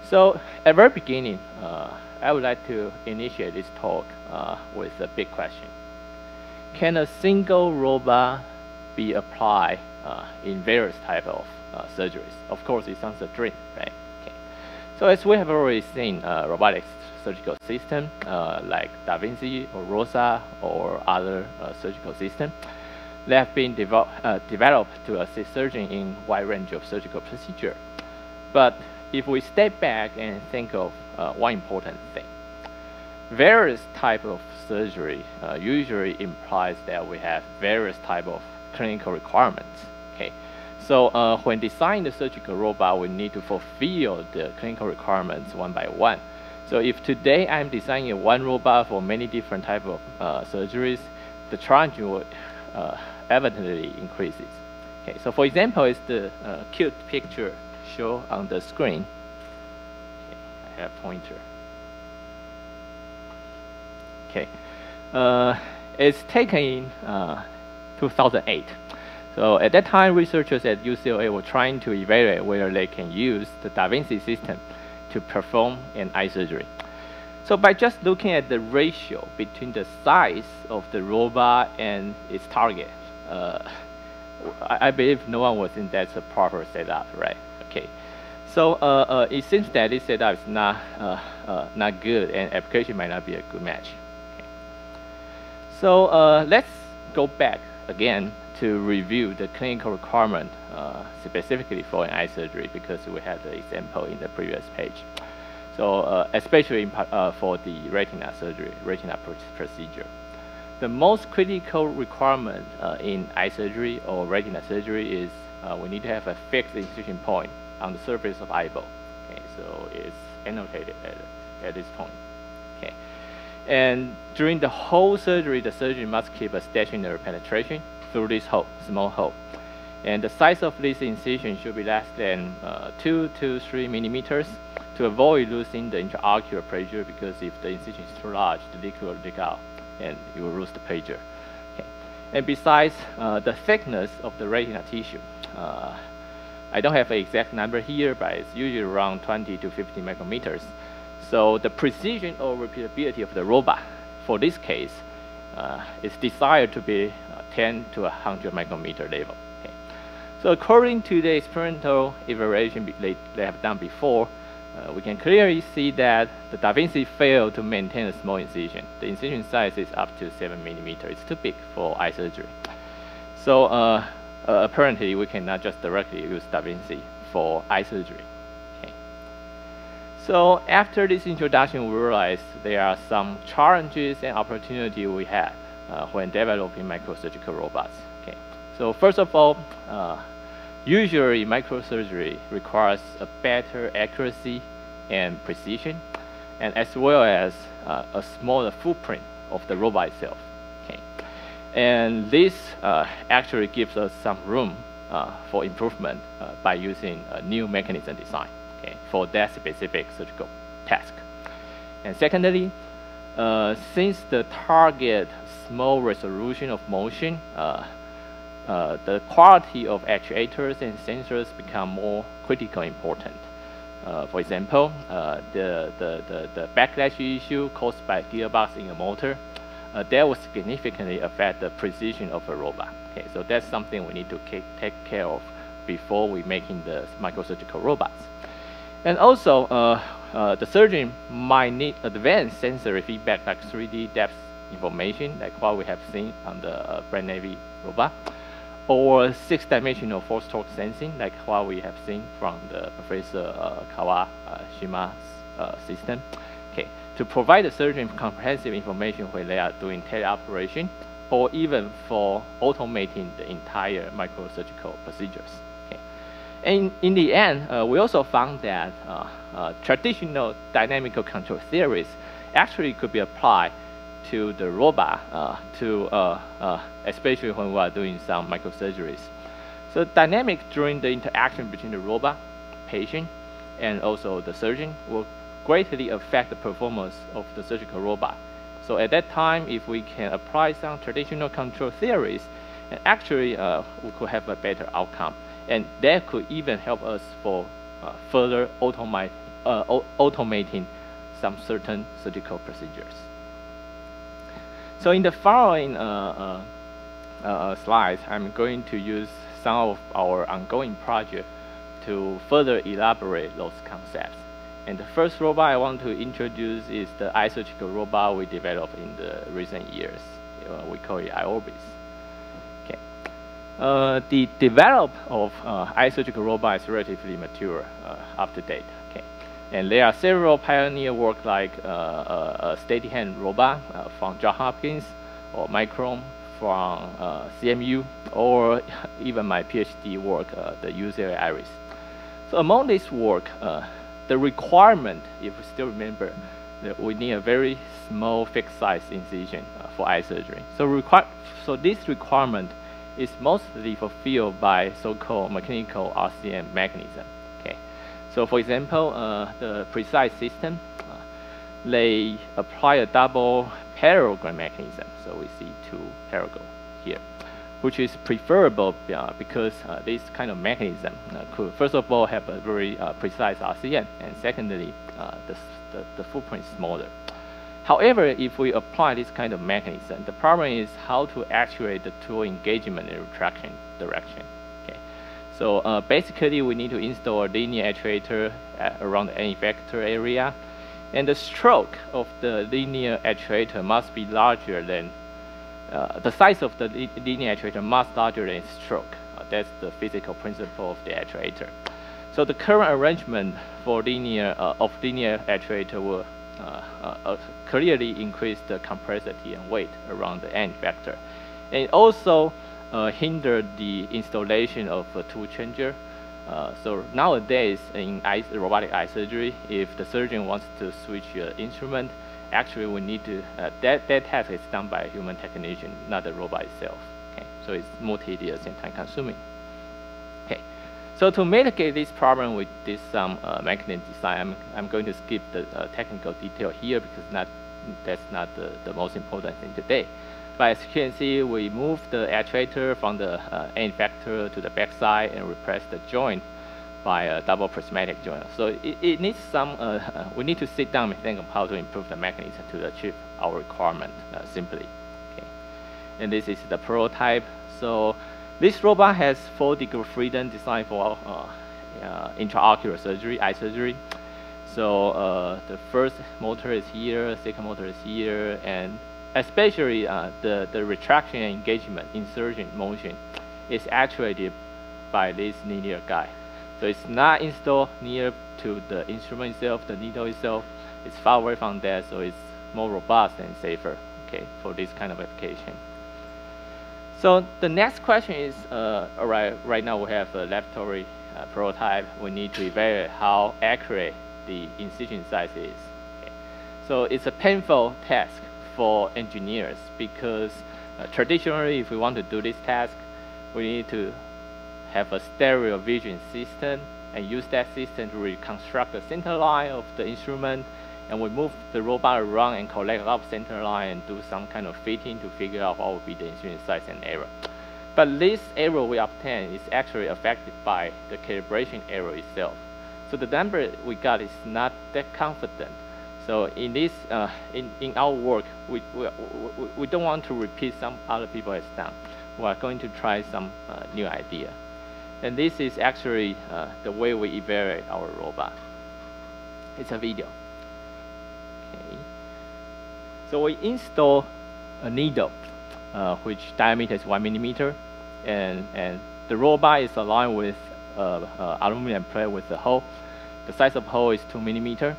so at the very beginning, I would like to initiate this talk with a big question. Can a single robot be applied in various types of surgeries? Of course, it sounds a dream, right? Okay. So as we have already seen, robotics surgical system like Da Vinci or ROSA or other surgical systems, they have been developed to assist surgeons in a wide range of surgical procedures. But if we step back and think of one important thing, various types of surgery usually implies that we have various types of clinical requirements. Okay, so when designing the surgical robot, we need to fulfill the clinical requirements one by one. So if today I'm designing one robot for many different types of surgeries, the challenge will evidently increases. Okay, so for example, it's the cute picture shown on the screen. Okay, I have a pointer. Okay, it's taken in 2008. So at that time, researchers at UCLA were trying to evaluate whether they can use the Da Vinci system to perform an eye surgery. So by just looking at the ratio between the size of the robot and its target, I believe no one would think that's a proper setup, right? Okay, so it seems that this setup is not good, and application might not be a good match. Okay. So let's go back again to review the clinical requirement specifically for an eye surgery, because we had the example in the previous page. So especially for the retina surgery, retina procedure. The most critical requirement in eye surgery or retina surgery is we need to have a fixed incision point on the surface of eyeball. Okay, so it's annotated at this point. Okay, and during the whole surgery, the surgeon must keep a stationary penetration through this hole, small hole. And the size of this incision should be less than 2 to 3 millimeters to avoid losing the intraocular pressure, because if the incision is too large, the liquid will leak out and you will lose the pressure. Okay. And besides the thickness of the retina tissue, I don't have an exact number here, but it's usually around 20 to 50 micrometers. So the precision or repeatability of the robot for this case is desired to be 10 to 100 micrometer level. Okay. So according to the experimental evaluation they have done before, we can clearly see that the Da Vinci failed to maintain a small incision. The incision size is up to 7 millimeters. It's too big for eye surgery. So apparently we cannot just directly use Da Vinci for eye surgery. Okay. So after this introduction, we realized there are some challenges and opportunities we had when developing microsurgical robots. Okay. So first of all, usually microsurgery requires a better accuracy and precision, and as well as a smaller footprint of the robot itself. Okay. And this actually gives us some room for improvement by using a new mechanism design, okay, for that specific surgical task. And secondly, since the target small resolution of motion, the quality of actuators and sensors become more critically important. For example, the backlash issue caused by gearbox in a motor, that will significantly affect the precision of a robot. Okay, so that's something we need to take care of before we making the microsurgical robots. And also, the surgeon might need advanced sensory feedback like 3D depth information, like what we have seen on the Brand Navy robot, or 6-dimensional force torque sensing, like what we have seen from the Professor Kawashima's system. Okay, to provide the surgeon comprehensive information when they are doing teleoperation, or even for automating the entire microsurgical procedures. Okay. And in the end, we also found that traditional dynamical control theories actually could be applied to the robot, especially when we are doing some microsurgeries. So dynamic during the interaction between the robot, patient, and also the surgeon will greatly affect the performance of the surgical robot. So at that time, if we can apply some traditional control theories, and actually we could have a better outcome. And that could even help us for further automating some certain surgical procedures. So in the following slides, I'm going to use some of our ongoing projects to further elaborate those concepts. And the first robot I want to introduce is the eye surgical robot we developed in the recent years. We call it iOrbis. Okay. The development of eye surgical robot is relatively mature, up to date. Okay. And there are several pioneer work like a steady hand robot from Johns Hopkins, or Micron from CMU, or even my PhD work, the UCLA Iris. So among this work, the requirement, if you still remember, that we need a very small fixed size incision for eye surgery. So this requirement is mostly fulfilled by so-called mechanical RCM mechanism. Okay. So for example, the precise system, they apply a double parallelogram mechanism. So we see two parallel here, which is preferable because this kind of mechanism could, first of all, have a very precise RCM, and secondly, the footprint is smaller. However, if we apply this kind of mechanism, the problem is how to actuate the tool engagement and retraction direction. Okay. So basically, we need to install a linear actuator around the effector area, and the stroke of the linear actuator must be larger than the size of the linear actuator much larger than its stroke. That's the physical principle of the actuator. So the current arrangement for linear actuator will clearly increase the compressibility and weight around the end vector. And it also hindered the installation of a tool changer. So nowadays in robotic eye surgery, if the surgeon wants to switch instrument, actually we need to, that task is done by a human technician, not the robot itself. Okay? So it's more tedious and time consuming. Okay. So to mitigate this problem with this mechanism design, I'm going to skip the technical detail here because that's not the most important thing today. But as you can see, we move the actuator from the end vector to the backside and replace the joint by a double prismatic joint. So it needs some, we need to sit down and think of how to improve the mechanism to achieve our requirement simply. Okay. And this is the prototype. So this robot has 4-degree freedom designed for intraocular surgery, eye surgery. So the first motor is here, second motor is here, and especially the retraction and engagement, insertion motion, is actuated by this linear guide. So it's not installed near to the instrument itself, the needle itself. It's far away from that, so it's more robust and safer, okay, for this kind of application. So the next question is, right now we have a laboratory prototype. We need to evaluate how accurate the incision size is. Okay. So it's a painful task for engineers because traditionally, if we want to do this task, we need to have a stereo vision system and use that system to reconstruct the center line of the instrument, and we move the robot around and collect up center line and do some kind of fitting to figure out what would be the incision size and error. But this error we obtain is actually affected by the calibration error itself. So the number we got is not that confident. So in this, in our work, we don't want to repeat some other people has done. We are going to try some new idea. And this is actually the way we evaluate our robot. It's a video. Okay. So we install a needle, which diameter is 1 millimeter, and the robot is aligned with aluminum plate with the hole. The size of hole is 2 millimeter.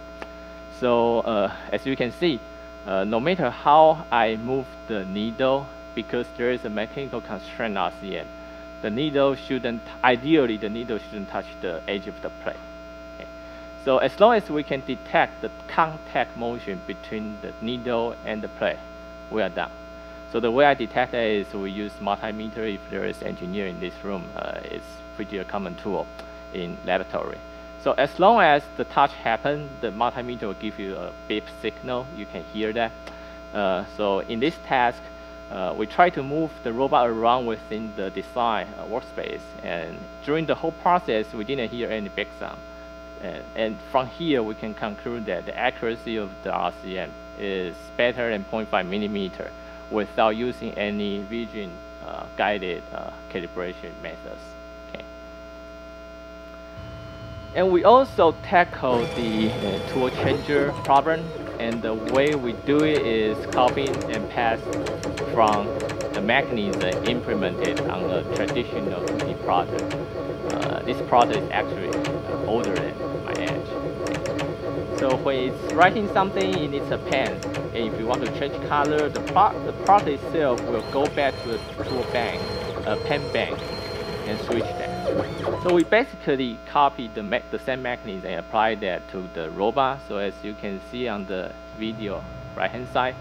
So as you can see, no matter how I move the needle, because there is a mechanical constraint RCM, the needle shouldn't, ideally the needle shouldn't touch the edge of the plate. Okay. So as long as we can detect the contact motion between the needle and the plate, we are done. So the way I detect that is we use multimeter. If there is engineer in this room, it's pretty a common tool in laboratory. So as long as the touch happens, the multimeter will give you a beep signal. You can hear that. So in this task, we try to move the robot around within the design workspace. And during the whole process, we didn't hear any big sound. And from here, we can conclude that the accuracy of the RCM is better than 0.5 millimeter without using any vision guided calibration methods. Okay. And we also tackle the tool changer problem. And the way we do it is copy and paste from the mechanism implemented on a traditional 2D product. This product is actually older than my edge. So when it's writing something, it needs a pen. And if you want to change color, the product itself will go back to a tool bank, a pen bank, and switch that. So we basically copied the same mechanism and applied that to the robot. So as you can see on the video right-hand side,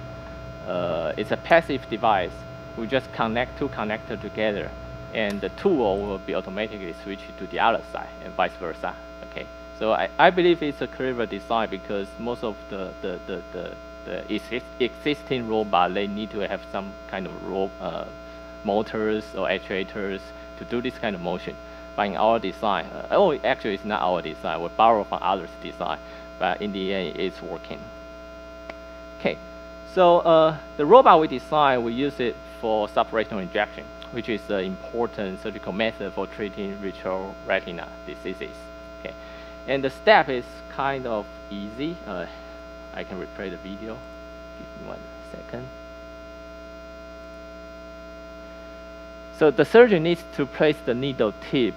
it's a passive device. We just connect two connectors together, and the tool will be automatically switched to the other side and vice versa. Okay. So I believe it's a clever design because most of the existing robot, they need to have some kind of motors or actuators to do this kind of motion. But in our design, actually it's not our design, we borrow from others' design, but in the end it's working. Okay, so the robot we designed, we use it for subretinal injection, which is an important surgical method for treating retroretinal diseases. Okay, and the step is kind of easy. I can replay the video. Give me 1 second. So the surgeon needs to place the needle tip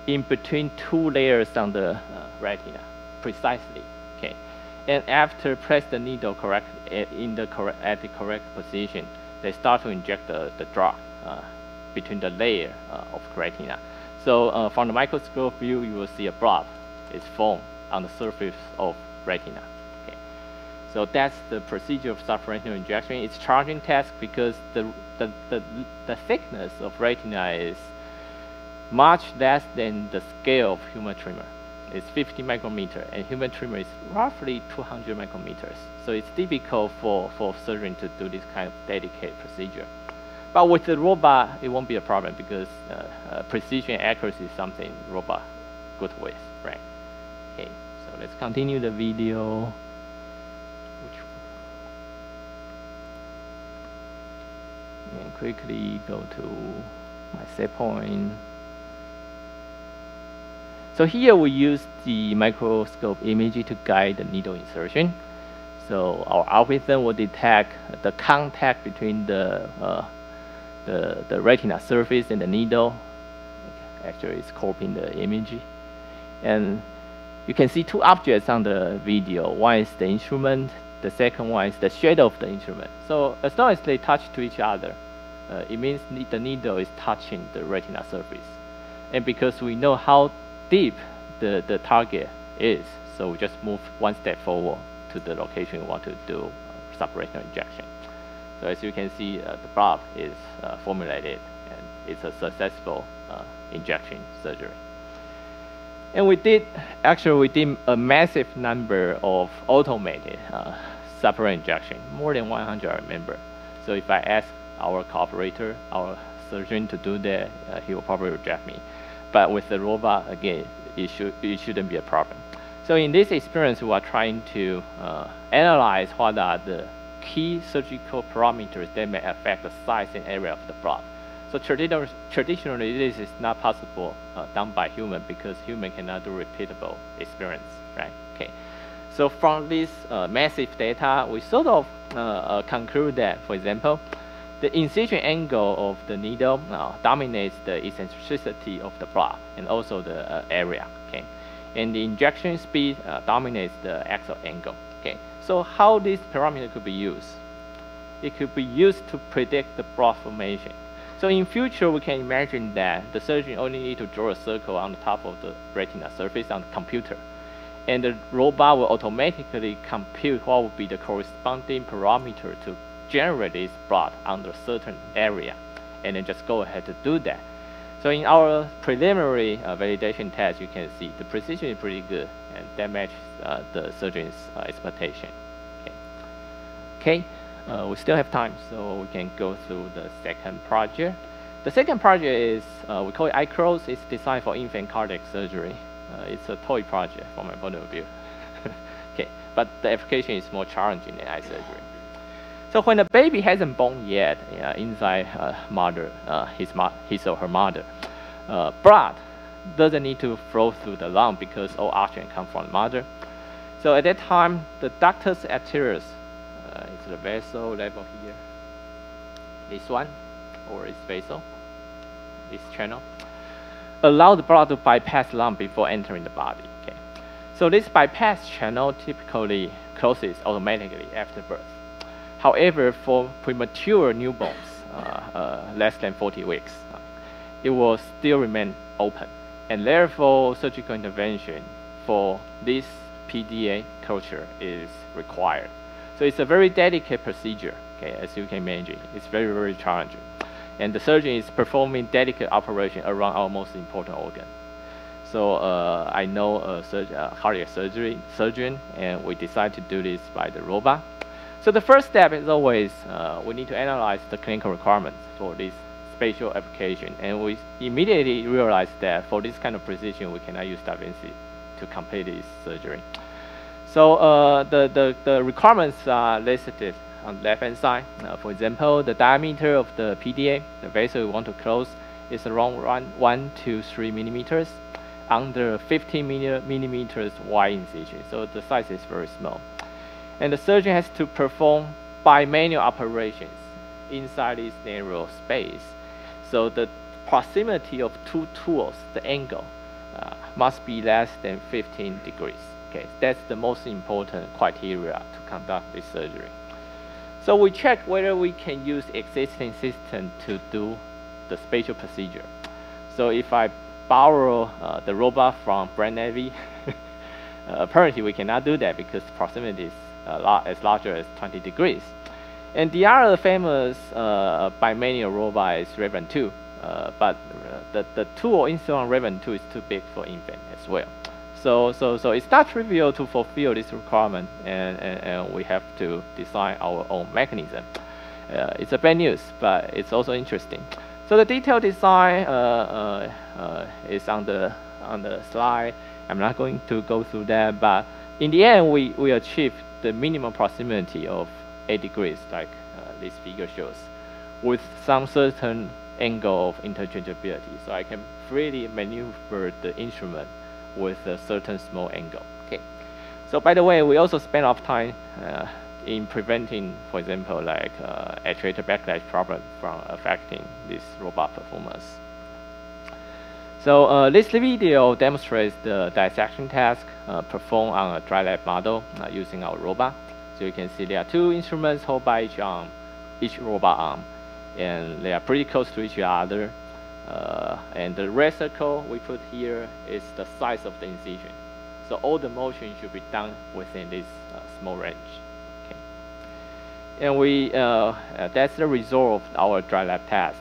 in between two layers on the retina, precisely. Okay, and after place the needle at the correct position, they start to inject the drug between the layer of retina. So from the microscope view, you will see a blob is formed on the surface of retina. Okay, so that's the procedure of subretinal injection. It's challenging task because the thickness of retina is much less than the scale of human tumor. It's 50 micrometer, and human tumor is roughly 200 micrometers. So it's difficult for surgeon to do this kind of dedicated procedure. But with the robot, it won't be a problem because precision and accuracy is something robot good with, right? Okay, so let's continue the video. And quickly go to my set point. So here we use the microscope imaging to guide the needle insertion. So our algorithm will detect the contact between the retina surface and the needle. Actually, it's copying the image. And you can see two objects on the video. One is the instrument. The second one is the shadow of the instrument. So as long as they touch to each other, it means the needle is touching the retina surface. And because we know how deep the target is, so we just move one step forward to the location we want to do subretinal injection. So as you can see, the blob is formulated, and it's a successful injection surgery. And we did a massive number of automated subretinal injection, more than 100, I remember. So if I ask our cooperator, our surgeon to do that, he will probably reject me. But with the robot, again, it shouldn't be a problem. So in this experience, we are trying to analyze what are the key surgical parameters that may affect the size and area of the blob. So traditionally, this is not possible done by human because human cannot do repeatable experience, right? Okay. So from this massive data, we sort of conclude that, for example, the incision angle of the needle dominates the eccentricity of the blob and also the area, okay? And the injection speed dominates the axial angle, okay? So how this parameter could be used? It could be used to predict the blob formation. So in future, we can imagine that the surgeon only need to draw a circle on the top of the retina surface on the computer. And the robot will automatically compute what would be the corresponding parameter to generate this plot under a certain area, and then just go ahead to do that. So in our preliminary validation test, you can see the precision is pretty good, and that matches the surgeon's expectation. Okay. We still have time, so we can go through the second project. The second project is, we call it iCross. It's designed for infant cardiac surgery. It's a toy project from my point of view. Okay, but the application is more challenging than eye surgery. So when a baby hasn't born yet inside his or her mother, blood doesn't need to flow through the lung because all oxygen comes from the mother. So at that time, the ductus arterius, it's the vessel level here, this one, or it's vessel, this channel, allow the blood to bypass lung before entering the body. Okay, so this bypass channel typically closes automatically after birth. However, for premature newborns, less than 40 weeks, it will still remain open, and therefore surgical intervention for this PDA closure is required. So it's a very delicate procedure, okay, as you can imagine. It's very, very challenging. And the surgeon is performing delicate operation around our most important organ. So I know a cardiac surgeon, and we decided to do this by the robot. So the first step is always we need to analyze the clinical requirements for this spatial application. And we immediately realized that for this kind of precision, we cannot use Da Vinci to complete this surgery. So the requirements are listed on the left-hand side. For example, the diameter of the PDA, the vessel we want to close, is around 1 to 3 millimeters, under 15 millimeters wide incision. So the size is very small. And the surgeon has to perform bimanual operations inside this narrow space. So the proximity of two tools, the angle, must be less than 15 degrees. Okay, that's the most important criteria to conduct this surgery. So we check whether we can use existing system to do the spatial procedure. So if I borrow the robot from Brand Navy, apparently we cannot do that because proximity is as larger as 20 degrees. And the other famous bimanual robot is Raven 2, but the tool installed on Raven 2 is too big for infant as well. So it's not trivial to fulfill this requirement, and we have to design our own mechanism. It's a bad news, but it's also interesting. So the detailed design is on the slide. I'm not going to go through that, but in the end, we achieved the minimum proximity of 8 degrees, like this figure shows, with some certain angle of interchangeability. So I can freely maneuver the instrument with a certain small angle. Okay. So by the way, we also spend our time in preventing, for example, like actuator backlash problem from affecting this robot performance. So this video demonstrates the dissection task performed on a dry lab model using our robot. So you can see there are two instruments held by each arm, each robot arm, and they are pretty close to each other. And the red circle we put here is the size of the incision. So all the motion should be done within this small range. Okay. And we that's the result of our dry lab test.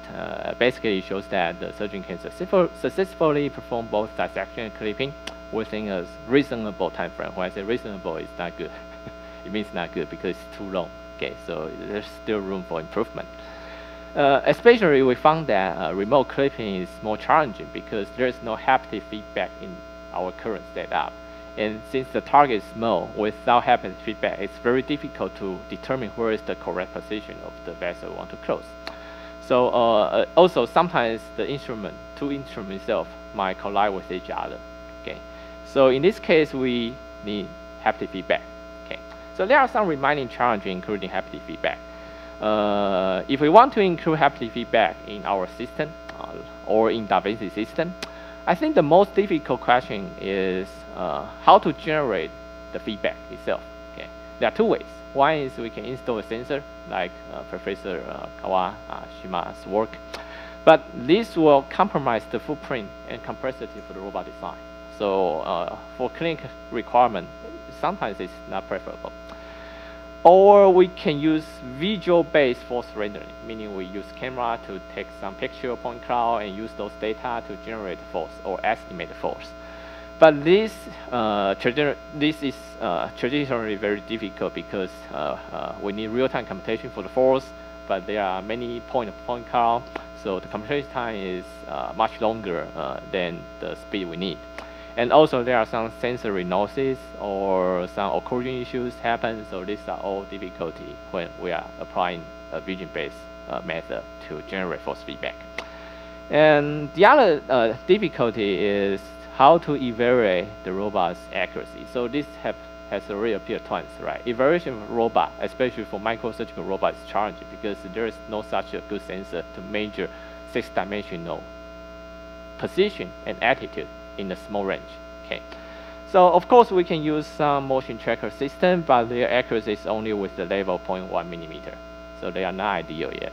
Basically, it shows that the surgeon can successfully perform both dissection and clipping within a reasonable time frame. When I say reasonable, it's not good. It means not good because it's too long. Okay, so there's still room for improvement. Especially, we found that remote clipping is more challenging because there's no haptic feedback in our current setup. And since the target is small, without haptic feedback, it's very difficult to determine where is the correct position of the vessel we want to close. So also, sometimes the two instruments itself might collide with each other. Okay, so in this case, we need haptic feedback. Okay, so there are some remaining challenges, including haptic feedback. If we want to include haptic feedback in our system or in Da Vinci system, I think the most difficult question is how to generate the feedback itself. Okay, there are two ways. One is we can install a sensor, like Professor Kawashima's work, but this will compromise the footprint and complexity for the robot design. So for clinical requirement, sometimes it's not preferable. Or we can use visual-based force rendering, meaning we use camera to take some picture point cloud and use those data to generate force or estimate the force. But this is traditionally very difficult because we need real-time computation for the force, but there are many point-of-point cloud, so the computation time is much longer than the speed we need. And also there are some sensory noises or some occurring issues happen, so these are all difficulty when we are applying a vision-based method to generate force feedback. And the other difficulty is how to evaluate the robot's accuracy. So this has already appeared twice, right? Evaluation of robot, especially for microsurgical robots, is challenging because there is no such a good sensor to measure 6-dimensional position and attitude in a small range. Okay, so of course we can use some motion tracker system, but their accuracy is only with the level 0.1 millimeter, so they are not ideal yet.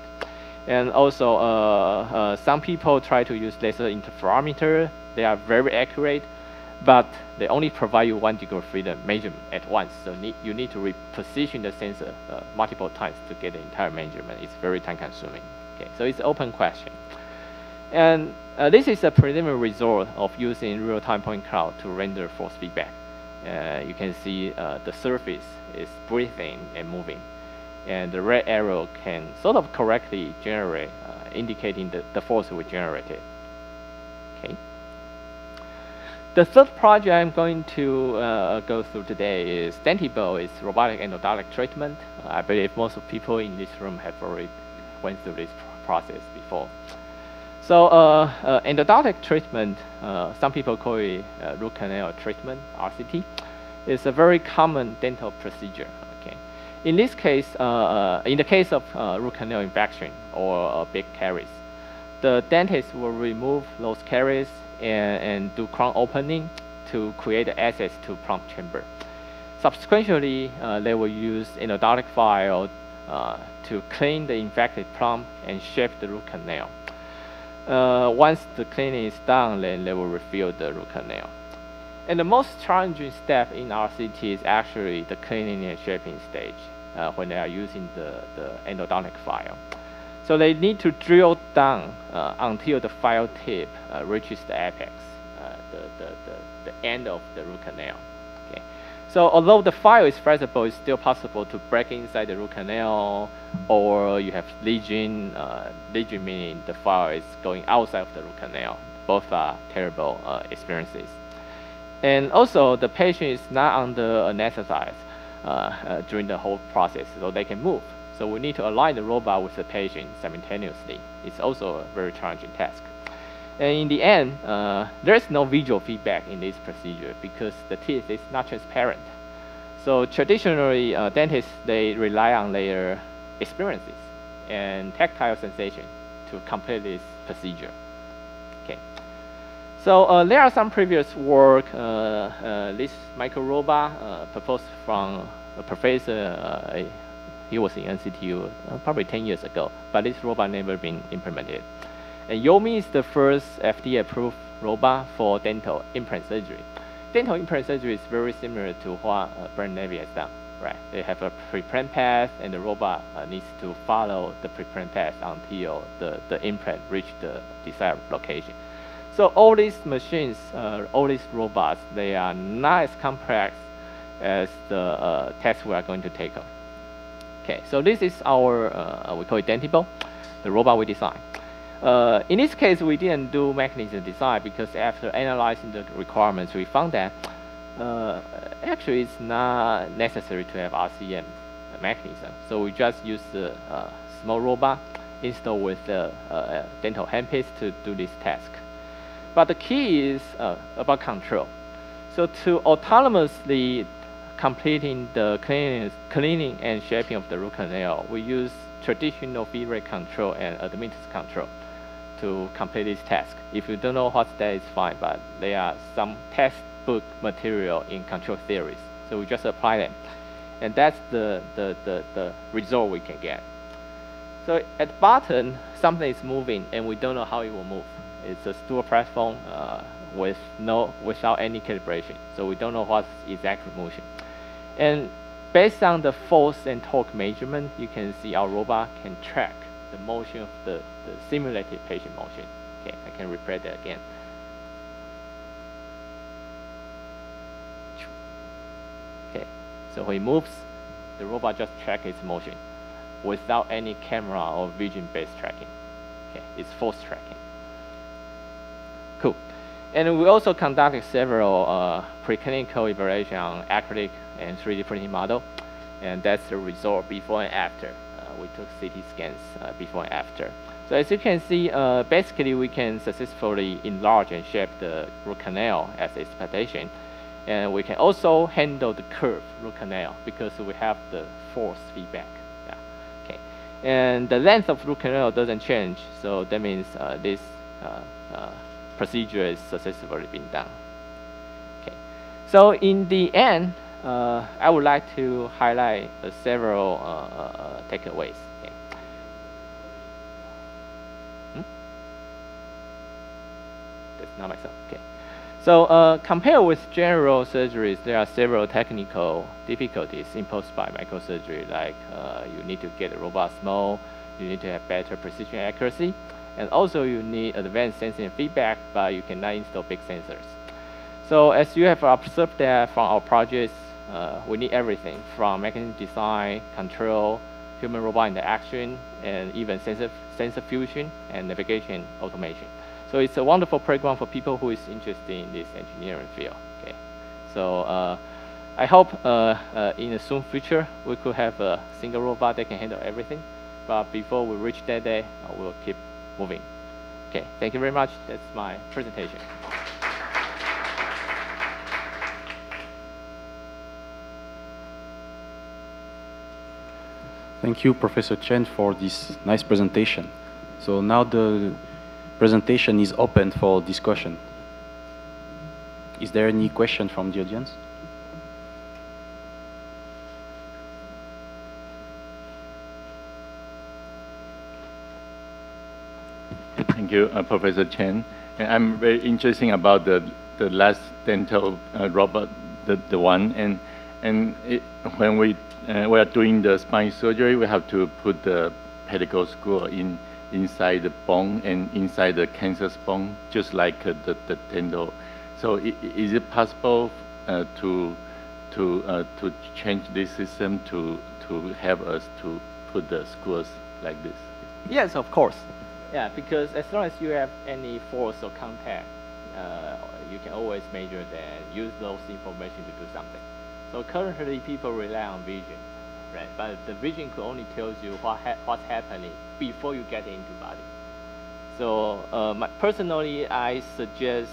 And also some people try to use laser interferometer. They are very accurate, but they only provide you 1 degree of freedom measurement at once, so you need to reposition the sensor multiple times to get the entire measurement. It's very time consuming. Okay, so it's an open question. And this is a preliminary result of using real-time point cloud to render force feedback. You can see the surface is breathing and moving. And the red arrow can sort of correctly generate, indicating the force we generated. Okay. The third project I'm going to go through today is Dentibo. It's robotic endodontic treatment. I believe most of people in this room have already went through this process before. So endodontic treatment, some people call it root canal treatment, RCT, is a very common dental procedure. Okay, in this case, in the case of root canal infection or big caries, the dentist will remove those caries and do crown opening to create access to plumb chamber. Subsequently, they will use endodontic file to clean the infected plumb and shape the root canal. Once the cleaning is done, then they will refill the root canal. And the most challenging step in RCT is actually the cleaning and shaping stage when they are using the endodontic file. So they need to drill down until the file tip reaches the apex, the end of the root canal. Okay. So although the file is flexible, it's still possible to break inside the root canal, or you have lesion. Lesion meaning the file is going outside of the root canal. Both are terrible experiences. And also, the patient is not under anesthesia during the whole process, so they can move. So we need to align the robot with the patient simultaneously. It's also a very challenging task. And in the end, there is no visual feedback in this procedure because the teeth is not transparent. So traditionally, dentists, they rely on their experiences and tactile sensation to complete this procedure. Okay. So there are some previous work. This micro robot proposed from a professor. He was in NCTU probably 10 years ago, but this robot never been implemented. And Yomi is the first FDA-approved robot for dental implant surgery. Dental implant surgery is very similar to what Brand Navy has done, right? They have a pre-planned path, and the robot needs to follow the pre-planned path until the implant reaches the desired location. So all these machines, all these robots, they are not as complex as the test we are going to take on. Okay, so this is our, we call it Dentable, the robot we designed. In this case, we didn't do mechanism design because after analyzing the requirements, we found that actually it's not necessary to have RCM mechanism. So we just use the small robot installed with the dental handpiece to do this task. But the key is about control. So to autonomously completing the cleaning and shaping of the root canal, we use traditional feed rate control and admittance control to complete this task. If you don't know what that is, fine, but there are some textbook material in control theories. So we just apply them. And that's the result we can get. So at the bottom, something is moving, and we don't know how it will move. It's a stool platform without any calibration. So we don't know what's exact motion. And based on the force and torque measurement, you can see our robot can track the motion of the simulated patient motion. Okay, I can replay that again. Okay, so when it moves, the robot just tracks its motion without any camera or vision-based tracking. Okay, it's force tracking. Cool. And we also conducted several preclinical evaluation on acrylic and 3D printing model, and that's the result before and after. We took CT scans before and after. So as you can see, basically we can successfully enlarge and shape the root canal as expectation, and we can also handle the curved root canal because we have the force feedback. Yeah. Okay. And the length of root canal doesn't change, so that means this procedure is successfully being done. Okay. So in the end, I would like to highlight several takeaways. Okay. That's not myself. Okay. So compared with general surgeries, there are several technical difficulties imposed by microsurgery, like you need to get the robot small, you need to have better precision accuracy, and also you need advanced sensing and feedback, but you cannot install big sensors. So as you have observed that from our projects, we need everything from mechanism design, control, human-robot interaction, and even sensor fusion and navigation automation. So it's a wonderful program for people who is interested in this engineering field. Okay, so I hope in the soon future we could have a single robot that can handle everything. But before we reach that day, we'll keep moving. Okay, thank you very much. That's my presentation. Thank you, Professor Chen, for this nice presentation. So now presentation is open for discussion. Is there any question from the audience? Thank you, Professor Chen. And I'm very interested about the last dental robot, the one, and when we are doing the spine surgery, we have to put the pedicle screw inside the bone and inside the cancerous bone, just like the dental. So is it possible to change this system to help us to put the screws like this? Yes, of course. Yeah, because as long as you have any force or contact, you can always measure that and use those information to do something. So currently, people rely on vision, right? But the vision could only tell you what's happening before you get into body. So personally, I suggest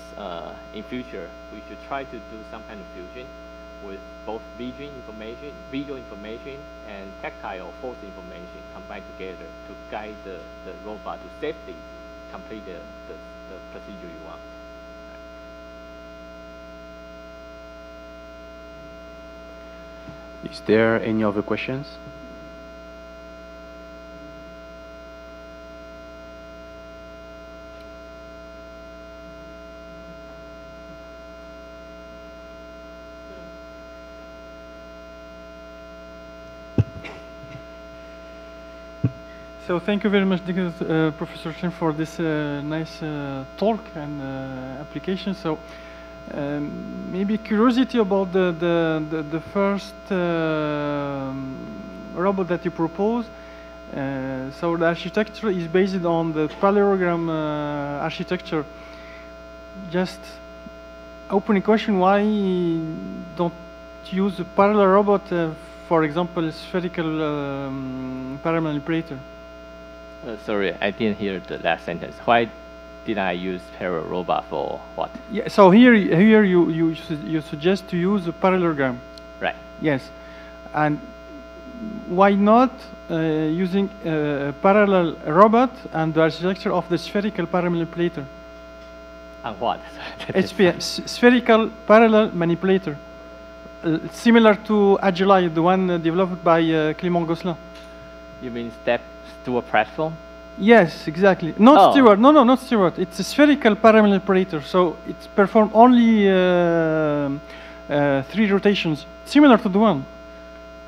in future we should try to do some kind of fusion with both visual information, and tactile or force information combined together to guide the robot to safely complete the procedure you want. Is there any other questions? So thank you very much, Professor Chen, for this nice talk and application. So maybe curiosity about the first robot that you propose. So the architecture is based on the parallelogram architecture. Just opening question: why don't you use a parallel robot? For example, spherical paramanipulator. Sorry, I didn't hear the last sentence. Why did I use parallel robot for what? Yeah, so here you suggest to use a parallelogram. Right. Yes, and why not using a parallel robot and the architecture of the spherical paramanipulator? And what? Spherical parallel manipulator, similar to Agilai, the one developed by Clément Gosselin. You mean Stewart platform? Yes, exactly. Not Stewart. No, not Stewart. It's a spherical paramanipulator, so it's performed only 3 rotations, similar to the one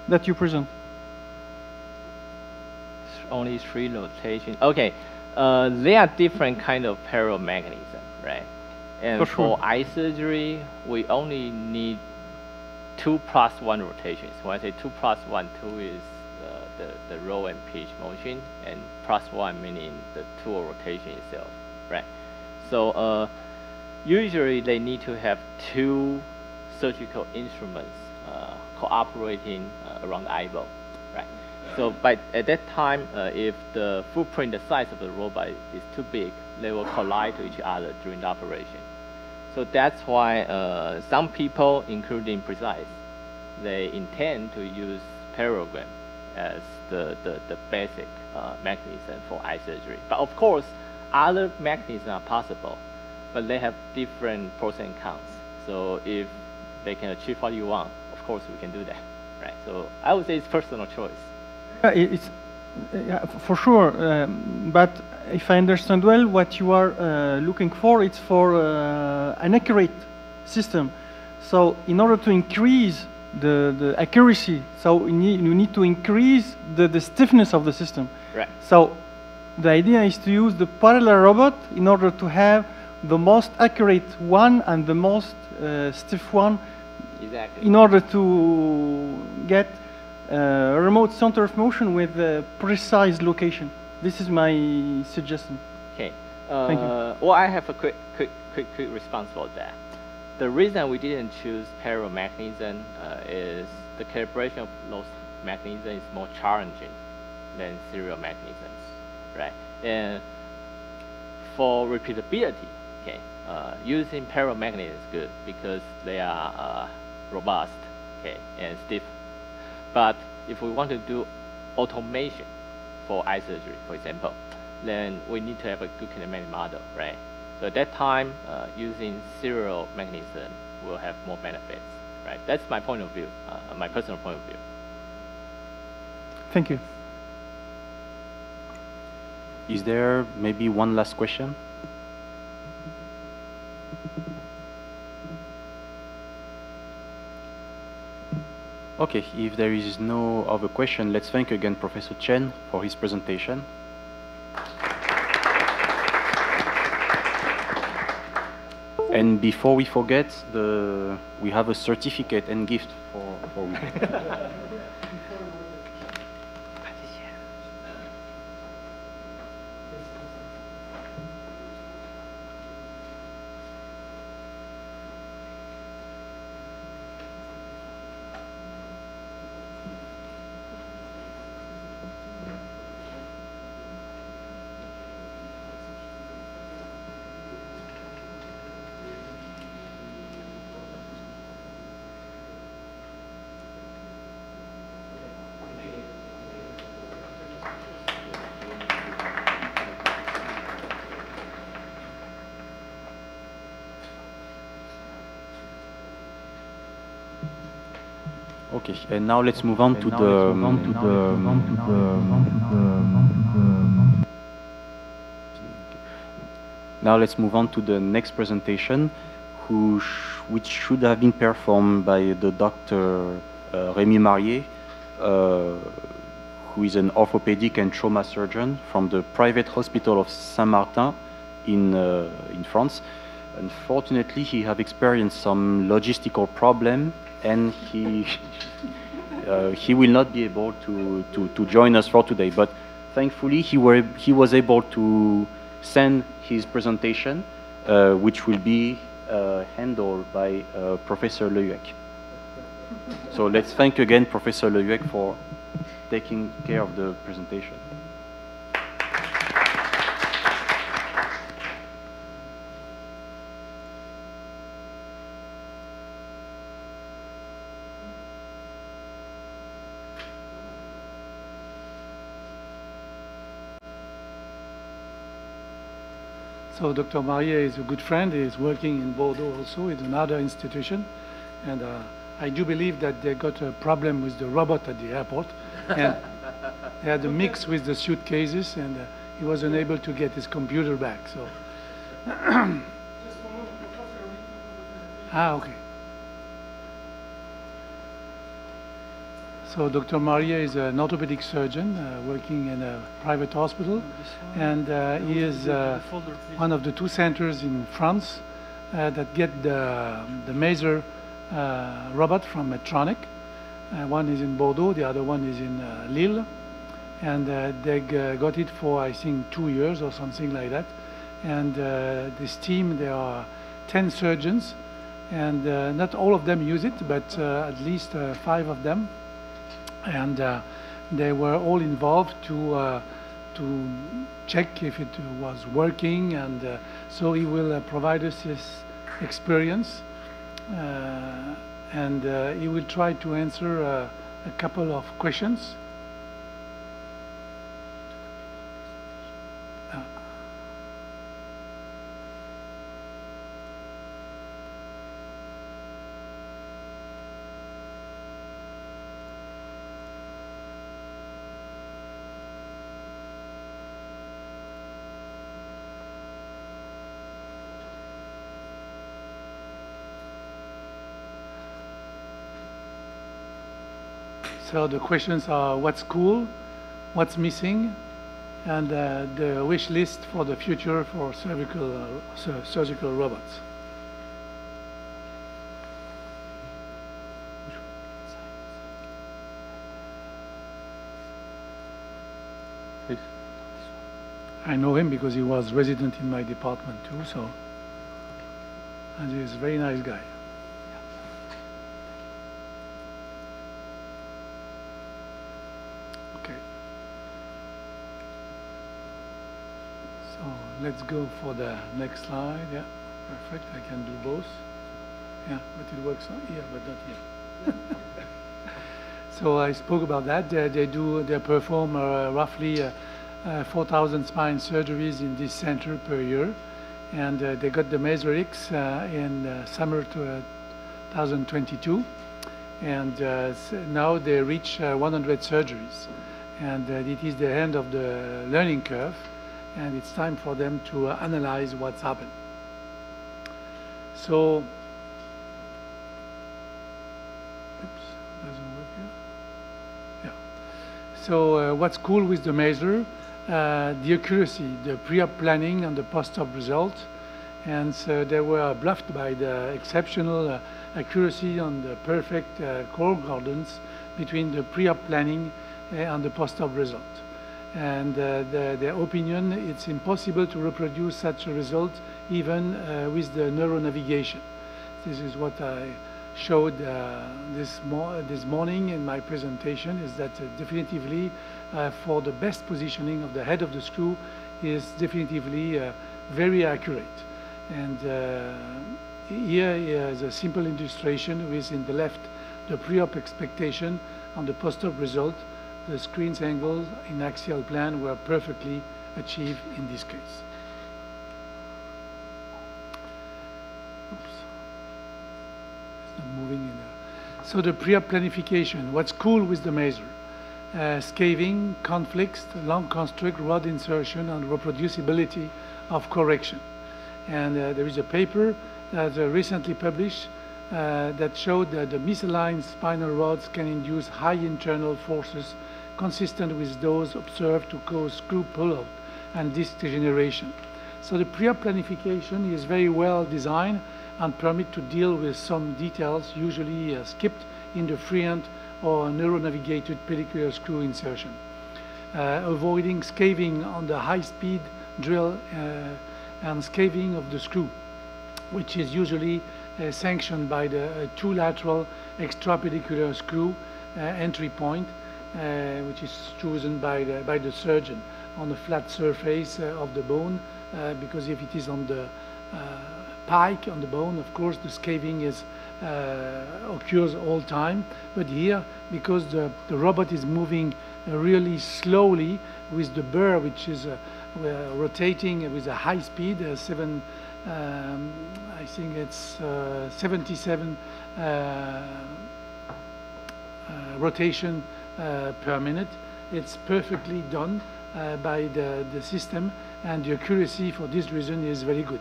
that you present. Only 3 rotations. Okay, there are different kind of parallel mechanism, right? And for eye surgery, we only need 2 + 1 rotations. When I say 2 + 1, 2 is the roll and pitch motion, and +1 meaning the tool rotation itself, right? So usually they need to have 2 surgical instruments cooperating around the eyeball, right? So at that time, if the footprint, the size of the robot is too big, they will collide to each other during the operation. So that's why some people, including Precise, they intend to use parallelogram as the basic mechanism for eye surgery. But of course, other mechanisms are possible, but they have different pros and cons. So if they can achieve what you want, of course we can do that, right? So I would say it's personal choice. It's for sure, but if I understand well, what you are looking for, it's for an accurate system. So in order to increase the accuracy, so you need to increase the stiffness of the system. Right. So the idea is to use the parallel robot in order to have the most accurate one and the most stiff one. Exactly. In order to get a remote center of motion with a precise location. This is my suggestion. Okay. Thank you. Well, I have a quick response for that. The reason we didn't choose parallel mechanism is the calibration of those mechanisms is more challenging than serial mechanisms, right? And for repeatability, okay, using parallel mechanisms is good because they are robust, okay, and stiff. But if we want to do automation for eye surgery, for example, then we need to have a good kinematic model, right? So at that time, using serial mechanism will have more benefits, right? That's my point of view, my personal point of view. Thank you. Is there maybe one last question? Okay, if there is no other question, let's thank again Professor Chen for his presentation. And before we forget, we have a certificate and gift for you. Okay, and now let's move on to the now let's move on to the next presentation, which should have been performed by the Dr. Rémi Marier, who is an orthopedic and trauma surgeon from the private hospital of Saint-Martin in France. Unfortunately, he have experienced some logistical problem, and he will not be able to join us for today. But thankfully, he was able to send his presentation, which will be handled by Professor Le Huec. So let's thank again Professor Le Huec for taking care of the presentation. So Dr. Marier is a good friend. He is working in Bordeaux also in another institution. And I do believe that they got a problem with the robot at the airport. And they had a mix with the suitcases, and he was unable to get his computer back. So, okay. So Dr. Marier is an orthopedic surgeon working in a private hospital, and he is one of the two centers in France that get the Maser robot from Medtronic. One is in Bordeaux, the other one is in Lille, and they got it for, I think, 2 years or something like that. And this team, there are 10 surgeons, and not all of them use it, but at least 5 of them. And they were all involved to check if it was working, and so he will provide us his experience, and he will try to answer a couple of questions. So the questions are: what's cool, what's missing, and the wish list for the future for surgical robots. Please. I know him because he was resident in my department too. So, and he's a very nice guy. Let's go for the next slide. Yeah, perfect. I can do both. Yeah, but it works here, but not here. So I spoke about that. They perform roughly 4,000 spine surgeries in this center per year. And they got the Maser X in summer 2022. And now they reach 100 surgeries. And it is the end of the learning curve. And it's time for them to analyze what's happened. So, oops, doesn't work here. Yeah. So what's cool with the Maser? The accuracy, the pre-op planning and the post-op result. And so they were bluffed by the exceptional accuracy and the perfect concordance between the pre-op planning and the post-op result. And their opinion, it's impossible to reproduce such a result even with the neuronavigation. This is what I showed this morning in my presentation, is that definitively for the best positioning of the head of the screw is definitively very accurate. And here is a simple illustration with, in the left, the pre-op expectation and the post-op result. The screen's angles in axial plane were perfectly achieved in this case. Oops. It's not moving in there. So the pre-op planification, what's cool with the Maser? Scaving, conflicts, long construct, rod insertion, and reproducibility of correction. And there is a paper that recently published that showed that the misaligned spinal rods can induce high internal forces consistent with those observed to cause screw pullout and disc degeneration. So the pre-op planification is very well designed and permit to deal with some details usually skipped in the freehand or neuronavigated pedicular screw insertion. Avoiding scaving on the high-speed drill and scaving of the screw, which is usually sanctioned by the two lateral extrapedicular screw entry point, which is chosen by the surgeon on the flat surface of the bone, because if it is on the pike on the bone, of course the scaving is occurs all time. But here, because the robot is moving really slowly with the burr, which is rotating with a high speed, I think it's 77 rotation per minute. It's perfectly done by the system, and the accuracy for this reason is very good.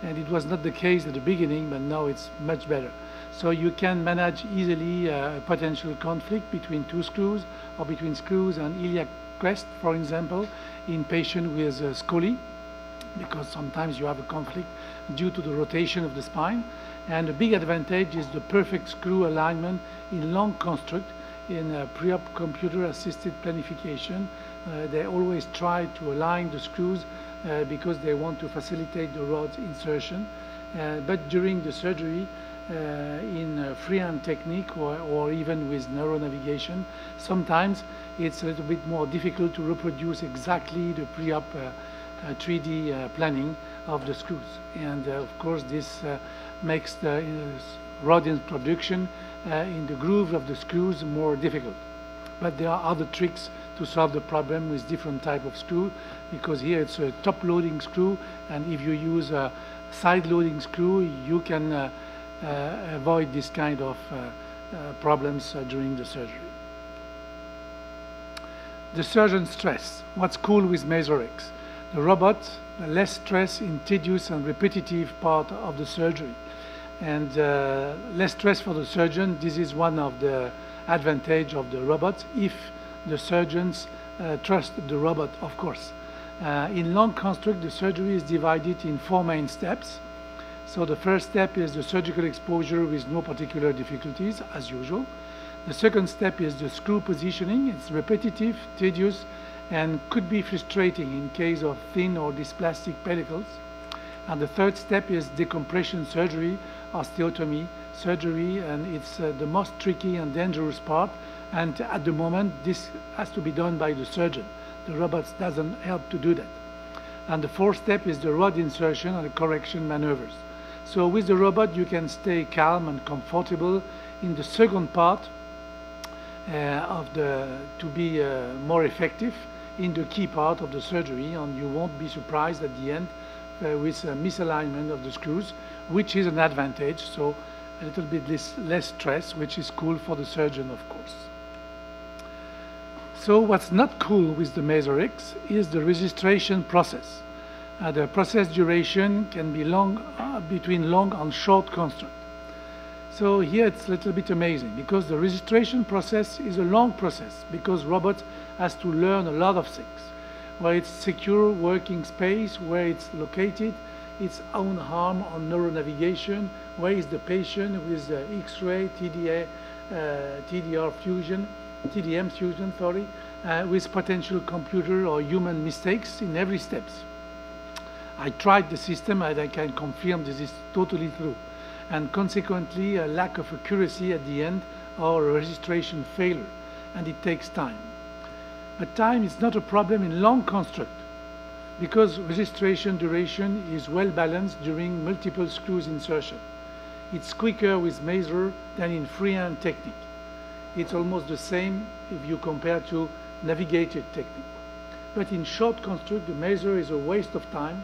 And it was not the case at the beginning, but now it's much better. So you can manage easily a potential conflict between two screws or between screws and iliac crest, for example, in patients with scoli, because sometimes you have a conflict due to the rotation of the spine. And the big advantage is the perfect screw alignment in long construct. In pre-op computer-assisted planification, they always try to align the screws because they want to facilitate the rod's insertion. But during the surgery, in freehand technique or even with neuronavigation, sometimes it's a little bit more difficult to reproduce exactly the pre-op 3D planning of the screws. And of course, this makes the rod introduction in the groove of the screws more difficult. But there are other tricks to solve the problem with different type of screw, because here it's a top loading screw, and if you use a side loading screw, you can avoid this kind of problems during the surgery. The surgeon stress. What's cool with Maser X? The robot, less stress in tedious and repetitive part of the surgery. And less stress for the surgeon. This is one of the advantage of the robot, if the surgeons trust the robot, of course. In long construct, the surgery is divided in 4 main steps. So the first step is the surgical exposure with no particular difficulties, as usual. The second step is the screw positioning. It's repetitive, tedious, and could be frustrating in case of thin or dysplastic pedicles. And the third step is decompression surgery, osteotomy surgery, and it's the most tricky and dangerous part. And at the moment, this has to be done by the surgeon. The robot doesn't help to do that. And the fourth step is the rod insertion and the correction maneuvers. So with the robot, you can stay calm and comfortable in the second part to be more effective in the key part of the surgery, and you won't be surprised at the end with misalignment of the screws, which is an advantage. So a little bit less stress, which is cool for the surgeon, of course. So what's not cool with the MASER-X is the registration process. The process duration can be long, between long and short construct. So here it's a little bit amazing, because the registration process is a long process, because robot has to learn a lot of things. Where it's secure working space, where it's located, its own arm on neuronavigation, where is the patient with the X-ray, TDR fusion, TDM fusion, sorry, with potential computer or human mistakes in every steps. I tried the system and I can confirm this is totally true. And consequently, a lack of accuracy at the end or a registration failure, and it takes time. But time is not a problem in long construct, because registration duration is well balanced during multiple screws insertion. It's quicker with MASER than in freehand technique. It's almost the same if you compare to navigated technique. But in short construct, the MASER is a waste of time,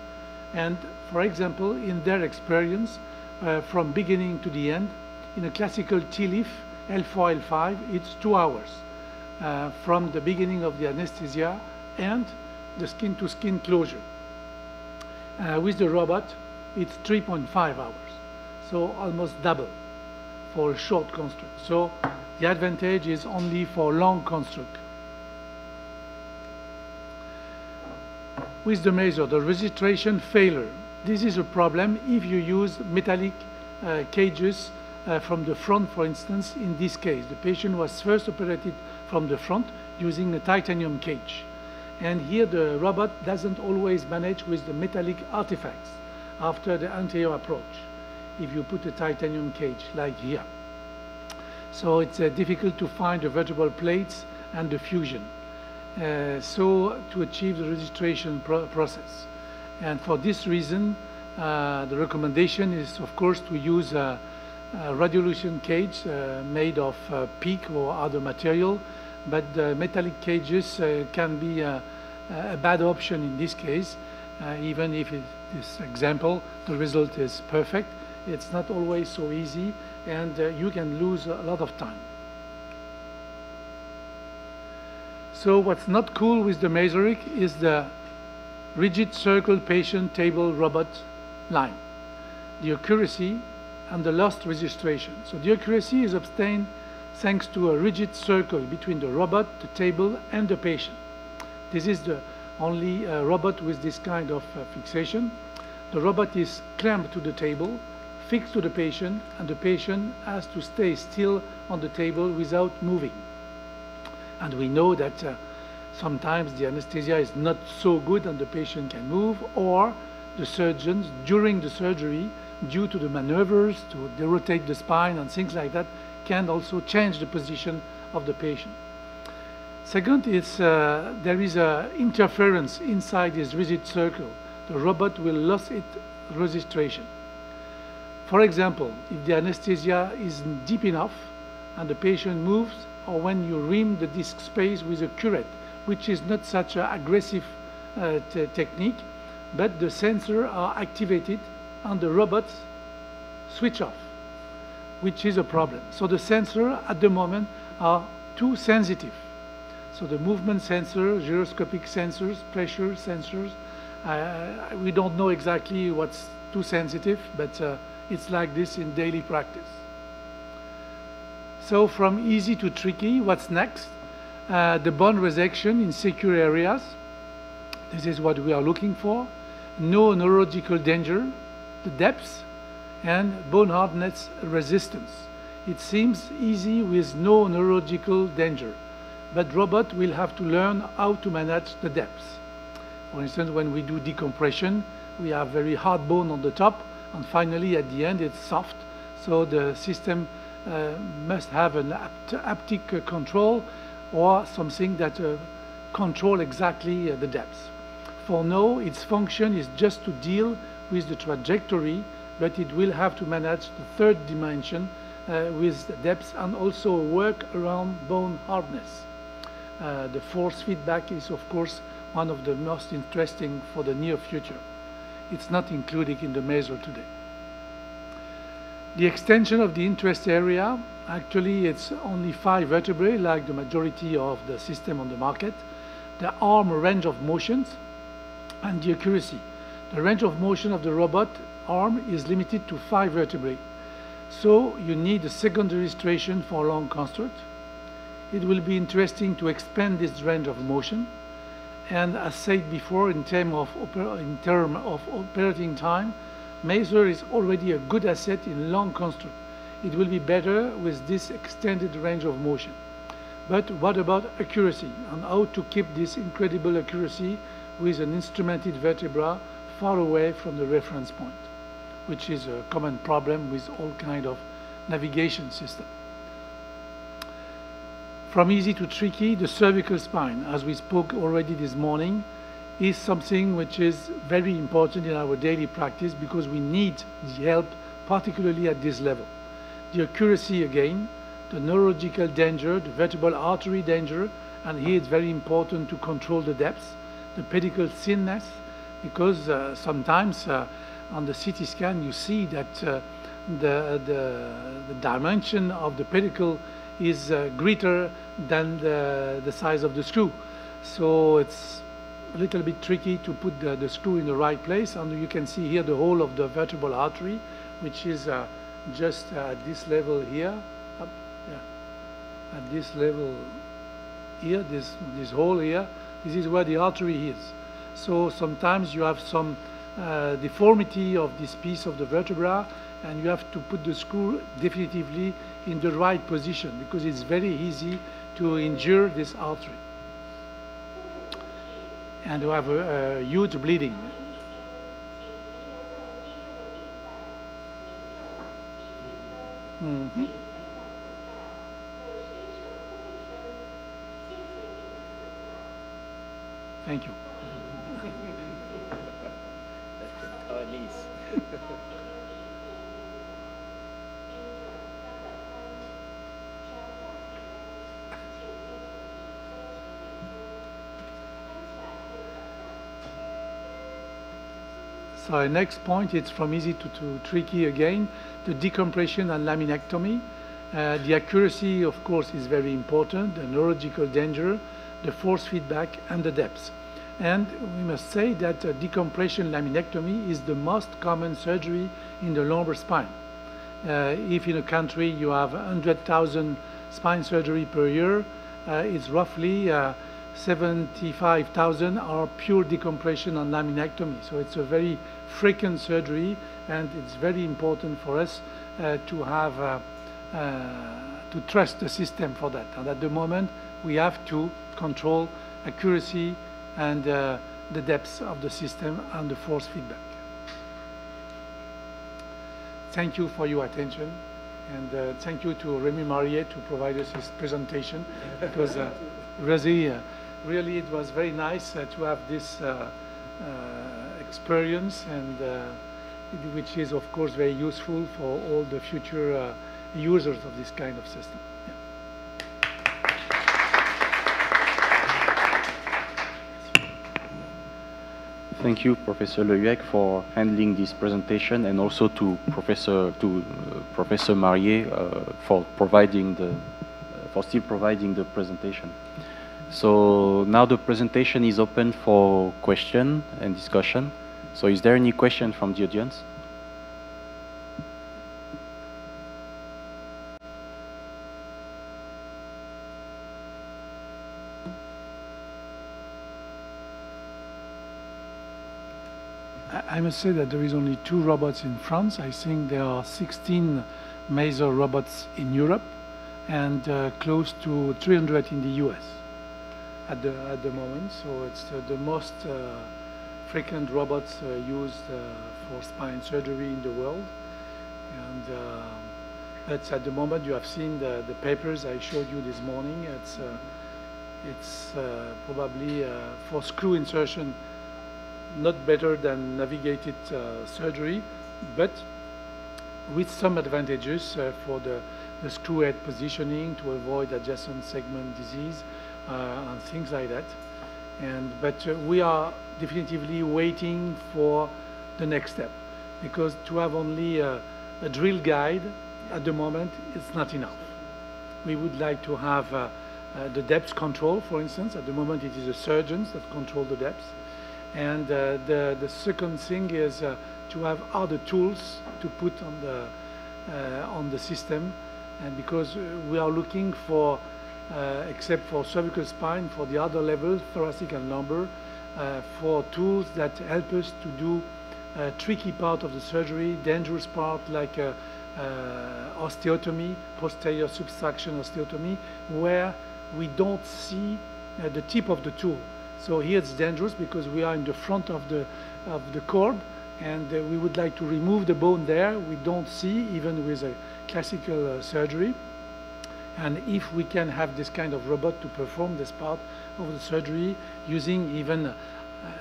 and for example, in their experience, from beginning to the end, in a classical TLIF, L4, L5, it's 2 hours from the beginning of the anesthesia and the skin-to-skin closure. With the robot, it's 3.5 hours, so almost double for a short construct. So the advantage is only for long construct. With the MASER, the registration failure. This is a problem if you use metallic cages from the front, for instance. In this case, the patient was first operated from the front using a titanium cage. And here the robot doesn't always manage with the metallic artifacts after the anterior approach, if you put a titanium cage like here. So it's difficult to find the vertebral plates and the fusion. So to achieve the registration process. And for this reason, the recommendation is, of course, to use a radiolution cage made of PEEK or other material, but the metallic cages can be a bad option in this case, even if this example, the result is perfect. It's not always so easy, and you can lose a lot of time. So what's not cool with the MASER-X is the rigid circle patient table robot line, the accuracy and the lost registration. So the accuracy is obtained thanks to a rigid circle between the robot, the table, and the patient. This is the only robot with this kind of fixation. The robot is clamped to the table, fixed to the patient, and the patient has to stay still on the table without moving. And we know that sometimes the anesthesia is not so good and the patient can move, or the surgeons during the surgery, due to the maneuvers to rotate the spine and things like that, can also change the position of the patient. Second is there is interference inside this rigid circle. The robot will lose its registration. For example, if the anesthesia is deep enough and the patient moves, or when you rim the disc space with a curette, which is not such an aggressive technique, but the sensors are activated and the robots switch off, which is a problem. So the sensors at the moment are too sensitive. So the movement sensors, gyroscopic sensors, pressure sensors, we don't know exactly what's too sensitive, but it's like this in daily practice. So from easy to tricky, what's next? The bone resection in secure areas. This is what we are looking for. No neurological danger, the depth, and bone hardness resistance. It seems easy with no neurological danger, but robot will have to learn how to manage the depth. For instance, when we do decompression, we have very hard bone on the top, and finally at the end it's soft, so the system must have an haptic control or something that control exactly the depth. For now, its function is just to deal with the trajectory, but it will have to manage the third dimension with the depth and also work around bone hardness. the force feedback is, of course, one of the most interesting for the near future. It's not included in the measure today. The extension of the interest area, actually it's only 5 vertebrae like the majority of the system on the market. The arm range of motions and the accuracy. The range of motion of the robot arm is limited to 5 vertebrae. So you need a second registration for long construct. It will be interesting to expand this range of motion. And as said before, in terms of operating time, Maser is already a good asset in long construct. It will be better with this extended range of motion. But what about accuracy and how to keep this incredible accuracy with an instrumented vertebra far away from the reference point, which is a common problem with all kind of navigation system. From easy to tricky, the cervical spine, as we spoke already this morning, is something which is very important in our daily practice because we need the help, particularly at this level. The accuracy again, the neurological danger, the vertebral artery danger, and here it's very important to control the depth, the pedicle thinness, because sometimes on the CT scan you see that the dimension of the pedicle is greater than the size of the screw. So it's a little bit tricky to put the screw in the right place, and you can see here the whole of the vertebral artery, which is just at this level here, up, yeah, at this level here, this hole here, this is where the artery is. So sometimes you have some deformity of this piece of the vertebra, and you have to put the screw definitively in the right position because it's very easy to injure this artery. And you have a huge bleeding. Mm-hmm. Thank you. Our niece. So our next point, it's from easy to tricky again, the decompression and laminectomy. The accuracy, of course, is very important, the neurological danger, the force feedback, and the depth. And we must say that decompression laminectomy is the most common surgery in the lumbar spine. If in a country you have 100,000 spine surgery per year, it's roughly 75,000 are pure decompression and laminectomy. So it's a very frequent surgery, and it's very important for us to have to trust the system for that. And at the moment, we have to control accuracy and the depth of the system and the force feedback. Thank you for your attention, and thank you to Rémi Marier to provide us his presentation. It was really it was very nice to have this experience, and which is of course very useful for all the future users of this kind of system. Thank you, Professor Le Huec, for handling this presentation, and also to Professor Marier for still providing the presentation. So now the presentation is open for question and discussion. So is there any question from the audience? I must say that there is only 2 robots in France. I think there are 16 Maser robots in Europe, and close to 300 in the US at the moment. So it's the most frequent robots used for spine surgery in the world. And that's at the moment. You have seen the papers I showed you this morning. It's probably for screw insertion not better than navigated surgery, but with some advantages for the screw head positioning to avoid adjacent segment disease, and things like that. But we are definitively waiting for the next step, because to have only a drill guide at the moment is not enough. We would like to have the depth control, for instance. At the moment it is the surgeons that control the depth. And the second thing is to have other tools to put on the system, and because we are looking for, except for cervical spine, for the other levels, thoracic and lumbar, for tools that help us to do a tricky part of the surgery, dangerous part like osteotomy, posterior subtraction osteotomy, where we don't see the tip of the tool. So here it's dangerous because we are in the front of the cord, and we would like to remove the bone there. We don't see, even with a classical surgery. And if we can have this kind of robot to perform this part of the surgery using even a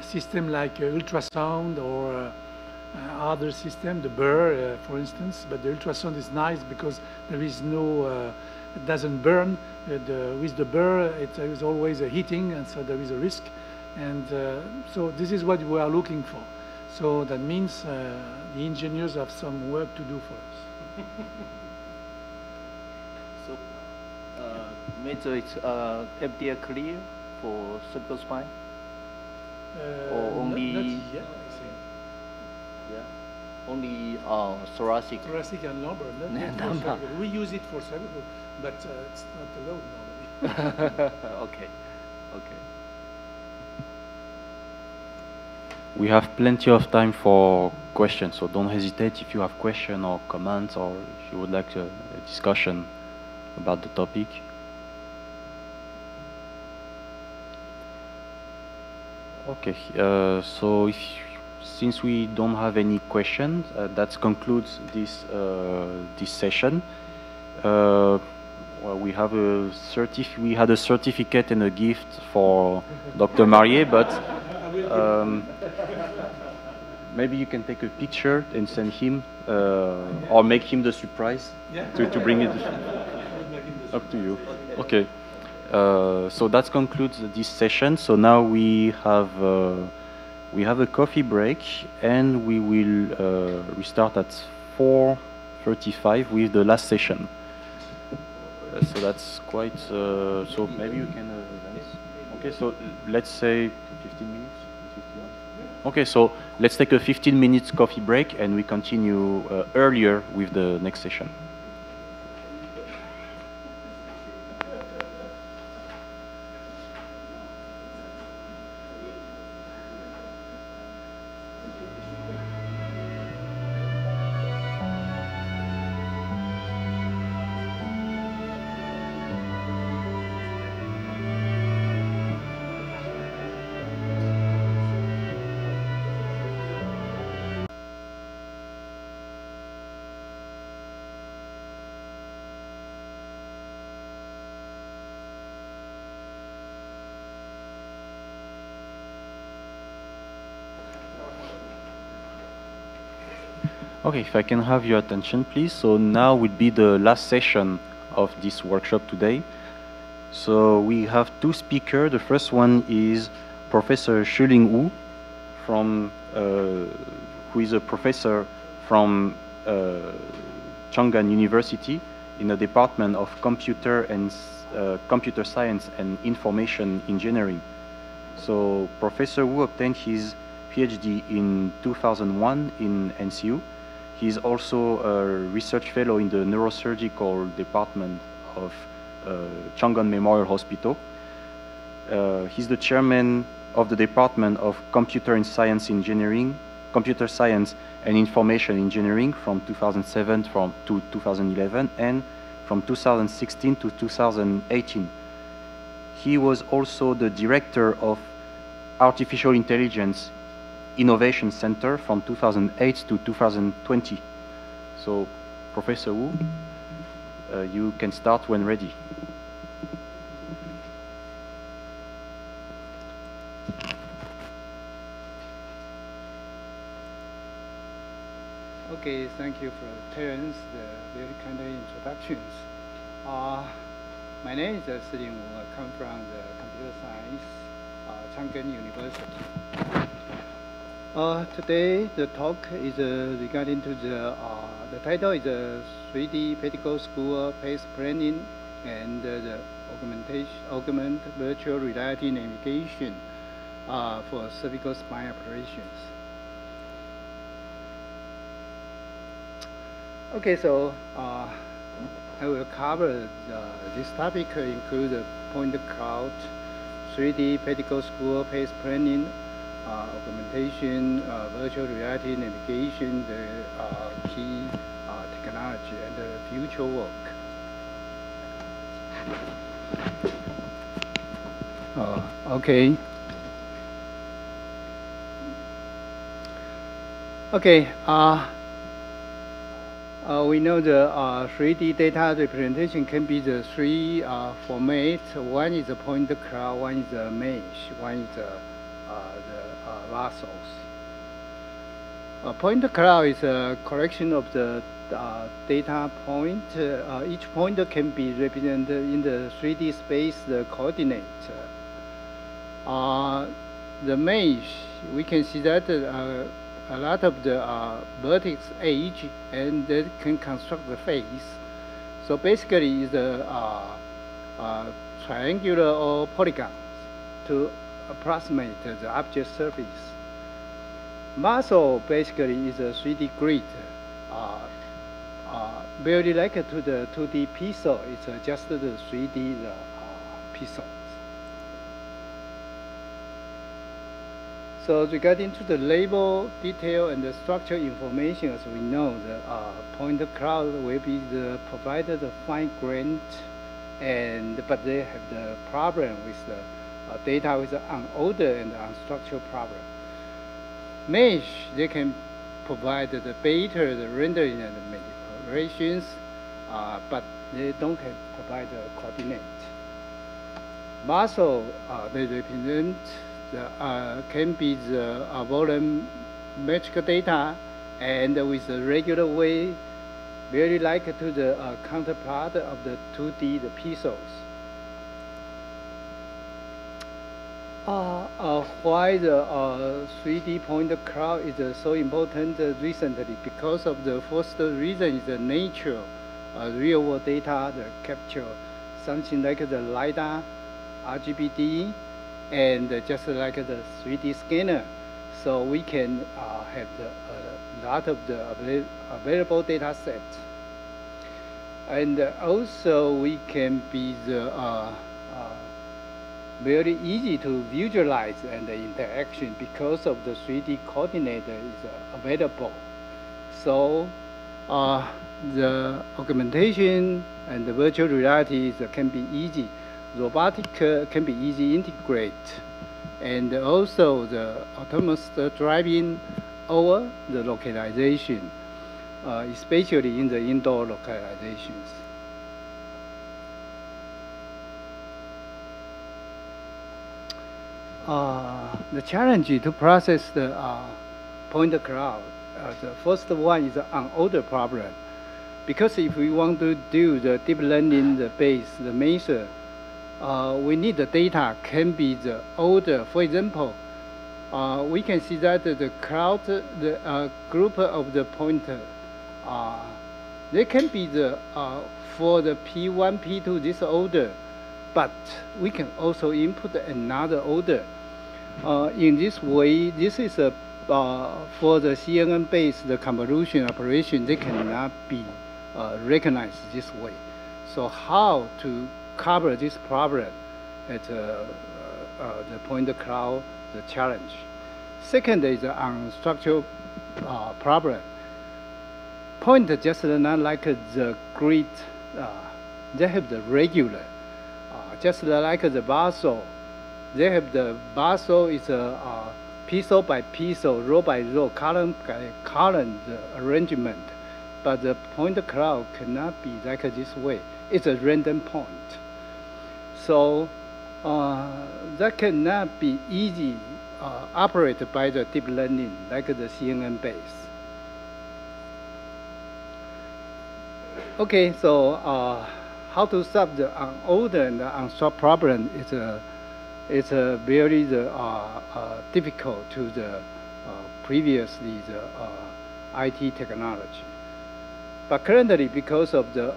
system like ultrasound or other system, the burr, for instance, but the ultrasound is nice because there is no, it doesn't burn. With the burr, there is always a heating, and so there is a risk. And so this is what we are looking for. So that means the engineers have some work to do for us. So, Major, it's FDA clear for cervical spine? Or only? Not yet, I think. Yeah. Only thoracic. Thoracic and lumbar. Not we use it for cervical, but it's not allowed normally. Okay. Okay. We have plenty of time for questions, so don't hesitate if you have questions or comments, or if you would like a discussion about the topic. Okay, so since we don't have any questions, that concludes this this session. Well, we had a certificate and a gift for Dr. Marier, but maybe you can take a picture and send him, or make him the surprise to bring it. Up to you. Okay. So that concludes this session. So now we have a coffee break, and we will restart at 4:35 with the last session. So that's quite. So maybe you can advance. Okay. So let's say 15 minutes. Okay. So let's take a 15 minutes coffee break, and we continue earlier with the next session. Okay, if I can have your attention, please. So now will be the last session of this workshop today. So we have two speakers. The first one is Professor Sheng-Han Huang, from who is a professor from Chang'an University in the Department of Computer Science and Information Engineering. So Professor Wu obtained his PhD in 2001 in NCU. He's also a research fellow in the neurosurgical department of Chang'an Memorial Hospital. He's the chairman of the Department of Computer Science and Information Engineering from 2007 to 2011, and from 2016 to 2018. He was also the director of Artificial Intelligence Innovation Center from 2008 to 2020. So, Professor Wu, you can start when ready. Okay, thank you for Terence, the very kind introductions. My name is Sheng-Han Huang. I come from the computer science, Chang'an University. Today, the talk is regarding to the title is 3D Medical School Pace Planning and the augment virtual reality navigation for cervical spine operations. Okay, so I will cover this topic include the point cloud, 3D medical school pace planning, augmentation, virtual reality navigation, the key technology and the future work. Okay. Okay. We know the 3D data representation can be the three formats. One is a point cloud, one is a mesh, one is the lassos. A point cloud is a collection of the data point. Each point can be represented in the 3D space, the coordinate. The mesh, we can see that a lot of the vertex edge and that can construct the face. So basically is a triangular or polygons to approximate the object surface. Muscle basically is a 3D grid. Very like to the 2D pixel, it's just the 3D pixels. So regarding to the label detail and the structure information, as we know, the point cloud will be provided the fine-grained, but they have the problem with the data with the unordered and unstructured problem. Mesh, they can provide the better the rendering and the manipulations, but they don't have provide the coordinate. Muscle, they represent can be the volumetric data and with a regular way, very like to the counterpart of the 2D the pixels. Why the 3D point cloud is so important recently? Because of the first reason is the nature real world data that capture something like the LiDAR, RGBD, and just like the 3D scanner, so we can have a lot of the available data set. And also we can be very easy to visualize and the interaction because of the 3D coordinate is available. So the augmentation and the virtual reality can be easy. Robotic can be easy integrate, and also the autonomous driving or the localization, especially in the indoor localizations. The challenge to process the point cloud, the first one is the unordered problem, because if we want to do the deep learning, the base, the measure, we need the data can be the order. For example, we can see that the cloud, the group of the pointer, they can be the for the P1, P2 this order, but we can also input another order. In this way, this is a for the CNN-based the convolution operation, they cannot be recognized this way. So how to cover this problem at the point cloud, the challenge. Second is the unstructured problem. Point just not like the grid, they have the regular, just like the basal. They have the basal is a pixel by pixel, row by row, column by column arrangement. But the point cloud cannot be like this way. It's a random point. So that cannot be easy operated by the deep learning like the CNN base. Okay, so how to solve the unordered and unsolved problem is very difficult to the previously the IT technology. But currently, because of the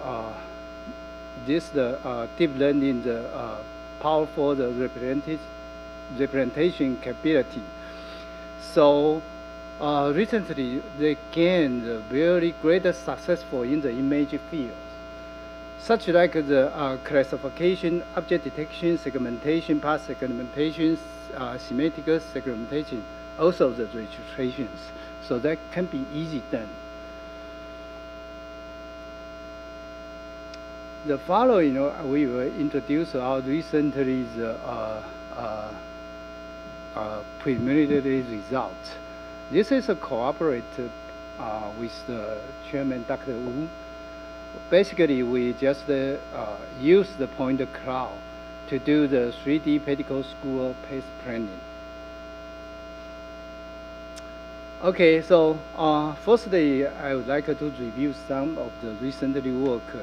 deep learning, the powerful the representation capability, so recently they gained very great successful in the image field, such like the classification, object detection, segmentation, path segmentation, semantic segmentation, also the registrations. So that can be easy done. The following, we will introduce our recently the preliminary results. This is a cooperative with the chairman, Dr. Wu. Basically, we just use the point cloud to do the 3D medical school pace planning. Okay, so firstly, I would like to review some of the recently work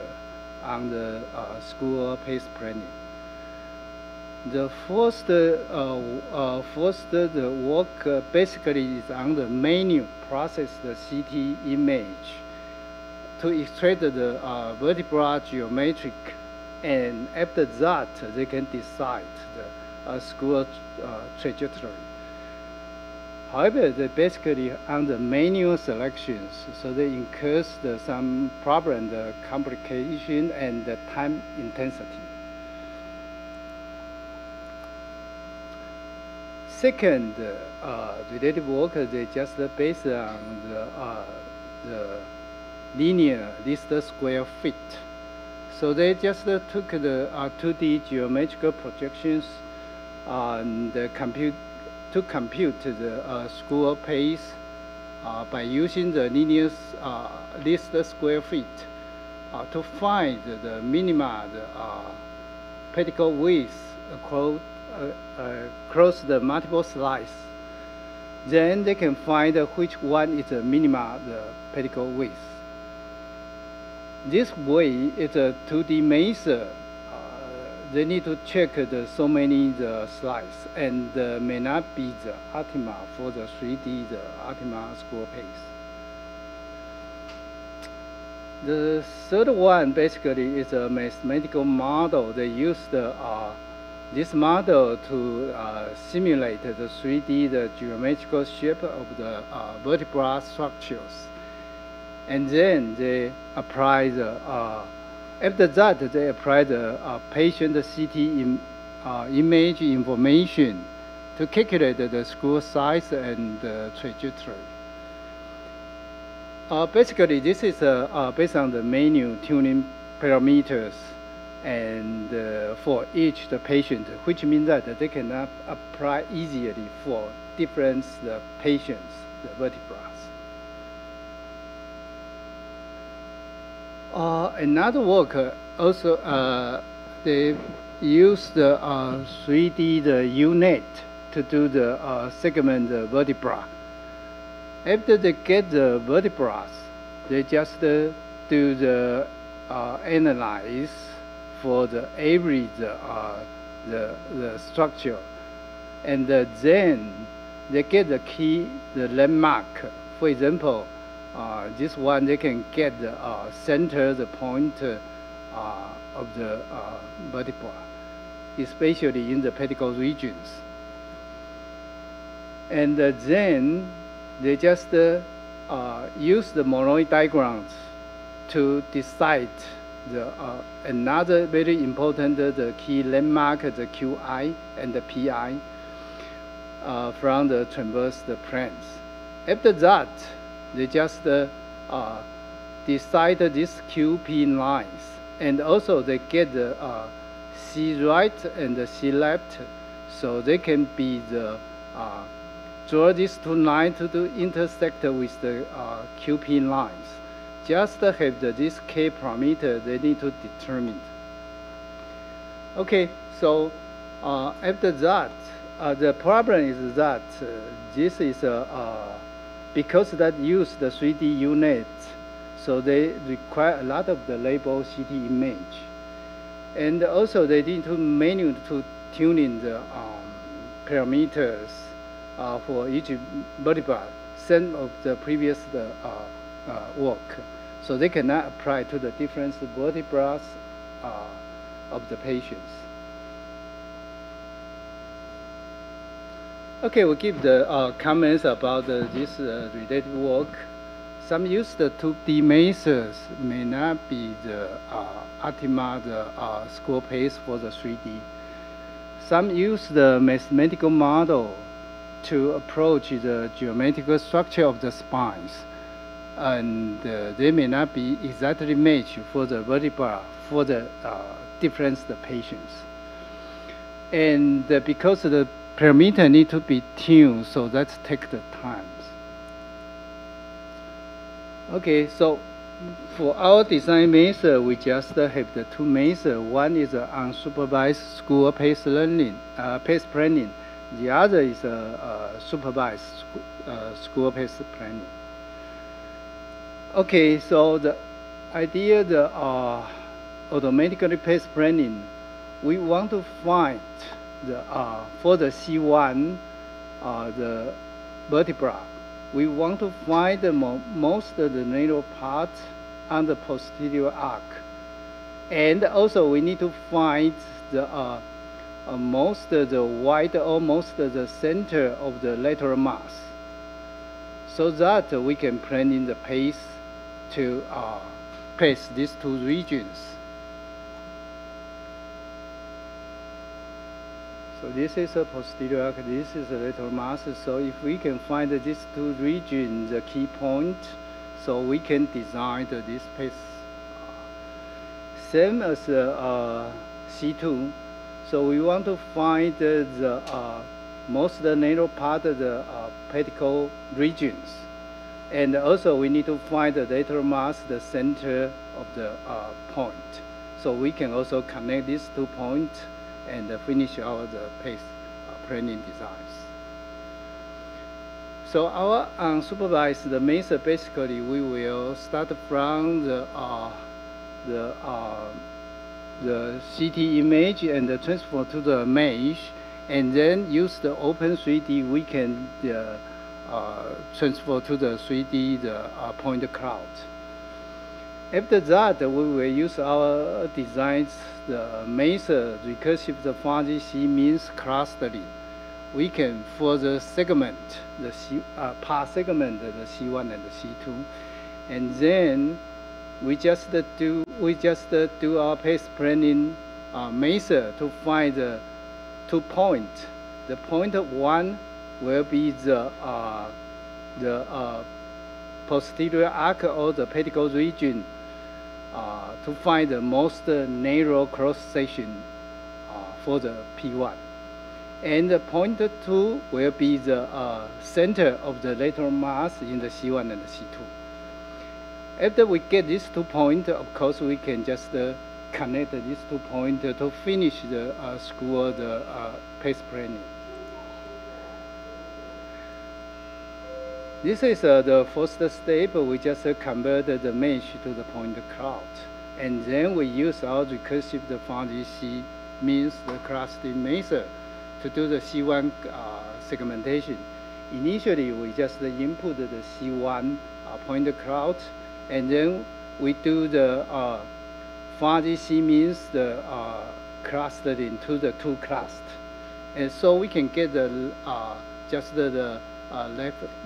on the school pace planning. The first the work basically is on the menu process the CT image to extract the vertebral geometric, and after that they can decide the school trajectory. However, they basically on the manual selections, so they incurs some problem, the complication and the time intensity. Second, related work, they just based on the linear least square feet. So they just took the 2D geometrical projections to compute the school pace by using the linear least square feet to find the minima pedicle width across the multiple slices. Then they can find which one is the minima pedicle width. This way, it's a 2D measure. They need to check so many slides, and may not be the optima for the 3D optima school pace. The third one basically is a mathematical model. They use this model to simulate the 3D the geometrical shape of the vertebral structures, and then they apply the after that, they apply the patient CT image information to calculate the school size and the trajectory. Basically, this is based on the menu tuning parameters and for each the patient, which means that they cannot apply easily for different patients, the vertebrae. Another work also they use the 3D unit to do the segment vertebra. After they get the vertebrae, they just do the analyze for the average the structure, and then they get the key the landmark. For example, this one they can get the center the point of the vertebra, especially in the pedicle regions. And then they just use the Monroe diagrams to decide the another very important the key landmark, the QI and the PI from the transverse planes. After that, they just decide these QP lines, and also they get the C right and the C left, so they can be the draw these two lines to intersect with the QP lines. Just have this K parameter they need to determine. Okay, so after that, the problem is that this is because that use the 3D units, so they require a lot of the label CT image. And also they need to manually to tuning the parameters for each vertebra, same of the previous work. So they cannot apply to the different vertebrae of the patients. Okay, we'll give the comments about this related work. Some use the 2D measures may not be the optimal score pace for the 3D. Some use the mathematical model to approach the geometrical structure of the spines, and they may not be exactly matched for the vertebra for the different patients. And because the parameter need to be tuned, so that takes the time. Okay, so for our design method, we just have the two methods. One is unsupervised school pace learning, pace planning. The other is supervised school pace planning. Okay, so the idea the automatically pace planning, we want to find the for the C1 the vertebra. We want to find the most of the narrow part on the posterior arc, and also we need to find the most of the wide or most of the center of the lateral mass, so that we can plan in the pace to pace these two regions. So this is a posterior arc, this is a lateral mass. So if we can find these two regions, the key point, so we can design this pace. Same as C2. So we want to find the most the narrow part of the pedicle regions. And also we need to find the lateral mass, the center of the point. So we can also connect these 2 points and finish our pace planning designs. So our unsupervised method, basically we will start from the CT image and transfer to the mesh, and then use the open 3D. We can transfer to the 3D point cloud. After that, we will use our designs the method recursive fuzzy C-means clustering. We can further segment the part segment the C1 and the C2, and then we just do our pace planning method to find the 2 points. The point 1 will be the posterior arc or the pedicle region to find the most narrow cross section for the P1. And the point 2 will be the center of the lateral mass in the C1 and the C2. After we get these 2 points, of course, we can just connect these 2 points to finish the school the pace planning. This is the first step. We just converted the mesh to the point cloud. And then we use our recursive fuzzy C means the clustering method to do the C1 segmentation. Initially, we just input the C1 point cloud, and then we do the fuzzy C means the clustering to the 2 clusters. And so we can get the just the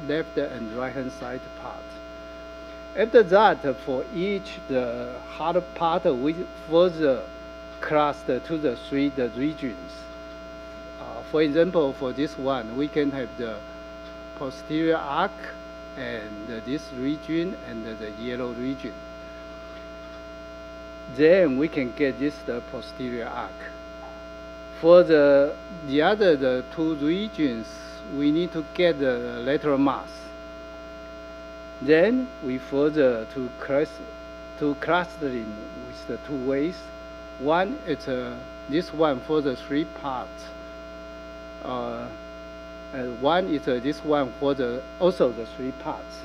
left and right hand side part. After that, for each the hard part, we further cluster to the 3 regions. For example, for this one, we can have the posterior arc and this region and the yellow region. Then we can get this the posterior arc. For the other the 2 regions, we need to get the lateral mass. Then we further to clustering with the 2 ways. One is this one for the 3 parts. And one is this one for the also the 3 parts.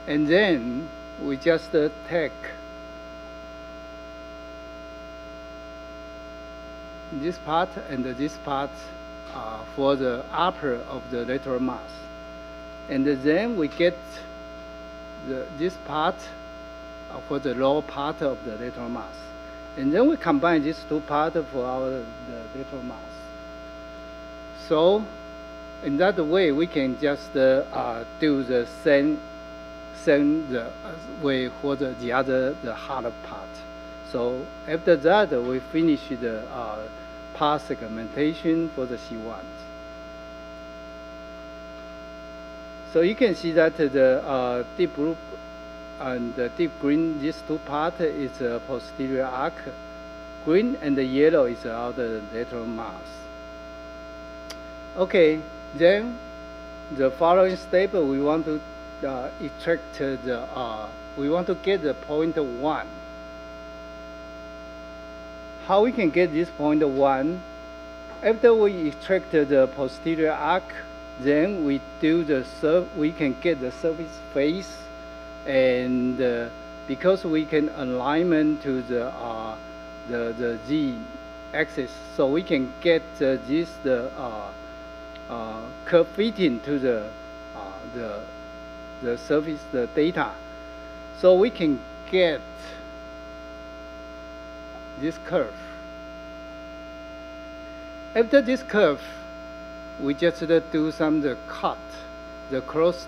And then we just take this part and this part for the upper of the lateral mass. And then we get this part for the lower part of the lateral mass. And then we combine these two parts for the lateral mass. So in that way, we can just do the same way for the other, the harder part. So after that, we finish the part segmentation for the C1s. So you can see that the deep blue and the deep green, these two parts is a posterior arc. Green and the yellow is the lateral mass. Okay, then the following step, we want to extract we want to get the point 1. How we can get this point 1? After we extract the posterior arc, then we do we can get the surface face, and because we can alignment to the Z axis, so we can get this curve fitting to the surface, the data. So we can get this curve. After this curve, we just do some cut, the cross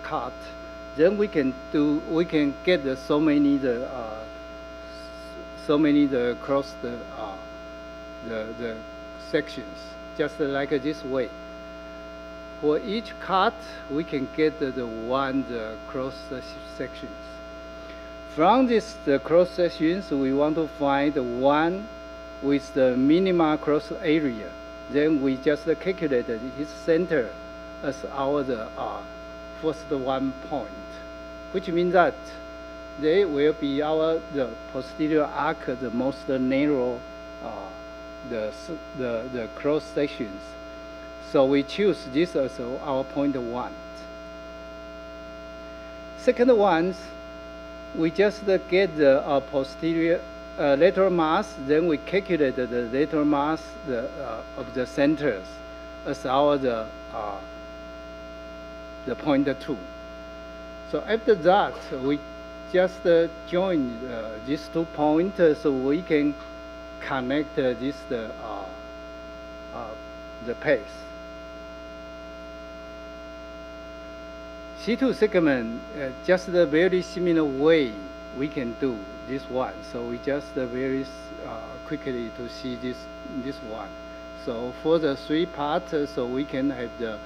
cut. Then we can get so many cross the sections, just like this way. For each cut, we can get the cross sections. From the cross sections, we want to find the one with the minimal cross area. Then we just calculate its center as our first 1 point, which means that they will be the posterior arc, the most narrow, the cross sections. So we choose this as our point 1. Second one, we just get the posterior lateral mass, then we calculate the lateral mass of the centers as our the point 2. So after that, we just join these 2 points so we can connect this the path. C2 segment, just a very similar way we can do this one. So we just very quickly to see this one. So for the 3 parts, so we can have the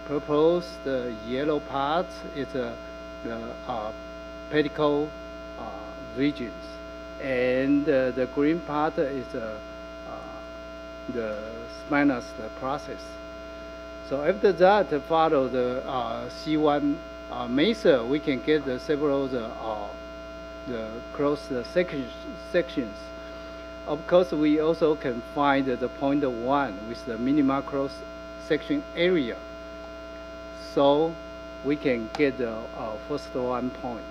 purple, the yellow part is the pedicle regions, and the green part is the spinous process. So after that, follow the C1 measure, we can get several the cross sections. Of course, we also can find the point 1 with the minimal cross section area. So we can get the first 1 point.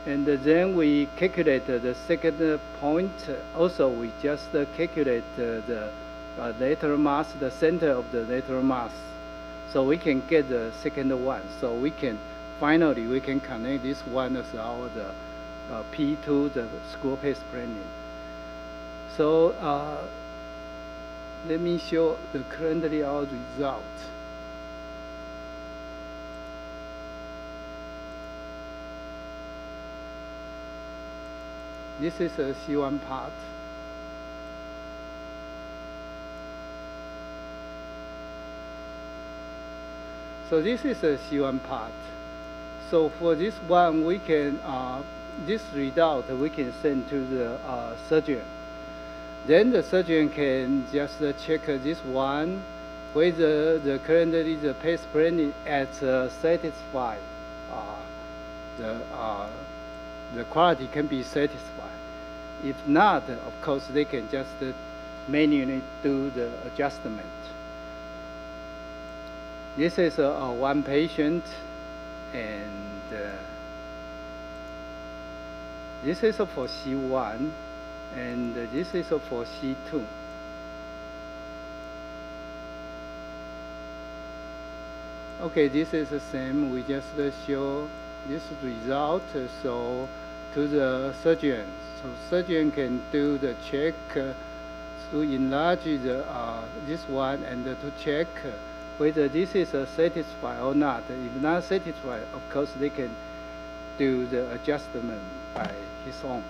And then we calculate the second point. Also, we just calculate the lateral mass, the center of the lateral mass. So we can get the second one. So we can finally we can connect this one as our P2, the school pace planning. So let me show the currently our result. This is a C1 part. So this is a C1 part. So for this one, we can this result we can send to the surgeon. Then the surgeon can just check this one, whether the currently the pace planning at satisfied the quality can be satisfied. If not, of course, they can just manually do the adjustment. This is one patient, and this is for C1. And this is for C2. Okay, this is the same. We just show this result so to the surgeon. So surgeon can do the check to enlarge the, this one and to check whether this is satisfied or not. If not satisfied, of course they can do the adjustment by his own.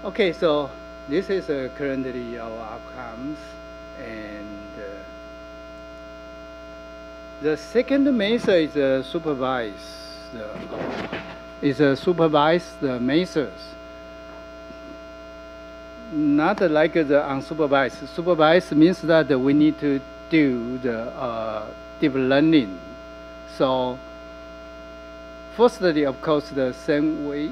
Okay, so this is currently our outcomes, and the second method is supervised. Supervised measures. Not like the unsupervised. Supervised means that we need to do the deep learning. So, firstly, of course, the same way.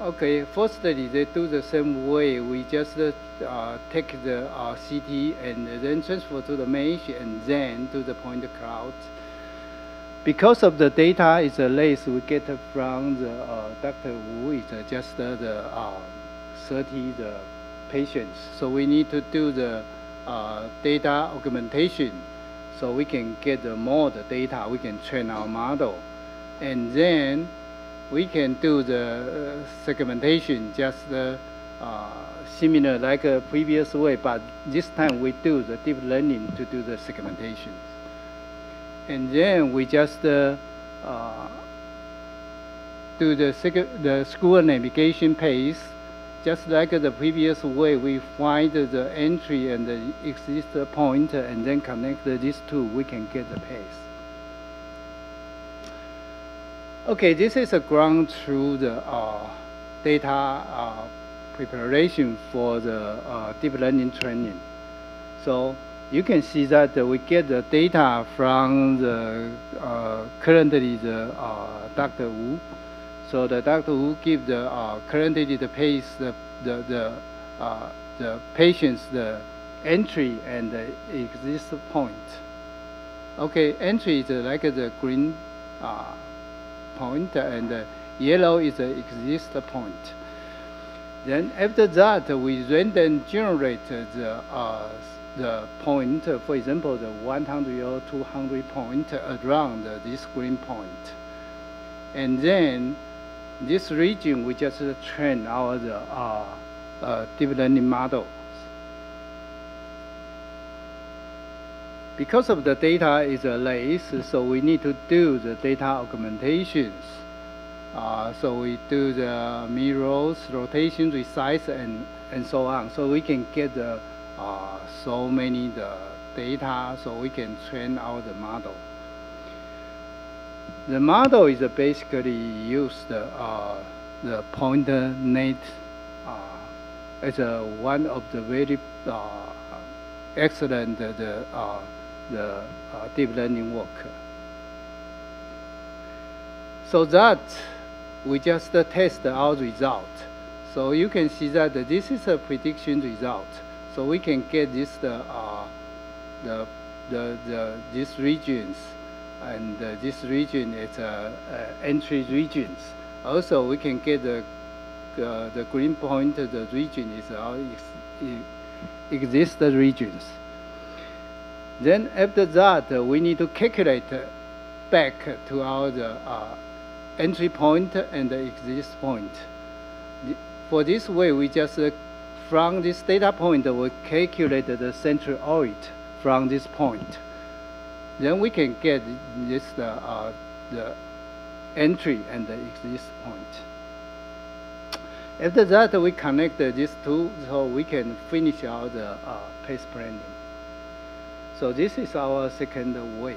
Okay, firstly, they do the same way. We just take the CT and then transfer to the mesh and then to the point cloud. Because of the data is less we get from the Dr. Wu, it's just the 30 patients. So we need to do the data augmentation so we can get more data, we can train our model. And then we can do the segmentation just similar like a previous way, but this time we do the deep learning to do the segmentation. And then we just do the school navigation pace, just like the previous way. We find the entry and the exit point, and then connect these two. We can get the pace. Okay, this is a ground truth data preparation for the deep learning training. So you can see that we get the data from the currently the Dr. Wu. So the Dr. Wu give the currently the pace, the patients the entry and the exit point. Okay, entry is like the green point, and the yellow is the exit point. Then after that, we random generate the point, for example, the 100 or 200 point around this green point. And then this region, we just train our deep learning model. Because of the data is less, so we need to do the data augmentations. So we do the mirrors, rotation, resize, and so on. So we can get the so many the data, so we can train our the model. The model is basically used the pointer net as one of the very excellent deep learning work. So that we just test our result. So you can see that this is a prediction result. So we can get this these regions, and this region is entry regions. Also, we can get the green point. The region is our exist regions. Then after that, we need to calculate back to our entry point and the exit point. For this way, we just from this data point, we calculate the centroid from this point. Then we can get this the entry and the exit point. After that, we connect these two, so we can finish out the pace planning. So this is our second way.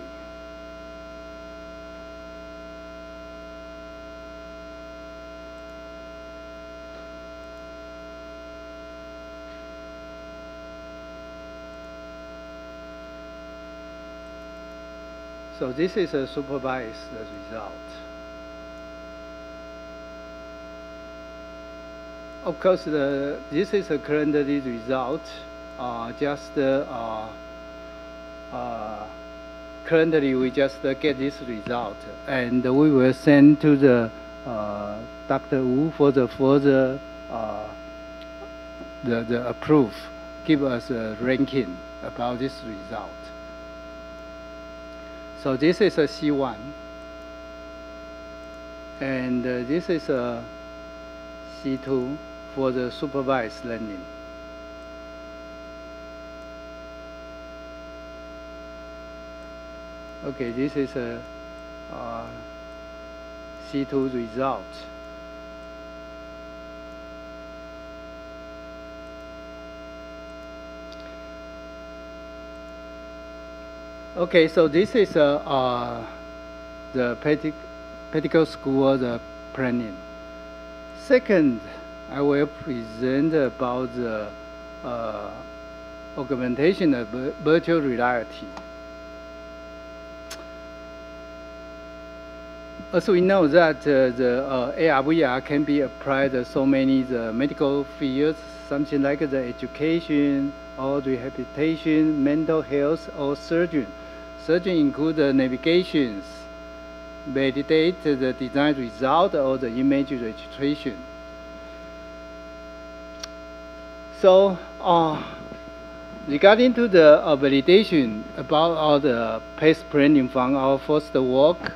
So this is a supervised result. Of course, this is a currently result. Just currently we just get this result, and we will send to the Dr. Wu for the further the approve, give us a ranking about this result. So this is a C1, and this is a C2 for the supervised learning. Okay, this is a C2 result. Okay, so this is the medical school the planning. Second, I will present about the augmentation of virtual reality. As we know that the AR/VR can be applied to so many the medical fields, something like the education or rehabilitation, mental health, or surgeon. Surgeon include the navigations, validate the design result, or the image registration. So, regarding to the validation about all the pace planning from our first work,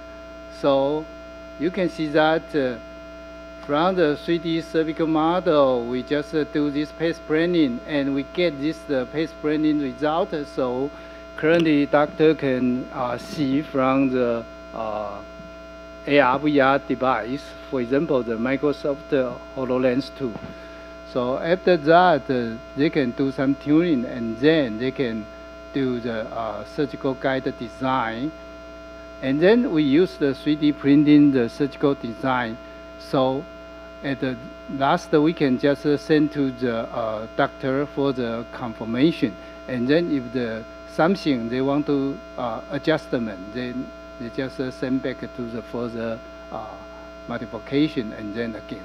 so you can see that from the 3D cervical model, we just do this pace planning, and we get this pace planning result. So currently, doctor can see from the AR/VR device, for example, the Microsoft HoloLens 2. So after that, they can do some tuning, and then they can do the surgical guide design. And then we use the 3D printing the surgical design. So at the last, we can just send to the doctor for the confirmation. And then if the something they want to adjustment, then they just send back to the further modification, and then again.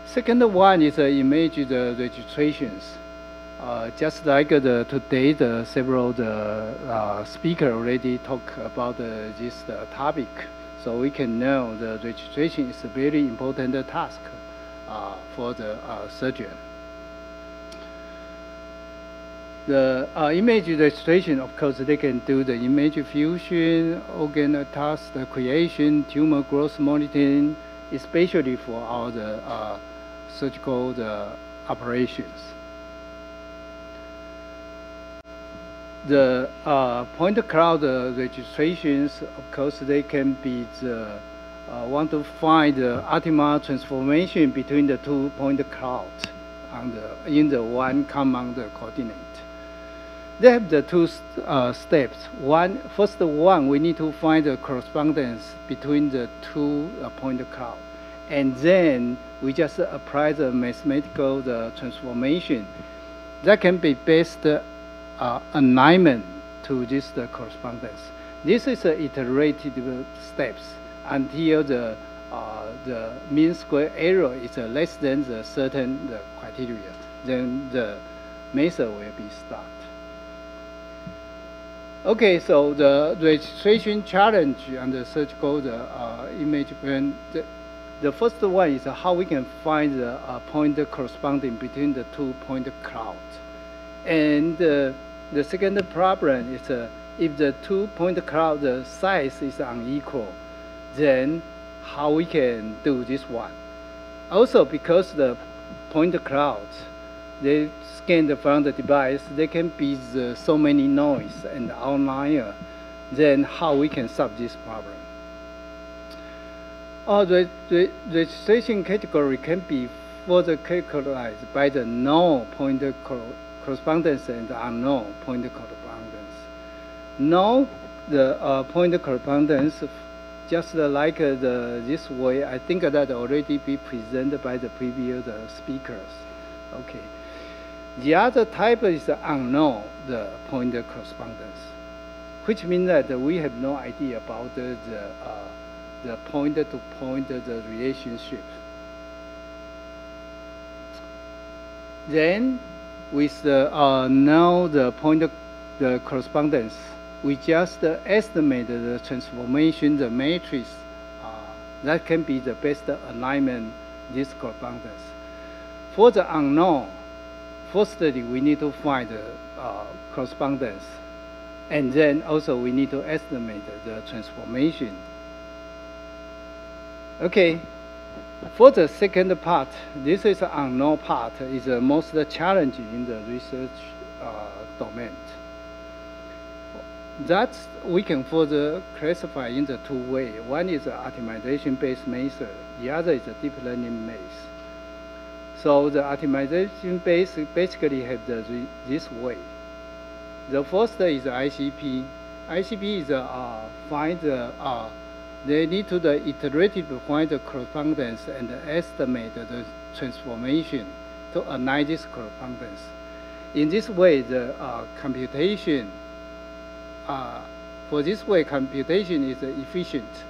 Second one is image the registrations. Just like today, several speakers already talk about this topic, so we can know the registration is a very important task for the surgeon. The image registration, of course, they can do the image fusion, organ task creation, tumor growth monitoring, especially for all the surgical operations. The point cloud registrations, of course, they can be the want to find the optimal transformation between the 2 point clouds in the one common coordinate. They have the two steps. First one, we need to find the correspondence between the 2 point cloud, and then we just apply the mathematical transformation. That can be based alignment to this correspondence. This is iterative steps until the mean square error is less than the certain criteria. Then the method will be started. Okay, so the registration challenge on the surgical image plan. The first one is how we can find the point corresponding between the 2 point clouds. And the second problem is if the 2 point cloud the size is unequal, then how we can do this one. Also, because the point clouds, they scan from the device, they can be so many noise and outlier, then how we can solve this problem. The registration category can be further characterized by the known point correspondence and unknown point correspondence. Know the point correspondence, just like this way, I think that already be presented by the previous speakers. Okay. The other type is unknown, the point correspondence, which means that we have no idea about the point-to-point relationship. Then with now the point of the correspondence, we just estimate the transformation, the matrix, that can be the best alignment, this correspondence. For the unknown, firstly, we need to find the correspondence. And then also we need to estimate the transformation. Okay, for the second part, this is the unknown part, is the most challenging in the research domain. That we can further classify in the two ways. One is the optimization-based method, the other is a deep learning based. So the optimization-based basically have this way. The first is ICP. ICP is find they need to iteratively find the correspondence and estimate the transformation to align this correspondence. In this way, the computation for this way computation is efficient,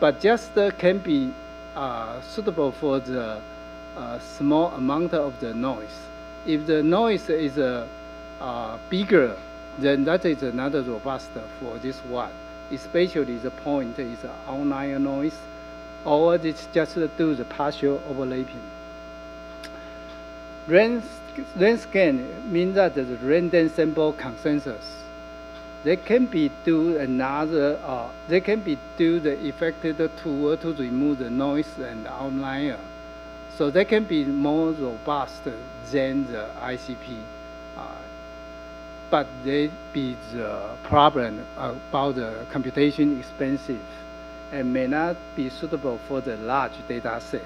but just can be suitable for the small amount of the noise. If the noise is bigger, then that is another robust for this one. Especially the point is outlier noise, or it's just do the partial overlapping. Range scan means that the random sample consensus. They can be do another. They can be do the effective tool to remove the noise and outlier. So they can be more robust than the ICP. But they be the problem about the computation expensive and may not be suitable for the large data set.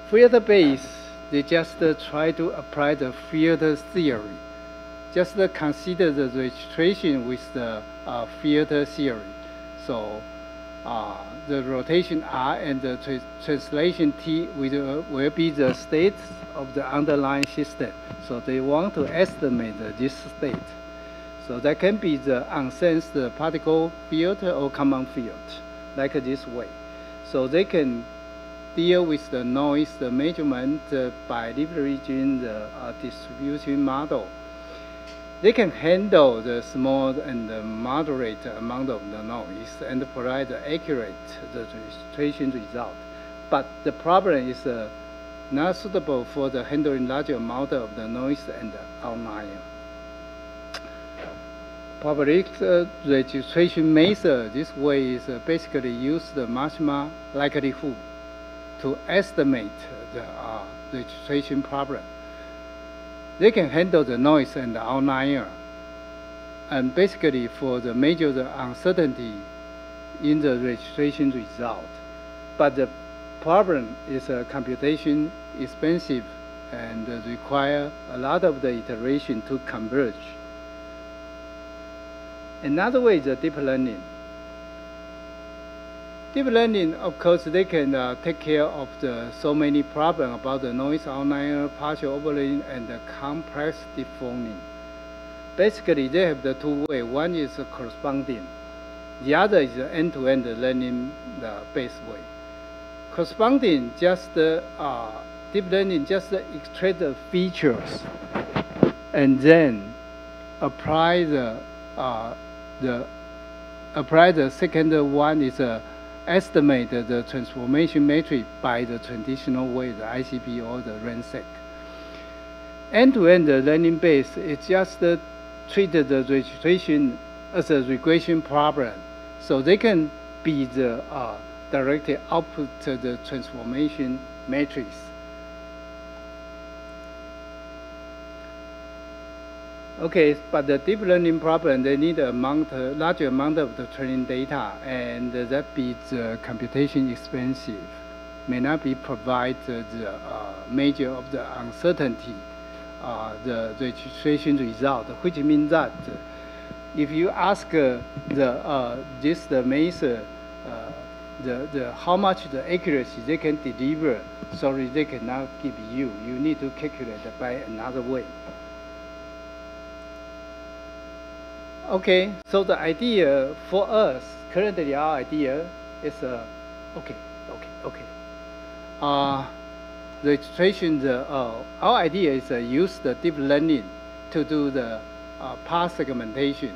Filter base, they just try to apply the filter theory. Just consider the registration with the filter theory. So the rotation R and the translation T will be the state of the underlying system. So they want to estimate this state. So that can be the unsensed particle field or common field, like this way. So they can deal with the noise, the measurement by leveraging the distribution model. They can handle the small and the moderate amount of the noise and provide accurate the registration result. But the problem is not suitable for the handling large amount of the noise and the outlier. Public registration method, this way is basically use the maximum likelihood to estimate the registration problem. They can handle the noise and the outlier, and basically for the measure the uncertainty in the registration result. But the problem is computation expensive and require a lot of the iteration to converge. Another way is deep learning. Deep learning, of course, they can take care of the so many problems about the noise outlier, partial overlaying, and the complex deforming. Basically, they have the two ways. One is corresponding. The other is end-to-end learning based way. Corresponding, just deep learning just extract the features and then apply the second one is estimate the transformation matrix by the traditional way, the ICP or the RANSEC. End-to-end learning base, it just treated the registration as a regression problem. So they can be the directly output to the transformation matrix. Okay, but the deep learning problem, they need a large amount of the training data, and that be the computation expensive. May not be provide the measure of the uncertainty, the registration result, which means that if you ask the method, how much the accuracy they can deliver, sorry, they cannot give you. You need to calculate it by another way. Okay, so the idea for us, currently our idea is, registration, our idea is use the deep learning to do the part segmentation.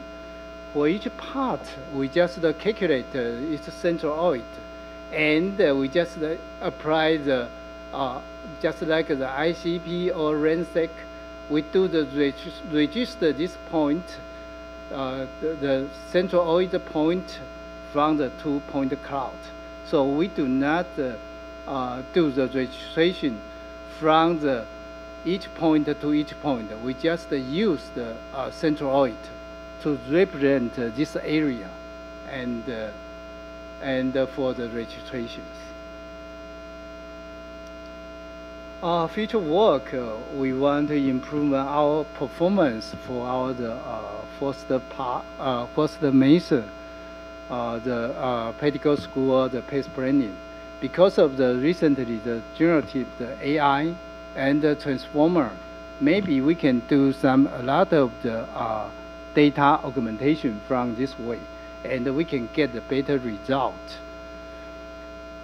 For each part, we just calculate its centroid, and we just apply the, just like the ICP or RANSEC, we do the register this point, the centroid point from the 2-point cloud. So we do not do the registration from the each point to each point. We just use the centroid to represent this area and for the registrations. Future work, we want to improve our performance for our first method, the medical school, the PACE planning. Because of the recently the generative, the AI, and the transformer, maybe we can do a lot of the data augmentation from this way, and we can get a better result.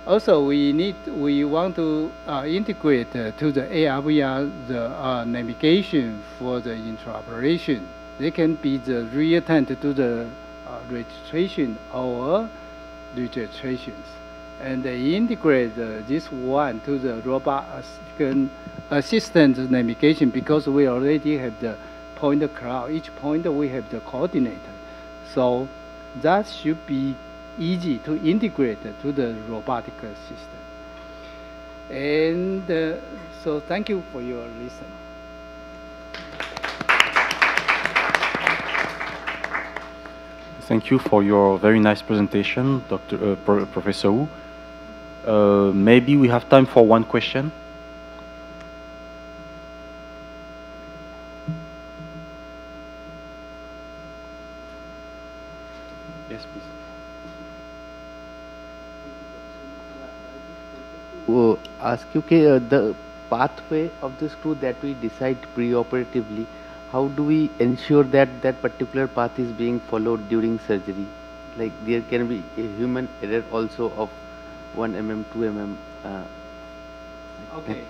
Also, we want to integrate to the AR/VR the navigation for the interoperation. They can be the real time to do the registration or registrations, and they integrate this one to the robot assistant navigation, because we already have the point cloud. Each point we have the coordinator, so that should be easy to integrate to the robotic system. And so thank you for your listening. Thank you for your very nice presentation, Professor Wu. Maybe we have time for one question. Yes, please. Ask you, okay, the pathway of the screw that we decide preoperatively, how do we ensure that that particular path is being followed during surgery? Like there can be a human error also of 1 mm, 2 mm. Okay.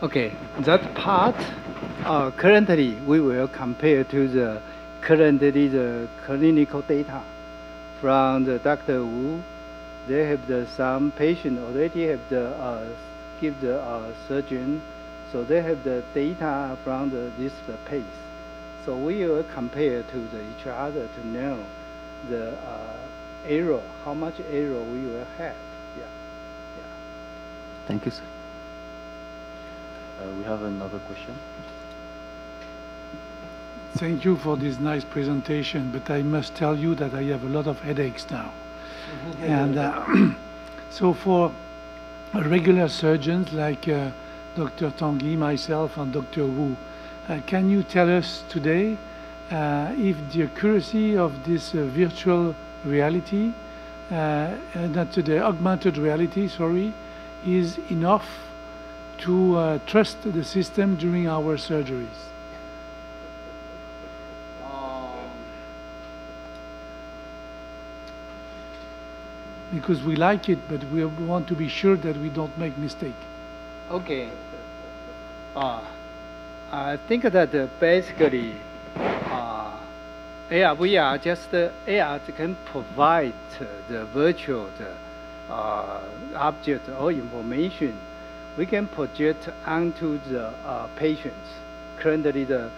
Okay, that part currently we will compare to the clinical data from the Dr. Wu. They have some patient already have give the surgeon, so they have the data from this pace. So we will compare to each other to know the error, how much error we will have. Yeah. Thank you, sir. We have another question. Thank you for this nice presentation, but I must tell you that I have a lot of headaches now. And so for regular surgeons like Dr. Tanguy, myself, and Dr. Wu, can you tell us today if the accuracy of this virtual reality, not the augmented reality, sorry, is enough to trust the system during our surgeries? Because we like it, but we want to be sure that we don't make mistake. Okay. I think that basically AR, VR, just AR can provide the virtual object or information. We can project onto the patients. Currently, the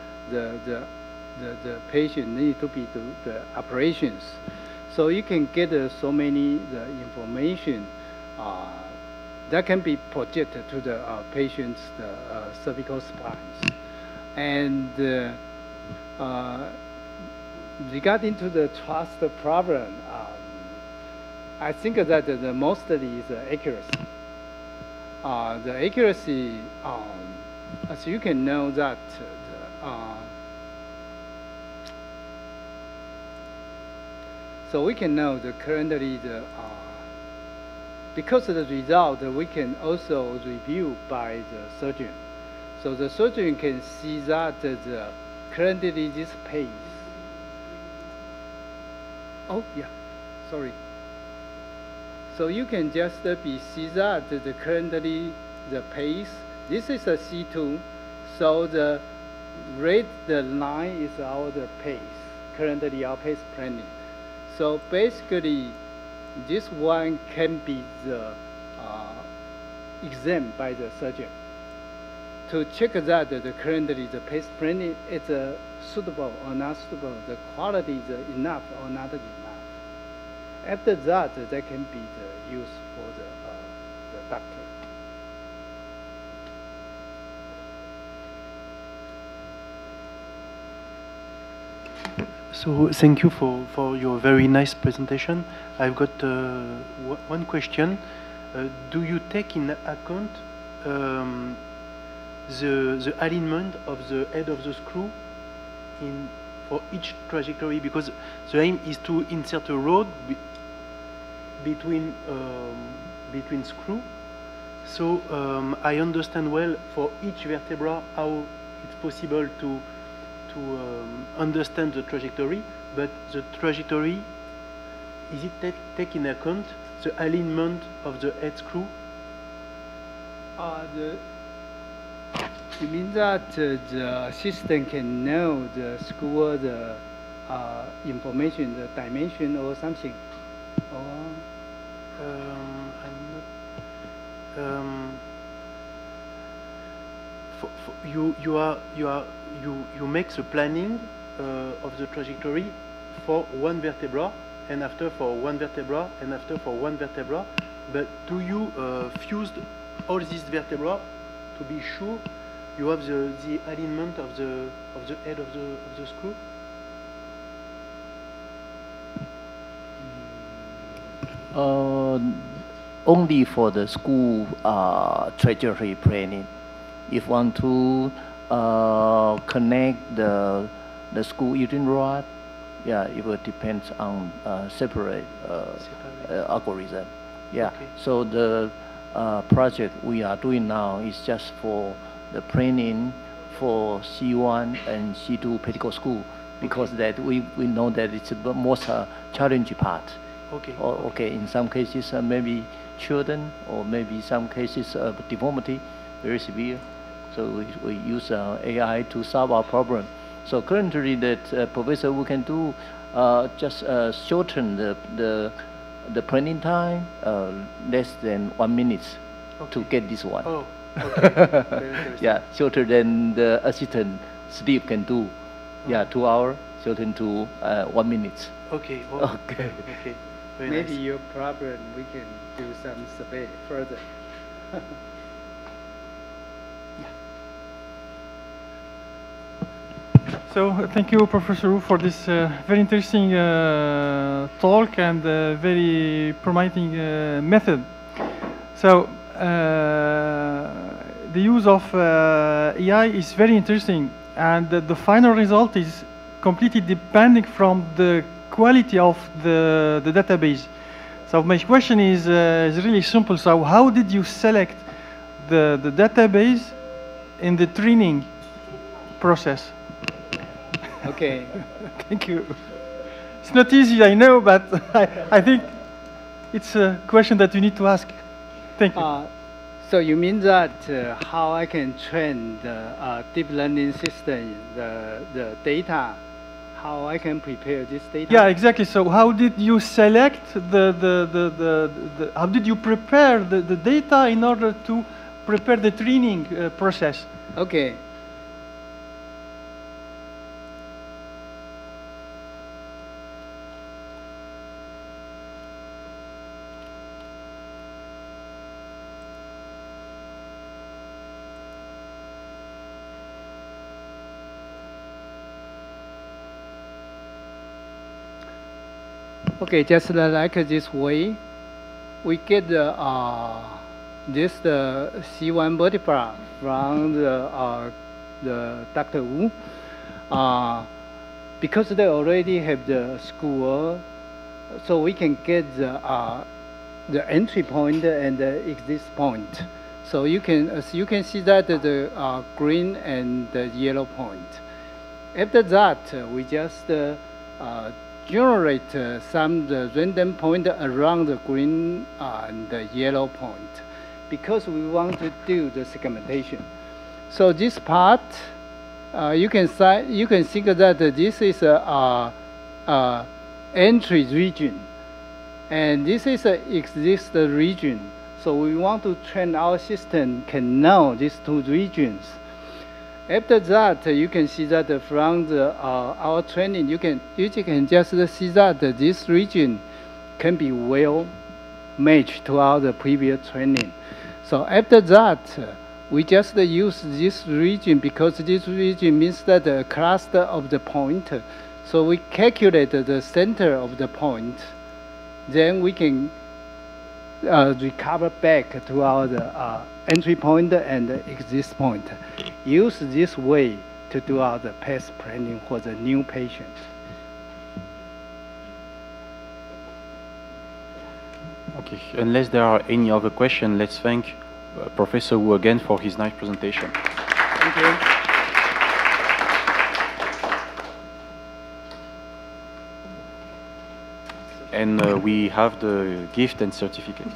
patient need to be do the operations. So you can get so many information that can be projected to the patient's cervical spines. And regarding to the trust problem, I think that the mostly is accuracy. The accuracy, as you can know that so we can know the currently because of the result, we can also review by the surgeon. So the surgeon can see that currently this pace. Oh yeah, sorry. So you can just see that currently the pace, this is a C2, so the red line is our pace, currently our pace planning. So basically, this one can be the examined by the surgeon to check that currently the pace planning is suitable or not suitable, the quality is enough or not enough. After that, that can be the use for the doctor. So thank you for your very nice presentation. I've got one question. Do you take in account the alignment of the head of the screw for each trajectory? Because the aim is to insert a rod between screw. So I understand well for each vertebra how it's possible to understand the trajectory, but the trajectory, is it take in account the alignment of the head screw? You mean that the system can know the screw, the information, the dimension or something? Or you make the planning of the trajectory for one vertebra, and after for one vertebra, and after for one vertebra. But do you fuse all these vertebrae to be sure you have the alignment of the head of the screw? Only for the screw trajectory planning. If want to connect the screw using rod, yeah, it will depend on separate algorithm. Yeah. Okay. So the project we are doing now is just for the planning for C1 and C2 pedicle screw, because that we know that it's the most challenging part. Okay. Okay. In some cases, maybe children, or maybe some cases of deformity, very severe. So we use AI to solve our problem. So currently, that Professor Wu can do just shorten the planning time less than 1 minute to get this one. Oh, okay. Very yeah, shorter than the assistant Steve can do. Yeah, 2 hours, shorten to 1 minute. Okay. Well, okay. Okay. Very maybe nice. your problem we can do some survey further. So thank you, Professor Wu, for this very interesting talk and very promising method. So the use of AI is very interesting, and the final result is completely depending from the quality of the database. So my question is really simple. So how did you select the database in the training process? Okay. Thank you. It's not easy, I know, but I think it's a question that you need to ask. Thank you. So you mean that how I can train the deep learning system, the data, how I can prepare this data? Yeah, exactly. So how did you select how did you prepare the data in order to prepare the training process? Okay. Okay, just like this way, we get the C1 vertebra from the Dr. Wu. Because they already have the school, so we can get the entry point and the exit point. So you can, as you can see that the green and the yellow point. After that, we just generate some random point around the green and the yellow point, because we want to do the segmentation. So this part, you can think that this is a entry region, and this is a exist region. So we want to train our system can know these two regions. After that, you can see that from our training, you can just see that this region can be well matched to our previous training. So after that, we just use this region because this region means that the cluster of the point. So we calculate the center of the point. Then we can recover back to our entry point and exit point. Use this way to do our path planning for the new patient. Okay, unless there are any other questions, let's thank Professor Wu again for his nice presentation. Thank you. And we have the gift and certificate.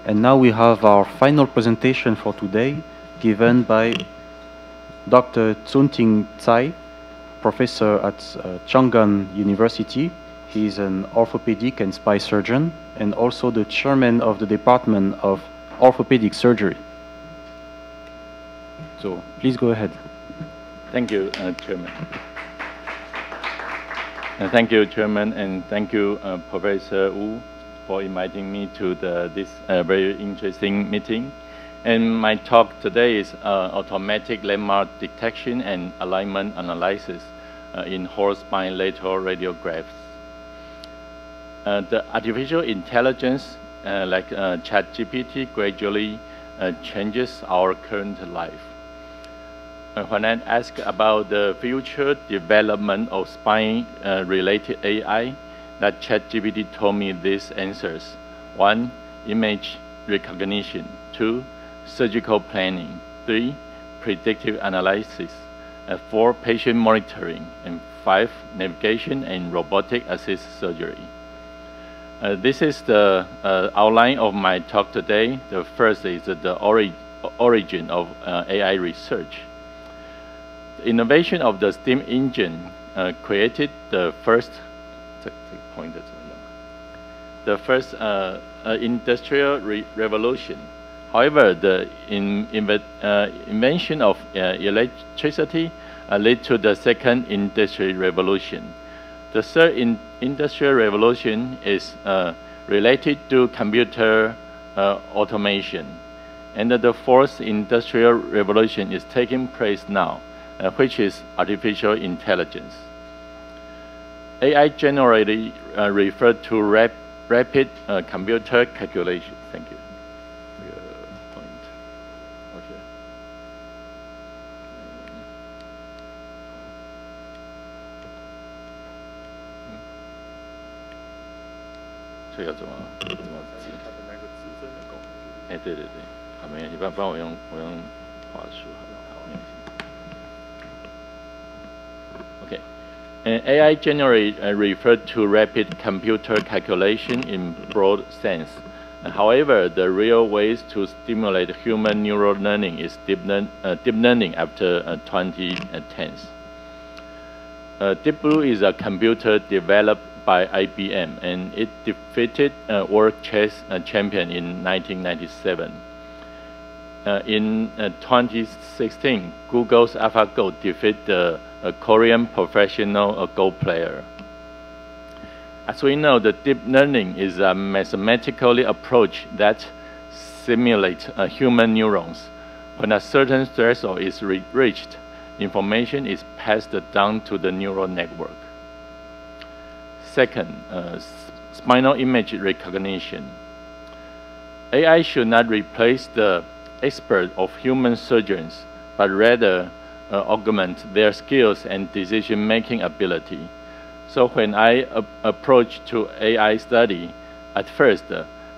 And now we have our final presentation for today, given by Dr. Tsunting Tsai, professor at Chang'an University. He is an orthopedic and spine surgeon, and also the chairman of the Department of Orthopedic Surgery. So please go ahead. Thank you, Chairman. Thank you, Chairman, and thank you, Professor Wu, for inviting me to this very interesting meeting. And my talk today is automatic landmark detection and alignment analysis in whole spine lateral radiographs. The artificial intelligence, like ChatGPT, gradually changes our current life. When I ask about the future development of spine-related AI, that ChatGPT told me these answers. 1, image recognition. 2, surgical planning. 3, predictive analysis. 4, patient monitoring. And 5, navigation and robotic assist surgery. This is the outline of my talk today. The first is the origin of AI research. The innovation of the steam engine created the first industrial revolution. However, the invention of electricity led to the second industrial revolution. The third industrial revolution is related to computer automation. And the fourth industrial revolution is taking place now, which is artificial intelligence. AI generally referred to rapid computer calculation. Thank you for your point. Okay. 这要怎么指？哎，对对对，好，没关系，不然我用话术好了，好，没关系。Okay. AI generally referred to rapid computer calculation in broad sense. However, the real ways to stimulate human neural learning is deep learning after 2010s. Deep Blue is a computer developed by IBM, and it defeated world chess champion in 1997. In 2016, Google's AlphaGo defeated a Korean professional Go player. As we know, the deep learning is a mathematical approach that simulates human neurons. When a certain threshold is reached, information is passed down to the neural network. Second, spinal image recognition. AI should not replace the expert of human surgeons, but rather augment their skills and decision-making ability. So when I approach to AI study, at first,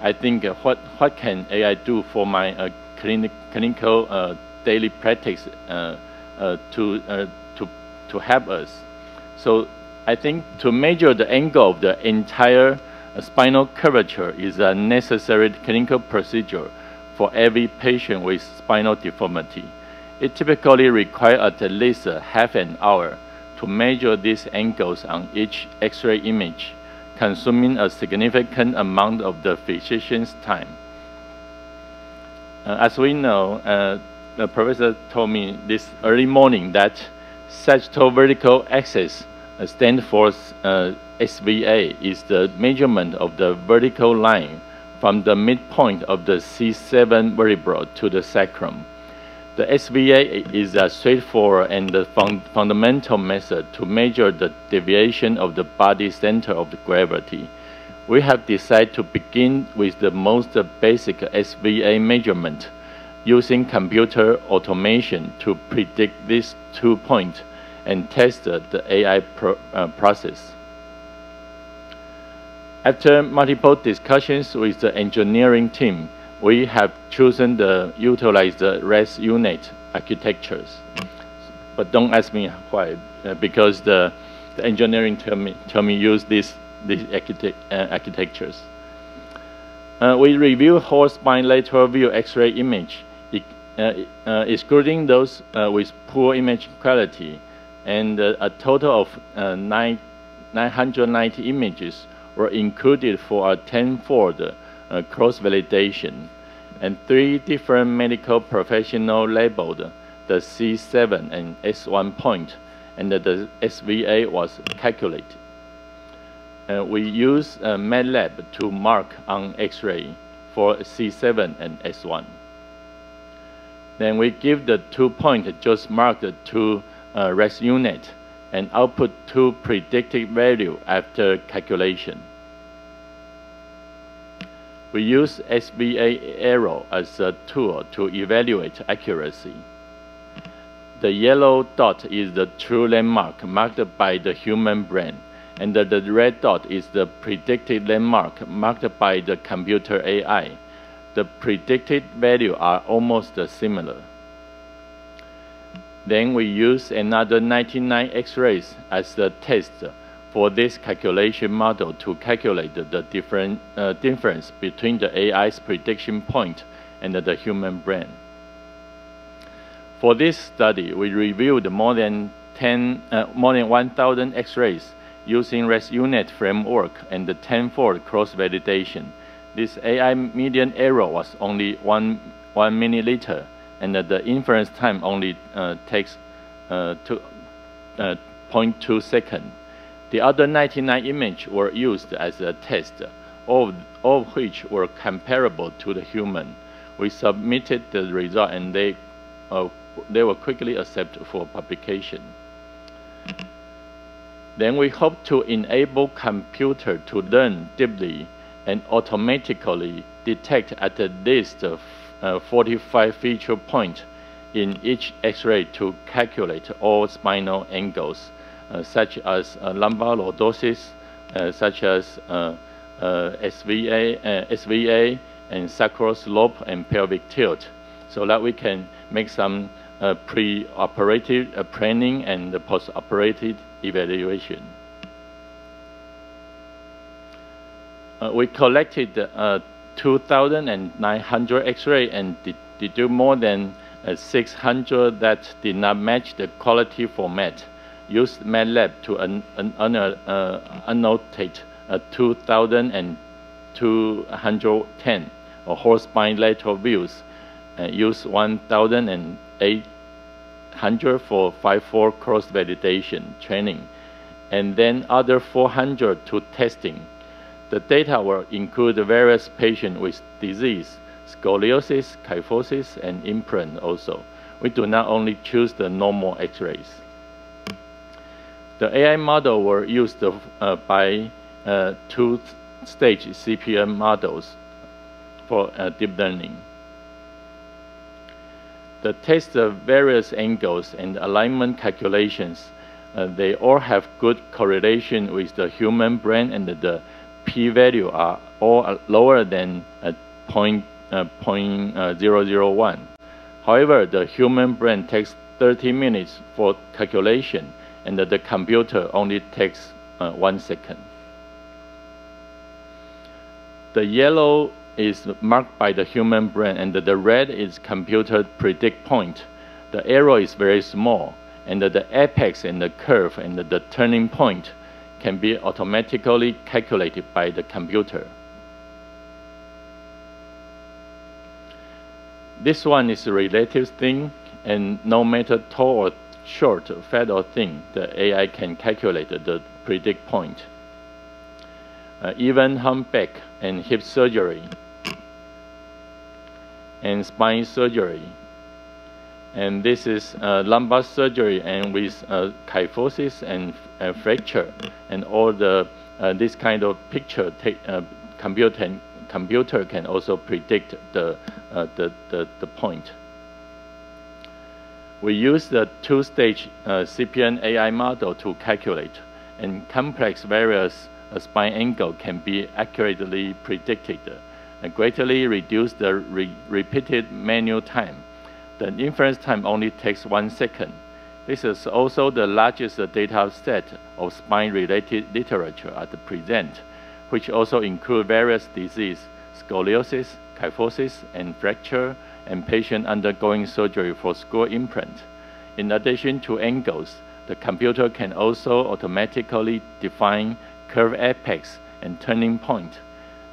I think what can AI do for my clinical daily practice to help us? So I think to measure the angle of the entire spinal curvature is a necessary clinical procedure for every patient with spinal deformity. It typically requires at least half an hour to measure these angles on each X-ray image, consuming a significant amount of the physician's time. As we know, the professor told me this early morning that sagittal vertical axis stands for SVA, is the measurement of the vertical line from the midpoint of the C7 vertebra to the sacrum. The SVA is a straightforward and fundamental method to measure the deviation of the body center of gravity. We have decided to begin with the most basic SVA measurement, using computer automation to predict these 2 points and test the AI process. After multiple discussions with the engineering team, we have chosen to utilize the REST unit architectures. But don't ask me why, because the engineering tell me use these architectures. We review whole spine lateral view X-ray image, excluding those with poor image quality, and a total of 990 images were included for a 10-fold cross-validation, and 3 different medical professionals labeled the C7 and S1 point, and the SVA was calculated. We use MATLAB to mark on X-ray for C7 and S1. Then we give the 2 points just marked to REST unit and output 2 predicted values after calculation. We use SVA error as a tool to evaluate accuracy. The yellow dot is the true landmark marked by the human brain, and the red dot is the predicted landmark marked by the computer AI. The predicted values are almost similar. Then we use another 99 X-rays as the test for this calculation model to calculate the difference between the AI's prediction point and the human brain. For this study, we reviewed more than 1,000 X-rays using REST unit framework and the 10-fold cross-validation. This AI median error was only 1 milliliter, and the inference time only takes 0.2 seconds. The other 99 images were used as a test, all of which were comparable to the human. We submitted the result, and they were quickly accepted for publication. Then we hope to enable computer to learn deeply and automatically detect at least 45 feature points in each X-ray to calculate all spinal angles, such as lumbar lordosis, such as SVA and sacral slope and pelvic tilt, so that we can make some pre-operative planning and post-operative evaluation. We collected 2,900 X-ray and deduced more than 600 that did not match the quality format. Used MATLAB to annotate 2,210 whole spine lateral views. Use 1,800 for 5-4 cross-validation training, and then other 400 to testing. The data will include various patients with disease, scoliosis, kyphosis, and imprint also. We do not only choose the normal X-rays. The AI model were used by two-stage CPM models for deep learning. The test of various angles and alignment calculations, they all have good correlation with the human brain, and the p-value are all lower than 0.001. However, the human brain takes 30 minutes for calculation, and the computer only takes 1 second. The yellow is marked by the human brain, and the red is computer predict point. The arrow is very small, and the apex and the curve and the turning point can be automatically calculated by the computer. This one is a relative thing, and no matter tall or short, fat or thin, the AI can calculate the predict point. Even humpback and hip surgery, and spine surgery, and this is lumbar surgery, and with kyphosis and fracture, and all the this kind of picture computer can also predict the point. We use the two-stage CPN AI model to calculate, and complex various spine angle can be accurately predicted, and greatly reduce the repeated manual time. The inference time only takes 1 second. This is also the largest data set of spine-related literature at the present, which also include various disease, scoliosis, kyphosis, and fracture, and patient undergoing surgery for skull implant. In addition to angles, the computer can also automatically define curve apex and turning point.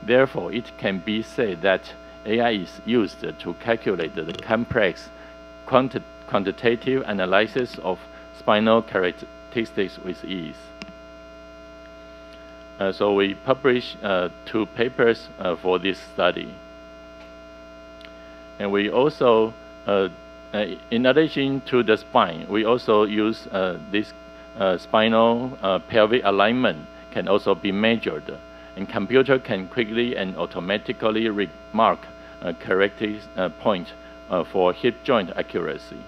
Therefore, it can be said that AI is used to calculate the complex quantitative analysis of spinal characteristics with ease. So we published 2 papers for this study. And we also, in addition to the spine, we also use this spinal pelvic alignment can also be measured. And computer can quickly and automatically remark a correct point for hip joint accuracy.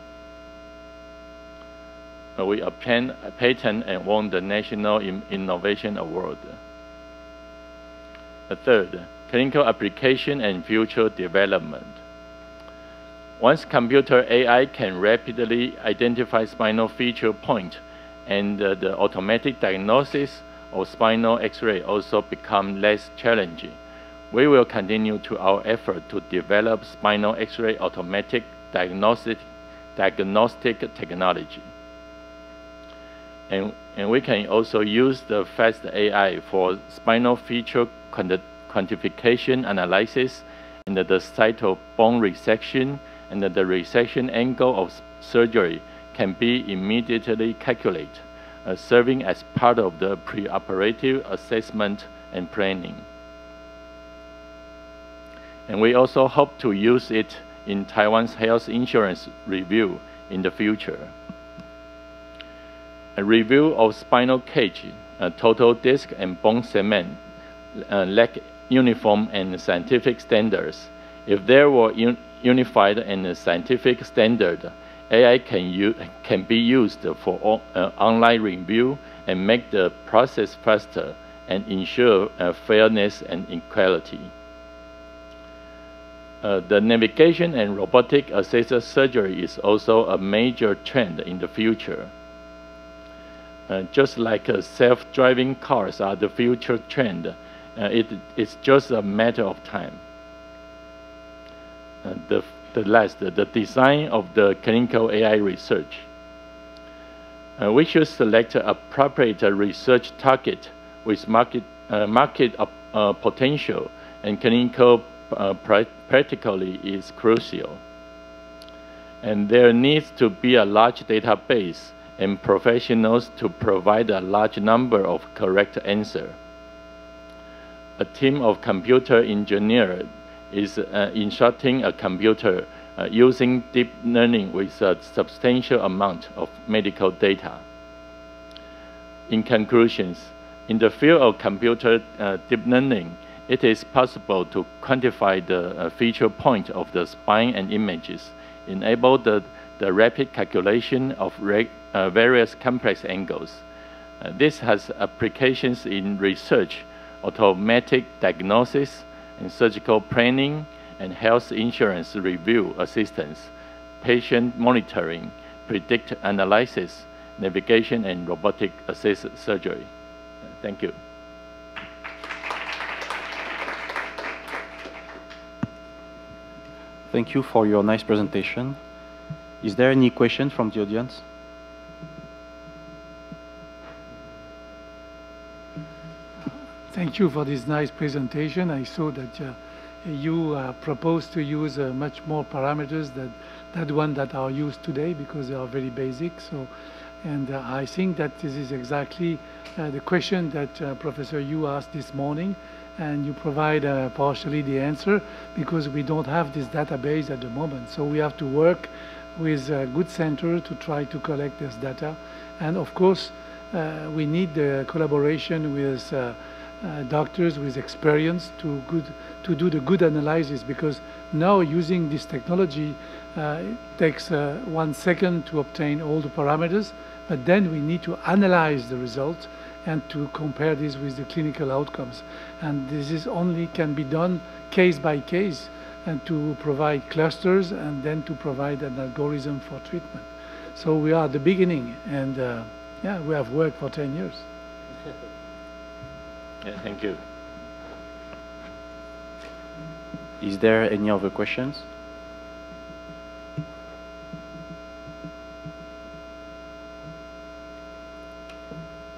We obtained a patent and won the National Innovation Award. The third, clinical application and future development. Once computer AI can rapidly identify spinal feature point, and the automatic diagnosis of spinal X-ray also become less challenging, we will continue to our effort to develop spinal X-ray automatic diagnostic technology. And we can also use the fast AI for spinal feature quantification analysis, and the site of bone resection, and the resection angle of surgery can be immediately calculated, serving as part of the preoperative assessment and planning. And we also hope to use it in Taiwan's health insurance review in the future. A review of spinal cage, total disc, and bone cement lack uniform and scientific standards. If there were unified and scientific standard, AI can be used for online review and make the process faster and ensure fairness and equality. The navigation and robotic assisted surgery is also a major trend in the future. Just like self-driving cars are the future trend, it's just a matter of time. The design of the clinical AI research. We should select an appropriate research target with market potential, and clinical practically is crucial. And there needs to be a large database and professionals to provide a large number of correct answers. A team of computer engineers is instructing a computer using deep learning with a substantial amount of medical data. In conclusions, in the field of computer deep learning, it is possible to quantify the feature point of the spine and images, enable the rapid calculation of various complex angles. This has applications in research, automatic diagnosis, and surgical planning, and health insurance review assistance, patient monitoring, predict analysis, navigation, and robotic assisted surgery. Thank you. Thank you for your nice presentation. Is there any question from the audience? Thank you for this nice presentation. I saw that you proposed to use much more parameters than that one that are used today because they are very basic. So, and I think that this is exactly the question that Professor Yu asked this morning, and you provide partially the answer because we don't have this database at the moment. So we have to work with a good center to try to collect this data. And of course, we need the collaboration with doctors with experience to do the good analysis, because now using this technology it takes 1 second to obtain all the parameters, but then we need to analyze the result and to compare this with the clinical outcomes. And this is only can be done case by case, and to provide clusters and then to provide an algorithm for treatment. So we are at the beginning, and yeah, we have worked for 10 years. Yeah, thank you. Is there any other questions?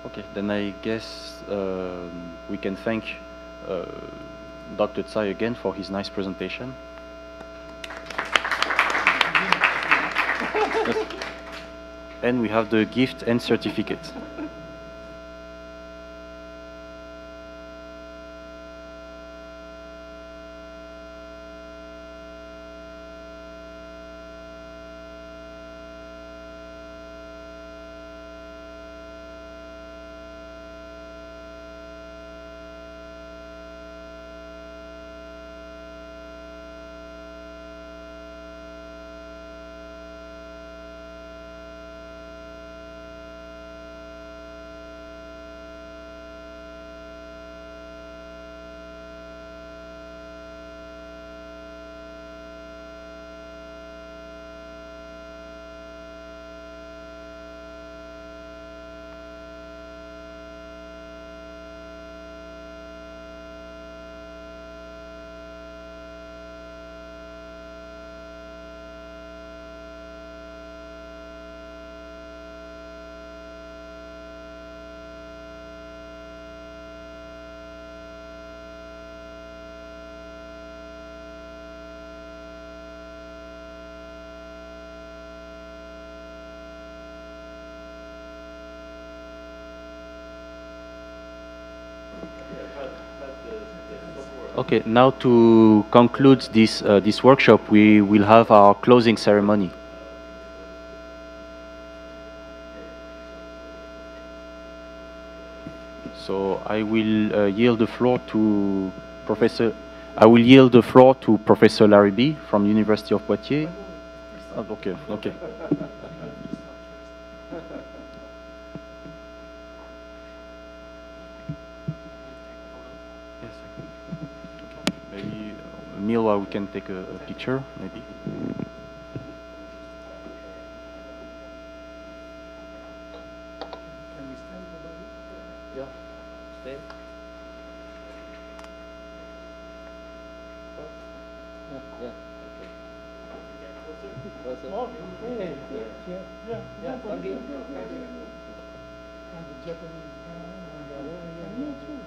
Okay, then I guess we can thank Dr. Tsai again for his nice presentation. And we have the gift and certificate. Okay, now to conclude this workshop, we will have our closing ceremony. So I will yield the floor to Professor. I will yield the floor to Professor Laribi from University of Poitiers. Oh, okay, okay. Meanwhile, we can take a picture, maybe. Can we stand for that? Yeah, stand. Yeah, okay. Closer. Oh, hey, yeah, thank you. And the Japanese, Me too.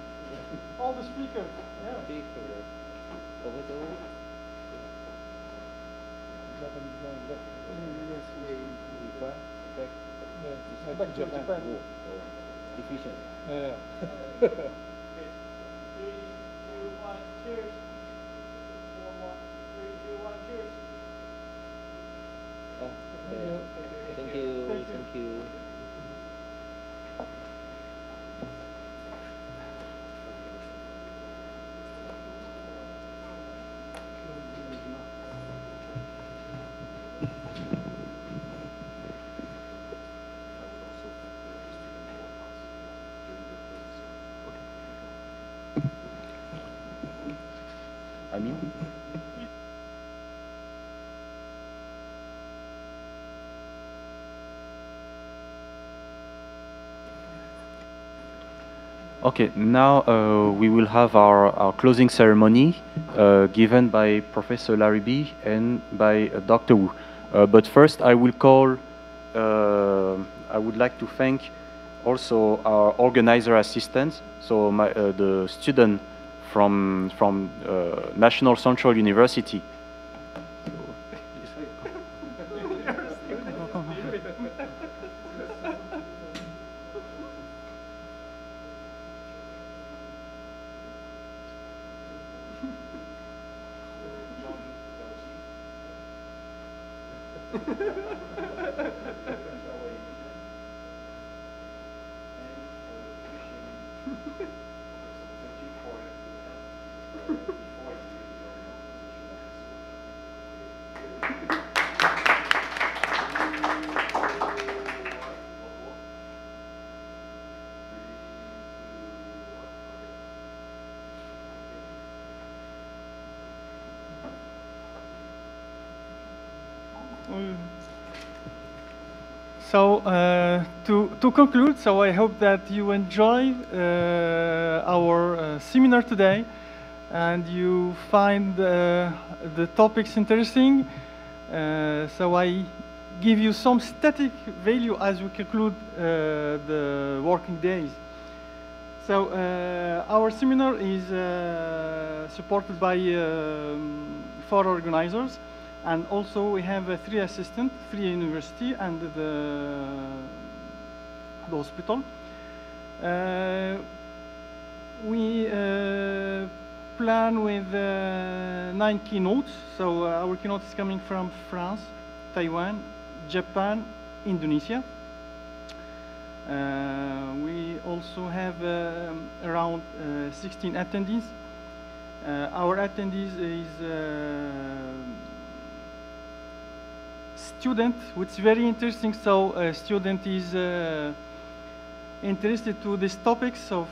All the speakers. Yeah. Speaker. Professor. Japanese guy left. Yes. back to Japan. Efficient. Yeah. 3, 2, 1, cheers. 3, 2, 1, cheers. Thank you. Thank you. Amine? Okay, now we will have our closing ceremony given by Professor Laribi and by Dr. Wu. But first I will call, I would like to thank also our organizer assistants, so the student from National Central University. So to conclude, so I hope that you enjoy our seminar today and you find the topics interesting. So I give you some static value as we conclude the working days. So our seminar is supported by 4 organizers. And also we have 3 assistants, 3 university and the hospital. We plan with 9 keynotes. So our keynote is coming from France, Taiwan, Japan, Indonesia. We also have around 16 attendees. Our attendees is student, which is very interesting. So a student is interested to these topics of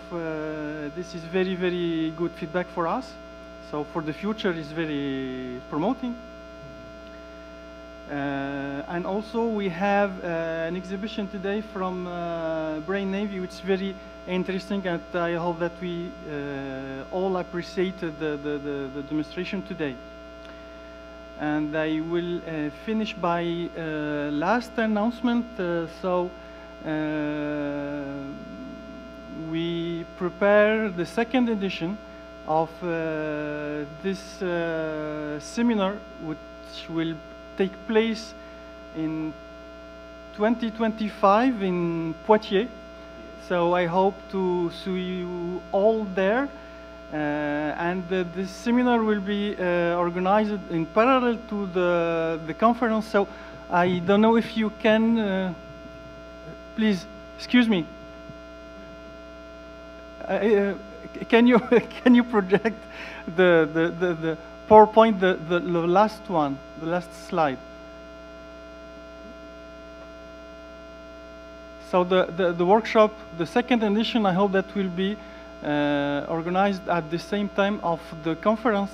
this is very, very good feedback for us. So for the future is very promoting. And also we have an exhibition today from Brain Navy, which is very interesting, and I hope that we all appreciate the demonstration today. And I will finish by last announcement. So we prepare the 2nd edition of this seminar, which will take place in 2025 in Poitiers. So I hope to see you all there. And this seminar will be organized in parallel to the conference. So I don't know if you can, please, excuse me. Can you project the PowerPoint, the last one, the last slide? So the workshop, the 2nd edition, I hope that will be organized at the same time of the conference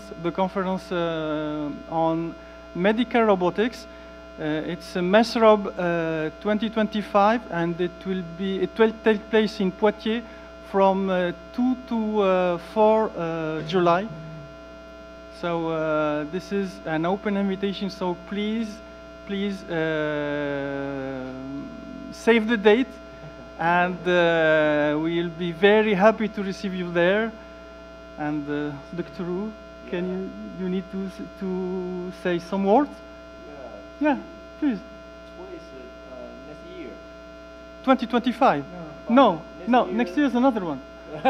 on medical robotics. It's a MESROB 2025, and it will take place in Poitiers from 2 to 4 July. So this is an open invitation. So please save the date. And we'll be very happy to receive you there. And Dr. Wu, can you need to say some words? Yeah, please. What is next year? 2025. No, next year is another one. Okay,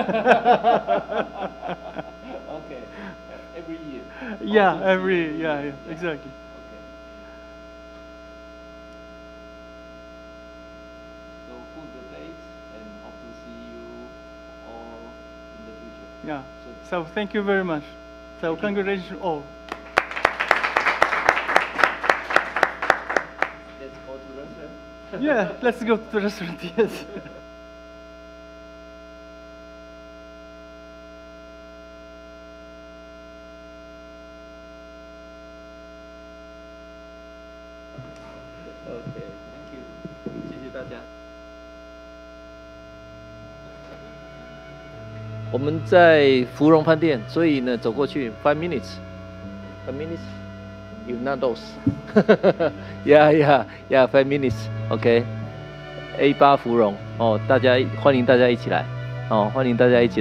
every year. Yeah, every yeah, exactly. Okay. So put the dates and hope to see you all in the future. Yeah. So thank you very much. So congratulations all. Let's go to the restaurant. Yeah, let's go to the restaurant. Yes. Okay, thank you. 谢谢大家。我们在芙蓉饭店，所以呢，走过去 5 minutes. 5 minutes? You not those? Yeah, 5 minutes. OK. A8 芙蓉哦，欢迎大家一起来哦，欢迎大家一起来。